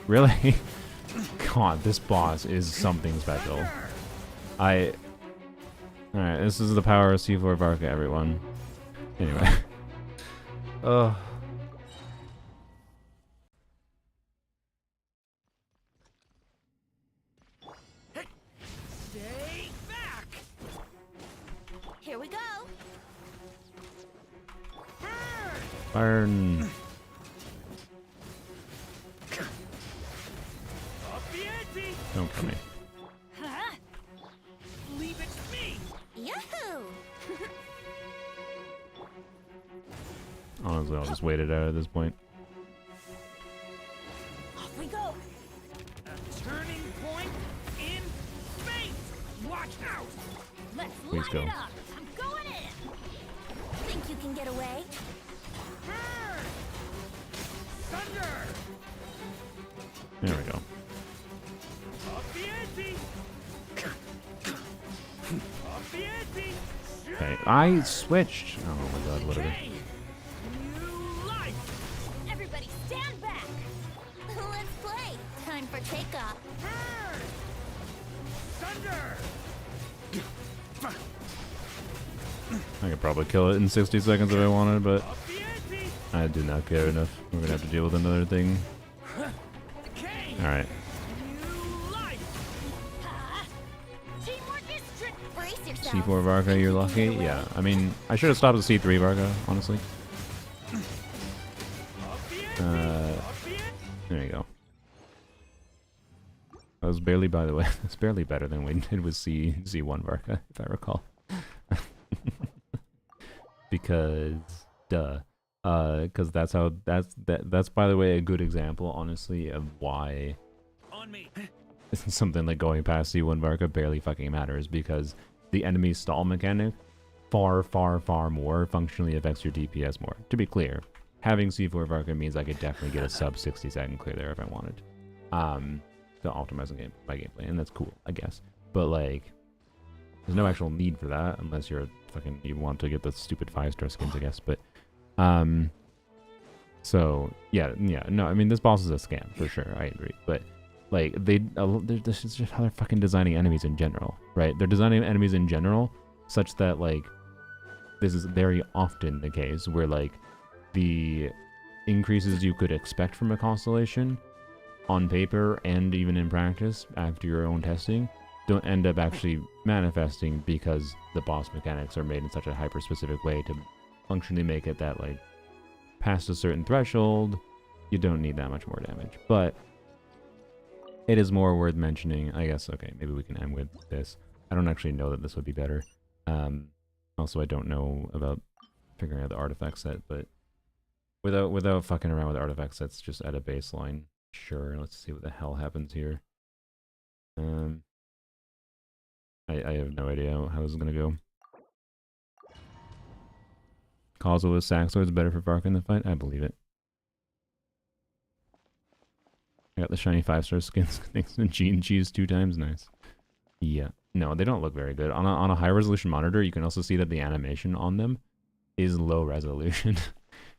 Really? God, this boss is something special. Alright, this is the power of C4 Varka, everyone. Anyway. Oh. Stay back. Here we go. Burn. Up the ante. Don't kill me. Huh? Leave it to me. Yahoo! Honestly, I'll just wait it out at this point. Off we go. A turning point in space. Watch out. Let's Please light go. it up. I'm going in. Think you can get away? Thunder. There we go. Up the ante. Up the ante. Okay, I switched. Oh my god, whatever. Okay. New life. Everybody stand back. Let's play. Time for takeoff. Thunder. I could probably kill it in 60 seconds if I wanted, but Up the ante. I did not care enough. We're gonna have to deal with another thing. Decay. Alright. New life. Teamwork is trick. Brace yourself. C4 Varka, you're lucky? Yeah, I mean, I should have stopped at C3 Varka, honestly. Up the ante. Up the ante. There you go. That was barely, by the way, it's barely better than we did with C1 Varka, if I recall. Because, duh. Because that's how, that's by the way a good example, honestly, of why On me. something like going past C1 Varka barely fucking matters, because the enemy stall mechanic far more functionally affects your DPS more. To be clear, having C4 Varka means I could definitely get a sub 60 second clear there if I wanted. To optimize my gameplay, and that's cool, I guess. But like, there's no actual need for that unless you're you want to get the stupid 5-star skins, I guess. But so yeah, no, I mean this boss is a scam for sure. I agree, but like this is just how they're fucking designing enemies in general, right? They're designing enemies in general such that like this is very often the case where like the increases you could expect from a constellation on paper and even in practice after your own testing don't end up actually manifesting because the boss mechanics are made in such a hyper specific way to functionally make it that like past a certain threshold you don't need that much more damage. But it is more worth mentioning, I guess. Okay, maybe we can end with this. I don't actually know that this would be better. Also, I don't know about figuring out the artifact set, but without fucking around with the artifact sets, just at a baseline. Sure, let's see what the hell happens here. I have no idea how this is gonna go. Causal with Saxo is better for Varka in the fight? I believe it. I got the shiny 5-star skins. Thanks and cheese 2 times. Nice. Yeah. No, they don't look very good. On a high resolution monitor, you can also see that the animation on them is low resolution.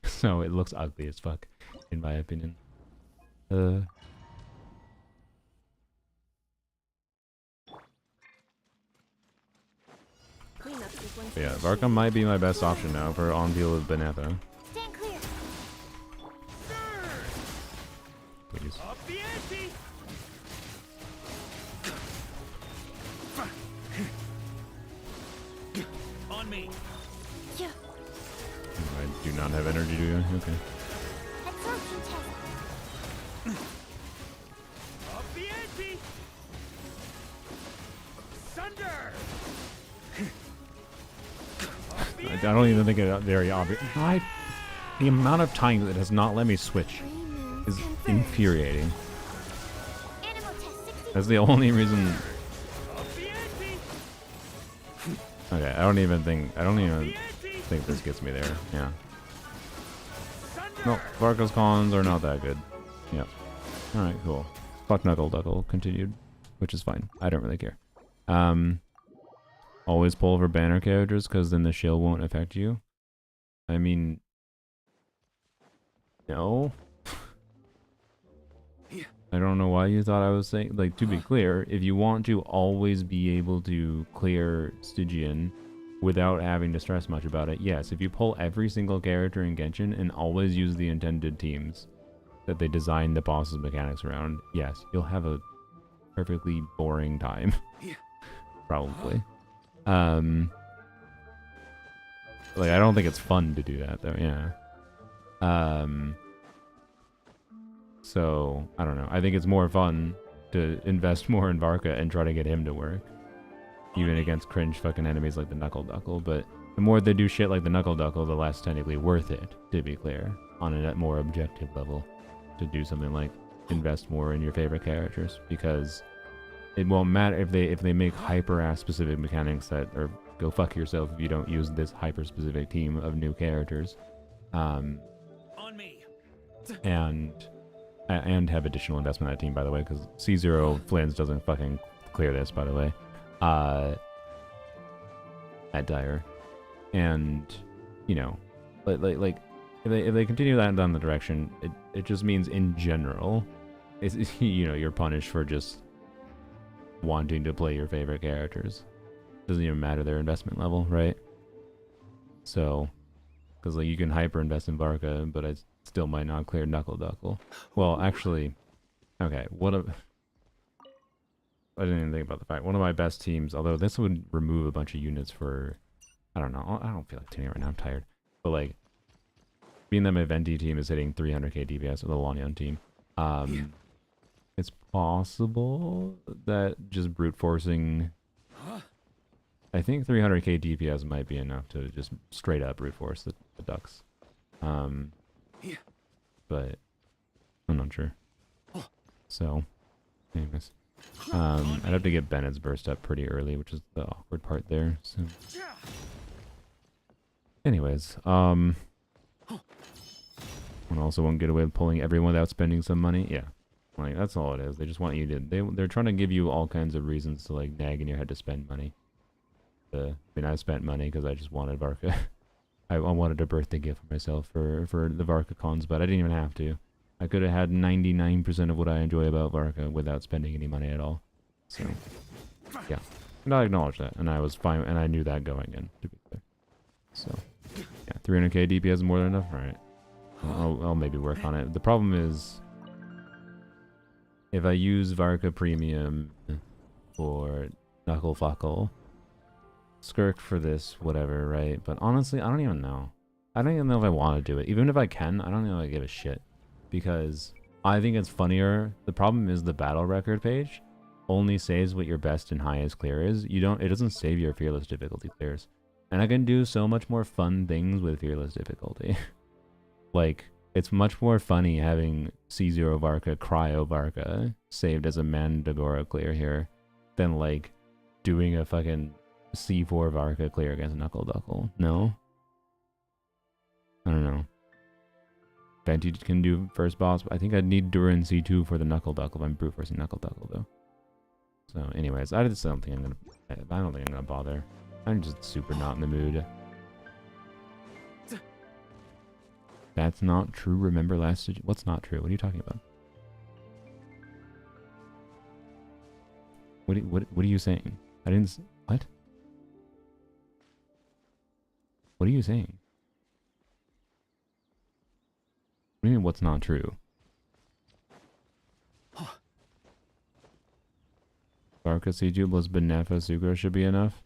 So it looks ugly as fuck, in my opinion. But yeah, Varka might be my best option now for on deal with Benetha. Stand clear. Please. Up the ante! On me. Yeah. I do not have energy, do you? Okay. Absorption test. Up the ante! Sunder! I don't even think it's very obvious. The amount of times it has not let me switch is infuriating. Animal test 60. That's the only reason. Up the ante! Okay, I don't even think this gets me there. Yeah. No, Varka's cons are not that good. Yep. Alright, cool. Fuck Knuckle Duckle continued, which is fine. I don't really care. Always pull for banner characters because then the shield won't affect you. I mean, no. I don't know why you thought I was saying, like, to be clear, if you want to always be able to clear Stygian without having to stress much about it, yes, if you pull every single character in Genshin and always use the intended teams that they designed the boss's mechanics around, yes, you'll have a perfectly boring time. Probably. Like, I don't think it's fun to do that, though, yeah. So, I don't know. I think it's more fun to invest more in Varka and try to get him to work. Even against cringe fucking enemies like the Knuckle Duckle, but the more they do shit like the Knuckle Duckle, the less technically worth it, to be clear, on a more objective level, to do something like invest more in your favorite characters, because it won't matter if they make hyper-ass specific mechanics that, or go fuck yourself if you don't use this hyper-specific team of new characters. On me. And have additional investment in that team, by the way, because C0 Flins doesn't fucking clear this, by the way. At Dire. And, you know, like if they continue that down the direction, it just means in general, it's, you know, you're punished for just wanting to play your favorite characters. Doesn't even matter their investment level, right? So, because like you can hyper invest in Varka, but I still might not clear Knuckle Duckle. Well, actually, okay. I didn't even think about the fact. One of my best teams, although this would remove a bunch of units for, I don't know. I don't feel like tuning it right now. I'm tired. But like, being that my Venti team is hitting 300k DPS with a Lanyan team, it's possible that just brute forcing, I think 300k DPS might be enough to just straight up brute force the ducks. But I'm not sure. So, anyways, I'd have to get Bennett's burst up pretty early, which is the awkward part there. So, anyways, and also won't get away with pulling everyone without spending some money. Yeah, like that's all it is. They just want you to. They're trying to give you all kinds of reasons to like nag in your head to spend money. I mean, I spent money because I just wanted Varka. I wanted a birthday gift for myself for the Varka cons, but I didn't even have to. I could have had 99% of what I enjoy about Varka without spending any money at all. So, yeah. And I acknowledge that, and I was fine, and I knew that going in, to be clear. So yeah, 300k DPS is more than enough. All right, I'll maybe work on it. The problem is if I use Varka Premium for Knuckle Fuckle, Skirk for this, whatever, right? But honestly, I don't even know. I don't even know if I want to do it. Even if I can, I don't know if I give a shit. Because I think it's funnier. The problem is the battle record page only saves what your best and highest clear is. It doesn't save your fearless difficulty clears. And I can do so much more fun things with fearless difficulty. Like, it's much more funny having C0 Varka, Cryo Varka saved as a Mandragora clear here than like doing a fucking C4 Varka clear against Knuckle Duckle. No? I don't know. Venti can do first boss, but I think I'd need Durin C2 for the Knuckle Duckle if I'm brute forcing Knuckle Duckle though. So anyways, I just don't think I'm gonna bother. I'm just super not in the mood. That's not true. Remember last... What's not true? What are you talking about? What are you saying? I didn't... What? What are you saying? What do you mean what's not true? Varka C2 plus Benefa Sucro should be enough?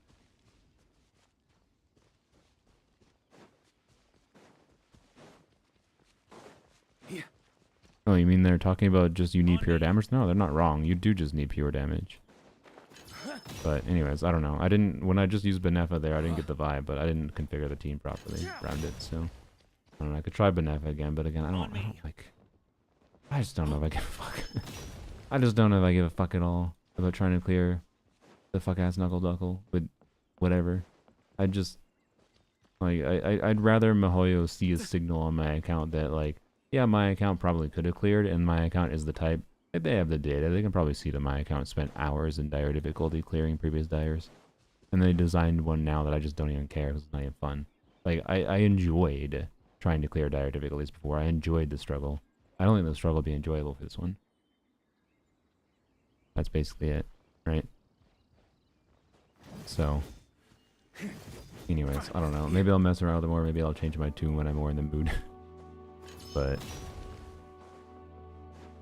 Oh, you mean they're talking about just you need pure damage? No, they're not wrong. You do just need pure damage. But anyways, I don't know. When I just used Benefa there, I didn't get the vibe, but I didn't configure the team properly around it, so... I don't know, I could try Benefa again, but again, I don't like... I just don't know if I give a fuck. I just don't know if I give a fuck at all about trying to clear the fuck-ass Knuckle Duckle with whatever. I just... Like, I'd rather Mihoyo see a signal on my account that, like, yeah, my account probably could have cleared, and my account is the type... If they have the data, they can probably see that my account spent hours in dire difficulty clearing previous dires. And they designed one now that I just don't even care because it's not even fun. Like, I enjoyed trying to clear dire difficulties before. I enjoyed the struggle. I don't think the struggle will be enjoyable for this one. That's basically it, right? So, anyways, I don't know. Maybe I'll mess around with it more. Maybe I'll change my tune when I'm more in the mood. But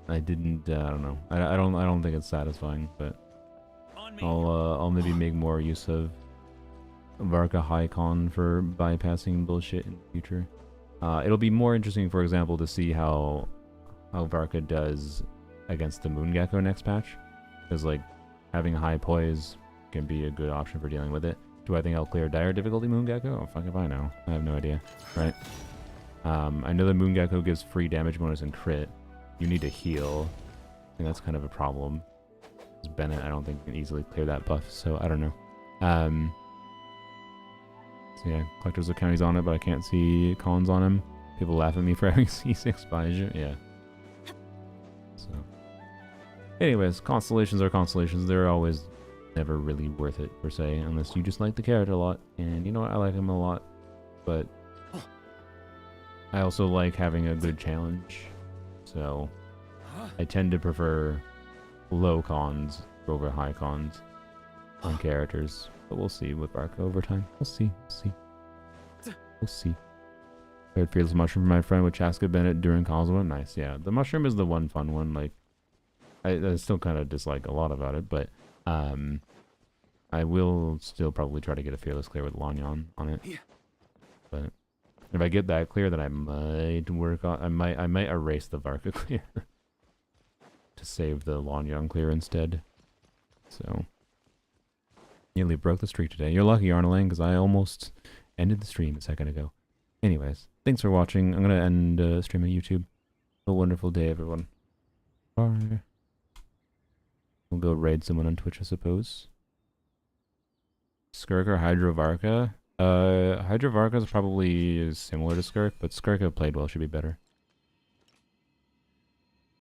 I didn't. I don't know. I don't think it's satisfying. But I'll maybe make more use of Varka High Con for bypassing bullshit in the future. It'll be more interesting, for example, to see how Varka does against the Moon Gecko next patch, because like having high poise can be a good option for dealing with it. Do I think I'll clear dire difficulty Moon Gecko? Oh fuck if I know. I have no idea. Right. I know the Moon Gecko gives free damage bonus and crit. You need to heal. I think that's kind of a problem. Because Bennett, I don't think can easily clear that buff, so I don't know. So yeah, Collector's account, he's on it, but I can't see cons on him. People laugh at me for having C6 Bijou. Yeah. So. Anyways, constellations are constellations. They're always never really worth it, per se, unless you just like the character a lot. And you know what? I like him a lot. But I also like having a good challenge. So I tend to prefer low cons over high cons on characters. But we'll see with Varka over time. We'll see. We'll see. Paired Fearless Mushroom for my friend with Chaska Bennett during Cosmo. Nice, yeah. The mushroom is the one fun one. Like, I still kind of dislike a lot about it, but I will still probably try to get a Fearless clear with Lanyon on it. But if I get that clear, then I might work on... I might erase the Varka clear to save the Lanyon clear instead. So... Nearly broke the streak today. You're lucky, Arnolang, because I almost ended the stream a second ago. Anyways, thanks for watching. I'm going to end stream on YouTube. Have a wonderful day, everyone. Bye. We'll go raid someone on Twitch, I suppose. Skirk or Hydro Varka? Hydro Varka is probably similar to Skirk, but Skirk, if played well, should be better.